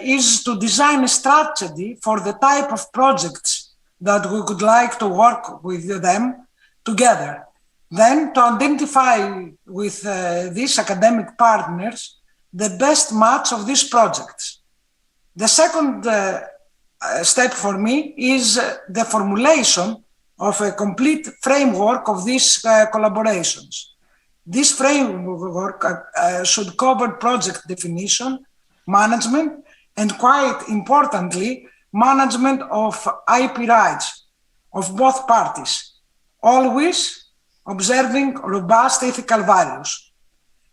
is to design a strategy for the type of projects that we would like to work with them together. Then to identify with these academic partners the best match of these projects. The second step for me is the formulation of a complete framework of these collaborations. This framework should cover project definition, management, and quite importantly, management of IP rights of both parties, always observing robust ethical values.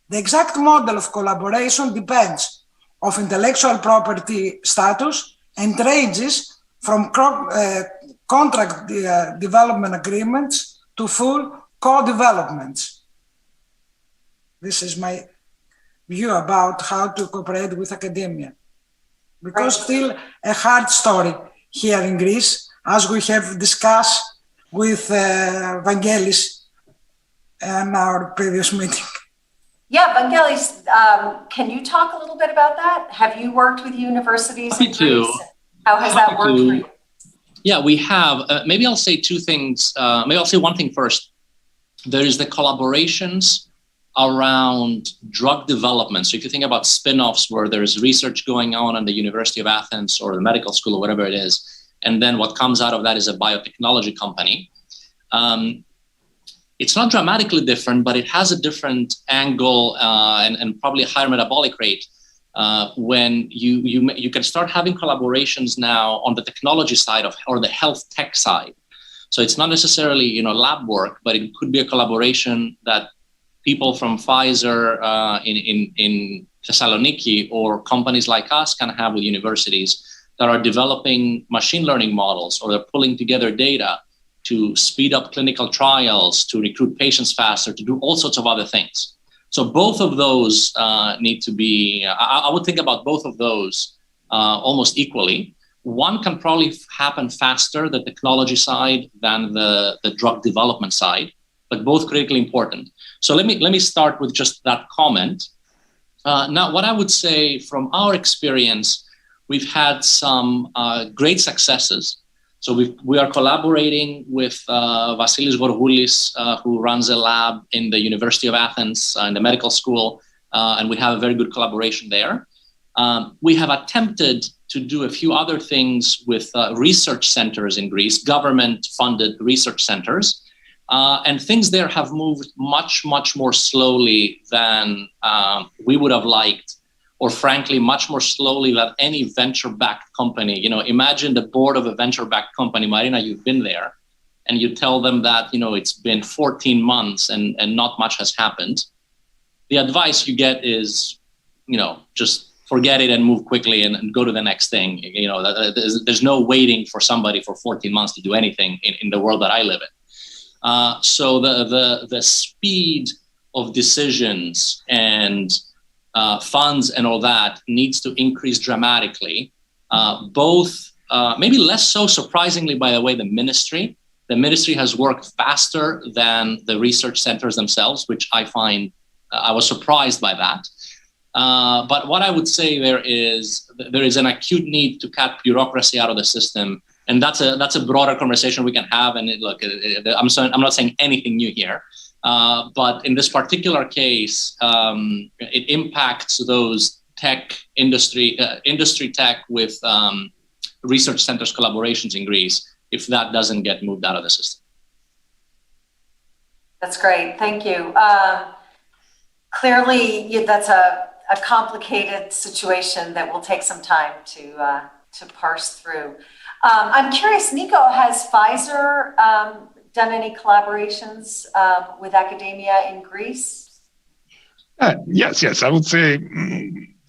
The exact model of collaboration depends on intellectual property status and ranges from contract development agreements to full co-developments. This is my view about how to cooperate with academia. Because still a hard story here in Greece, as we have discussed with Vangelis in our previous meeting. Yeah, Vangelis, can you talk a little bit about that? Have you worked with universities in Greece? How has that worked for you? Yeah, we have. Maybe I'll say two things. Maybe I'll say one thing first. There is the collaborations around drug development. So if you think about spin-offs where there's research going on at the University of Athens or the medical school or whatever it is, and then what comes out of that is a biotechnology company. It's not dramatically different, but it has a different angle and probably a higher metabolic rate when you can start having collaborations now on the technology side or the health tech side. So it's not necessarily lab work, but it could be a collaboration that people from Pfizer in Thessaloniki or companies like us can have with universities that are developing machine learning models, or they're pulling together data to speed up clinical trials, to recruit patients faster, to do all sorts of other things. So both of those need to be, I would think about both of those almost equally. One can probably happen faster, the technology side, than the drug development side, but both critically important. So let me start with just that comment. Now, what I would say from our experience, we've had some great successes. So we are collaborating with Vasilis Gorgoulis, who runs a lab in the University of Athens in the medical school, and we have a very good collaboration there. We have attempted to do a few other things with research centers in Greece, government-funded research centers, and things there have moved much, much more slowly than we would have liked, or frankly, much more slowly than any venture-backed company. Imagine the board of a venture-backed company. Marina, you've been there, and you tell them that, it's been 14 months and not much has happened. The advice you get is, just forget it and move quickly and go to the next thing. There's no waiting for somebody for 14 months to do anything in the world that I live in. So the speed of decisions and funds and all that needs to increase dramatically. Both, maybe less so surprisingly, by the way, the ministry. The ministry has worked faster than the research centers themselves, which I find, I was surprised by that. But what I would say there is an acute need to cut bureaucracy out of the system. And that's a broader conversation we can have. And I'm not saying anything new here. But in this particular case, it impacts those tech industry tech with research centers collaborations in Greece if that doesn't get moved out of the system. That's great. Thank you. Clearly, that's a complicated situation that will take some time to parse through. I'm curious, Nico, has Pfizer done any collaborations with academia in Greece? Yes. I would say,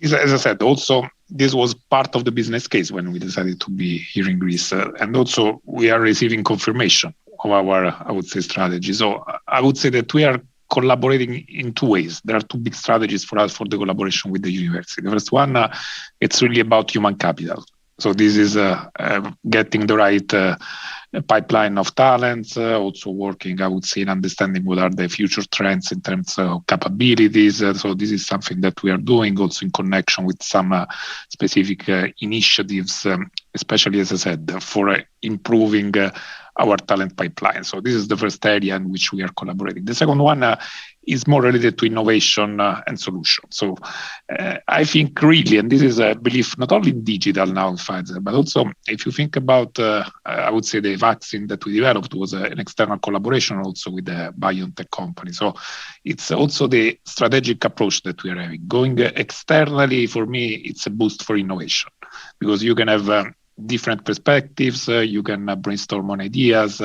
as I said, also this was part of the business case when we decided to be here in Greece. And also we are receiving confirmation of our, I would say, strategy. So I would say that we are collaborating in two ways. There are two big strategies for us for the collaboration with the university. The first one, it's really about human capital. So this is getting the right pipeline of talents, also working, I would say, in understanding what are the future trends in terms of capabilities. So this is something that we are doing also in connection with some specific initiatives, especially, as I said, for improving our talent pipeline. So this is the first area in which we are collaborating. The second one is more related to innovation and solution. So I think really, and this is a belief not only in digital now in Pfizer, but also if you think about, I would say the vaccine that we developed was an external collaboration also with the BioNTech company. So it's also the strategic approach that we are having. Going externally, for me, it's a boost for innovation because you can have different perspectives, you can brainstorm on ideas,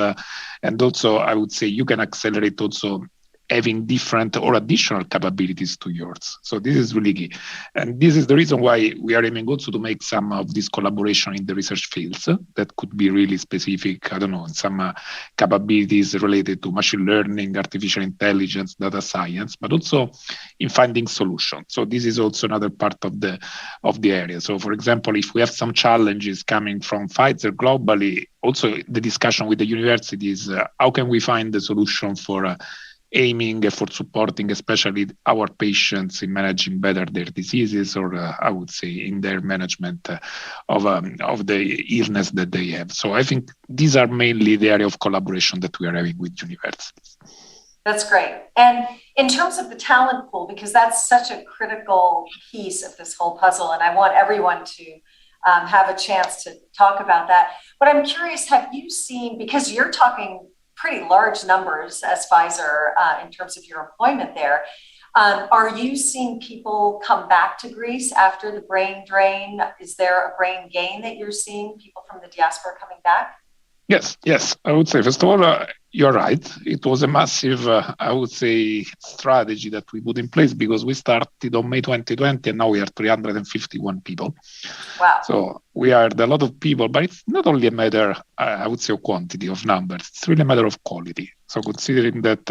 and also I would say you can accelerate also having different or additional capabilities to yours. So this is really key. And this is the reason why we are aiming also to make some of this collaboration in the research fields that could be really specific, I don't know, some capabilities related to machine learning, artificial intelligence, data science, but also in finding solutions. So this is also another part of the area. So for example, if we have some challenges coming from Pfizer globally, also the discussion with the universities, how can we find the solution for aiming for supporting especially our patients in managing better their diseases, or I would say in their management of the illness that they have. So I think these are mainly the area of collaboration that we are having with universities. That's great. And in terms of the talent pool, because that's such a critical piece of this whole puzzle, and I want everyone to have a chance to talk about that. But I'm curious, have you seen, because you're talking pretty large numbers as Pfizer in terms of your employment there, are you seeing people come back to Greece after the brain drain? Is there a brain gain that you're seeing, people from the diaspora coming back? Yes. I would say, first of all, you're right. It was a massive, I would say, strategy that we put in place because we started on May 2020 and now we are 351 people. Wow. So we hired a lot of people, but it's not only a matter, I would say, of quantity of numbers. It's really a matter of quality. So considering that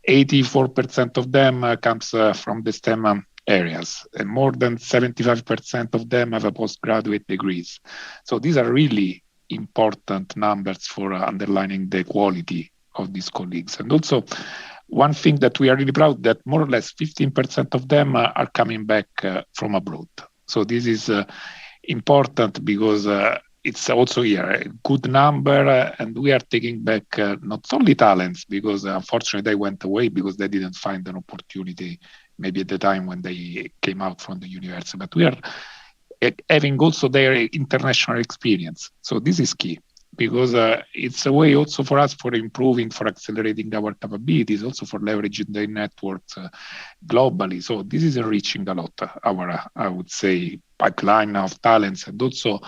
84% of them comes from the STEM areas, and more than 75% of them have a postgraduate degrees. So these are really important numbers for underlining the quality of these colleagues. And also, one thing that we are really proud that more or less 15% of them are coming back from abroad. So this is important because it's also here a good number, and we are taking back not only talents because unfortunately they went away because they didn't find an opportunity maybe at the time when they came out from the university, but we are having also their international experience. So this is key because it's a way also for us for improving, for accelerating our capabilities, also for leveraging their networks globally. So this is enriching a lot our, I would say, pipeline of talents. And also,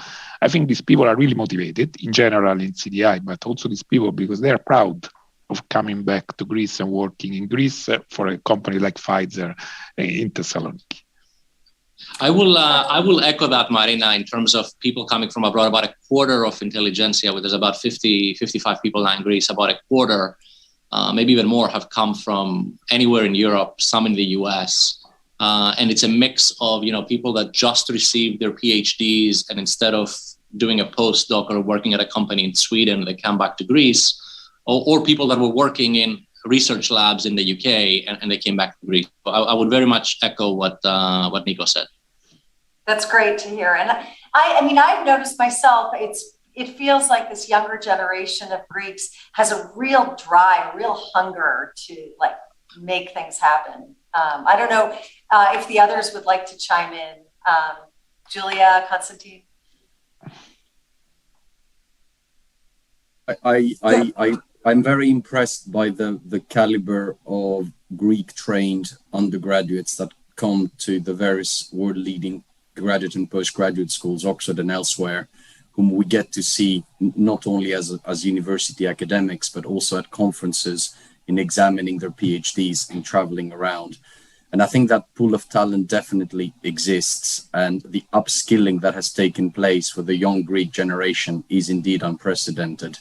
I think these people are really motivated in general in CDI, but also these people because they are proud of coming back to Greece and working in Greece for a company like Pfizer in Thessaloniki. I will echo that, Marina, in terms of people coming from abroad. About a quarter of intelligentsia, where there's about 55 people now in Greece, about a quarter, maybe even more, have come from anywhere in Europe, some in the US. And it's a mix of, people that just received their PhDs and instead of doing a postdoc or working at a company in Sweden, they come back to Greece, or people that were working in research labs in the UK and they came back to Greece. I would very much echo what Nico said. That's great to hear. And I've noticed myself, it feels like this younger generation of Greeks has a real drive, a real hunger to make things happen. I don't know if the others would like to chime in. Julia, Konstantin? I'm very impressed by the caliber of Greek-trained undergraduates that come to the various world-leading graduate and postgraduate schools, Oxford and elsewhere, whom we get to see not only as university academics, but also at conferences in examining their PhDs and traveling around. And I think that pool of talent definitely exists, and the upskilling that has taken place for the young Greek generation is indeed unprecedented.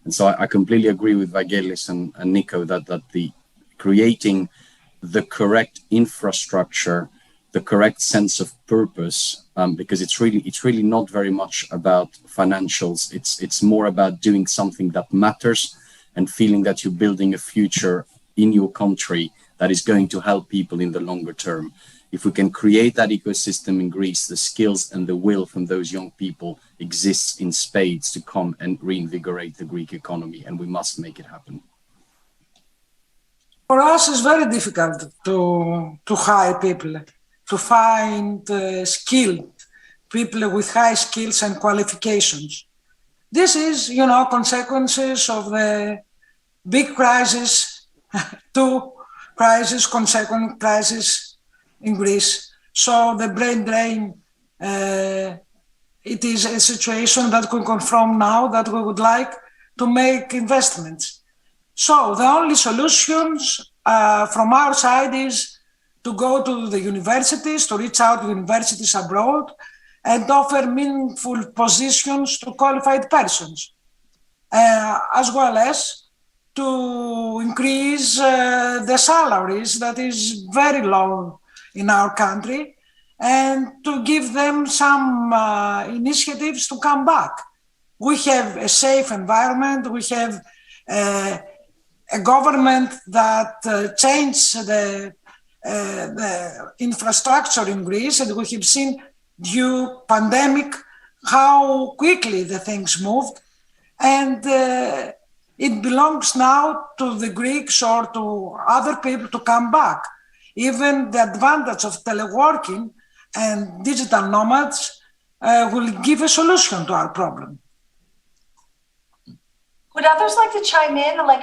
And so I completely agree with Vangelis and Nico that the creating the correct infrastructure, the correct sense of purpose, because it's really not very much about financials. It's more about doing something that matters and feeling that you're building a future in your country that is going to help people in the longer term. If we can create that ecosystem in Greece, the skills and the will from those young people exists in spades to come and reinvigorate the Greek economy, and we must make it happen. For us, it's very difficult to hire people, to find skilled people with high skills and qualifications. This is, consequences of the big crisis, two crisis, consequent crisis in Greece. So the brain drain, it is a situation that we confront now that we would like to make investments. So the only solutions from our side is to go to the universities, to reach out to universities abroad and offer meaningful positions to qualified persons, as well as to increase the salaries that is very low in our country, and to give them some initiatives to come back. We have a safe environment, we have a government that changed the infrastructure in Greece, and we have seen due pandemic how quickly the things moved, and it belongs now to the Greeks or to other people to come back. Even the advantage of teleworking and digital nomads will give a solution to our problem. Would others like to chime in? Like,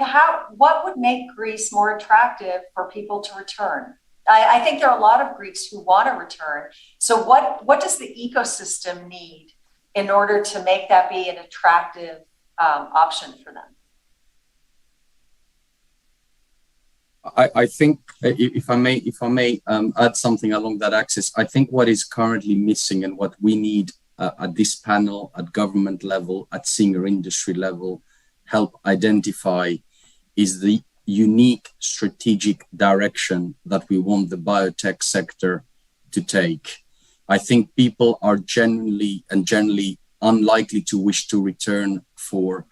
what would make Greece more attractive for people to return? I think there are a lot of Greeks who want to return. So what does the ecosystem need in order to make that be an attractive option for them? I think, if I may add something along that axis, I think what is currently missing and what we need at this panel, at government level, at senior industry level, help identify is the unique strategic direction that we want the biotech sector to take. I think people are generally unlikely to wish to return for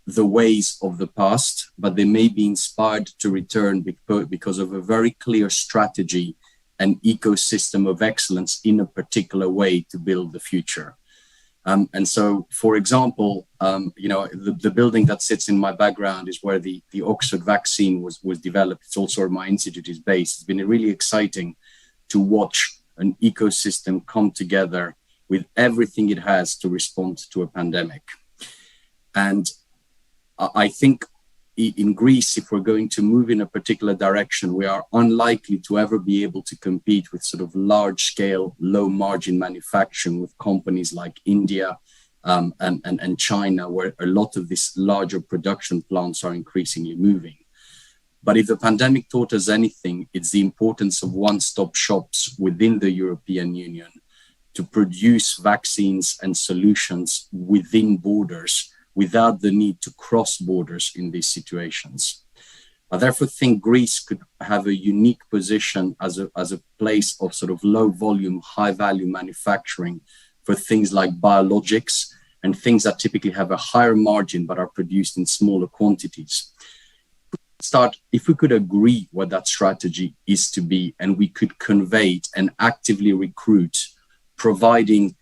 the ways of the past, but they may be inspired to return because of a very clear strategy and ecosystem of excellence in a particular way to build the future. And so, for example, the building that sits in my background is where the Oxford vaccine was developed. It's also where my institute is based. It's been really exciting to watch an ecosystem come together with everything it has to respond to a pandemic. And I think in Greece, if we're going to move in a particular direction, we are unlikely to ever be able to compete with sort of large scale, low margin manufacturing with companies like India and China, where a lot of these larger production plants are increasingly moving. But if the pandemic taught us anything, it's the importance of one-stop shops within the European Union to produce vaccines and solutions within borders, without the need to cross borders in these situations. I therefore think Greece could have a unique position as a place of sort of low volume, high value manufacturing for things like biologics and things that typically have a higher margin but are produced in smaller quantities. If we could agree what that strategy is to be, and we could convey it and actively recruit, providing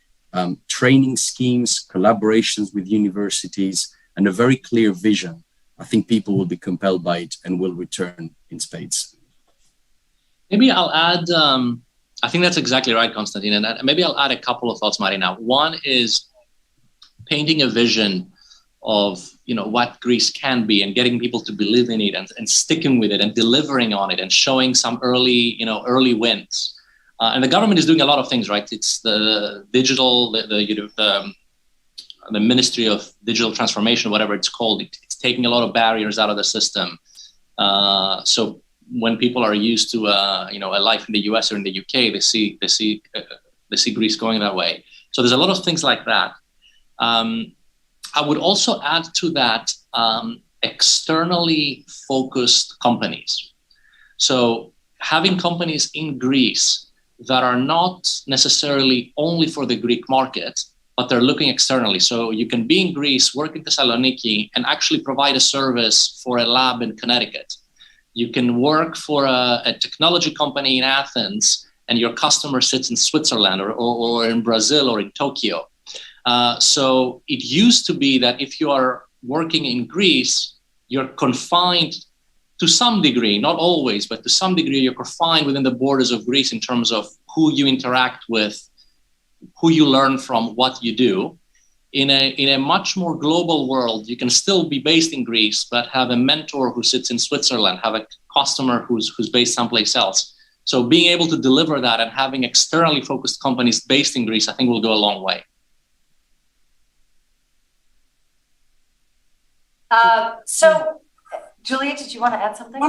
training schemes, collaborations with universities, and a very clear vision, I think people will be compelled by it and will return in spades. Maybe I'll add, I think that's exactly right, Konstantin, and maybe I'll add a couple of thoughts, Marina. One is painting a vision of what Greece can be and getting people to believe in it and sticking with it and delivering on it and showing some early wins. And the government is doing a lot of things, right? It's the digital, the Ministry of Digital Transformation, whatever it's called. It's taking a lot of barriers out of the system. So when people are used to a life in the US or in the UK, they see Greece going that way. So there's a lot of things like that. I would also add to that externally focused companies. So having companies in Greece that are not necessarily only for the Greek market, but they're looking externally. So you can be in Greece, work in Thessaloniki, and actually provide a service for a lab in Connecticut. You can work for a technology company in Athens, and your customer sits in Switzerland or in Brazil or in Tokyo. So it used to be that if you are working in Greece, you're confined to some degree, not always, but to some degree, you're confined within the borders of Greece in terms of who you interact with, who you learn from, what you do. In a much more global world, you can still be based in Greece, but have a mentor who sits in Switzerland, have a customer who's based someplace else. So being able to deliver that and having externally focused companies based in Greece, I think will go a long way. So Julia, did you want to add something? No,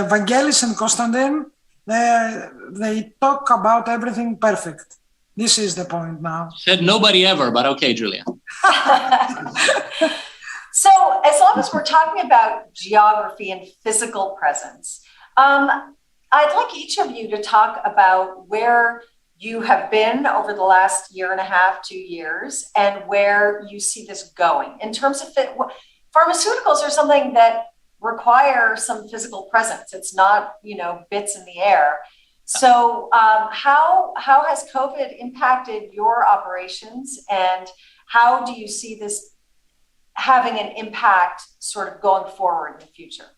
Vangelis and Konstantin, they talk about everything perfect. This is the point now. Said nobody ever, but okay, Julia. So as long as we're talking about geography and physical presence, I'd like each of you to talk about where you have been over the last year and a half, 2 years, and where you see this going. In terms of pharmaceuticals are something that require some physical presence. It's not, bits in the air. So how has COVID impacted your operations, and how do you see this having an impact sort of going forward in the future?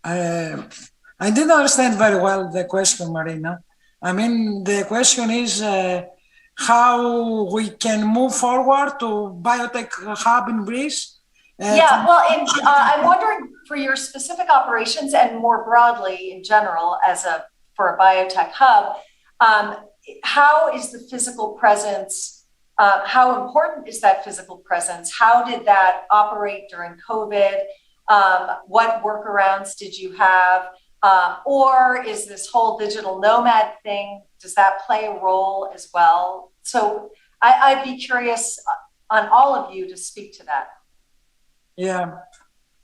I didn't understand very well the question, Marina. I mean, the question is how we can move forward to biotech hub in Greece. I'm wondering for your specific operations and more broadly in general for a biotech hub, how is the physical presence, how important is that physical presence? How did that operate during COVID? What workarounds did you have? Or is this whole digital nomad thing, does that play a role as well? So I'd be curious on all of you to speak to that. Yeah,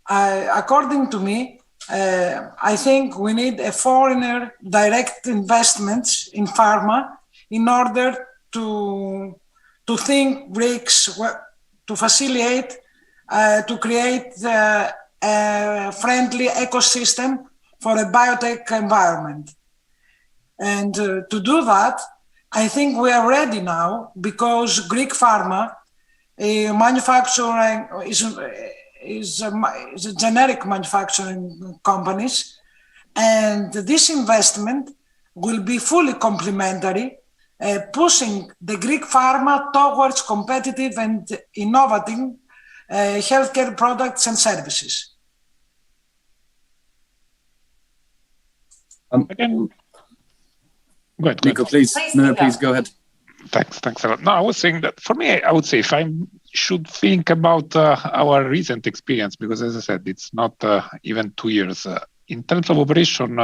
according to me, I think we need a foreigner direct investments in pharma in order to think BRICS, to facilitate, to create a friendly ecosystem for a biotech environment. And to do that, I think we are ready now because Greek pharma manufacturing is a generic manufacturing companies, and this investment will be fully complementary, pushing the Greek pharma towards competitive and innovative healthcare products and services. Again, go ahead. Nico, please. No, please go ahead. Thanks a lot. No, I was saying that for me, I would say if I should think about our recent experience, because as I said, it's not even 2 years. In terms of operation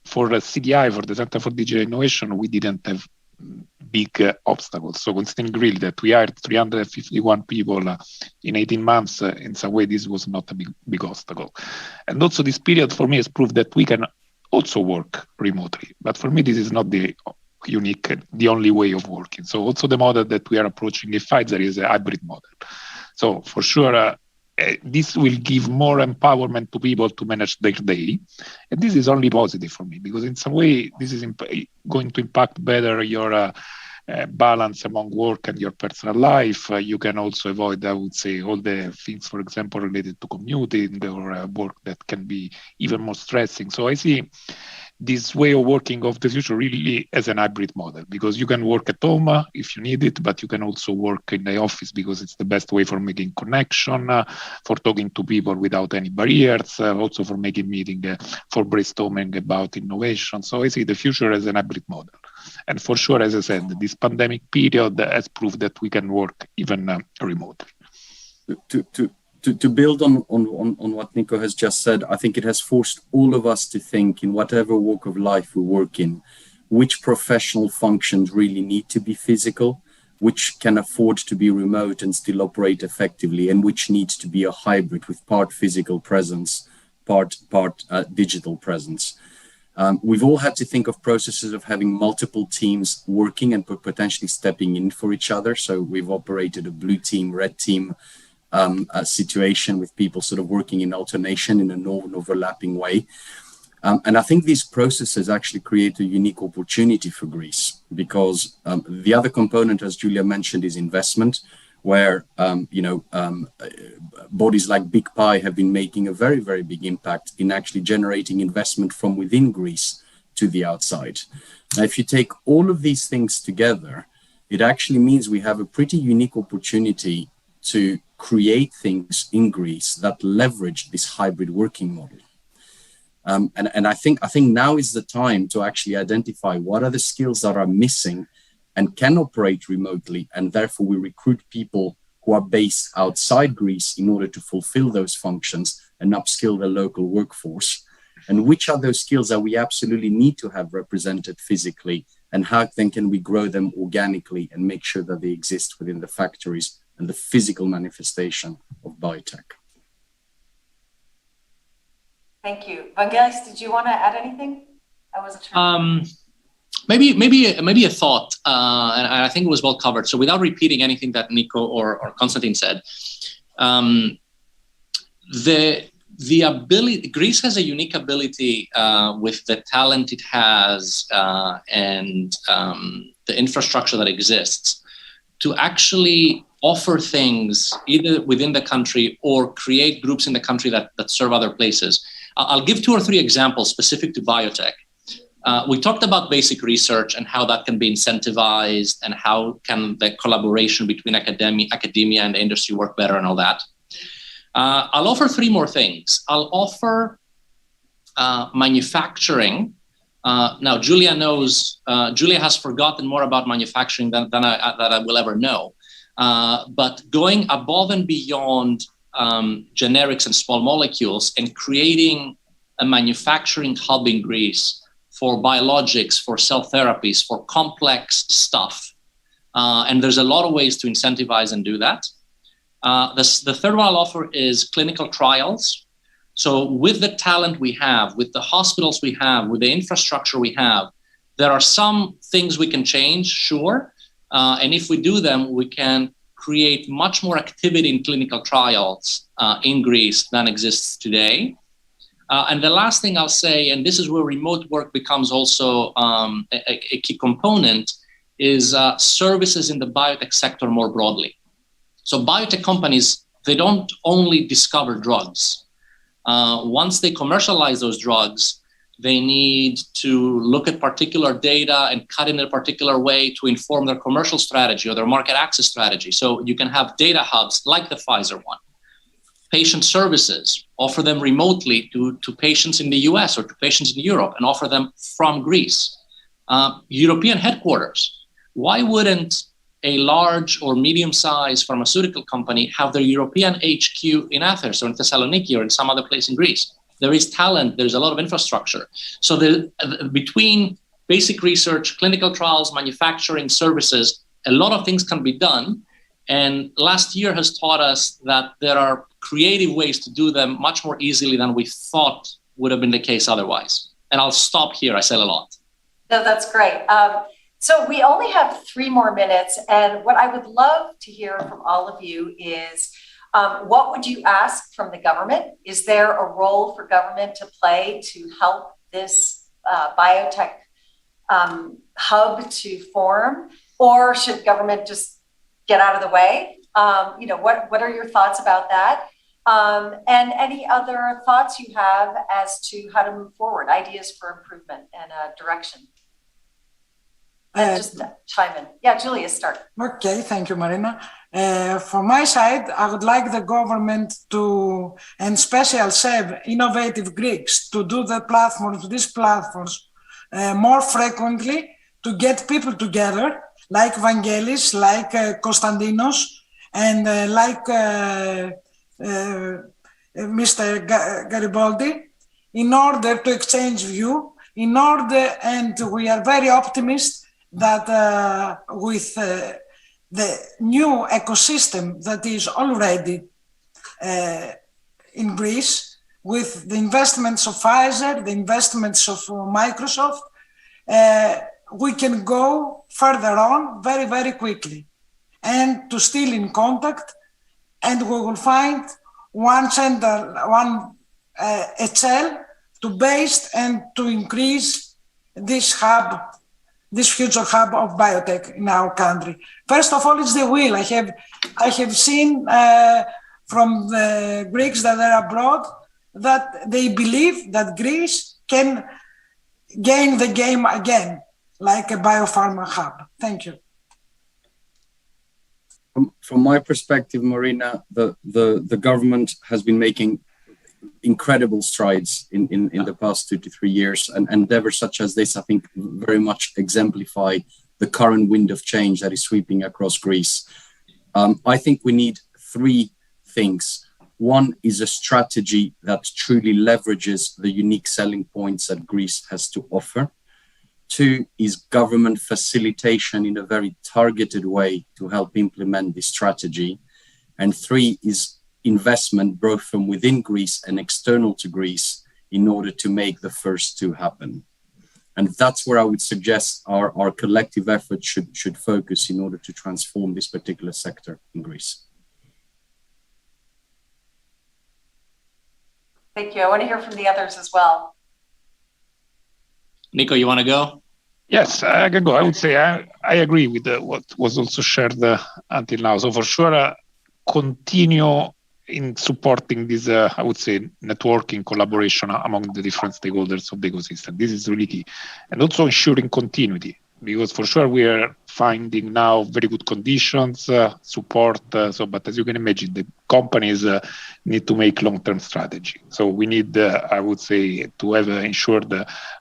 for CDI, for the Center for Digital Innovation, we didn't have big obstacles. So considering really that we hired 351 people in 18 months, in some way, this was not a big obstacle. And also this period for me has proved that we can also work remotely. But for me, this is not the only way of working. So also the model that we are approaching in Pfizer is a hybrid model. So for sure, this will give more empowerment to people to manage their day. And this is only positive for me, because in some way, this is going to impact better your balance among work and your personal life. You can also avoid, I would say, all the things, for example, related to commuting or work that can be even more stressing. So I see this way of working of the future really as an hybrid model, because you can work at home if you need it, but you can also work in the office because it's the best way for making connection, for talking to people without any barriers, also for making meeting, for brainstorming about innovation. So I see the future as an hybrid model. And for sure, as I said, this pandemic period has proved that we can work even remotely. To build on what Nico has just said, I think it has forced all of us to think in whatever walk of life we work in, which professional functions really need to be physical, which can afford to be remote and still operate effectively, and which needs to be a hybrid with part physical presence, part digital presence. We've all had to think of processes of having multiple teams working and potentially stepping in for each other. So we've operated a blue team, red team a situation with people sort of working in alternation in a non-overlapping way. And I think these processes actually create a unique opportunity for Greece, because the other component, as Julia mentioned, is investment, where bodies like Big Pie have been making a very, very big impact in actually generating investment from within Greece to the outside. Now, if you take all of these things together, it actually means we have a pretty unique opportunity to create things in Greece that leverage this hybrid working model. And I think now is the time to actually identify what are the skills that are missing and can operate remotely, and therefore we recruit people who who are based outside Greece in order to fulfill those functions and upskill the local workforce? And which are those skills that we absolutely need to have represented physically, and how then can we grow them organically and make sure that they exist within the factories and the physical manifestation of biotech? Thank you. Vangelis, did you want to add anything? I wasn't sure. Maybe a thought, and I think it was well covered. So without repeating anything that Nico or Konstantin said, the ability, Greece has a unique ability with the talent it has and the infrastructure that exists to actually offer things either within the country or create groups in the country that serve other places. I'll give 2 or 3 examples specific to biotech. We talked about basic research and how that can be incentivized and how can the collaboration between academia and the industry work better and all that. I'll offer 3 more things. I'll offer manufacturing. Now, Julia has forgotten more about manufacturing than I will ever know. But going above and beyond generics and small molecules and creating a manufacturing hub in Greece for biologics, for cell therapies, for complex stuff. And there's a lot of ways to incentivize and do that. The third one I'll offer is clinical trials. So with the talent we have, with the hospitals we have, with the infrastructure we have, there are some things we can change, sure. And if we do them, we can create much more activity in clinical trials in Greece than exists today. And the last thing I'll say, and this is where remote work becomes also a key component, is services in the biotech sector more broadly. So biotech companies, they don't only discover drugs. Once they commercialize those drugs, they need to look at particular data and cut in a particular way to inform their commercial strategy or their market access strategy. So you can have data hubs like the Pfizer one. Patient services, offer them remotely to patients in the US or to patients in Europe and offer them from Greece. European headquarters, why wouldn't a large or medium-sized pharmaceutical company have their European HQ in Athens or in Thessaloniki or in some other place in Greece? There is talent, there's a lot of infrastructure. So between basic research, clinical trials, manufacturing, services, a lot of things can be done. And last year has taught us that there are creative ways to do them much more easily than we thought would have been the case otherwise. And I'll stop here, I said a lot. No, that's great. So we only have 3 more minutes. And what I would love to hear from all of you is, what would you ask from the government? Is there a role for government to play to help this biotech hub to form? Or should government just get out of the way? What are your thoughts about that? And any other thoughts you have as to how to move forward, ideas for improvement and direction? Just chime in. Yeah, Julia, start. Okay, thank you, Marina. From my side, I would like the government to, and special SEV, Innovative Greeks, to do these platforms more frequently, to get people together, like Vangelis, like Konstantinos, and like Mr. Garibaldi, in order to exchange view, and we are very optimistic that with the new ecosystem that is already in Greece, with the investments of Pfizer, the investments of Microsoft, we can go further on very, very quickly and to still in contact, and we will find one center, one HL to base and to increase this hub, this future hub of biotech in our country. First of all, it's the will. I have seen from the Greeks that are abroad that they believe that Greece can gain the game again, like a biopharma hub. Thank you. From my perspective, Marina, the government has been making incredible strides in the past 2 to 3 years, and endeavors such as this, I think, very much exemplify the current wind of change that is sweeping across Greece. I think we need three things. One is a strategy that truly leverages the unique selling points that Greece has to offer. Two is government facilitation in a very targeted way to help implement this strategy. And three is investment both from within Greece and external to Greece in order to make the first two happen. And that's where I would suggest our collective effort should focus in order to transform this particular sector in Greece. Thank you. I want to hear from the others as well. Nico, you want to go? Yes, I can go. I would say I agree with what was also shared until now. So for sure, continue in supporting this, I would say, networking collaboration among the different stakeholders of the ecosystem. This is really key. And also ensuring continuity, because for sure we are finding now very good conditions, support. But as you can imagine, the companies need to make long-term strategy. So we need, I would say, to have ensured,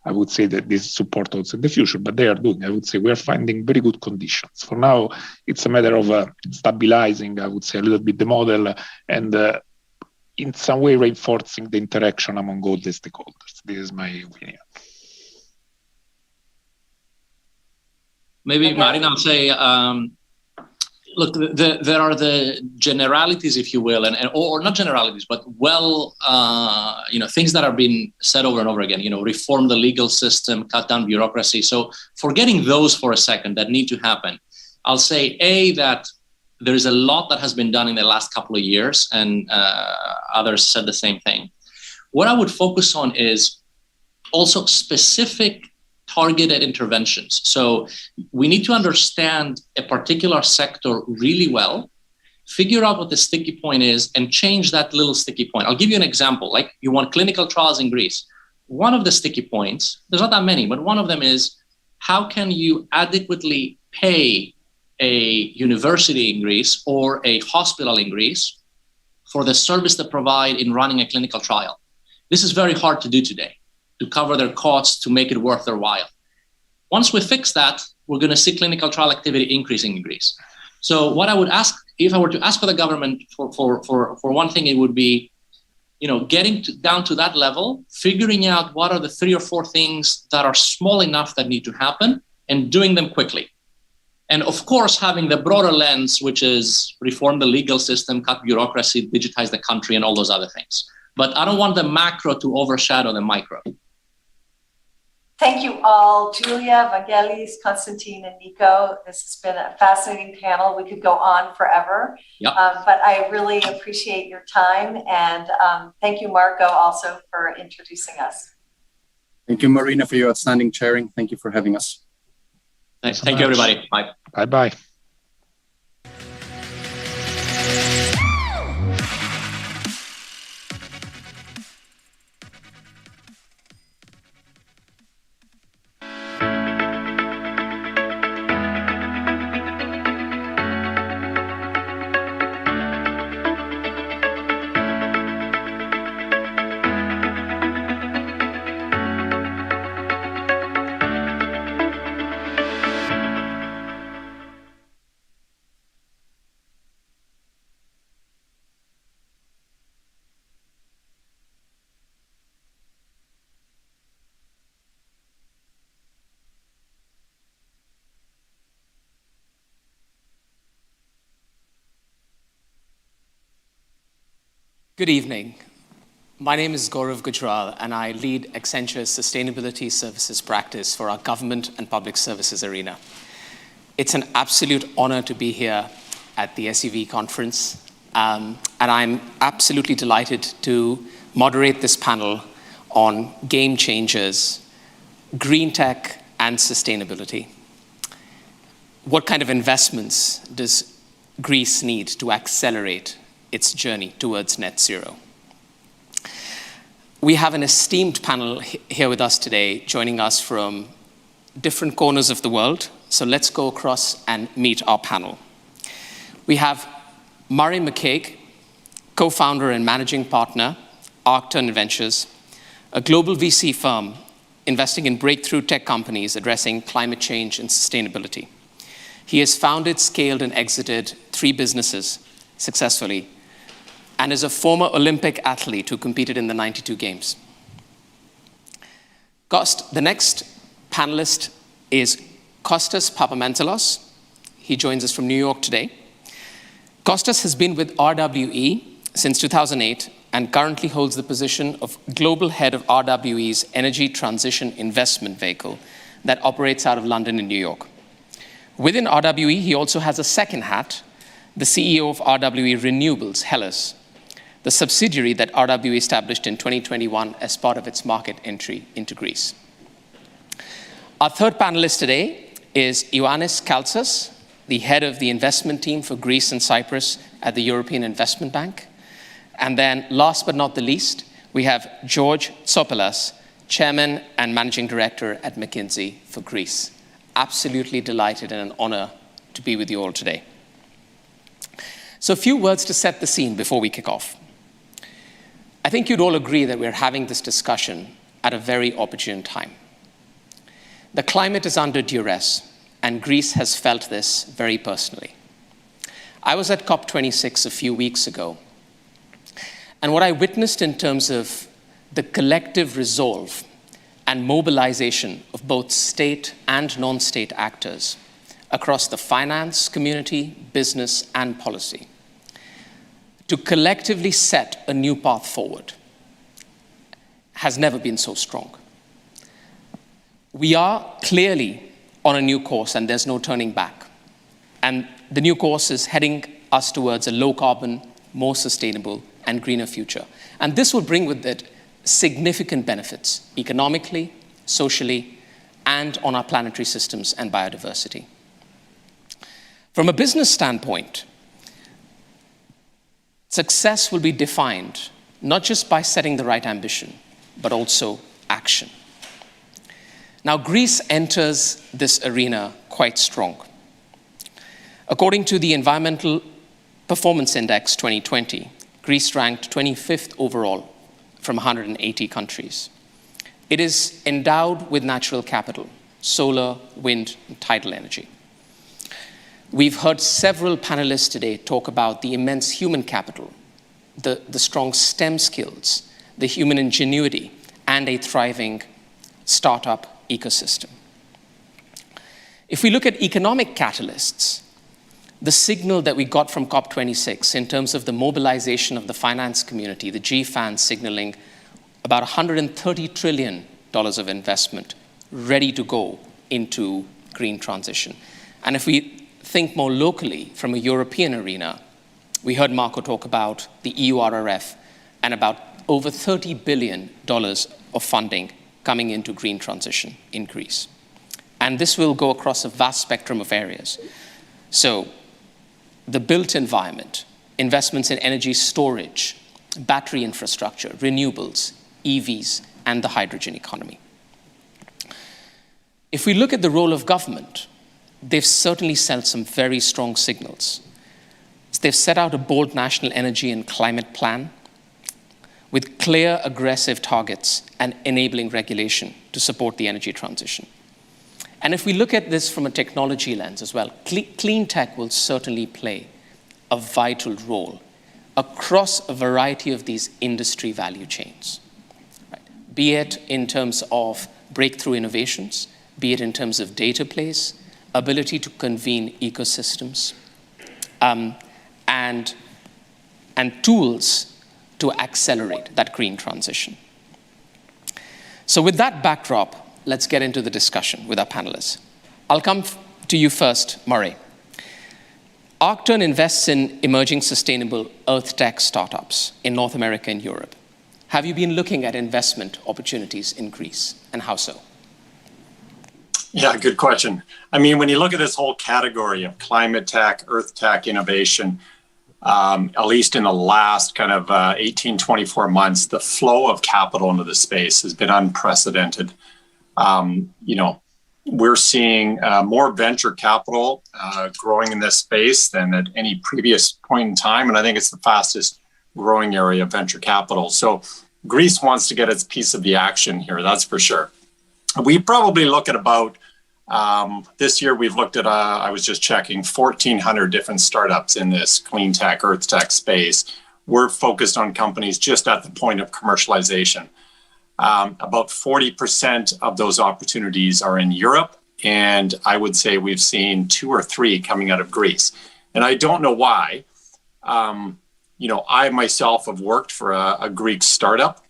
I would say, that this support also in the future. But they are doing, I would say, we are finding very good conditions. For now, it's a matter of stabilizing, I would say, a little bit the model and in some way reinforcing the interaction among all the stakeholders. This is my opinion. Maybe, Marina, I'll say, look, there are the generalities, if you will, or not generalities, but things that are being said over and over again, reform the legal system, cut down bureaucracy. So forgetting those for a second that need to happen, I'll say, that there is a lot that has been done in the last couple of years, and others said the same thing. What I would focus on is also specific targeted interventions. So we need to understand a particular sector really well, figure out what the sticky point is, and change that little sticky point. I'll give you an example. Like, you want clinical trials in Greece. One of the sticky points, there's not that many, but one of them is, how can you adequately pay a university in Greece or a hospital in Greece for the service they provide in running a clinical trial? This is very hard to do today, to cover their costs, to make it worth their while. Once we fix that, we're going to see clinical trial activity increasing in Greece. So what I would ask, if I were to ask for the government for one thing, it would be, getting down to that level, figuring out what are the 3 or 4 things that are small enough that need to happen, and doing them quickly. And of course, having the broader lens, which is reform the legal system, cut bureaucracy, digitize the country, and all those other things. But I don't want the macro to overshadow the micro. Thank you all, Julia, Vangelis, Konstantin, and Nico. This has been a fascinating panel. We could go on forever, yep. But I really appreciate your time. And thank you, Marco, also for introducing us. Thank you, Marina, for your outstanding chairing. Thank you for having us. Thanks. Thank you, everybody. Bye. Bye-bye. Good evening. My name is Gaurav Gujral, and I lead Accenture's Sustainability Services practice for our government and public services arena. It's an absolute honor to be here at the SEV conference, and I'm absolutely delighted to moderate this panel on game changers, green tech, and sustainability. What kind of investments does Greece need to accelerate its journey towards net zero? We have an esteemed panel here with us today, joining us from different corners of the world. So let's go across and meet our panel. We have Murray McCaig, co-founder and managing partner, Arcturn Ventures, a global VC firm investing in breakthrough tech companies addressing climate change and sustainability. He has founded, scaled, and exited 3 businesses successfully, and is a former Olympic athlete who competed in the 92 Games. The next panelist is Kostas Papamantelos. He joins us from New York today. Kostas has been with RWE since 2008 and currently holds the position of Global Head of RWE's Energy Transition Investment Vehicle that operates out of London and New York. Within RWE, he also has a second hat, the CEO of RWE Renewables, Hellas, the subsidiary that RWE established in 2021 as part of its market entry into Greece. Our third panelist today is Ioannis Kaltsas, the head of the investment team for Greece and Cyprus at the European Investment Bank. And then last but not the least, we have George Tsoupalas, chairman and managing director at McKinsey for Greece. Absolutely delighted and an honor to be with you all today. So a few words to set the scene before we kick off. I think you'd all agree that we're having this discussion at a very opportune time. The climate is under duress, and Greece has felt this very personally. I was at COP26 a few weeks ago, and what I witnessed in terms of the collective resolve and mobilization of both state and non-state actors across the finance community, business, and policy to collectively set a new path forward has never been so strong. We are clearly on a new course, and there's no turning back. And the new course is heading us towards a low-carbon, more sustainable, and greener future. And this will bring with it significant benefits, economically, socially, and on our planetary systems and biodiversity. From a business standpoint, success will be defined not just by setting the right ambition, but also action. Now, Greece enters this arena quite strong. According to the Environmental Performance Index 2020, Greece ranked 25th overall from 180 countries. It is endowed with natural capital, solar, wind, and tidal energy. We've heard several panelists today talk about the immense human capital, the strong STEM skills, the human ingenuity, and a thriving startup ecosystem. If we look at economic catalysts, the signal that we got from COP26 in terms of the mobilization of the finance community, the GFANs signaling about $130 trillion of investment ready to go into green transition. And if we think more locally from a European arena, we heard Marco talk about the EU RRF and about over $30 billion of funding coming into green transition in Greece. And this will go across a vast spectrum of areas. So the built environment, investments in energy storage, battery infrastructure, renewables, EVs, and the hydrogen economy. If we look at the role of government, they've certainly sent some very strong signals. They've set out a bold national energy and climate plan with clear, aggressive targets and enabling regulation to support the energy transition. And if we look at this from a technology lens as well, clean tech will certainly play a vital role across a variety of these industry value chains, right? Be it in terms of breakthrough innovations, be it in terms of data plays, ability to convene ecosystems, and tools to accelerate that green transition. So with that backdrop, let's get into the discussion with our panelists. I'll come to you first, Murray. Arcturn invests in emerging sustainable earth tech startups in North America and Europe. Have you been looking at investment opportunities in Greece, and how so? Yeah, good question. I mean, when you look at this whole category of climate tech, earth tech innovation, at least in the last kind of 18, 24 months, the flow of capital into the space has been unprecedented. We're seeing more venture capital growing in this space than at any previous point in time. And I think it's the fastest growing area of venture capital. So Greece wants to get its piece of the action here, that's for sure. We probably look at about This year we've looked at, I was just checking, 1,400 different startups in this clean tech, earth tech space. We're focused on companies just at the point of commercialization. About 40% of those opportunities are in Europe, and I would say we've seen 2 or 3 coming out of Greece. And I don't know why. I myself have worked for a Greek startup,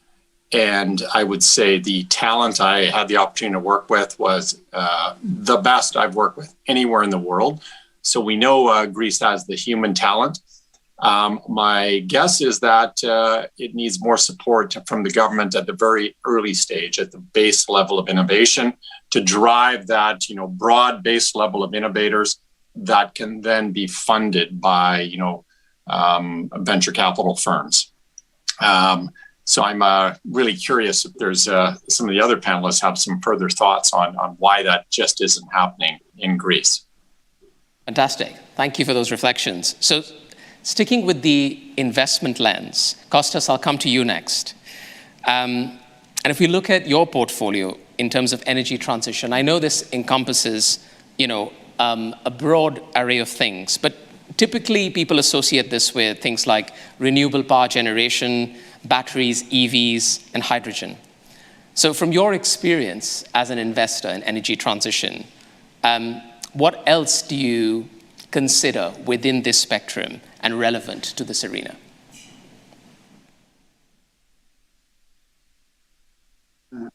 and I would say the talent I had the opportunity to work with was the best I've worked with anywhere in the world. So we know Greece has the human talent. My guess is that it needs more support from the government at the very early stage, at the base level of innovation, to drive that broad base level of innovators that can then be funded by venture capital firms. So I'm really curious if there's some of the other panelists have some further thoughts on why that just isn't happening in Greece. Fantastic. Thank you for those reflections. So sticking with the investment lens, Kostas, I'll come to you next. And if we look at your portfolio in terms of energy transition, I know this encompasses, a broad array of things, but typically people associate this with things like renewable power generation, batteries, EVs, and hydrogen. So from your experience as an investor in energy transition, what else do you consider within this spectrum and relevant to this arena?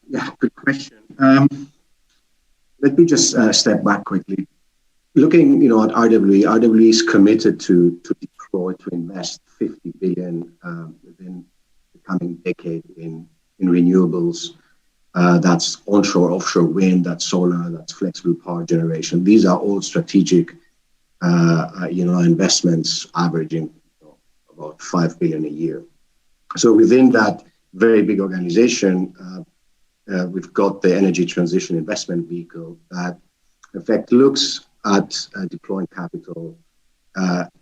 Yeah, good question. Let me just step back quickly. Looking, at RWE, RWE is committed to deploy, to invest 50 billion within the coming decade in renewables. That's onshore, offshore wind, that's solar, that's flexible power generation. These are all strategic, investments averaging about 5 billion a year. So within that very big organization, we've got the Energy Transition Investment Vehicle that, in fact, looks at deploying capital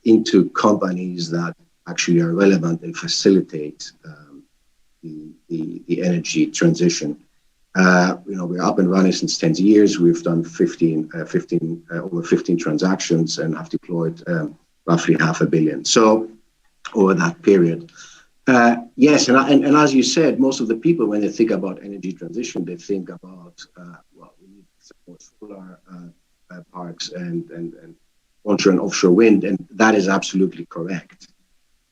into companies that actually are relevant and facilitate the energy transition. We're up and running since 10 years. We've done over 15 transactions and have deployed roughly $500 million. So over that period. Yes, and as you said, most of the people, when they think about energy transition, they think about, we need to support solar parks and onshore and offshore wind, and that is absolutely correct.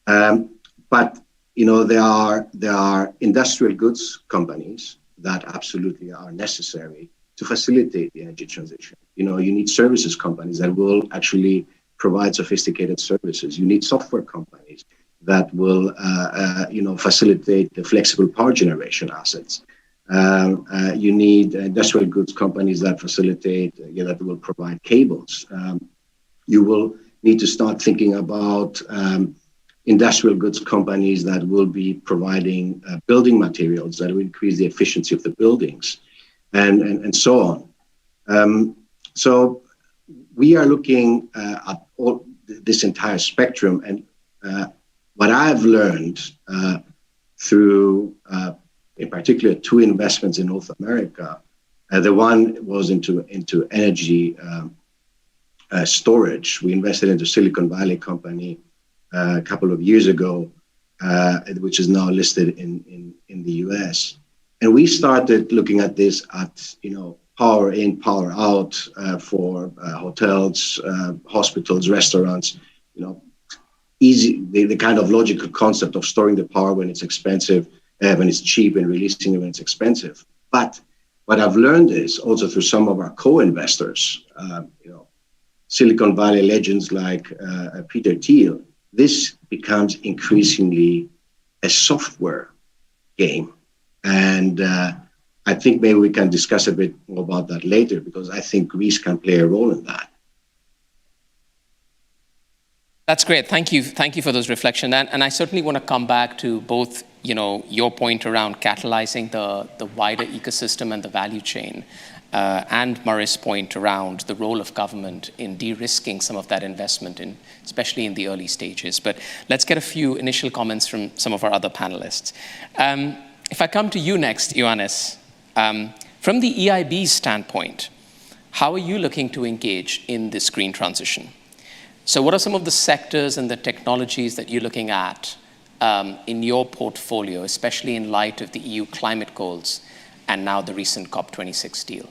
But there are industrial goods companies that absolutely are necessary to facilitate the energy transition. You need services companies that will actually provide sophisticated services. You need software companies that will, facilitate the flexible power generation assets. You need industrial goods companies that facilitate, that will provide cables. You will need to start thinking about industrial goods companies that will be providing building materials that will increase the efficiency of the buildings, and so on. So we are looking at all this entire spectrum, and what I've learned through, in particular, 2 investments in North America. The one was into energy storage. We invested into Silicon Valley company a couple of years ago, which is now listed in the US. And we started looking at this at, power in, power out for hotels, hospitals, restaurants, easy, the kind of logical concept of storing the power when it's expensive, when it's cheap, and releasing it when it's expensive. But what I've learned is also through some of our co-investors, Silicon Valley legends like Peter Thiel, this becomes increasingly a software game. And I think maybe we can discuss a bit more about that later, because I think Greece can play a role in that. That's great. Thank you for those reflections. And I certainly want to come back to both, your point around catalyzing the wider ecosystem and the value chain, and Murray's point around the role of government in de-risking some of that investment, especially in the early stages. But let's get a few initial comments from some of our other panelists. If I come to you next, Ioannis, from the EIB's standpoint, How are you looking to engage in this green transition? So what are some of the sectors and the technologies that you're looking at in your portfolio, especially in light of the EU climate goals and now the recent COP26 deal?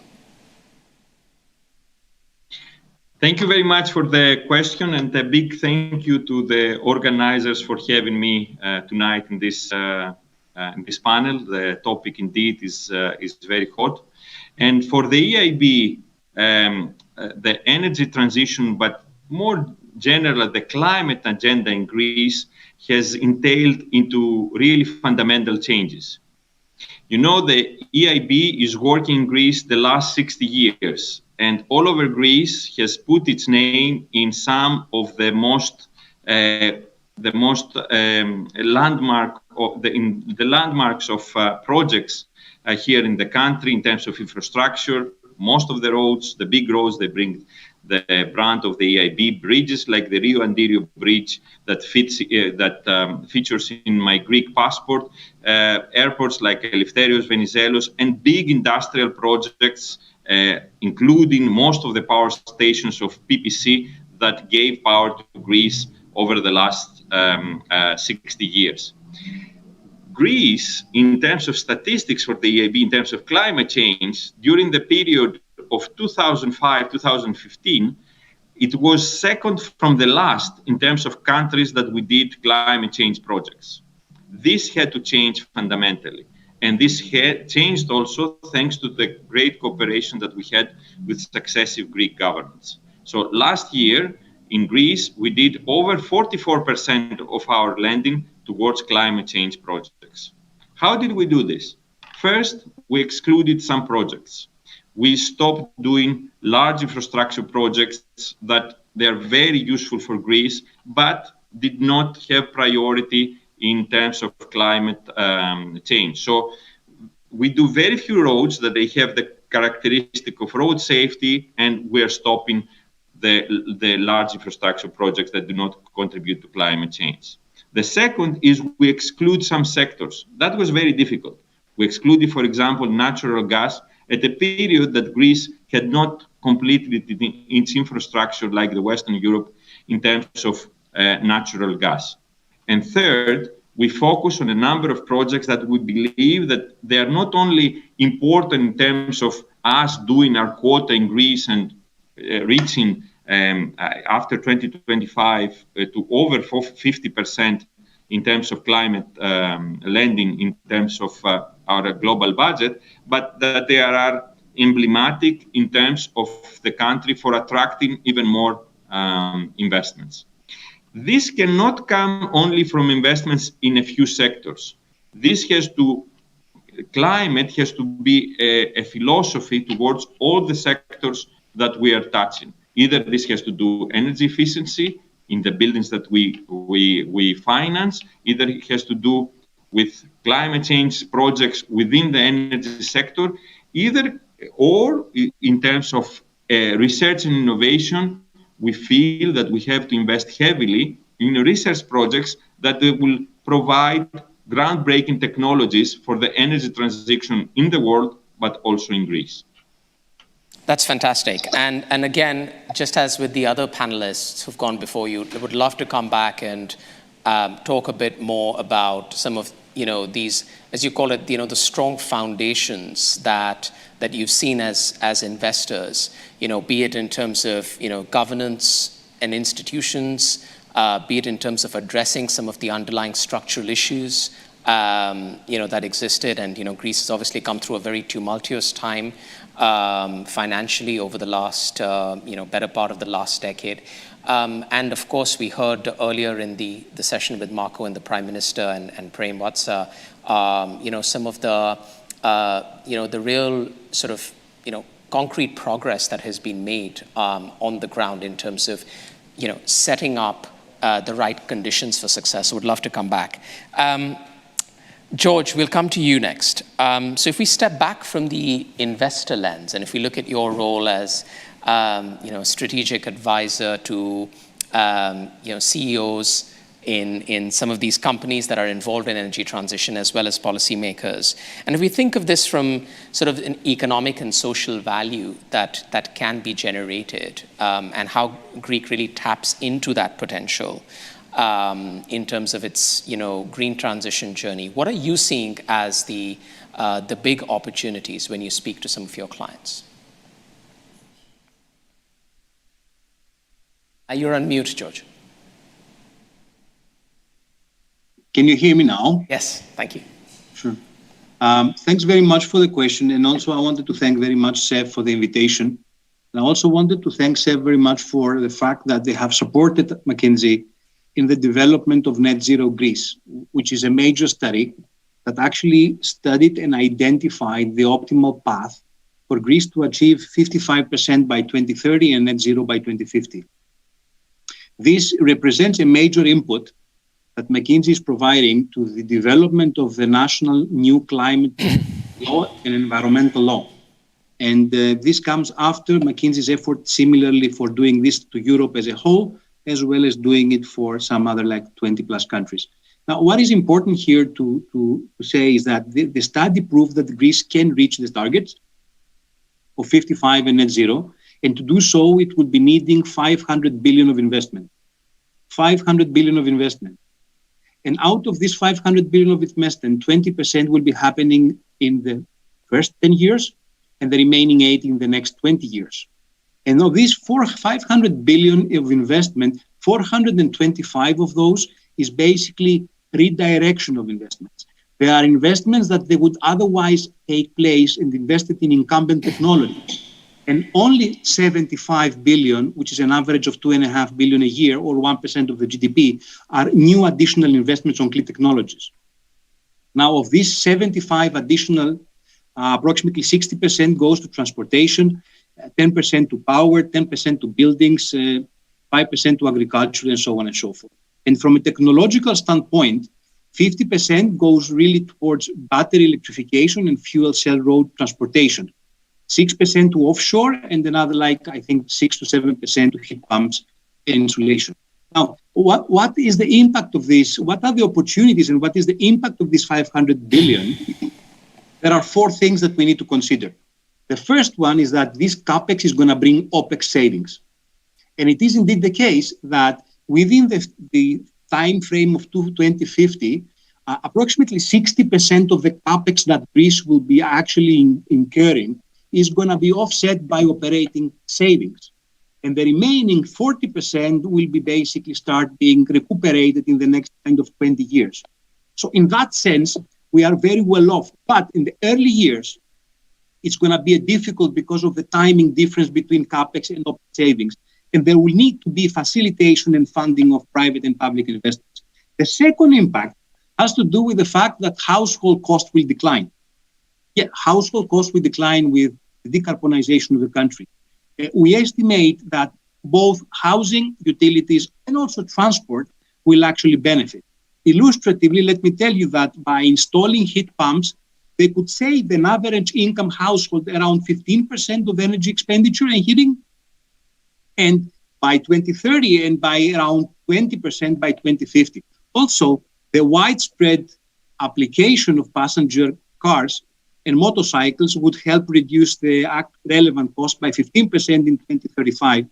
Thank you very much for the question, and a big thank you to the organizers for having me tonight in this panel. The topic indeed is very hot. And for the EIB, the energy transition, but more generally the climate agenda in Greece has entailed into really fundamental changes. You know, the EIB is working in Greece the last 60 years, and all over Greece has put its name in some of the most landmarks of projects here in the country in terms of infrastructure. Most of the roads, the big roads, they bring the brand of the EIB. Bridges like the Rio Andirio Bridge that features in my Greek passport, airports like Eleftherios Venizelos, and big industrial projects, including most of the power stations of PPC that gave power to Greece over the last 60 years. Greece, in terms of statistics for the EIB, in terms of climate change, during the period of 2005-2015, it was second from the last in terms of countries that we did climate change projects. This had to change fundamentally. And this changed also thanks to the great cooperation that we had with successive Greek governments. So last year in Greece, we did over 44% of our lending towards climate change projects. How did we do this? First, we excluded some projects. We stopped doing large infrastructure projects that they're very useful for Greece, but did not have priority in terms of climate change. So we do very few roads that they have the characteristic of road safety, and we're stopping the large infrastructure projects that do not contribute to climate change. The second is we exclude some sectors. That was very difficult. We excluded, for example, natural gas at a period that Greece had not completed its infrastructure like the Western Europe in terms of natural gas. And third, we focus on a number of projects that we believe that they are not only important in terms of us doing our quota in Greece and reaching after 2025 to over 50% in terms of climate lending in terms of our global budget, but that they are emblematic in terms of the country for attracting even more investments. This cannot come only from investments in a few sectors. Climate has to be a philosophy towards all the sectors that we are touching. Either this has to do energy efficiency in the buildings that we finance, either it has to do with climate change projects within the energy sector, or in terms of research and innovation, we feel that we have to invest heavily in research projects that will provide groundbreaking technologies for the energy transition in the world, but also in Greece. That's fantastic. And again, just as with the other panelists who've gone before you, I would love to come back and talk a bit more about some of these, as you call it, the strong foundations that you've seen as investors, be it in terms of governance and institutions, be it in terms of addressing some of the underlying structural issues that existed. And Greece has obviously come through a very tumultuous time financially over the last better part of the last decade. And of course, we heard earlier in the session with Marco and the Prime Minister and Prem Watsa, some of the real sort of concrete progress that has been made on the ground in terms of setting up the right conditions for success. I would love to come back. George, we'll come to you next. So if we step back from the investor lens, and if we look at your role as strategic advisor to CEOs in some of these companies that are involved in energy transition, as well as policymakers. And if we think of this from sort of an economic and social value that can be generated, and how Greek really taps into that potential in terms of its, green transition journey, what are you seeing as the big opportunities when you speak to some of your clients? You're on mute, George. Can you hear me now? Yes, thank you. Sure. Thanks very much for the question. And also I wanted to thank very much SEV for the invitation. And I also wanted to thank SEV very much for the fact that they have supported McKinsey in the development of Net Zero Greece, which is a major study that actually studied and identified the optimal path for Greece to achieve 55% by 2030 and net zero by 2050. This represents a major input that McKinsey is providing to the development of the national new climate law and environmental law. And this comes after McKinsey's effort similarly for doing this to Europe as a whole, as well as doing it for some other like 20 plus countries. Now, what is important here to say is that the study proved that Greece can reach the targets of 55 and net zero. And to do so, it would be needing 500 billion of investment. 500 billion of investment. And out of this 500 billion of investment, 20% will be happening in the first 10 years and the remaining 80 in the next 20 years. And of these 500 billion of investment, 425 of those is basically redirection of investments. There are investments that they would otherwise take place and invested in incumbent technologies. And only 75 billion, which is an average of 2.5 billion a year or 1% of the GDP, are new additional investments on clean technologies. Now, of these 75 additional, approximately 60% goes to transportation, 10% to power, 10% to buildings, 5% to agriculture, and so on and so forth. And from a technological standpoint, 50% goes really towards battery electrification and fuel cell road transportation. 6% to offshore, and another 6 to 7% to heat pumps and insulation. Now, what is the impact of this? What are the opportunities and what is the impact of this 500 billion? There are four things that we need to consider. The first one is that this CapEx is going to bring OpEx savings. And it is indeed the case that within the time frame of 2050, approximately 60% of the CapEx that Greece will be actually incurring is going to be offset by operating savings. And the remaining 40% will be basically start being recuperated in the next 20 years. So in that sense, we are very well off. But in the early years, it's going to be difficult because of the timing difference between CapEx and OpEx savings. And there will need to be facilitation and funding of private and public investments. The second impact has to do with the fact that household costs will decline. Yeah, household costs will decline with the decarbonization of the country. We estimate that both housing, utilities, and also transport will actually benefit. Illustratively, let me tell you that by installing heat pumps, they could save an average income household around 15% of energy expenditure and heating, and by 2030 and by around 20% by 2050. Also, the widespread application of passenger cars and motorcycles would help reduce the relevant cost by 15% in 2035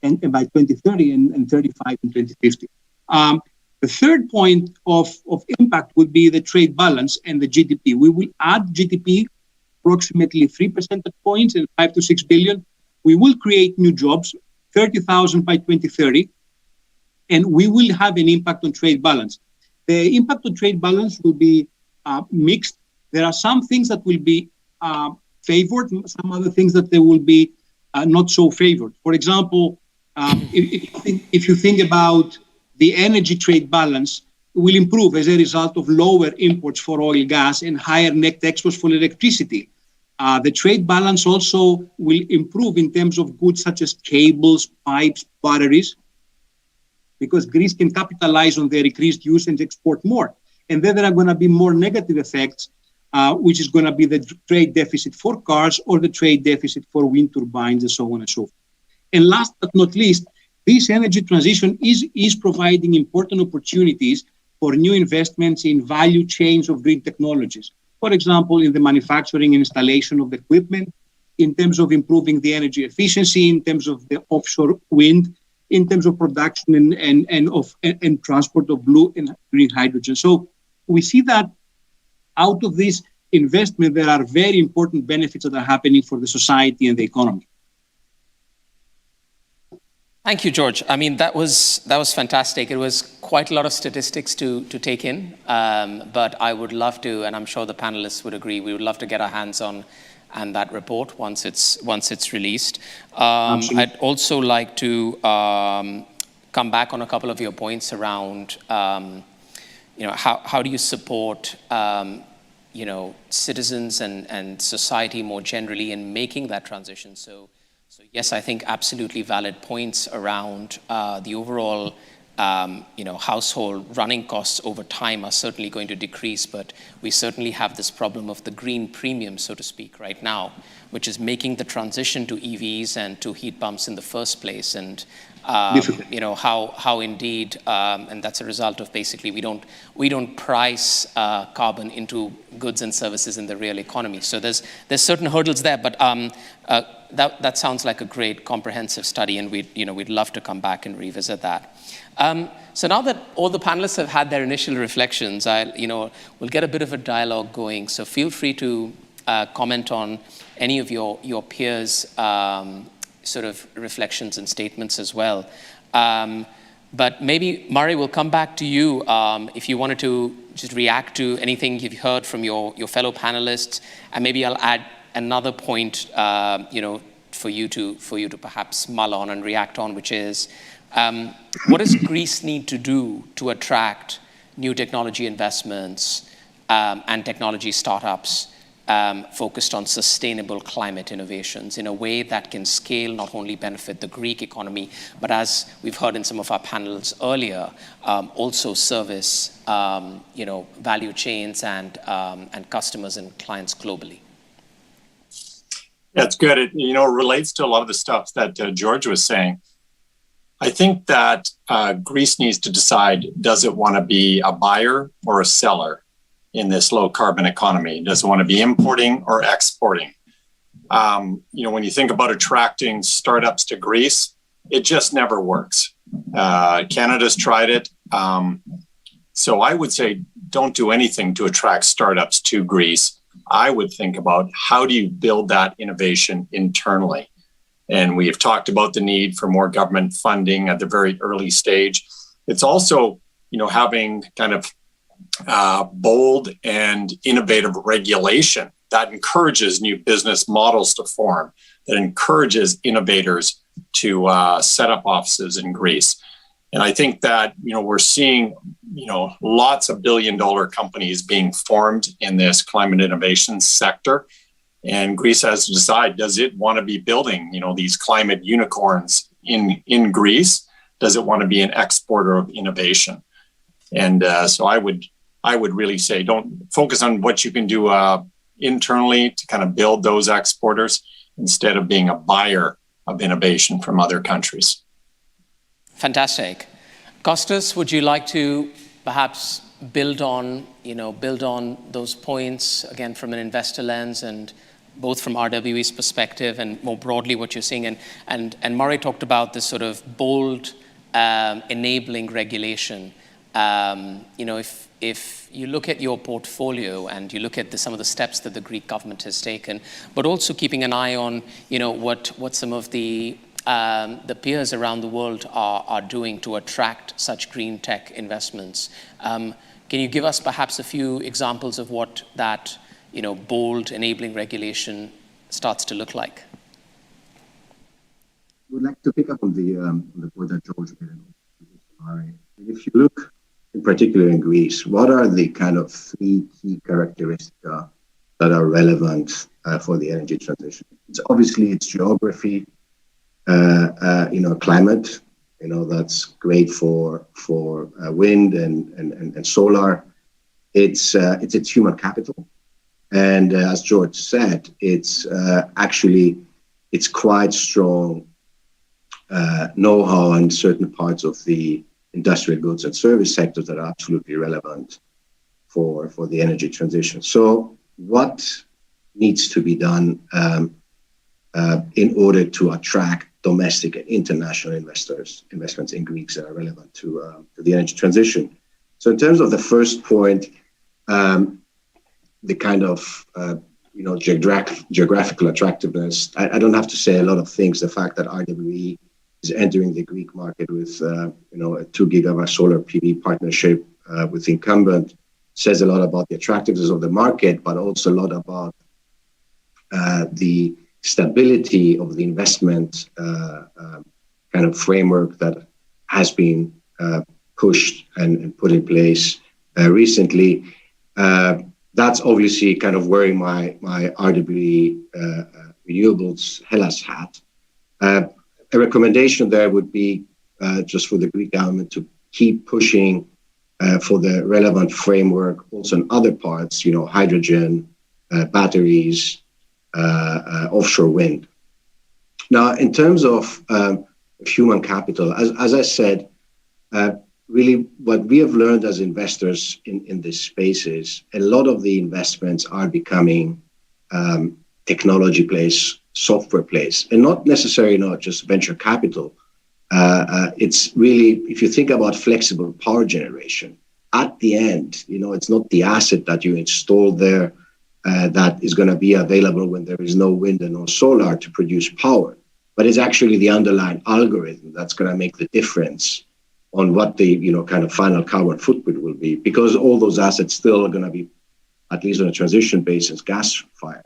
and by 2030 and 35 in 2050. The third point of impact would be the trade balance and the GDP. We will add GDP approximately 3 percentage points and 5 to 6 billion. We will create new jobs, 30,000 by 2030, and we will have an impact on trade balance. The impact on trade balance will be mixed. There are some things that will be favored, some other things that they will be not so favored. For example, if you think about the energy trade balance will improve as a result of lower imports for oil, gas, and higher net exports for electricity. The trade balance also will improve in terms of goods such as cables, pipes, batteries, because Greece can capitalize on their increased use and export more. And then there are going to be more negative effects, which is going to be the trade deficit for cars or the trade deficit for wind turbines and so on and so forth. And last but not least, this energy transition is providing important opportunities for new investments in value chains of green technologies. For example, in the manufacturing and installation of the equipment, in terms of improving the energy efficiency, in terms of the offshore wind, in terms of production and transport of blue and green hydrogen. So we see that out of this investment, there are very important benefits that are happening for the society and the economy. Thank you, George. I mean, that was fantastic. It was quite a lot of statistics to take in, but I would love to, and I'm sure the panelists would agree, we would love to get our hands on that report once it's released. I'd also like to come back on a couple of your points around, how do you support, citizens and society more generally in making that transition. So yes, I think absolutely valid points around the overall, household running costs over time are certainly going to decrease, but we certainly have this problem of the green premium, so to speak, right now, which is making the transition to EVs and to heat pumps in the first place. And how indeed, and that's a result of basically we don't price carbon into goods and services in the real economy. So there's certain hurdles there, but that sounds like a great comprehensive study, and we'd love to come back and revisit that. So now that all the panelists have had their initial reflections, we'll get a bit of a dialogue going. So feel free to comment on any of your peers' sort of reflections and statements as well. But maybe, Murray, we'll come back to you if you wanted to just react to anything you've heard from your fellow panelists, and maybe I'll add another point, for you to perhaps mull on and react on, which is, what does Greece need to do to attract new technology investments and technology startups focused on sustainable climate innovations in a way that can scale, not only benefit the Greek economy, but as we've heard in some of our panels earlier, also service value chains and customers and clients globally? That's good. It relates to a lot of the stuff that George was saying. I think that Greece needs to decide, does it want to be a buyer or a seller in this low carbon economy? Does it want to be importing or exporting? When you think about attracting startups to Greece, it just never works. Canada's tried it. So I would say don't do anything to attract startups to Greece. I would think about, how do you build that innovation internally? And we have talked about the need for more government funding at the very early stage. It's also, having kind of bold and innovative regulation that encourages new business models to form, that encourages innovators to set up offices in Greece. And I think that, we're seeing, lots of billion-dollar companies being formed in this climate innovation sector. And Greece has to decide, does it want to be building, these climate unicorns in Greece? Does it want to be an exporter of innovation? And so I would really say, don't focus on what you can do internally to kind of build those exporters, instead of being a buyer of innovation from other countries. Fantastic. Kostas, would you like to perhaps build on those points again from an investor lens, and both from RWE's perspective and more broadly what you're seeing? And Murray talked about this sort of bold enabling regulation. If you look at your portfolio and you look at some of the steps that the Greek government has taken, but also keeping an eye on what some of the peers around the world are doing to attract such green tech investments. Can you give us perhaps a few examples of what that bold enabling regulation starts to look like? I would like to pick up on the point that George made. If you look in particular in Greece, what are the kind of 3 key characteristics that are relevant for the energy transition? It's geography, climate, that's great for wind and solar. It's human capital. And as George said, it's quite strong know-how in certain parts of the industrial goods and service sectors that are absolutely relevant for the energy transition. So what needs to be done in order to attract domestic and international investments in Greece that are relevant to the energy transition? So in terms of the first point, the kind of geographical attractiveness, I don't have to say a lot of things. The fact that RWE is entering the Greek market with a 2 gigawatt solar PV partnership with incumbent says a lot about the attractiveness of the market, but also a lot about the stability of the investment kind of framework that has been pushed and put in place recently. That's obviously kind of wearing my RWE renewables Hellas hat. A recommendation there would be just for the Greek government to keep pushing for the relevant framework also in other parts, hydrogen, batteries, offshore wind. Now, in terms of human capital, as I said, really what we have learned as investors in this space is a lot of the investments are becoming technology plays, software plays, and not necessarily not just venture capital. It's really, if you think about flexible power generation, at the end, it's not the asset that you install there that is going to be available when there is no wind and no solar to produce power, but it's actually the underlying algorithm that's going to make the difference on what the kind of final carbon footprint will be, because all those assets still are going to be, at least on a transition basis, gas fired.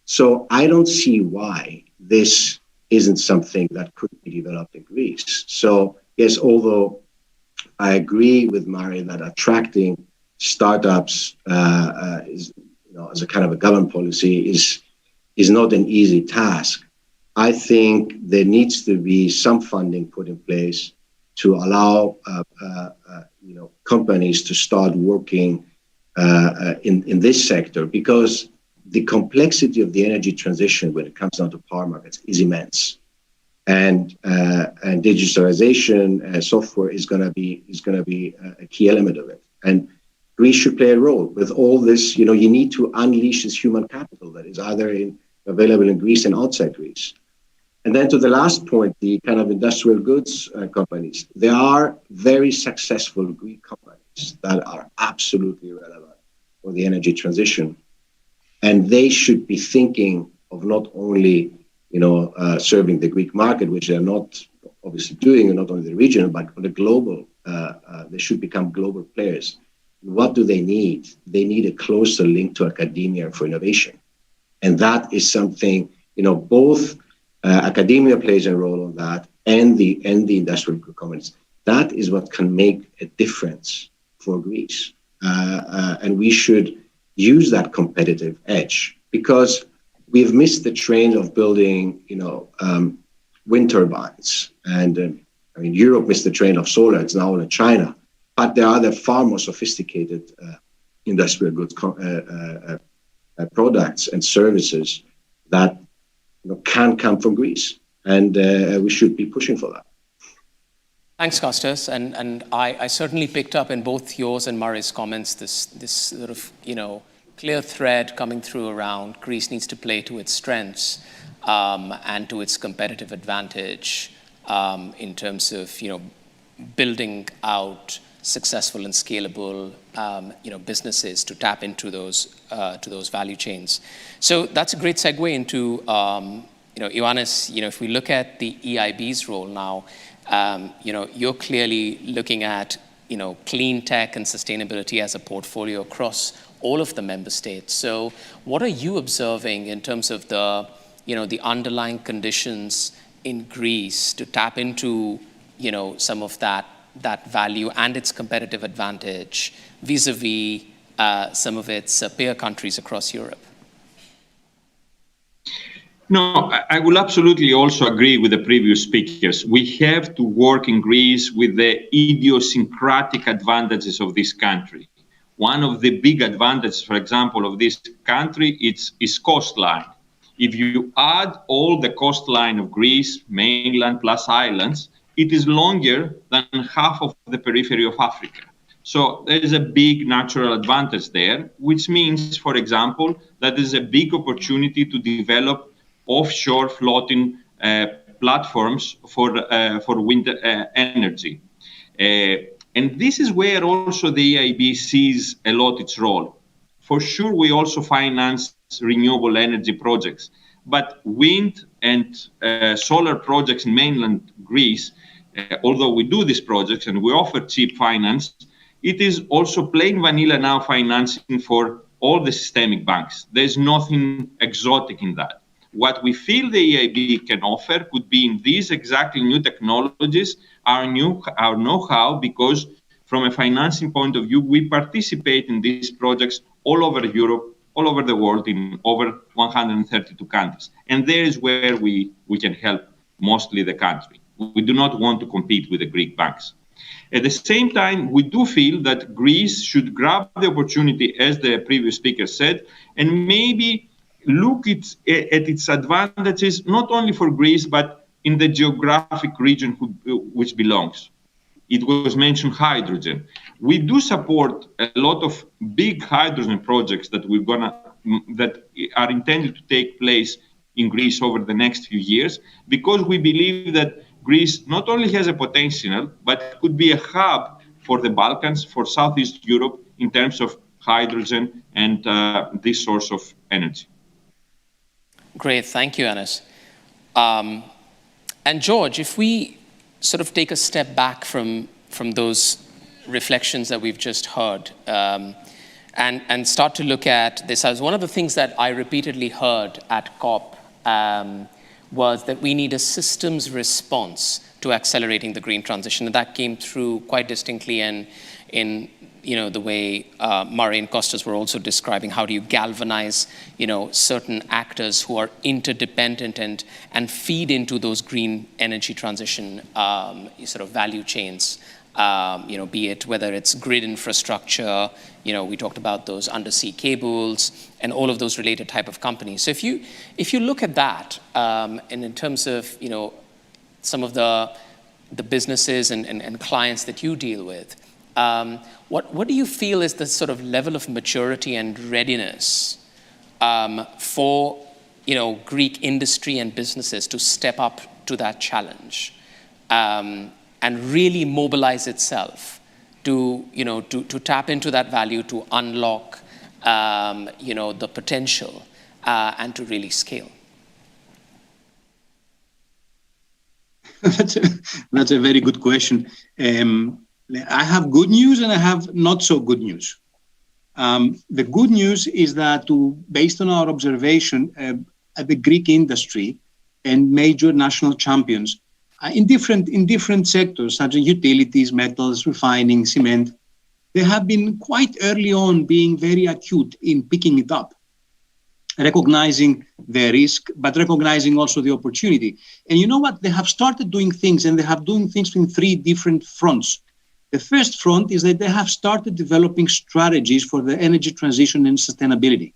So I don't see why this isn't something that could be developed in Greece. So yes, although I agree with Mari that attracting startups is, as a kind of a government policy is not an easy task. I think there needs to be some funding put in place to allow companies to start working in this sector, because the complexity of the energy transition when it comes down to power markets is immense, and digitalization software is going to be a key element of it. And Greece should play a role with all this. You need to unleash this human capital that is either available in Greece and outside Greece. And then to the last point, the kind of industrial goods companies, there are very successful Greek companies that are absolutely relevant for the energy transition. And they should be thinking of not only, serving the Greek market, which they're not obviously doing, and not only the regional, but on the global, they should become global players. What do they need? They need a closer link to academia for innovation. And that is something, both academia plays a role on that, and the industrial companies. That is what can make a difference for Greece. And we should use that competitive edge, because we've missed the train of building, wind turbines. And Europe missed the train of solar. It's now in China. But there are other far more sophisticated industrial goods products and services that can come from Greece, and we should be pushing for that. Thanks, Kostas. And I certainly picked up in both yours and Mari's comments this sort of clear thread coming through around Greece needs to play to its strengths and to its competitive advantage in terms of building out successful and scalable businesses to tap into those value chains. So that's a great segue into Ioannis. If we look at the EIB's role now, you're clearly looking at clean tech and sustainability as a portfolio across all of the member states. So what are you observing in terms of the underlying conditions in Greece to tap into some of that value and its competitive advantage vis-a-vis some of its peer countries across Europe? No, I will absolutely also agree with the previous speakers. We have to work in Greece with the idiosyncratic advantages of this country. One of the big advantages, for example, of this country is coastline. If you add all the coastline of Greece, mainland plus islands, it is longer than half of the periphery of Africa. So there is a big natural advantage there, which means, for example, that there is a big opportunity to develop offshore floating platforms for wind energy. And this is where also the EIB sees a lot its role. For sure, we also finance renewable energy projects, but wind and solar projects in mainland Greece, although we do these projects and we offer cheap finance, it is also plain vanilla now financing for all the systemic banks. There's nothing exotic in that. What we feel the EIB can offer could be in these exactly new technologies, our know-how, because from a financing point of view, we participate in these projects all over Europe, all over the world, in over 132 countries. And there is where we can help mostly the country. We do not want to compete with the Greek banks. At the same time, we do feel that Greece should grab the opportunity, as the previous speaker said, and maybe look at its advantages, not only for Greece, but in the geographic region which belongs. It was mentioned hydrogen. We do support a lot of big hydrogen projects that are intended to take place in Greece over the next few years, because we believe that Greece not only has a potential, but could be a hub for the Balkans, for Southeast Europe, in terms of hydrogen and this source of energy. Great, thank you, Anis. And George, if we sort of take a step back from those reflections that we've just heard, and start to look at this as one of the things that I repeatedly heard at COP was that we need a systems response to accelerating the green transition. And that came through quite distinctly in the way Murray and Kostas were also describing. How do you galvanize certain actors who are interdependent and feed into those green energy transition sort of value chains, be it whether it's grid infrastructure, we talked about those undersea cables and all of those related type of companies. So if you look at that, and in terms of some of the businesses and clients that you deal with, what do you feel is the sort of level of maturity and readiness for Greek industry and businesses to step up to that challenge and really mobilize itself to tap into that value, to unlock the potential and to really scale? That's a very good question. I have good news and I have not so good news. The good news is that based on our observation at the Greek industry and major national champions in different sectors, such as utilities, metals, refining, cement, they have been quite early on being very acute in picking it up, recognizing the risk, but recognizing also the opportunity. And you know what? They have started doing things, and they have doing things in 3 different fronts. The first front is that they have started developing strategies for the energy transition and sustainability.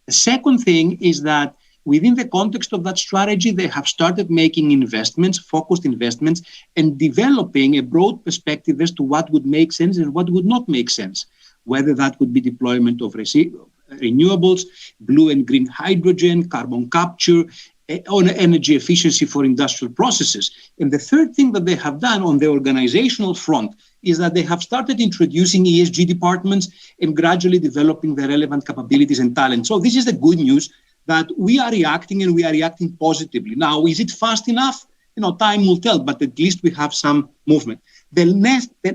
The second thing is that within the context of that strategy, they have started making investments, focused investments, and developing a broad perspective as to what would make sense and what would not make sense, whether that would be deployment of renewables, blue and green hydrogen, carbon capture, on energy efficiency for industrial processes. And the third thing that they have done on the organizational front is that they have started introducing ESG departments and gradually developing the relevant capabilities and talent. So this is the good news, that we are reacting, and we are reacting positively. Now, is it fast enough? Time will tell, but at least we have some movement. The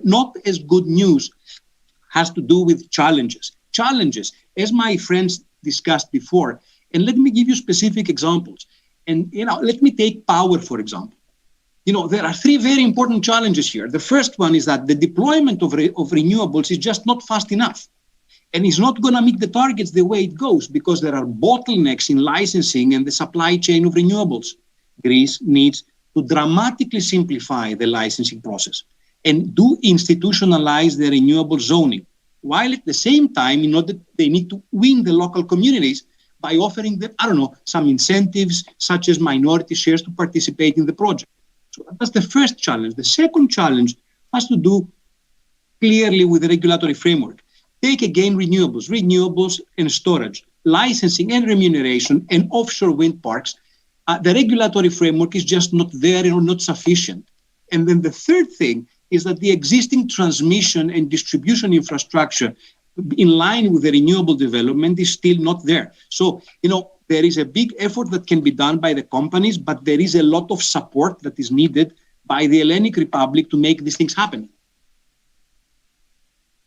not as good news has to do with challenges. Challenges, as my friends discussed before, and let me give you specific examples. And let me take power, for example. There are 3 very important challenges here. The first one is that the deployment of renewables is just not fast enough. And it's not going to meet the targets the way it goes, because there are bottlenecks in licensing and the supply chain of renewables. Greece needs to dramatically simplify the licensing process and do institutionalize the renewable zoning, while at the same time, they need to win the local communities by offering them, I don't know, some incentives such as minority shares to participate in the project. So that's the first challenge. The second challenge has to do clearly with the regulatory framework. Take again renewables and storage, licensing and remuneration, and offshore wind parks. The regulatory framework is just not there or not sufficient. And then the third thing is that the existing transmission and distribution infrastructure in line with the renewable development is still not there. So, there is a big effort that can be done by the companies, but there is a lot of support that is needed by the Hellenic Republic to make these things happen.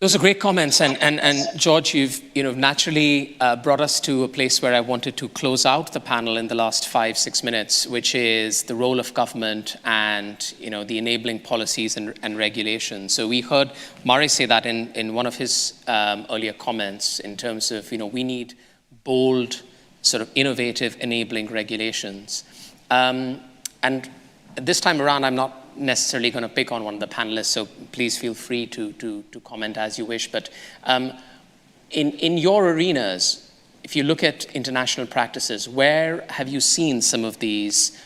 Those are great comments, and George, you've naturally brought us to a place where I wanted to close out the panel in the last 5-6 minutes, which is the role of government and the enabling policies and regulations. So we heard Murray say that in one of his earlier comments in terms of we need bold, sort of innovative, enabling regulations. And this time around, I'm not necessarily going to pick on one of the panelists, so please feel free to comment as you wish. But in your arenas, if you look at international practices, where have you seen some of these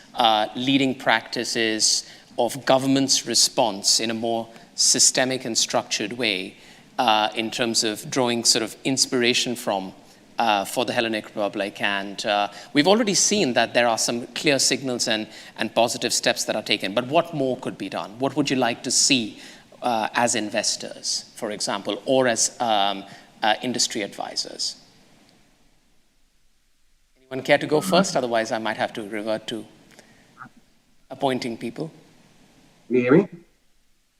leading practices of government's response in a more systemic and structured way in terms of drawing sort of inspiration from for the Hellenic Republic? And we've already seen that there are some clear signals and positive steps that are taken. But what more could be done? What would you like to see as investors, for example, or as industry advisors? Anyone care to go first? Otherwise, I might have to revert to appointing people. Can you hear me?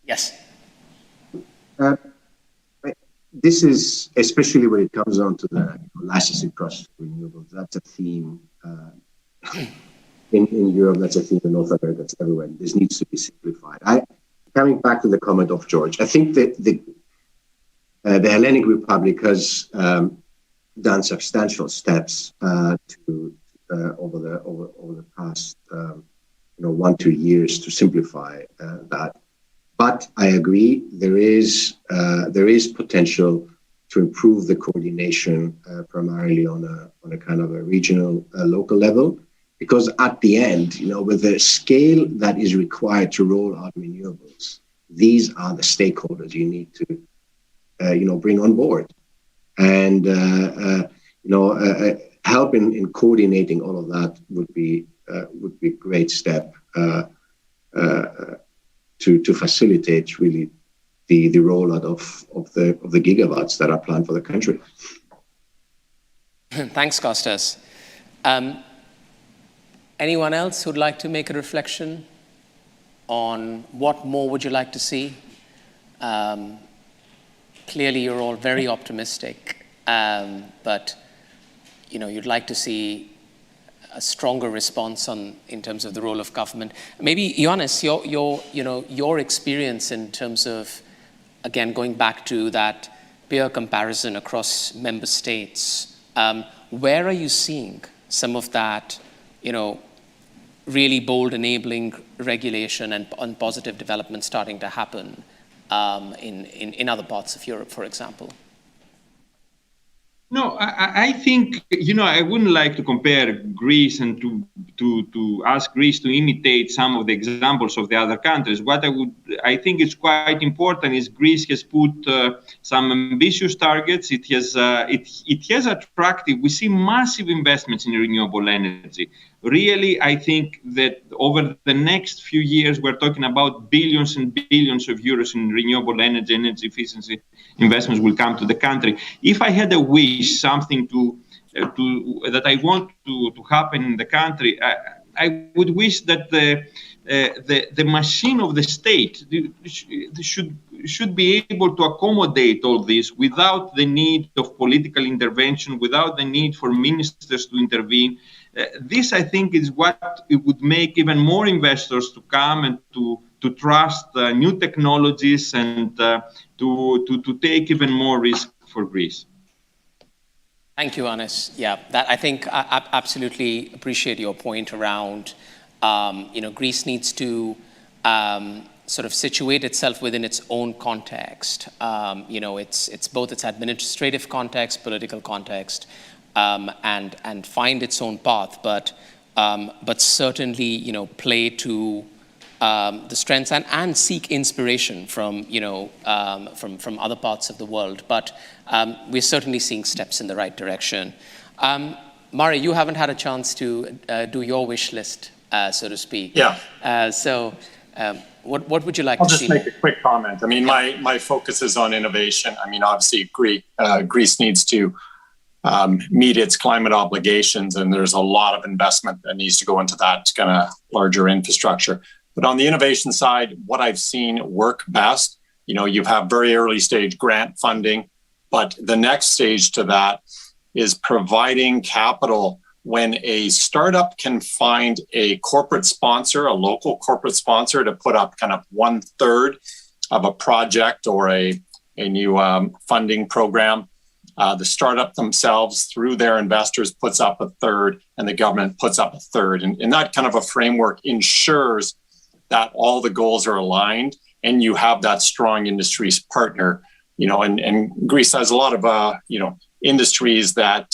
Yes. This is, especially when it comes on to the licensing process for renewables, that's a theme in Europe, that's a theme in North America, that's everywhere. This needs to be simplified. Coming back to the comment of George, I think that the Hellenic Republic has done substantial steps over the past 1-2 years to simplify that. But I agree, there is potential to improve the coordination primarily on a kind of a regional, local level, because at the end, with the scale that is required to roll out renewables, these are the stakeholders you need to, bring on board, and help in coordinating all of that would be a great step. To facilitate really the rollout of the gigawatts that are planned for the country. Thanks, Kostas. Anyone else who'd like to make a reflection on what more would you like to see? Clearly, you're all very optimistic, but you'd like to see a stronger response in terms of the role of government. Maybe, Ioannis, your experience in terms of, again, going back to that peer comparison across member states, where are you seeing some of that, really bold enabling regulation and positive development starting to happen in other parts of Europe, for example? No, I think, I wouldn't like to compare Greece and to ask Greece to imitate some of the examples of the other countries. What I think is quite important is Greece has put some ambitious targets. It has attracted, we see massive investments in renewable energy. Really, I think that over the next few years, we're talking about billions and billions of euros in renewable energy efficiency investments will come to the country. If I had a wish, something that I want to happen in the country, I would wish that the machine of the state should be able to accommodate all this without the need of political intervention, without the need for ministers to intervene. This, I think, is what it would make even more investors to come and to trust new technologies and to take even more risk for Greece. Thank you, Ioannis. Yeah, that I think I absolutely appreciate your point around, Greece needs to sort of situate itself within its own context. It's both its administrative context, political context, and find its own path, but certainly, play to the strengths and seek inspiration from, from other parts of the world. But we're certainly seeing steps in the right direction. Mari, you haven't had a chance to do your wish list, so to speak. Yeah. What would you like to see? I'll just make a quick comment. I mean, my focus is on innovation. I mean, obviously, Greece needs to meet its climate obligations, and there's a lot of investment that needs to go into that kind of larger infrastructure. But on the innovation side, what I've seen work best, you have very early stage grant funding, but the next stage to that is providing capital when a startup can find a corporate sponsor, a local corporate sponsor, to put up kind of 1/3 of a project or a new funding program. The startup themselves, through their investors, puts up 1/3, and the government puts up 1/3. And that kind of a framework ensures that all the goals are aligned, and you have that strong industries partner. And Greece has a lot of industries that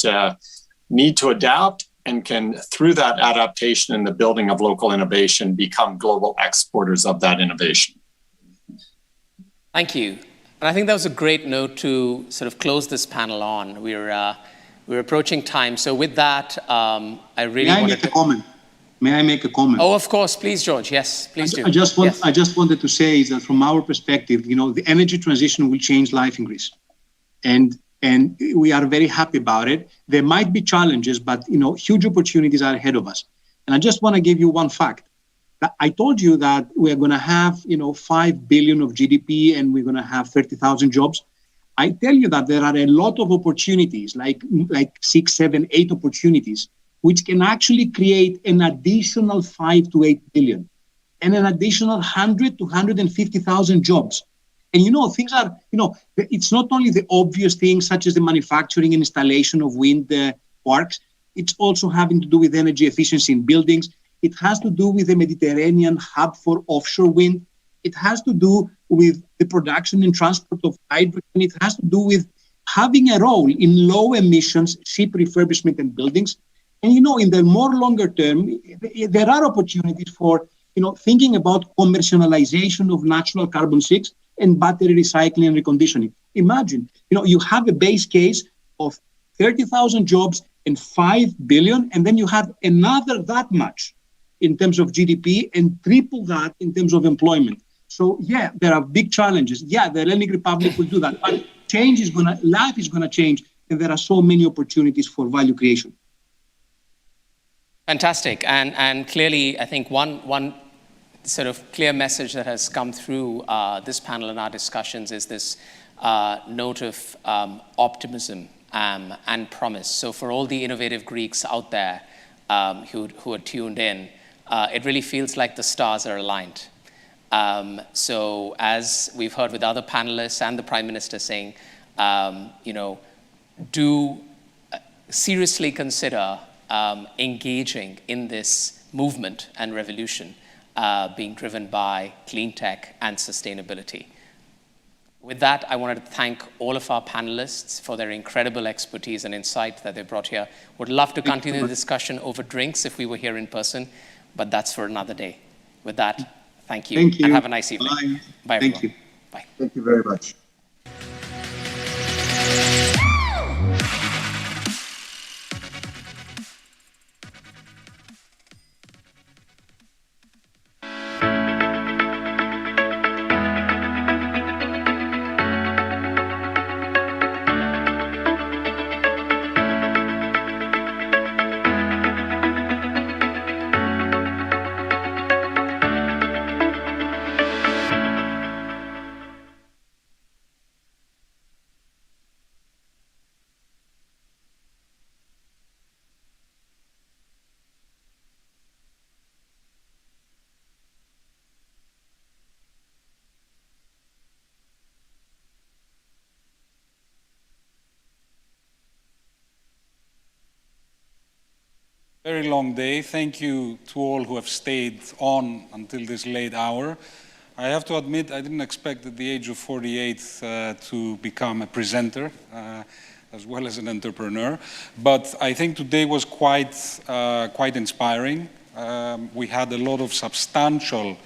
need to adapt and can, through that adaptation and the building of local innovation, become global exporters of that innovation. Thank you. And I think that was a great note to sort of close this panel on. We're approaching time. So with that, I really wanted to... May I make a comment? Oh, of course. Please, George. Yes, please do. I just wanted to say is that from our perspective, the energy transition will change life in Greece. And we are very happy about it. There might be challenges, but huge opportunities are ahead of us. And I just want to give you one fact. I told you that we're going to have 5 billion of GDP and we're going to have 30,000 jobs. I tell you that there are a lot of opportunities, like 6, 7, 8 opportunities, which can actually create an additional 5 to 8 billion and an additional 100 to 150,000 jobs. And things are, it's not only the obvious things such as the manufacturing and installation of wind parks. It's also having to do with energy efficiency in buildings. It has to do with the Mediterranean hub for offshore wind. It has to do with the production and transport of hydrogen. It has to do with having a role in low emissions ship refurbishment and buildings. And in the more longer term, there are opportunities for thinking about commercialization of natural carbon sinks and battery recycling and reconditioning. Imagine, you have a base case of 30,000 jobs and 5 billion, and then you have another that much in terms of GDP and triple that in terms of employment. So yeah, there are big challenges. Yeah, the Hellenic Republic will do that, but life is gonna change, and there are so many opportunities for value creation. Fantastic, and clearly, I think one sort of clear message that has come through this panel and our discussions is this note of optimism and promise. So for all the innovative Greeks out there who are tuned in, it really feels like the stars are aligned. So as we've heard with other panelists and the Prime Minister saying, do seriously consider engaging in this movement and revolution being driven by clean tech and sustainability. With that, I wanted to thank all of our panelists for their incredible expertise and insight that they brought here. Would love to continue the discussion over drinks if we were here in person, but that's for another day. With that, thank you, and have a nice evening. Bye. Bye, everyone. Thank you. Bye. Thank you very much. Very long day. Thank you to all who have stayed on until this late hour. I have to admit, I didn't expect at the age of 48 to become a presenter. as well as an entrepreneur. But I think today was quite inspiring. We had a lot of substantial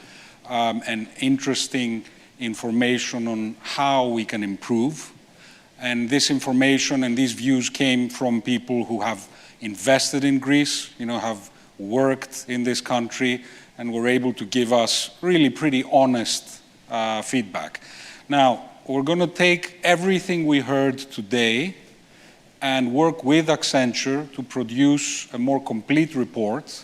and interesting information on how we can improve. And this information and these views came from people who have invested in Greece, have worked in this country, and were able to give us really pretty honest feedback. Now, we're going to take everything we heard today and work with Accenture to produce a more complete report,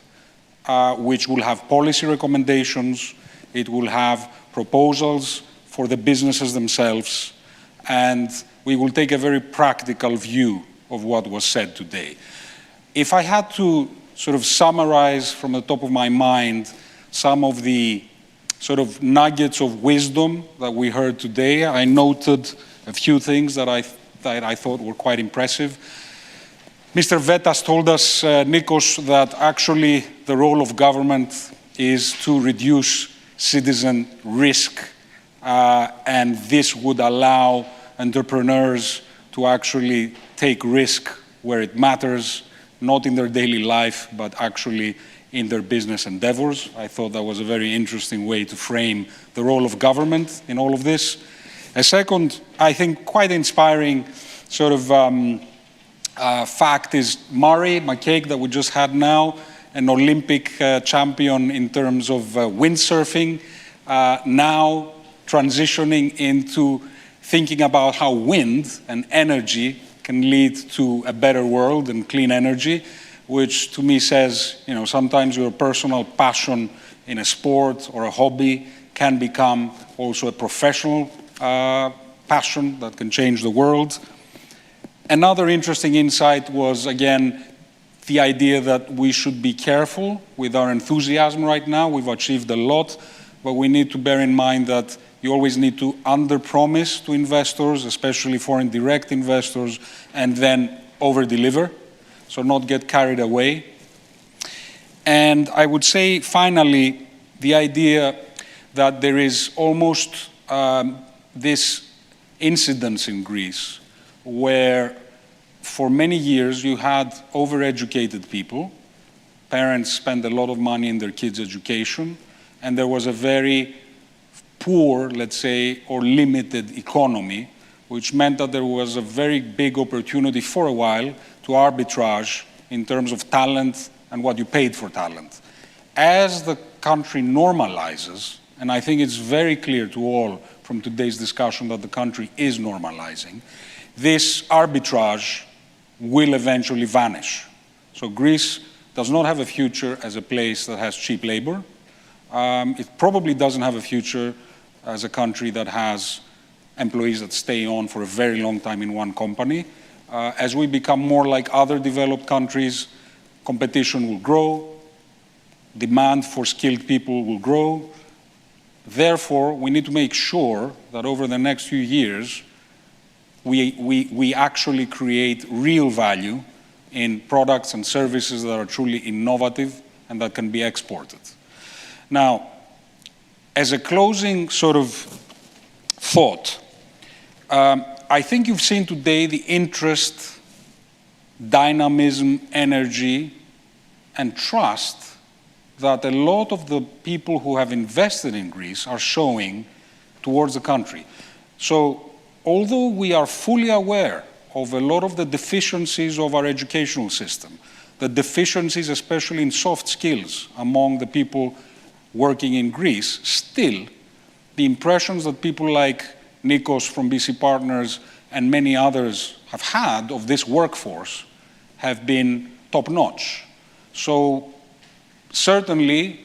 which will have policy recommendations, it will have proposals for the businesses themselves, and we will take a very practical view of what was said today. If I had to sort of summarize from the top of my mind some of the sort of nuggets of wisdom that we heard today, I noted a few things that I thought were quite impressive. Mr. Vetas told us, Nikos, that actually the role of government is to reduce citizen risk, and this would allow entrepreneurs to actually take risk where it matters, not in their daily life, but actually in their business endeavors. I thought that was a very interesting way to frame the role of government in all of this. A second, I think, quite inspiring sort of fact is Murray McCaig that we just had now, an Olympic champion in terms of windsurfing, now transitioning into thinking about how wind and energy can lead to a better world and clean energy, which to me says, sometimes your personal passion in a sport or a hobby can become also a professional passion that can change the world. Another interesting insight was, again, the idea that we should be careful with our enthusiasm right now. We've achieved a lot, but we need to bear in mind that you always need to under-promise to investors, especially foreign direct investors, and then over-deliver, so not get carried away. And I would say, finally, the idea that there is almost this incidence in Greece where for many years you had overeducated people, parents spent a lot of money in their kids' education, and there was a very poor, let's say, or limited economy, which meant that there was a very big opportunity for a while to arbitrage in terms of talent and what you paid for talent. As the country normalizes, and I think it's very clear to all from today's discussion that the country is normalizing, this arbitrage will eventually vanish. So Greece does not have a future as a place that has cheap labor. It probably doesn't have a future as a country that has employees that stay on for a very long time in one company. As we become more like other developed countries, competition will grow, demand for skilled people will grow. Therefore, we need to make sure that over the next few years, we actually create real value in products and services that are truly innovative and that can be exported. Now, as a closing sort of thought, I think you've seen today the interest, dynamism, energy, and trust that a lot of the people who have invested in Greece are showing towards the country. So, although we are fully aware of a lot of the deficiencies of our educational system, the deficiencies especially in soft skills among the people working in Greece, still, the impressions that people like Nikos from BC Partners and many others have had of this workforce have been top-notch. So certainly,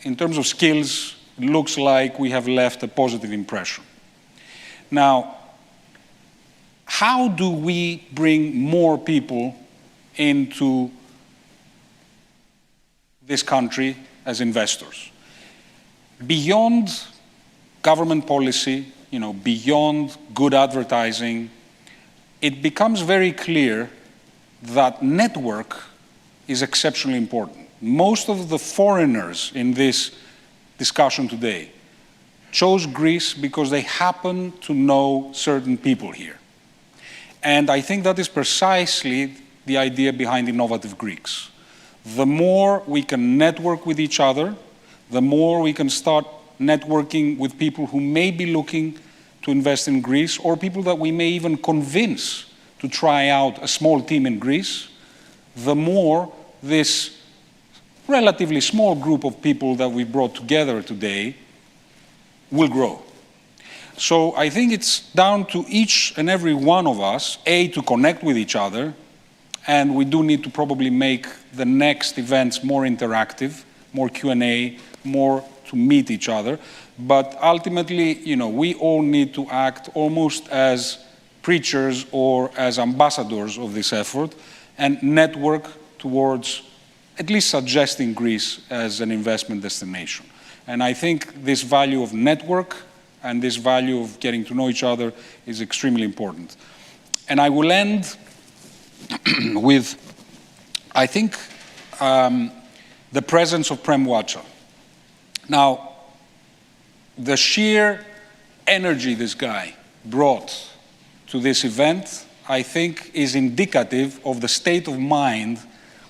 in terms of skills, it looks like we have left a positive impression. Now, how do we bring more people into this country as investors? Beyond government policy, beyond good advertising, it becomes very clear that network is exceptionally important. Most of the foreigners in this discussion today chose Greece because they happen to know certain people here. And I think that is precisely the idea behind Innovative Greeks. The more we can network with each other, the more we can start networking with people who may be looking to invest in Greece, or people that we may even convince to try out a small team in Greece, the more this relatively small group of people that we brought together today will grow. So I think it's down to each and every one of us, A, to connect with each other, and we do need to probably make the next events more interactive, more Q&A, more to meet each other. But ultimately, we all need to act almost as preachers or as ambassadors of this effort and network towards at least suggesting Greece as an investment destination. And I think this value of network and this value of getting to know each other is extremely important. And I will end with, I think, the presence of Prem Watcha. Now, the sheer energy this guy brought to this event, I think, is indicative of the state of mind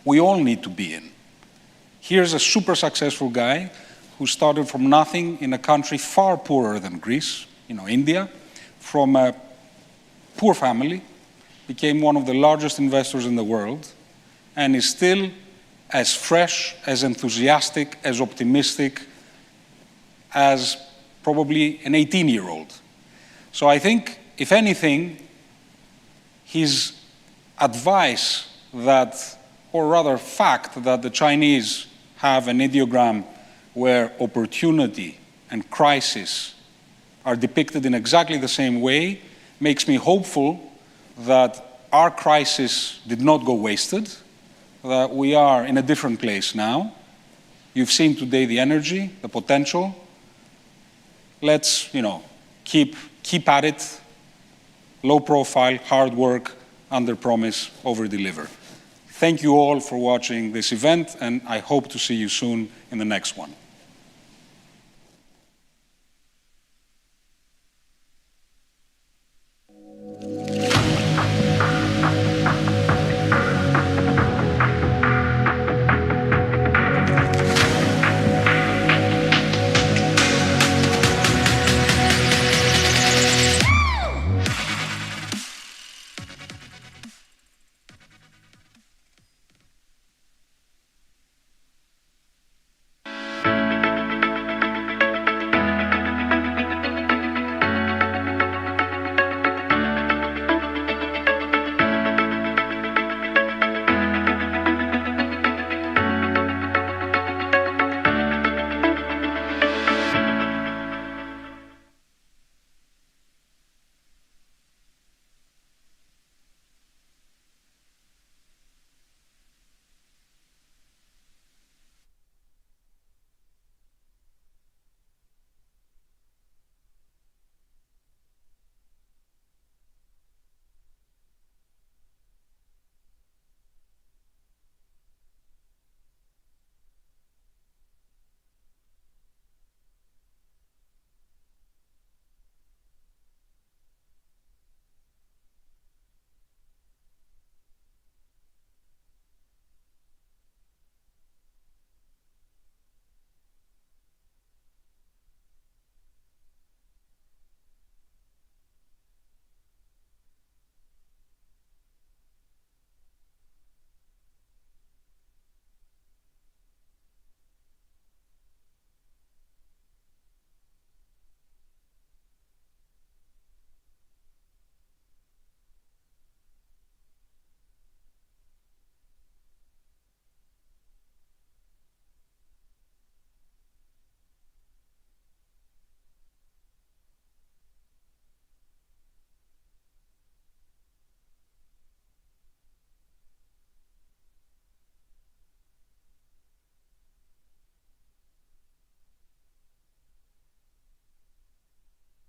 we all need to be in. Here's a super successful guy who started from nothing in a country far poorer than Greece, India, from a poor family, became one of the largest investors in the world, and is still as fresh, as enthusiastic, as optimistic as probably an 18-year-old. So I think, if anything, his advice that, or rather fact, that the Chinese have an ideogram where opportunity and crisis are depicted in exactly the same way, makes me hopeful that our crisis did not go wasted, that we are in a different place now. You've seen today the energy, the potential. Let's, keep at it, low profile, hard work, under promise, over deliver. Thank you all for watching this event, and I hope to see you soon in the next one.